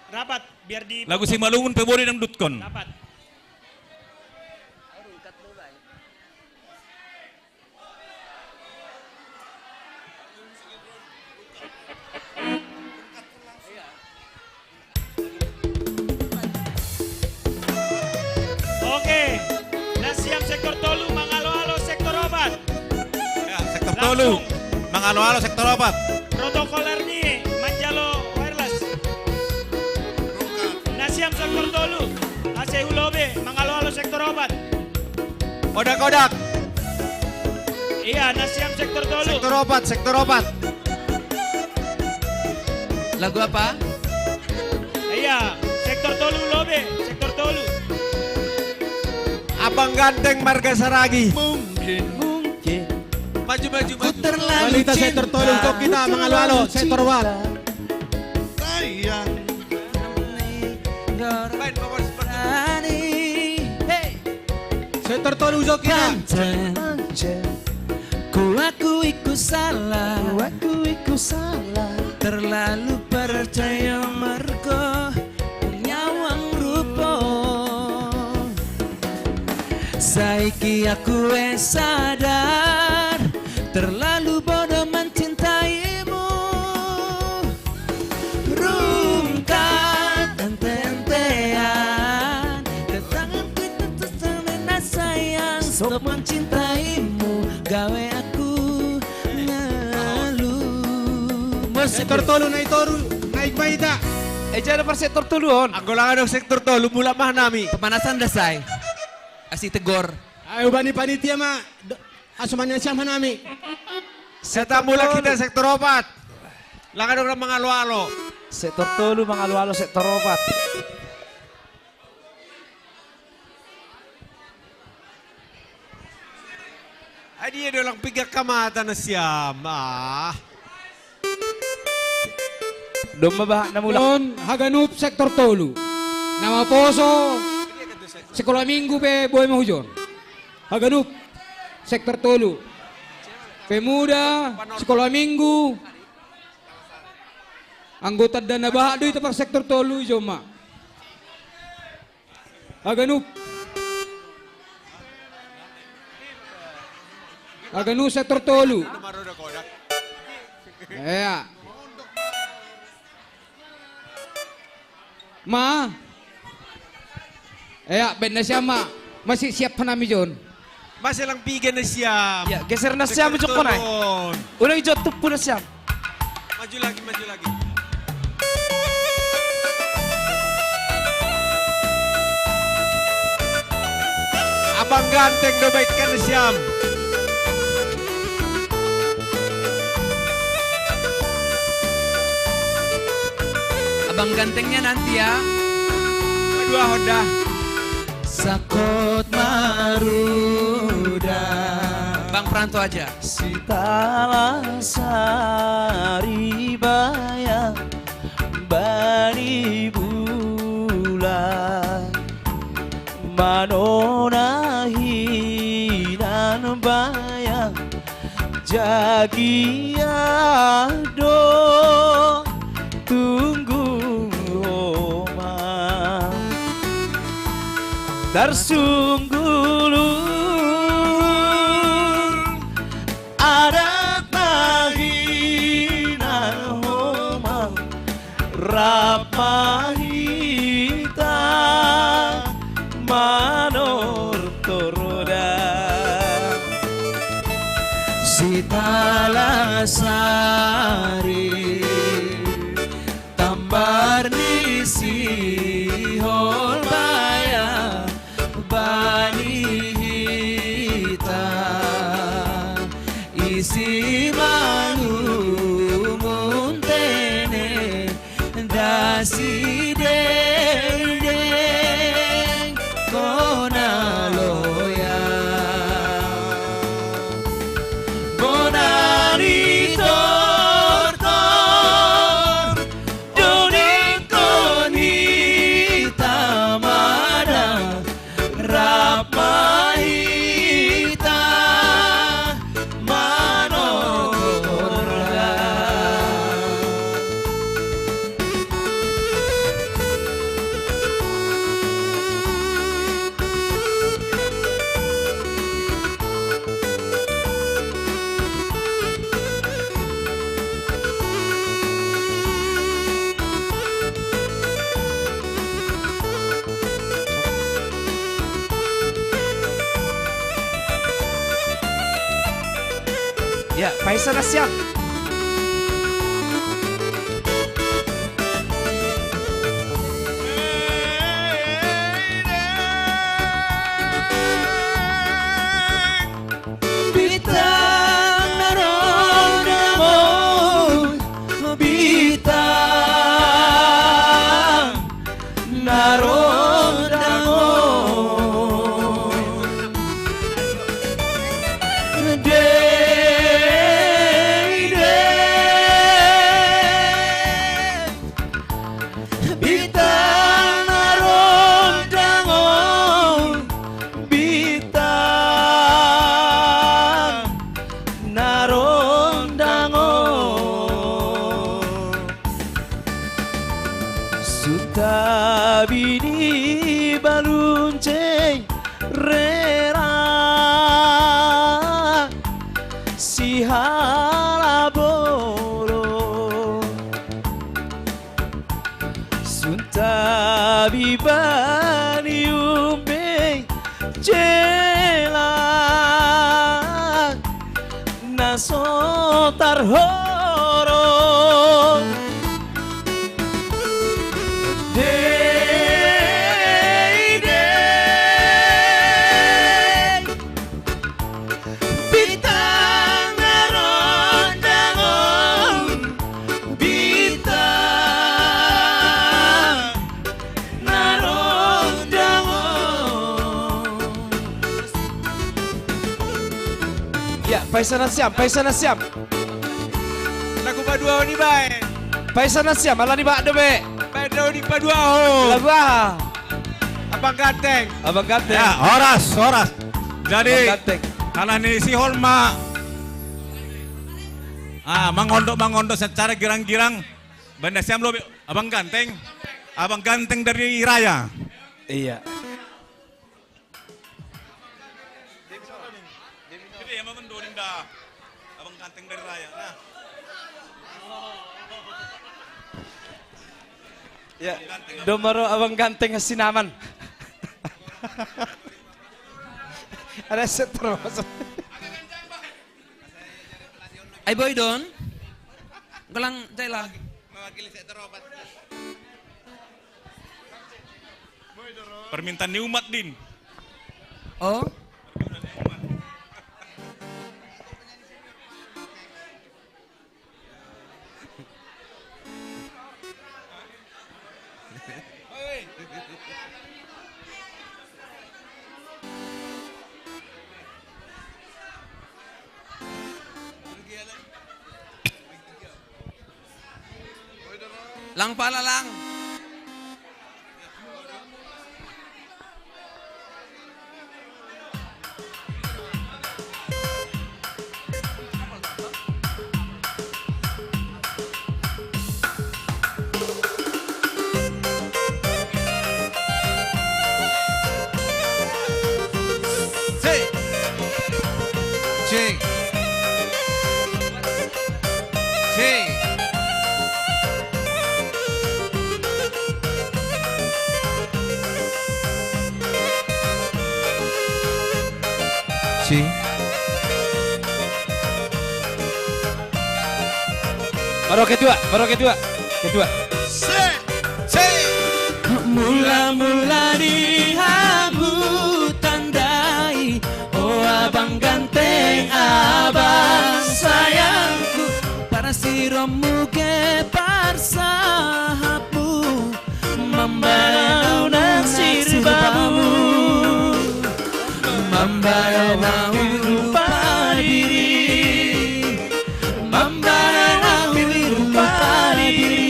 Rapat, biar di... Lagu Simalungun pebori dangdutkon. Rapat. Oke, nah siap sektor tolu, mangalo-alo sektor obat. Ya, sektor tolu. Mangalo-alo sektor opat. Protokoler nih, manjalo wireless. Nah siap sektor tolu, AC Ulobe, mangalo-alo sektor obat. Kodak-kodak. Iya, nah siap sektor tolu. Sektor opat, sektor opat. Lagu apa? Iya, sektor tolu Ulobe, sektor tolu. Abang ganteng Marga Saragi. Mungkin. Maju, maju, maju. Wanita sektor tolu untuk kita mengalo-alo sektor wat. Sayang. Sektor tolu untuk kita. Ku akui ku salah. Terlalu percaya mergo nyawang rupa. Saiki aku wes sadar terlalu bodoh mencintaimu. Rungkat ente-entean ketanganku tetap semena sayang. Sok mencintaimu gawe aku ngeluh. Sektor tolu naik toru, naik baita. Jangan per sektor tolu on. Aku lang ada sektor tolu mula mah nami. Pemanasan dasai. Asih tegor. Ayo bani panitia mah asumannya siapa nami. Seta mula kita sektor opat. Lang ada orang mangalo-alo. Sektor tolu mangalo-alo sektor opat. Adi ada orang piga kamata na siyam. Domba bahak na mulak. Haganup sektor tolu. Nama poso. Sekolah minggu pe boy mahujon. Haganup sektor tolu. Pemuda sekolah minggu. Anggota dana bahak doi tepat sektor tolu joma. Haganup. Haganup sektor tolu. Ya. Ma. Benda siapa? Masih siap panami John. Masih lang piga na siyam. Ya, geser na siyam ujuk ko na. Unang ijot tupo na siyam. Maju lagi, maju lagi. Abang ganteng do baik kan na siyam. Abang gantengnya nanti ya. Dua Honda. Sakot maruda. Bang Pranto aja. Sitala saribaya bani bulan manona bahagia do tunggu oma tersungguh ada pahinan oma rapahita manor toroda Sitalasari tambar nisi holbaya bani hita isi malu muntene dasi deng kona loya bonari tortor donikon hitamada rapahita manorga Ya, Faisal dah siap. Bitang narodamo bitang narodamo bitang narodamo bitang narondango sutabini balunceng rera si halaboro suntabi bani umbe jelang nasotar horo dey dey bitang narondangon bitang narondangon. Ya, Faisal dah siap, Faisal dah siap. Lagu badua ni bae. Faisal dah siap, malah ni bak de be. Bae dau ni badua ho. Lagu ah. Abang ganteng. Abang ganteng. Ya, horas. Jadi, Abang ganteng. karena ini si Holma mangondok secara girang-girang. Banda siam lo, abang ganteng dari Raya. Iya. Jadi yang mendorin dah, abang ganteng dari Raya. Nah, Ya, domaro abang ganteng sinaman. Ada setor masuk. Ay boy doon. Galang Jayla. Mewakili sektor obat. permintaan ni umat din. Oh? Lang pala lang. kasih. Baru kedua. Mula-mula di hambu tandai, oh abang ganteng, abang sayangku, para siromu ke parsahapu, membayau nasir babu, membayau nahu rupa diri, membayau nahu rupa diri.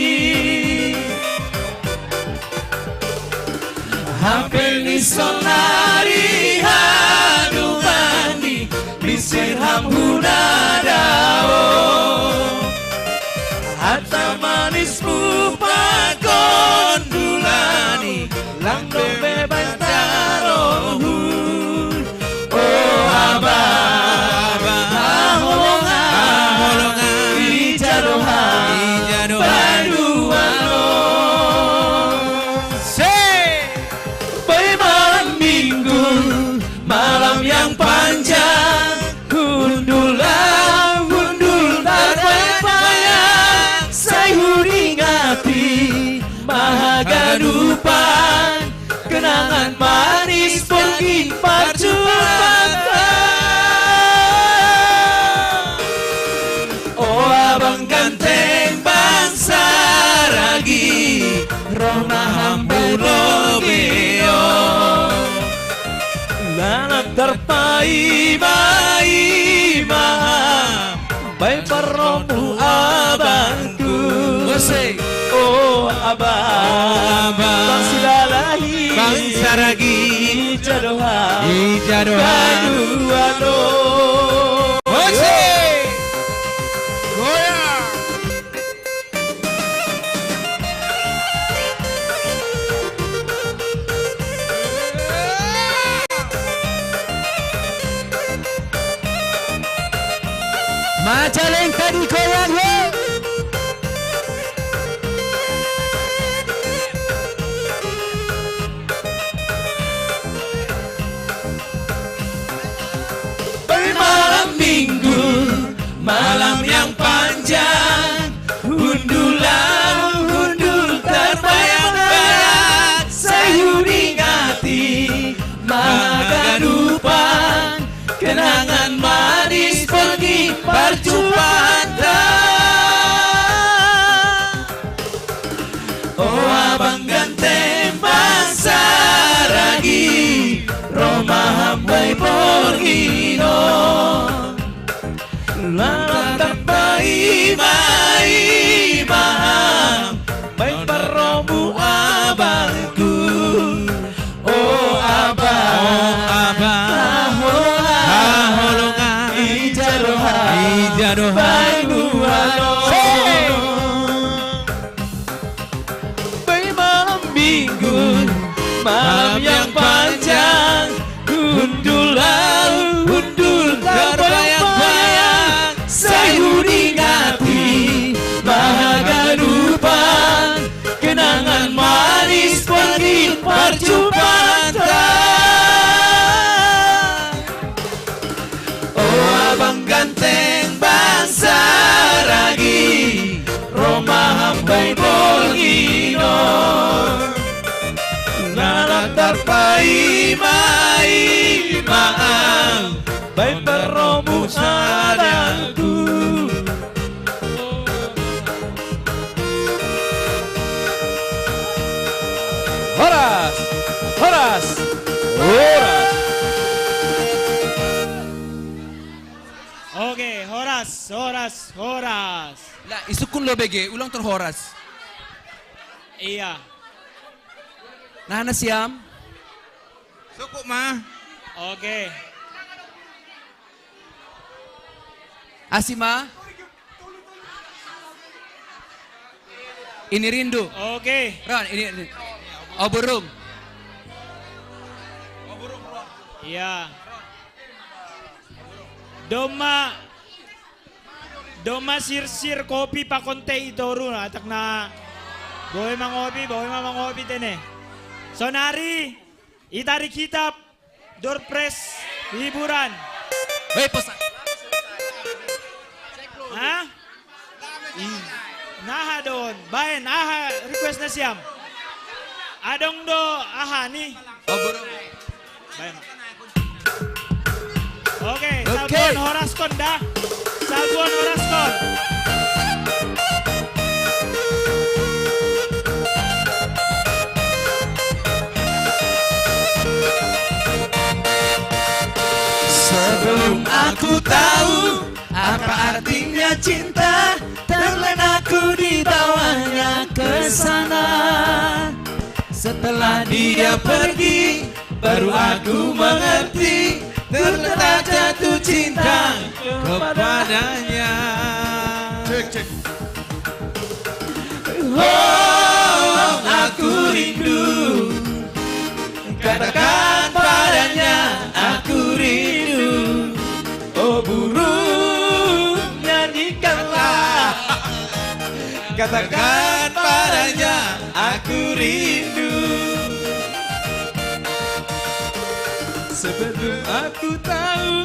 Hampir ni sonari hadu mandi bisir hamhuna dao, hatta manismu pakon dulani langdo bebas tarohu. Oh abang aholongan ijadohan baduano. Malam yang panjang, hundul terbayang, saya ingati mahagadupan, kenangan manis pergi perjuangan. Oh abang ganteng bangsa ragi, rona hambulo beo. Lanak terpai mai maham, baik perromu abangku. Oh abang, bangsa dalahi, bangsa ragi, ijadoha, kaduano. Majaleng tadi koyang he. Malam minggu, malam yang panjang, hundul terbayang-bayang, saya ingati mahagadupan, kenangan manis pergi perjumpaan. Oh abang ganteng bangsa ragi, Roma hambai porgino, lantak bai maham, baik perromu abangku. Oh abang, aholongan ijadoha baduano. Baik malam minggu, malam yang panjang, hundul terbayang-bayang, saya ingati mahagadupan, kenangan manis pergi perjumpaan. Oh abang ganteng bangsa ragi, Roma hambai bolgino, lanak terpai mai maam, baik perromu sadaku. Horas. Oke, horas. Lah, isukun lo BG, ulang terhoras. Iya. Nah, siam. Suku mah. Oke. Asima. Ini rindu. Oke. Ron, ini. Oh burung. Iya. Doma sir kopi pakonte itoru na atak na boy mangopi tene. Sonari itari kitab door press hiburan. Weh pesan. Hah? Nah don, bain aha request na siyam. Adong do aha ni. Oh bro. Bain. Oke, Salbuan Horaskon dah. Salbuan Horaskon. Sebelum aku tahu apa artinya cinta, terlena aku dibawanya ke sana. Setelah dia pergi, baru aku mengerti, terletak jatuh cinta kepadanya. Oh, aku rindu, katakan padanya aku rindu. Oh burung, nyanyikanlah, katakan padanya aku rindu. Sebelum aku tahu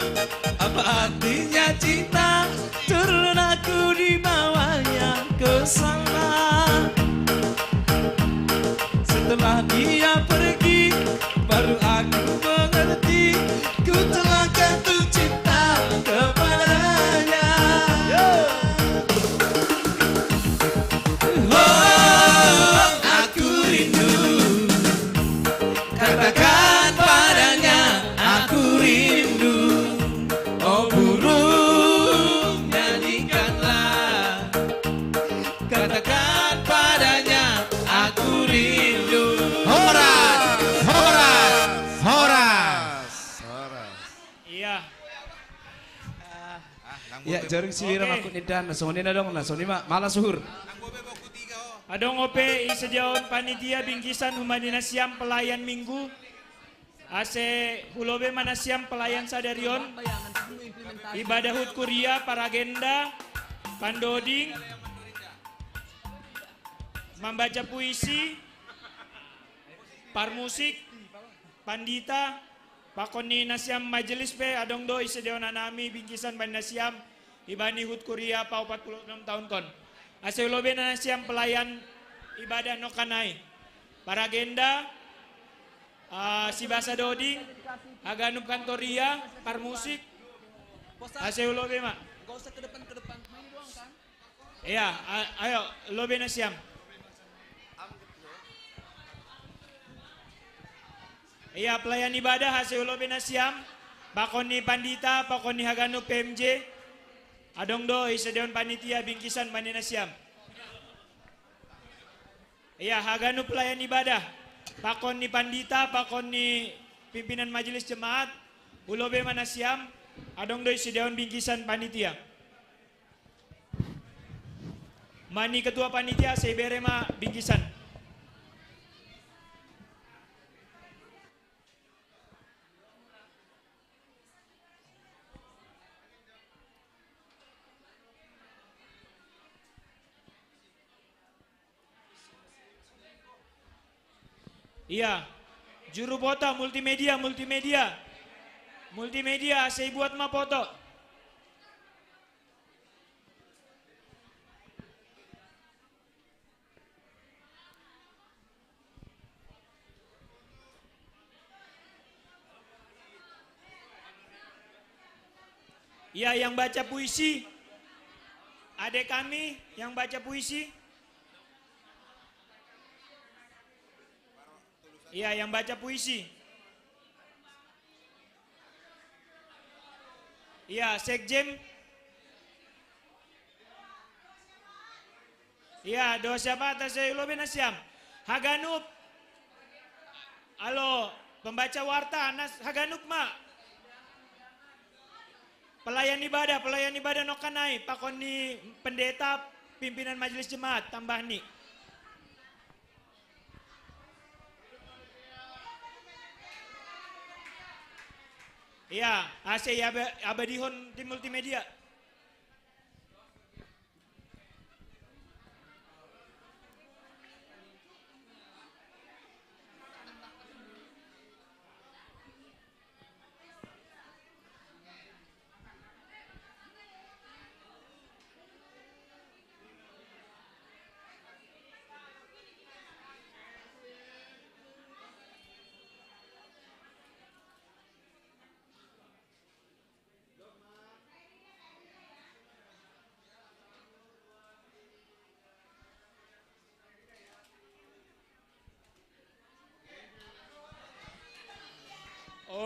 apa artinya cinta, turun aku dibawanya ke sana. Setelah dia pergi, baru aku mengerti, ku telah jatuh cinta kepadanya. Oh, aku rindu, katakan padanya aku rindu. Oh burung, nyanyikanlah, katakan padanya aku rindu. Horas, horas, horas. Iya. Ya jaring siliran aku nidan, nasoni na dong, nasoni malah suhur. Adong ope isediaon panitia bingkisan humanina siam pelayan minggu. Ase hulobe mana siam pelayan sadarion. Ibadah hut kuria para agenda, pandoding, membaca puisi, parmusik, pandita, pakoni nasiam majelis pe adong do isediaon nami bingkisan pan nasiam ibani hut kuria pau 46 tahun kon. Ase hulobe nasiam pelayan ibadah nokanai. Para agenda, si bahasa doding, aganup kantoria, parmusik, ase lobe mak. Gak usah ke depan main doang kan? Iya, ayo lobe na siyam. Iya, pelayan ibadah ase lobe na siyam. Bakon ni pandita, bakon ni haganup PMJ. Adong do isediaon panitia bingkisan manina siyam. Iya, haganup pelayan ibadah. Pakon ni pandita, pakon ni pimpinan majelis jemaat, ulobe mana siam, adong doi sidaun bingkisan panitia. Mani ketua panitia, sebere ma bingkisan. Iya, juru foto multimedia, saya buat ma foto. Iya, yang baca puisi, adik kami yang baca puisi. Iya, yang baca puisi. Iya, sekjem. Iya, doa siapa atas saya lobe nasiam. Haganup. Halo, pembaca warta, Haganup mak. Pelayan ibadah nokanai. Pakon ni pendeta, pimpinan majelis jemaat, tambah nih. Iya, AC abadihon di multimedia.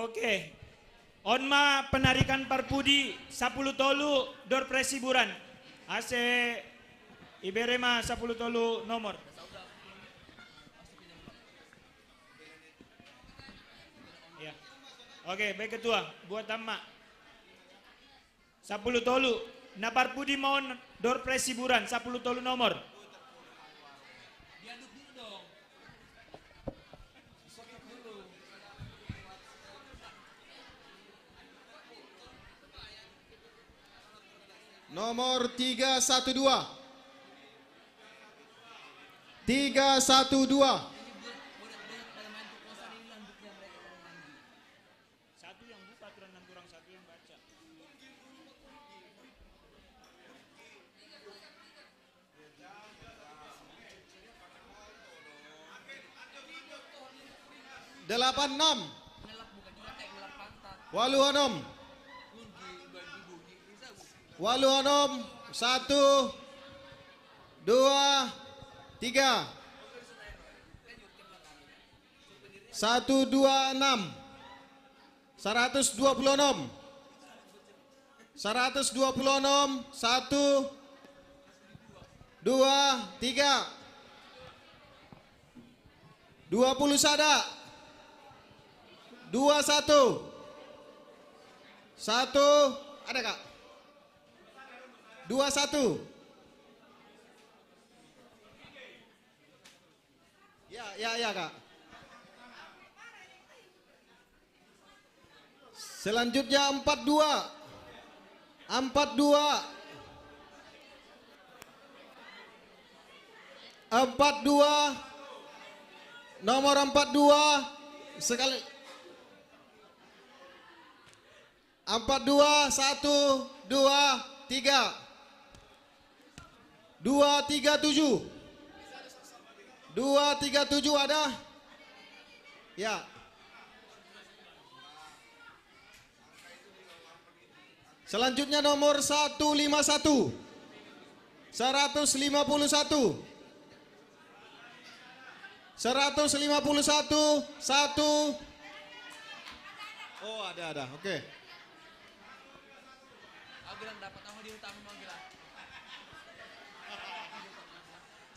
Oke. Onma penarikan parpudi 10 tolu dor presiburan. Ase Iberema 10 tolu nomor. Ya. Oke, baik ketua, buat tamma. 10 tolu. Na parpudi mohon dor presiburan 10 tolu nomor. Nomor 312. 312. Satu yang buka aturan 6 kurang 1 yang baca. Delapan enam. Waluanom. Waluanom 1, 2, 3. 126. 126. 126. 1, 2, 3. 20 sada. 21. 1, ada Kak? 21. Ya Kak. Selanjutnya 42. 42. 42. Nomor 42 sekali. 42 1 2 3. 237. 237 ada? Ya. Selanjutnya nomor 151. 151. 151. 1. Oh, ada. Oke.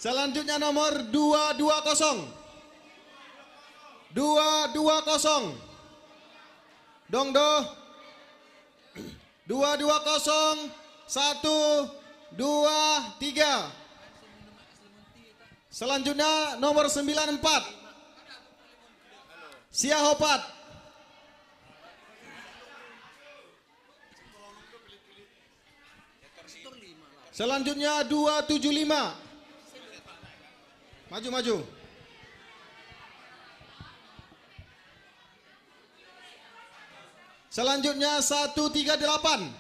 Selanjutnya nomor 220. 220. Dongdo. 220. 1, 2, 3. Selanjutnya nomor 94. Siahopat. Selanjutnya 275. Maju. Selanjutnya 138.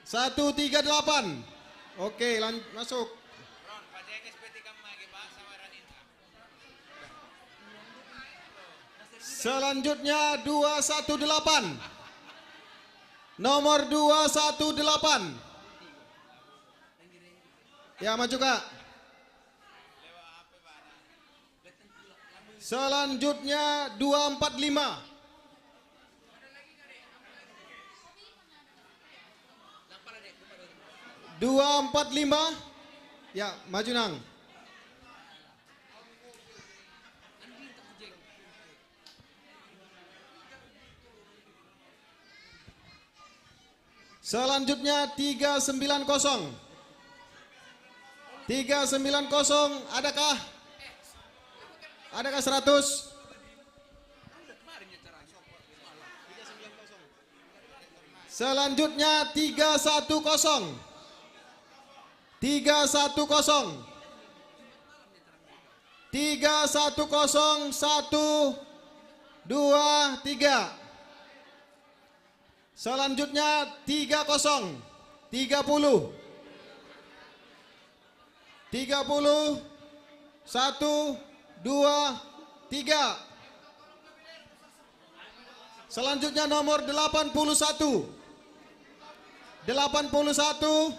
138. Oke, masuk. Selanjutnya 218. Nomor 218. Ya, maju Kak. Selanjutnya 245. 245. Ya, maju Nang. Selanjutnya 390. 390 adakah? Adakah 100? Selanjutnya 310. 310. 310 1, 2, 3. Selanjutnya 30. 30. 30. 1, 2, 3. Selanjutnya nomor 81. 81.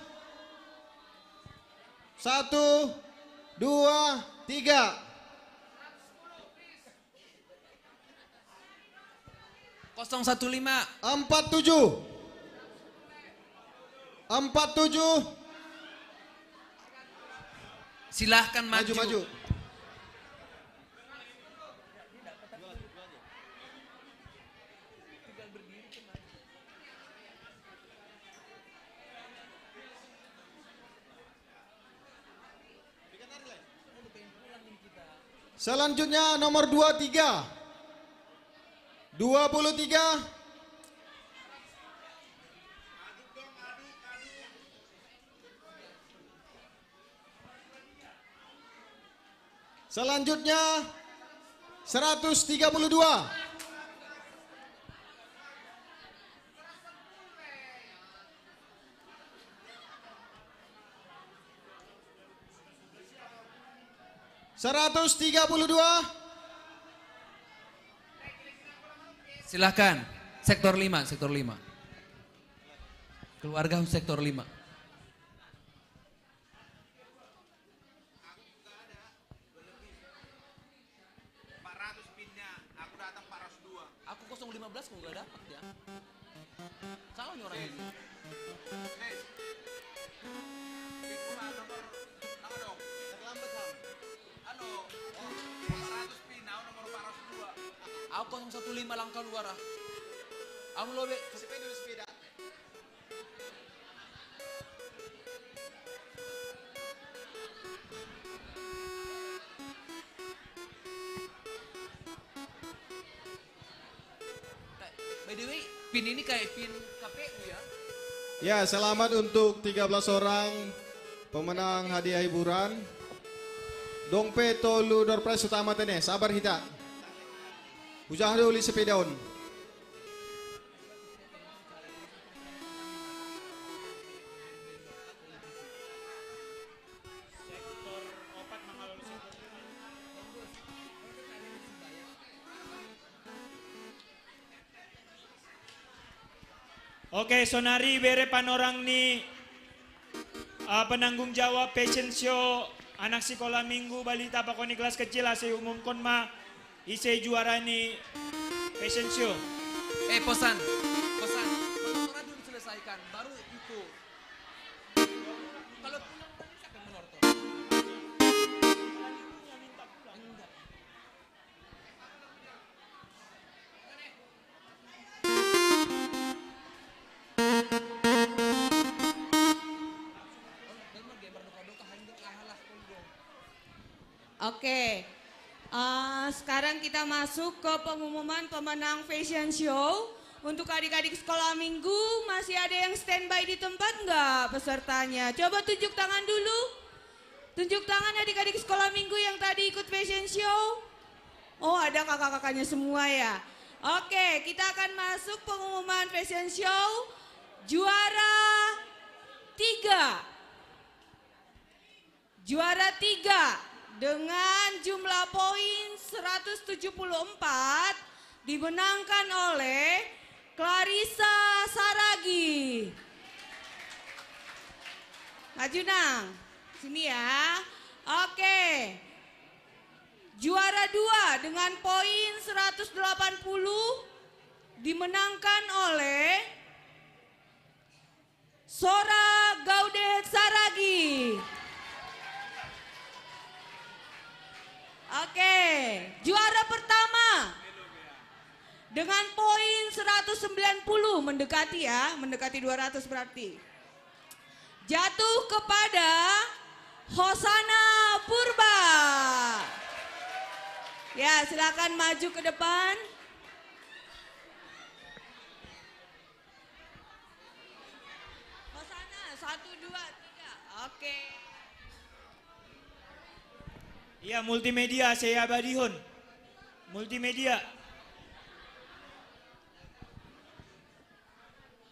1, 2, 3. 015. 47. 47. Silahkan maju. Maju. Selanjutnya nomor 23. 23. Selanjutnya 132. Silahkan. Sektor 5, sektor 5. Keluarga sektor 5. Aku 015 kok nggak dapat ya. Salah nih orang ini. Aku 015 langkah luar ah. Aku lobe. Sepeda. By the way, pin ini kayak pin KPU ya? Ya, selamat untuk 13 orang pemenang hadiah hiburan. Dongpe tolu door prize utama tene, sabar kita. Ujah dulu sepedaon. Oke, sonari bere panorang ni penanggung jawab fashion show anak sekolah minggu balita pakoni kelas kecil asai umumkan ma isai juara ni fashion show. Posan. Motornya dulu selesaikan, baru itu. Kalau pulang siapa yang menortor? Oke, sekarang kita masuk ke pengumuman pemenang fashion show. Untuk adik-adik sekolah minggu, masih ada yang standby di tempat nggak pesertanya? Coba tunjuk tangan dulu. Tunjuk tangan adik-adik sekolah minggu yang tadi ikut fashion show. Oh, ada kakak-kakaknya semua ya. Oke, kita akan masuk pengumuman fashion show. Juara 3. Juara 3. Dengan jumlah poin 174 dimenangkan oleh Clarissa Saragi. Maju Nang, sini ya. Oke. Juara 2 dengan poin 180 dimenangkan oleh Sora Gaudet Saragi. Oke, juara pertama dengan poin 190 mendekati ya, mendekati 200 berarti. Jatuh kepada Hosana Purba. Ya, silakan maju ke depan. Hosana 1 2 3. Oke. Iya, multimedia saya Badihun. Multimedia.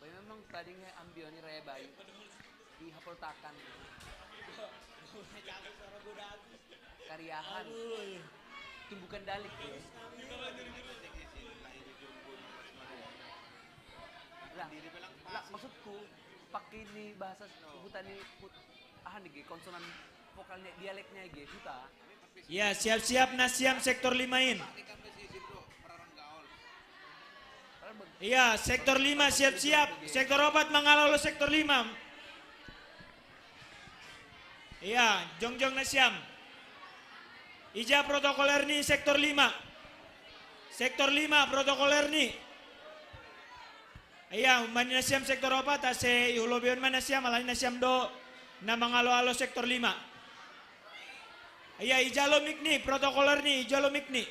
Memang tadinya ambilnya raya bayi di Hapoltakan. Karyahan. Tumbukan dalik. Lah, maksudku pakai ini bahasa hutan ini nih konsonan vokalnya dialeknya gitu. Ya, siap-siap Nasiam sektor 5-in. Iya, sektor 5 siap-siap. Sektor 4 mengalolo sektor 5. Iya, jongjong nasiam. Ija protokoler ni sektor 5. Sektor 5 protokoler ni. Iya, mani nasiam sektor 4 ase iulobion man nasiam alani nasiam do na mangalo-alo sektor 5. Iya, ijalo mikni protokoler ni, ijalo mikni.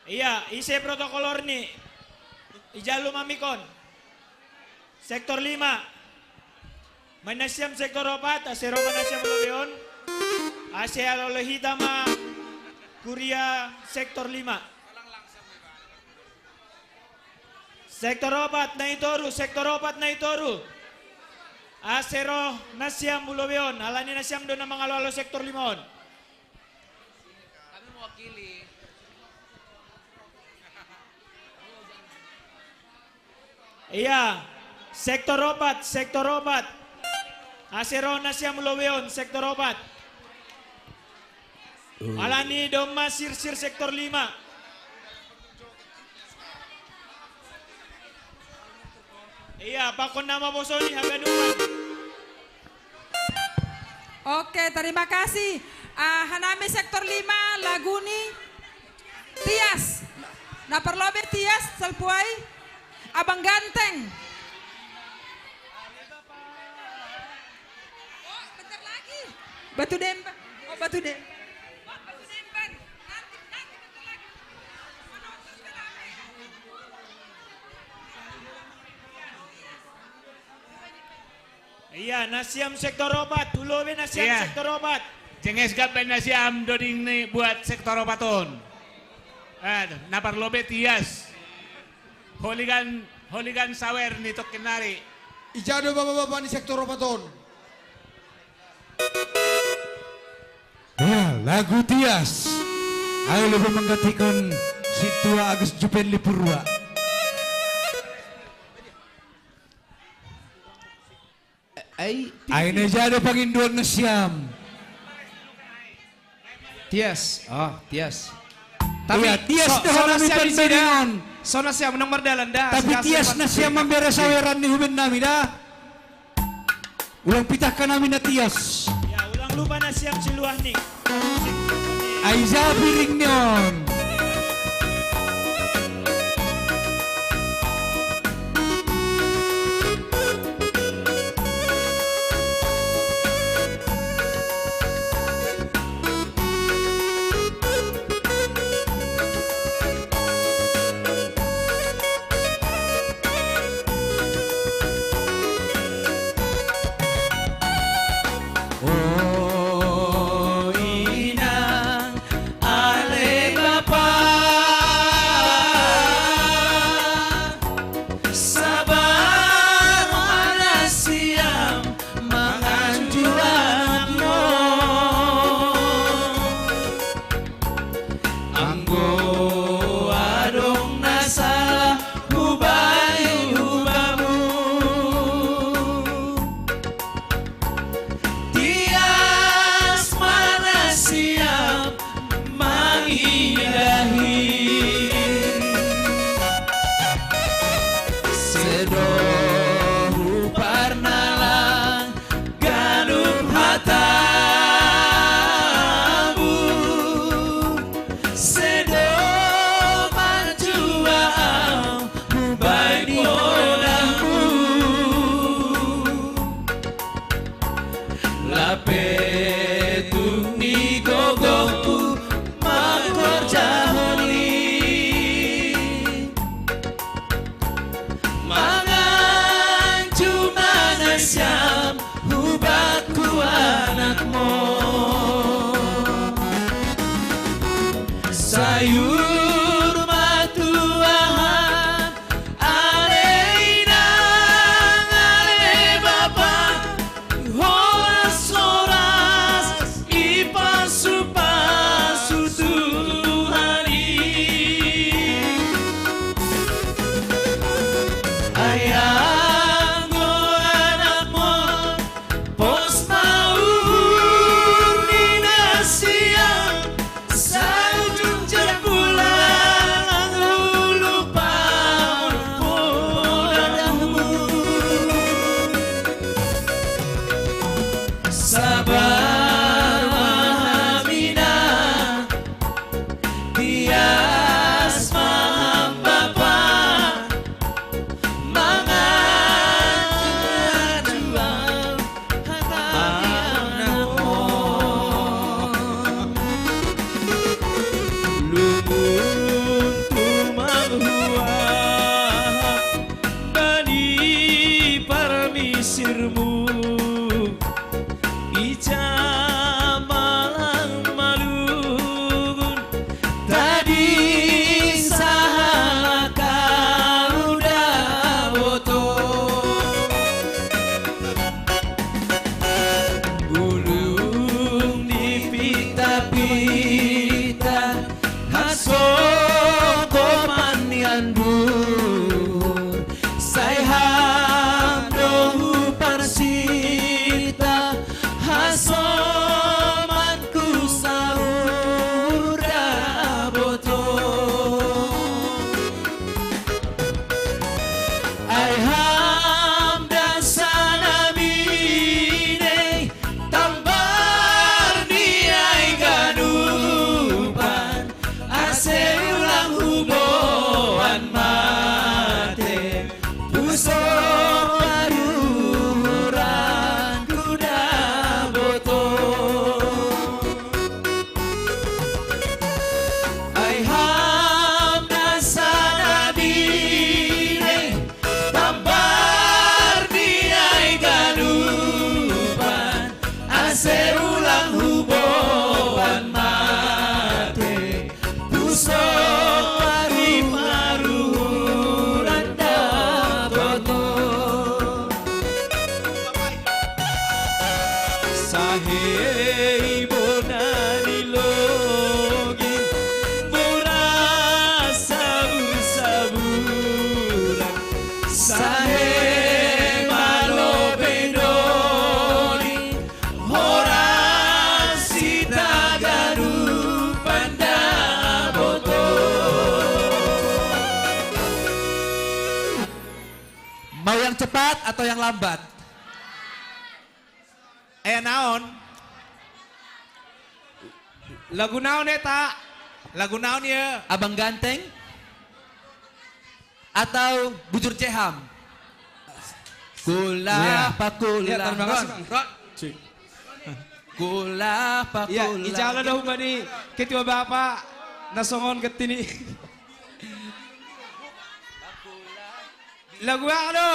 Iya, ise protokolor ni. Ijalo mamikon. Sektor 5. Manasyam sektor 4, asero manasyam lobeon. Ase alohita ma Kuria sektor 5. Sektor 4 na itoru, sektor 4 na itoru. Asero nasyam lobeon, alani nasyam do na mga lolo sektor 5. Kami mewakili. Iya, sektor 4, sektor 4. Asero nasyam lobeon, sektor 4. Alani doma sir-sir sektor 5. Iya, pakon nama bosoni haganuan. Oke, terima kasih. Hanami sektor 5, Laguni, Tias. Na perlobe Tias, Salpuai. Abang Ganteng. Oh, bentar lagi. Batu Demban. Oh, Batu Demban. Batu Demban. Nanti bentar lagi. Iya, nasiam sektor 4. Tulobe nasiam Iya. sektor 4. Cenges gaben nasiam doding nih buat sektor 4. Naparlobe Tias. Holigan sawer ni tok kenari. Ijado bapak-bapak di sektor 4. Ya, lagu Tias. Ayo lebih menggantikan si tua Agus Jupen Lipurwa. Ayo jadi panginduan nasiam. Tias. Oh, Tias. Iya, Tias dah nami pendengan. Sona siya menang mardalan dah. Tapi Tias na siya membera saweran ni Huben nami dah. Ulang pitahkan nami na Tias. Ya, ulang lupa nasiam siluah nih. Aiza piring nyon. Oh inang ale bapa sabar mana siang manganjuranmu anggo adong nasalah hubai hubamu Tias mana siap mengindahi sedohu parnalang ganup hatamu sedo manjuaam hubai modahmu Lapetung ni gogoku makorja holi Mangan cuma nasyam hubaku anakmu Sayur matuahan ale inang ale bapak Horas-horas ipasu-pasu Tuhani Ayanggo anakmu Rias maham Bapa mangajual lumun tumang huah bani parmisirmu ija malang malun tadi sahaka udah boto gulung di pita-pita hasoko maniandur sayham dohu parsita hasomanku sahur daboto Aiham dasana mine tambar niai ganupan ase ulang huboan mate puso paruran kuda boto Aiham dasana mine tambar niai ganupan ase ulang huboan mate puso paruran daboto Sahei bonani logi murah sabur-saburan Sahe malo bedoni horan sita garupan daboto Mau yang cepat atau yang lambat? naon? Lagu naon eta? Lagu naon ya? Abang Ganteng atau Bujur Ceham? Kula pakula. Ya, terima kasih, Bang. Kula pakula. Ya, ijala daw ba ni ketua Bapak nasongon ketini. Lagu ano?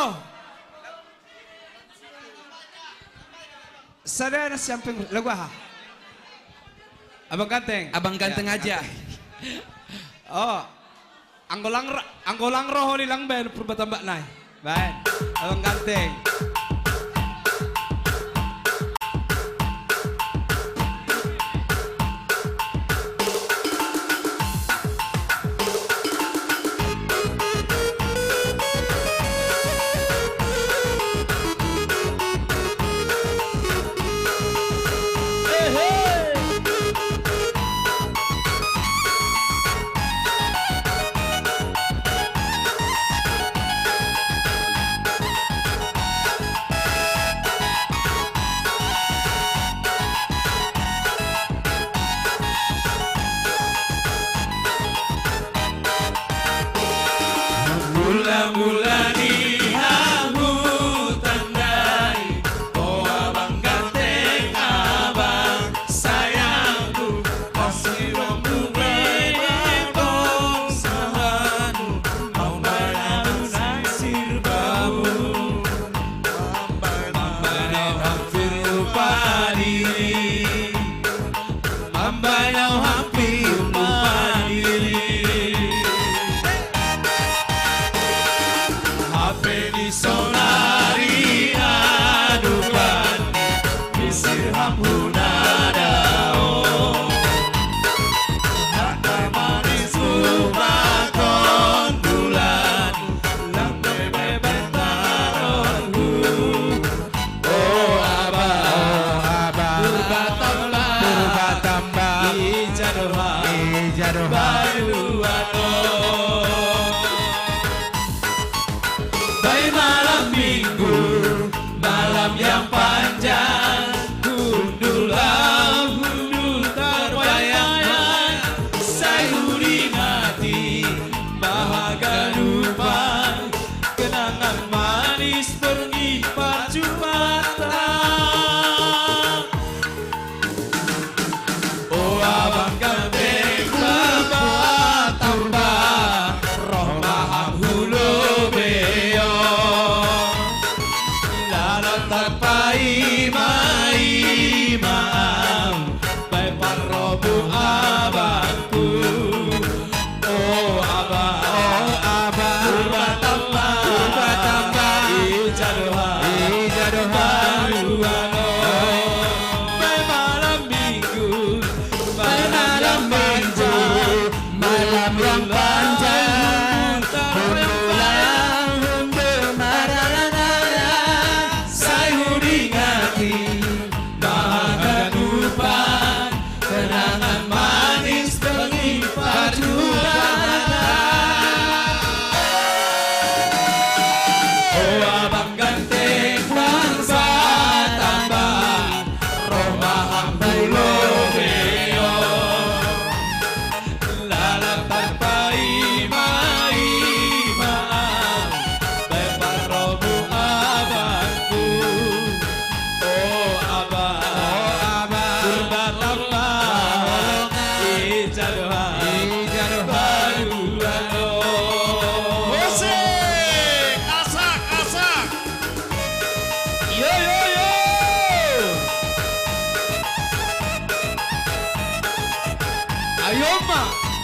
Sadar na siyang lagu ha? Abang Ganteng. Abang Ganteng Ya, aja. Oh. Anggolang roho lilang ben perbatambak nai. Baik. Abang Ganteng. Mula-mula di hamu tandai, oh abang Ganteng, abang sayangku, kasih rombu bebong sahanu, mau bayar nasir babu, mambayau hampir lupa diri, mambayau hampir lupa diri. Sonari adukan disirham hunadao Nantai manis lumakon bulan Lambe bebetaronku Oh abah Purbatamba Ijadoha Bayuano malam minggu, malam yang panjang, gundul terbayang-bayang, sayuri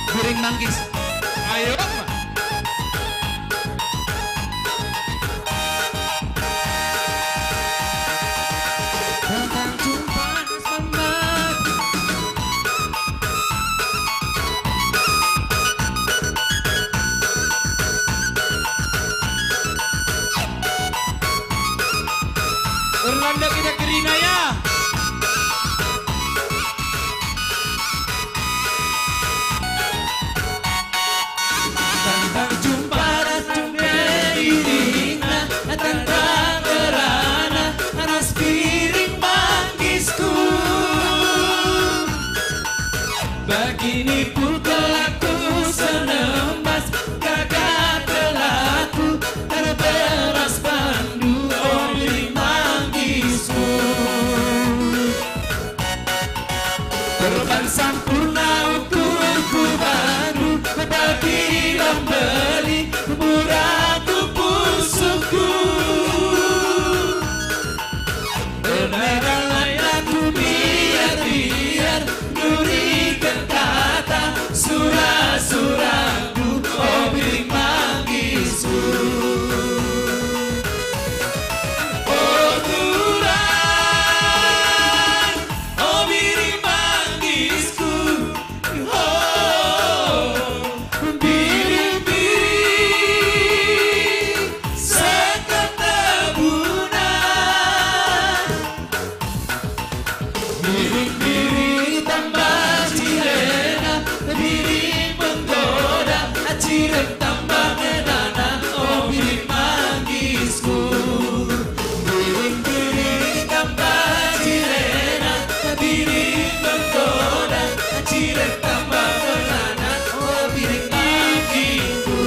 Biring manggis. Ayo. Tentang jumpa selamat. Orlando kita Kirina ya. Tentang jumpa dirinya, tentang kerana anas piring mangisku. Begini pun kelaku senembas, gagah kelaku terberas pandu piring mangisku. Korban sempurna ukurku baru, bagi beli murahku pusukku. Beneran aku biar nurikan kata surah-surahku, oh biring mangisku. Oh Tuhan, oh biring mangisku, oh biring-biring seketebunan. Biring-biring tambah cirena, biring menggoda, cireng tambah ngedana, oh biring mangisku. Biring-biring tambah cirena, biring menggoda, cireng tambah ngedana, oh biring mangisku.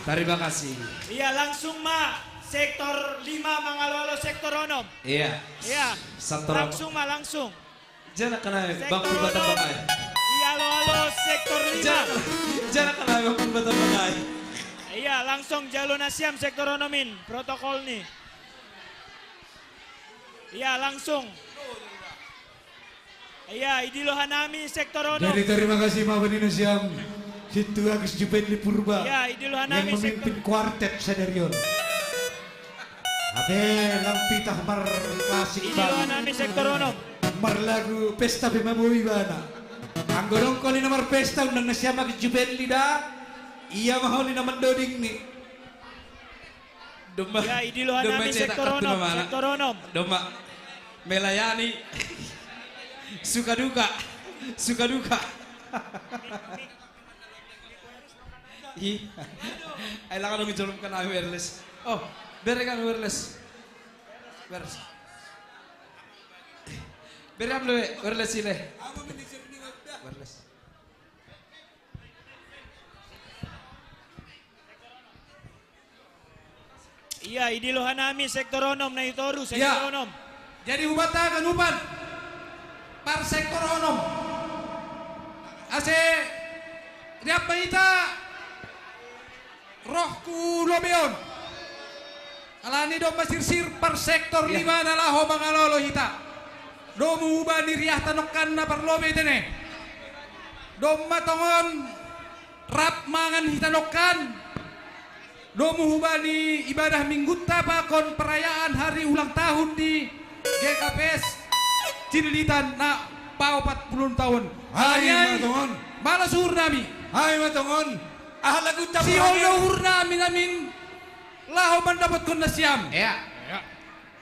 Terima kasih. Iya langsung ma sektor 5 Mangalolo sektor onom. Iya. Iya. Sektor Langsung ma langsung. Jangan kena Sektor bang perbatan onom. bangai. Iya lo sektor 5. Jangan kena bang perbatan bangai. Iya langsung Jalur Nasiam sektor onomin protokol nih. Iya langsung. Iya Idilo Hanami sektor onom. Jadi terima kasih Pak Benino Siam. Situ Agus Jubenli Purba Ya, Idul yang Hanami memimpin kuartet Sadarion. Ade lampitah mar kasih Idilo Hanami sektor onom. Mar lagu pesta bemaboy bana. Anggorong ko ni namar pesta undang na siya Agus Jubenli da. Iya mahal ni naman doding ni. Domba. Ya Idilo Hanami sektor onom. Sektor onom. Domba. Melayani. Suka duka. Suka duka. Ih, ay lang dong ijolom ka na wireless. Oh, bere kan wireless. Wireless. Bere am lo wireless ile. Wireless. Iya Idilo Hanami sektor onom na itoru sektor onom. Jadi ubata kanupan par sektor onom. Ase riap ita rohku lobeon. Alani do masirsir par sektor 5 nalaho Mangalolo hita. Do muba niriah tanokan na par lobe tene. Do matongon rap mangan hitanokan. Do muba ni ibadah minggu tapakon perayaan hari ulang tahun di GKPS Cililitan na pao 40 tahun. Hai matongon. Malas nami. Hai matongon. Lagu Si Holdo nami namin laho mendapat kona siam. Iya.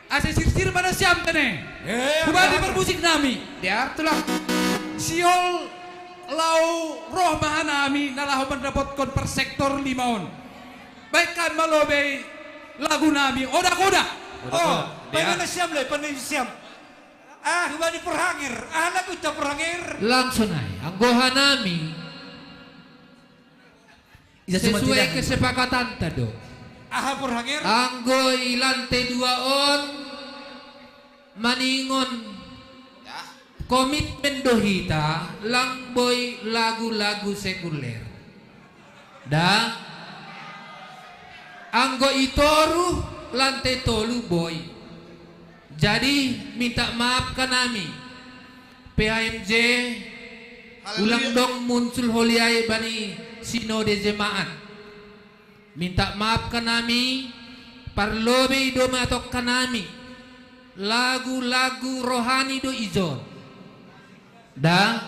Ase sir pada siam tene. Kubadi bermusik nami. Dia tulang. Si Hol lau roh mahanami na laho mendapat kon per sektor 5 on. Baikkan malobe lagu nami oda-oda. Oh, pengen siam le, pengen siam. Kubadi perhangir. Lagu tak perhangir. Langsung aja, anggoha nami sesuai kesepakatan tado. Perhangir. Anggoi lantai 2 on maningon komitmen dohita langboy lagu-lagu sekuler. Da anggo itoru lantai tolu boy. Jadi minta maaf ke nami PHMJ ulang dong muncul holiai bani sinode jemaat. Minta maaf kanami parlobe do matok kanami lagu-lagu rohani do ijon. Da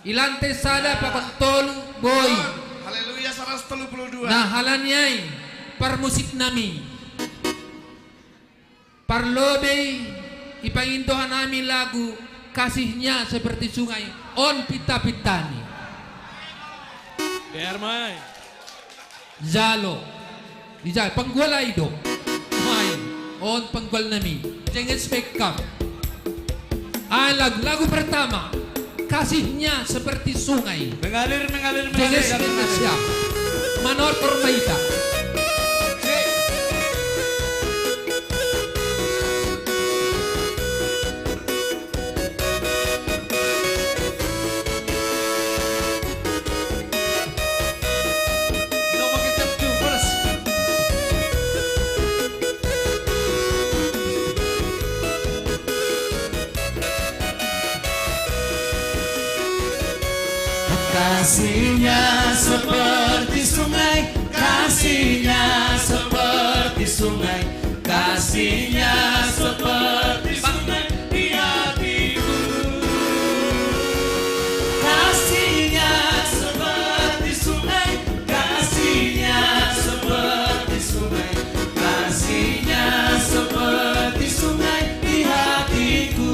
ilante sada pakon tolu boy. Haleluya 132. Nah halanyai par musik nami. Parlobe ipangintohan nami lagu kasihnya seperti sungai on pita-pitani. Bermai. Zalo. Dijay panggwalay do. Main on panggwal nami. Jangan spekam. Lagu pertama kasihnya seperti sungai. Mengalir. Jangan spekam. Manor Kormaita. Kasihnya seperti sungai, kasihnya seperti sungai, kasihnya seperti sungai di hatiku. Kasihnya seperti sungai, kasihnya seperti sungai, kasihnya seperti sungai di hatiku.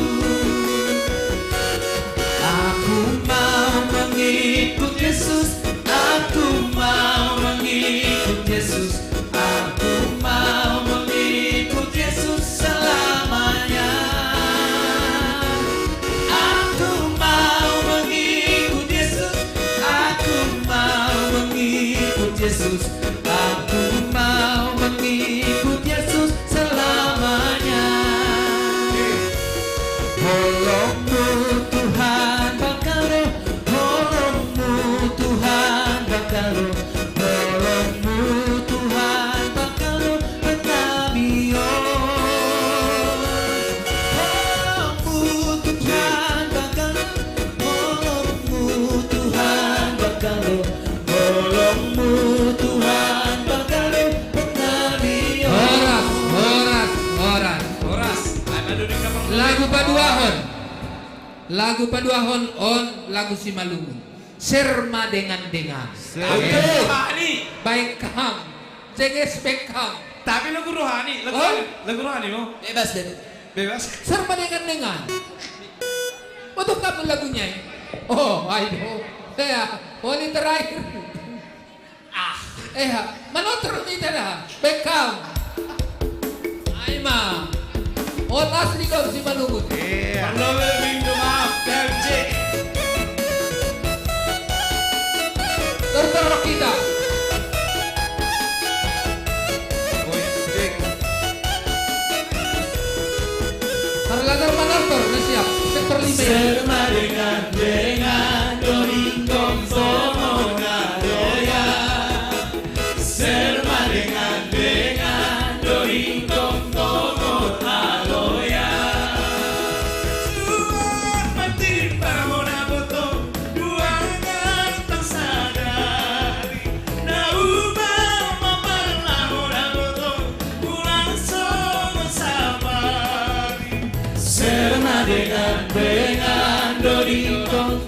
Aku mau mengikut Yesus, aku mau mengikut Yesus, aku mau mengikut Yesus selamanya. Aku mau mengikut Yesus, aku mau mengikut Yesus, aku mau mengikut Yesus selamanya. Tolongmu Tuhan bakal roh, tolongmu Tuhan bakal roh, tolongmu Tuhan bakal roh pengabion. Tolongmu Tuhan bakal roh, tolongmu Tuhan bakal roh, tolongmu Tuhan bakal roh pengabion. Horas. Lagu paduahon on lagu Simalungun. Serma dengan. Baik kam. Jenges bekam. Tapi lagu rohani, lagu rohani mo. Bebas deh. Bebas. Serma dengan. Untuk kamu lagunya. Oh, ayo. Ini terakhir. Manotor ni dah. Bekam. Aima. Otas ni kau Simalungun. Perlu minggu maaf, PHMJ. Tertorok kita. Harlagar Manotor, na siap. Sektor 5. Serma dengan doringkong somo ngadoya. Serma dengan doringkong somo aloya. Suar matimpa mo na botong, duangan tang sadari. Naubah maparla mo na botong, pulang somo sabari. Serma dengan doringkong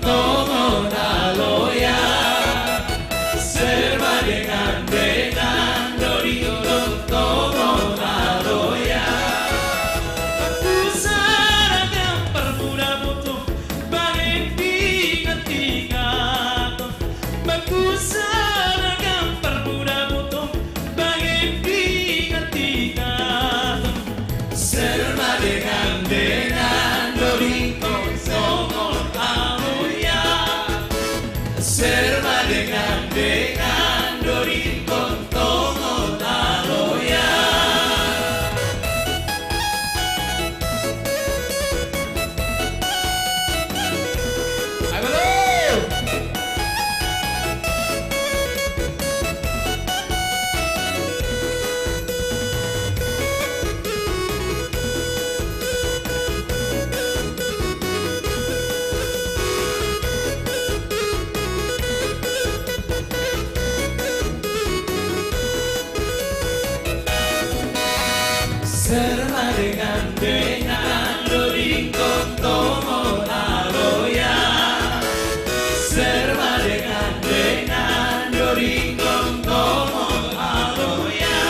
dengan Doringkong Tomo Aloya. Serba dengan Doringkong Tomo Aloya.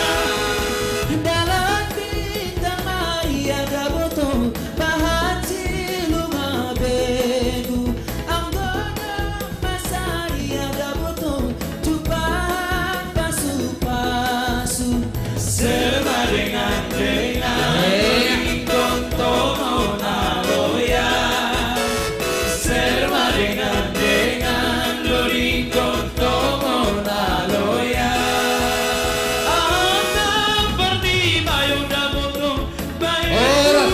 Dalam bintang maya gaboto bahan siluma begu. Anggona masaya gaboto cupan pasu-pasu. Serba dengan Doringkong Tomo Aloya. Serba dengan Doringkong Tomo Aloya. Ana perdi mayong daboto mayong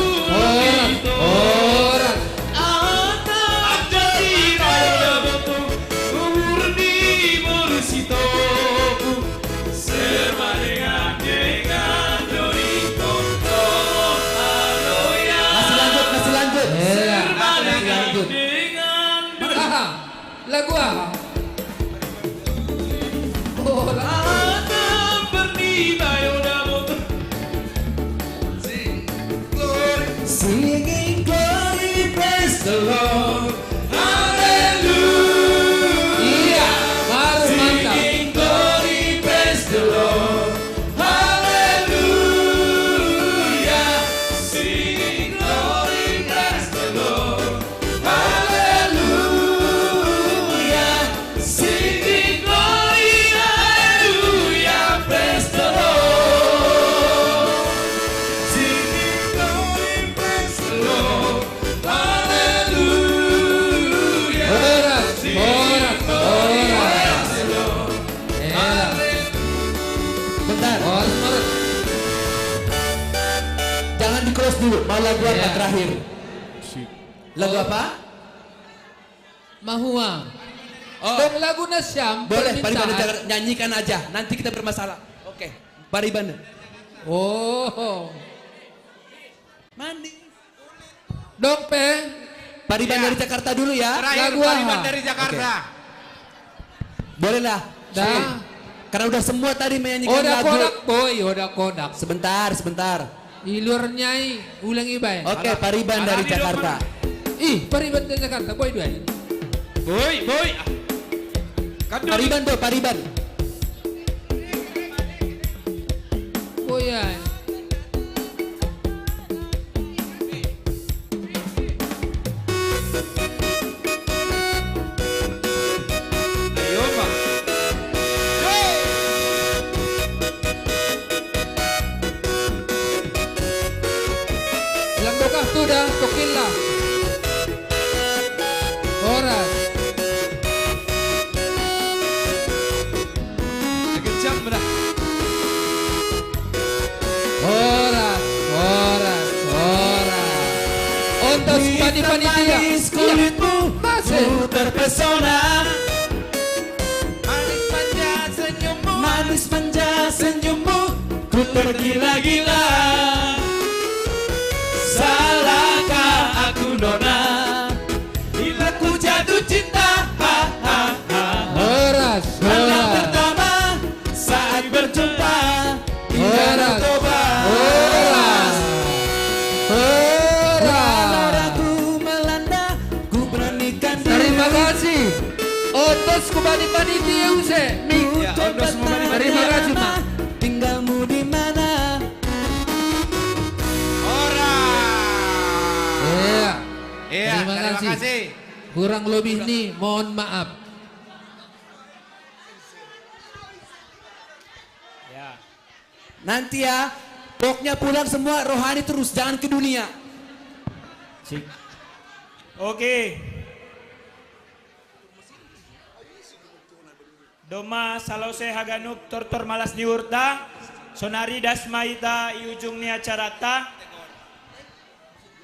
orang. Ana perdi mayong daboto umurni morusitoku. Serba dengan Doringkong Tomo Aloya. Masih lanjut. Serba dengan Lagu apa? Ana perdi mayong daboto. Singing glory, praise the Lord. Hallelujah. Iya, harus mantap. Singing glory, praise the Lord. Hallelujah. Singing glory, praise the Lord. Hallelujah. Singing glory, hallelujah, praise the Lord. Singing glory, praise the Lord. Hallelujah. Singing glory, praise the Lord. Bentar. Jangan di close dulu. Mau lagu apa terakhir? Lagu apa? Mahua. Dong lagu Nasyam. Boleh, permintaan. Pariban nyanyikan aja. Nanti kita bermasalah. Oke. Pariban. Oh. Mandi. Dong Pe. Pariban dari Jakarta dulu ya. Lagu Pariban apa? dari Jakarta. Boleh lah. Dah. Karena udah semua tadi menyanyikan Oda lagu. kodak boy, oda kodak. Sebentar. Ilur nyai, ulang ibay. Oke, Pariban dari Jakarta. Ih, Pariban dari Jakarta, boy dua. Boy. Pariban tuh, Pariban. Boy ay. Ilang dokah tu dah, tokil lah. Oras. Kejam dah. Oras. Untuk panitia. Kulitmu Masih. terpesona. Manis manja senyummu, ku tergila-gila. Salahkah aku nona, bila ku jatuh cinta? Oras. Malam pertama saat berjumpa di Danau Toba. Aku melanda, ku beranikan diri. Terima kasih. Otos kubani panitia use. Terima kasih Mak. Tinggalmu di mana? Iya. Terima kasih. Kurang lebih nih, mohon maaf. Nanti ya, pokoknya pulang semua rohani terus, jangan ke dunia. Oke. Doma salose haganuk tortor malas niurta. Sonari dasmaita i ujung ni acarata.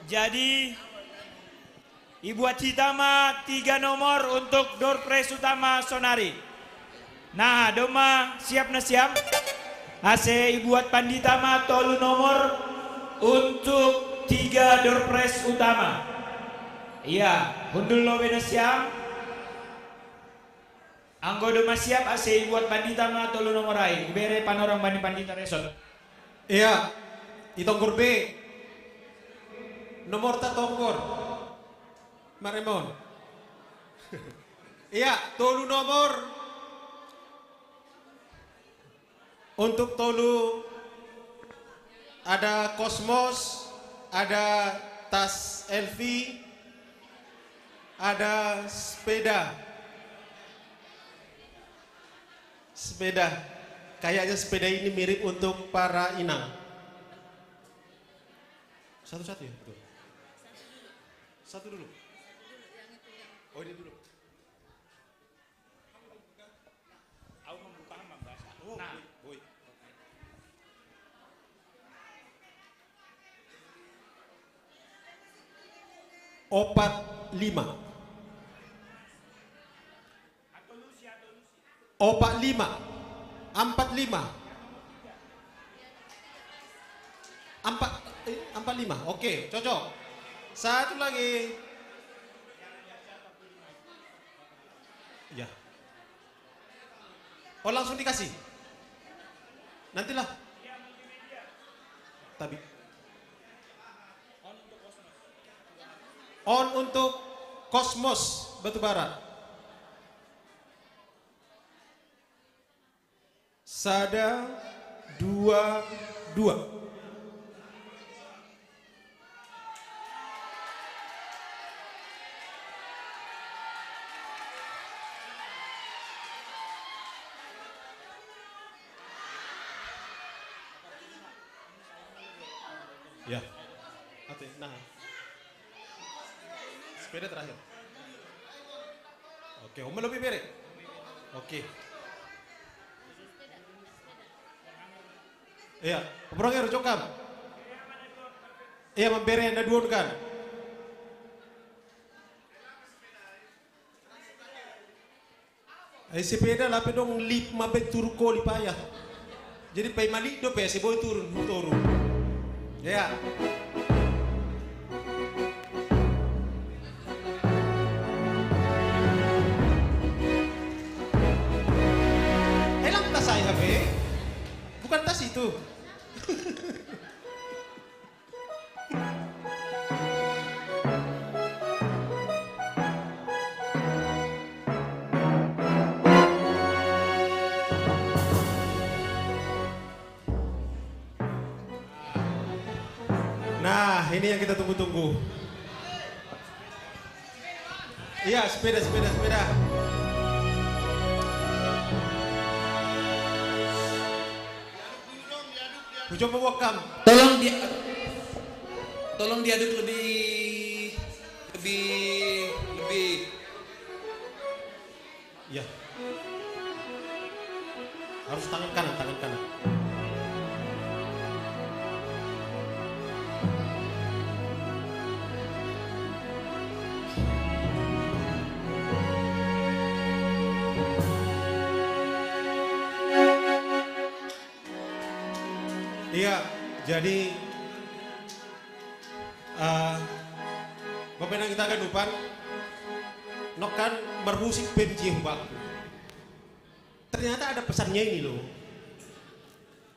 Jadi ibuat hitama 3 nomor untuk door prize utama Sonari. Nah, doma siap na siap. Ase ibuat panditama tolu nomor untuk 3 door prize utama. Iya, hundul lo beda siap. Anggo doma siap ase ibuat pandita ma tolu nomor ai. Ibere panorang bani pandita resot. Iya, itong kurbe. nomor tatongkor. Maremon. Iya, tolu nomor. Untuk tolu ada Cosmos, ada tas LV, ada sepeda. Sepeda. Kayaknya sepeda ini mirip untuk para inang. Satu-satu ya? Betul. Satu dulu. Oh ini dulu. Aku membuka hamba bahasa. Oh, Nah, boy. Opat lima. Opat lima. 45. 45. Oke, cocok. Satu lagi. Ya. Oh langsung dikasih. Nantilah. Tapi. On untuk Cosmos Batubara. Sada 22. Ya. Oke, nah. Sepeda terakhir. Oke, Om lebih bere. Oke. Iya, orang yang rujukam. Iya, memberi anda dua kan. Sepeda lah pedong lip mabek turko lipayah. Jadi pay mali do pe boy turun. Ya. Elang tas saya be. Bukan tas itu. Nah, ini yang kita tunggu-tunggu. Iya, sepeda. Coba wakam. Tolong diaduk lebih. Ya. Harus tangan kanan. Iya, jadi pemenang kita Ganupan nokan bermusik benci baku. Ternyata ada pesannya ini loh.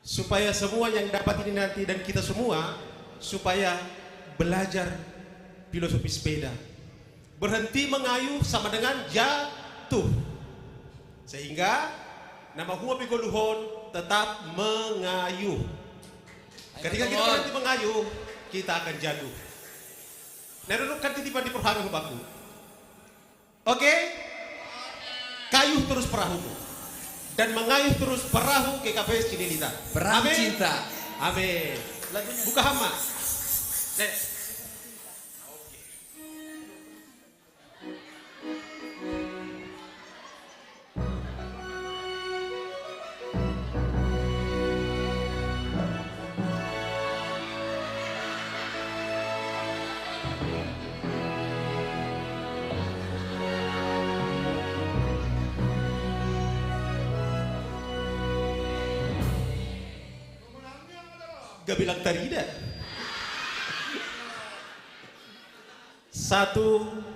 Supaya semua yang dapat ini nanti dan kita semua supaya belajar filosofi sepeda. Berhenti mengayuh sama dengan jatuh. Sehingga nama Hua Pigoluhon tetap mengayuh. Ketika kita berhenti mengayuh, kita akan jatuh. Nerunukkan titipan di perhari baku. Oke? Kayuh terus perahumu. Dan mengayuh terus perahu GKPS Cililitan. Perahu Amin. cinta. Amin. Buka hama. Gak bilang tadi dah. 1,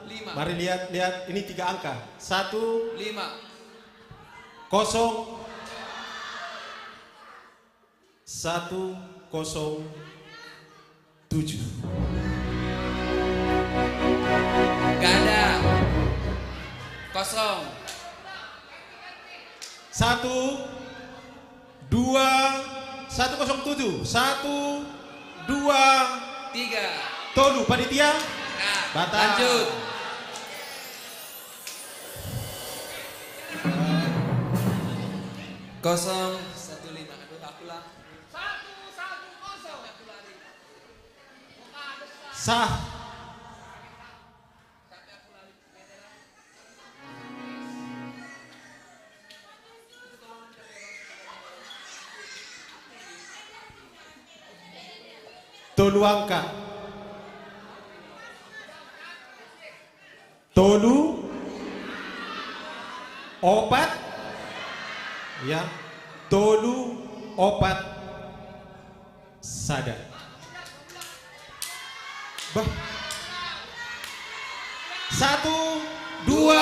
5. Mari lihat ini 3 angka. 1, 5. 0. 1, 0, 7. Kosong. 1, 2, 107, 1, 2, 3. Tolu panitia. Batal. Lanjut. Kosong 15. Aduh, aku lah. Sah. Tolu angka. Tolu. Opat. Ya. Tolu. Opat. Sada. Bah. 1, 2,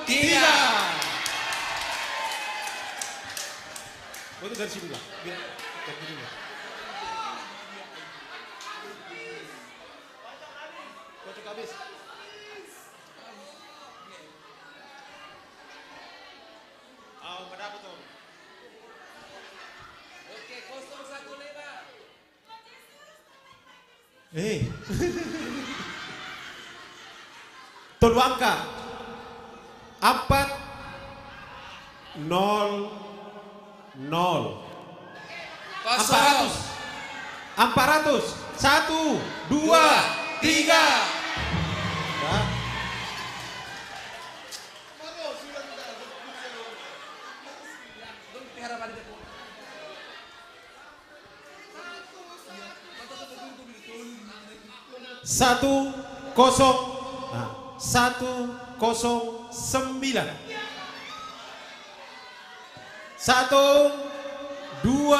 3. Itu dari sini lah. Biar dari sini lah. Kocok habis. Mendapat tuh. Oke, 015. Tolu angka 4, 0, 0. 400. 400. 1, 2, 3. Nah. Satu, kosong. Nah, 109. 1, 2,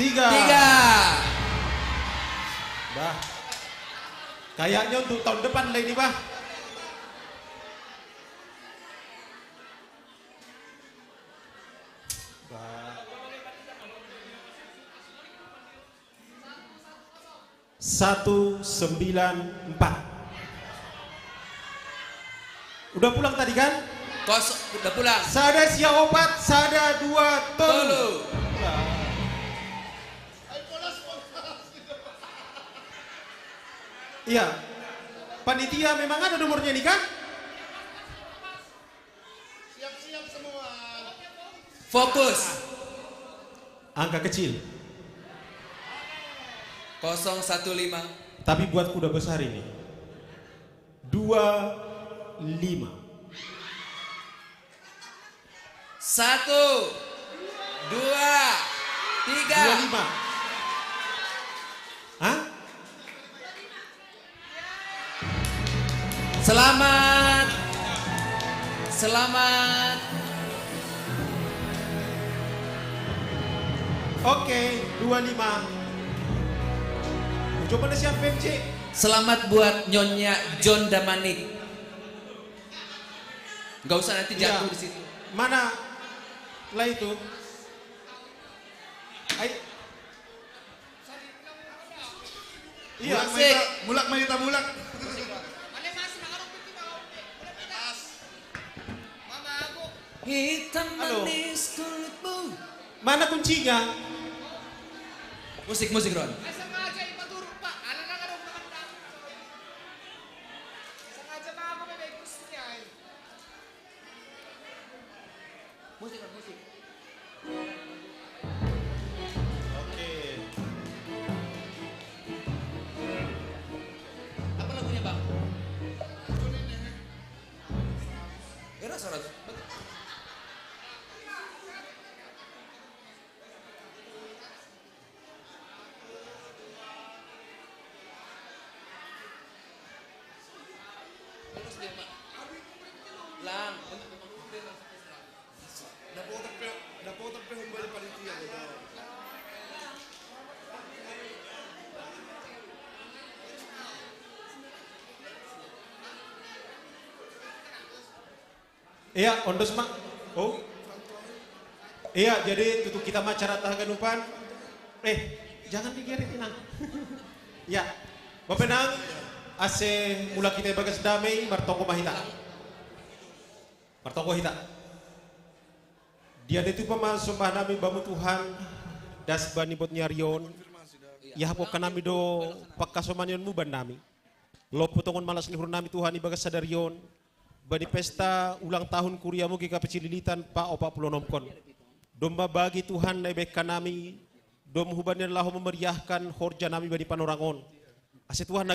3. Bah. Kayaknya untuk tahun depan lah ini, Bah. Satu 94. Udah pulang tadi kan? Udah pulang. Sada siap opat, sada 2 tolu. Iya. Panitia memang ada nomornya nih kan? Siap-siap semua. Fokus. Angka kecil. 015. Tapi buat kuda besar ini 25. 1, 2, 3. 25. Hah? Selamat. Selamat. Oke, 25. Coba deh siap PMC. Selamat buat Nyonya John Damanik. Gak usah nanti jatuh di situ. Mana lah itu? Iya, mulak Mayita mulak. Hitam manis kulitmu. Mana kuncinya? Musik Ron. Musik. Oke. Apa lagunya, Bang? Era suara. Lang. Dapat humbal panitia. Iya, ondos mak. Oh. Iya, jadi tutup kita macara tahaganupan. Jangan digeret inang. Ya, Bapenang, ase mula kita bagas damai martoko mahita. Partoko hita. Dia itu pemasembah nami bamu Tuhan das bani bot nyarion. Ya hapok kanami do pakasomanion mu ban nami. Lo potongon malas lihur nami Tuhan ibagas sadarion. Bani pesta ulang tahun kuriamu gika pecililitan pa opa pulonomkon. Domba bagi Tuhan na ibek kanami. Dom hubanir lahu memeriahkan horja nami bani panorangon. Ase Tuhan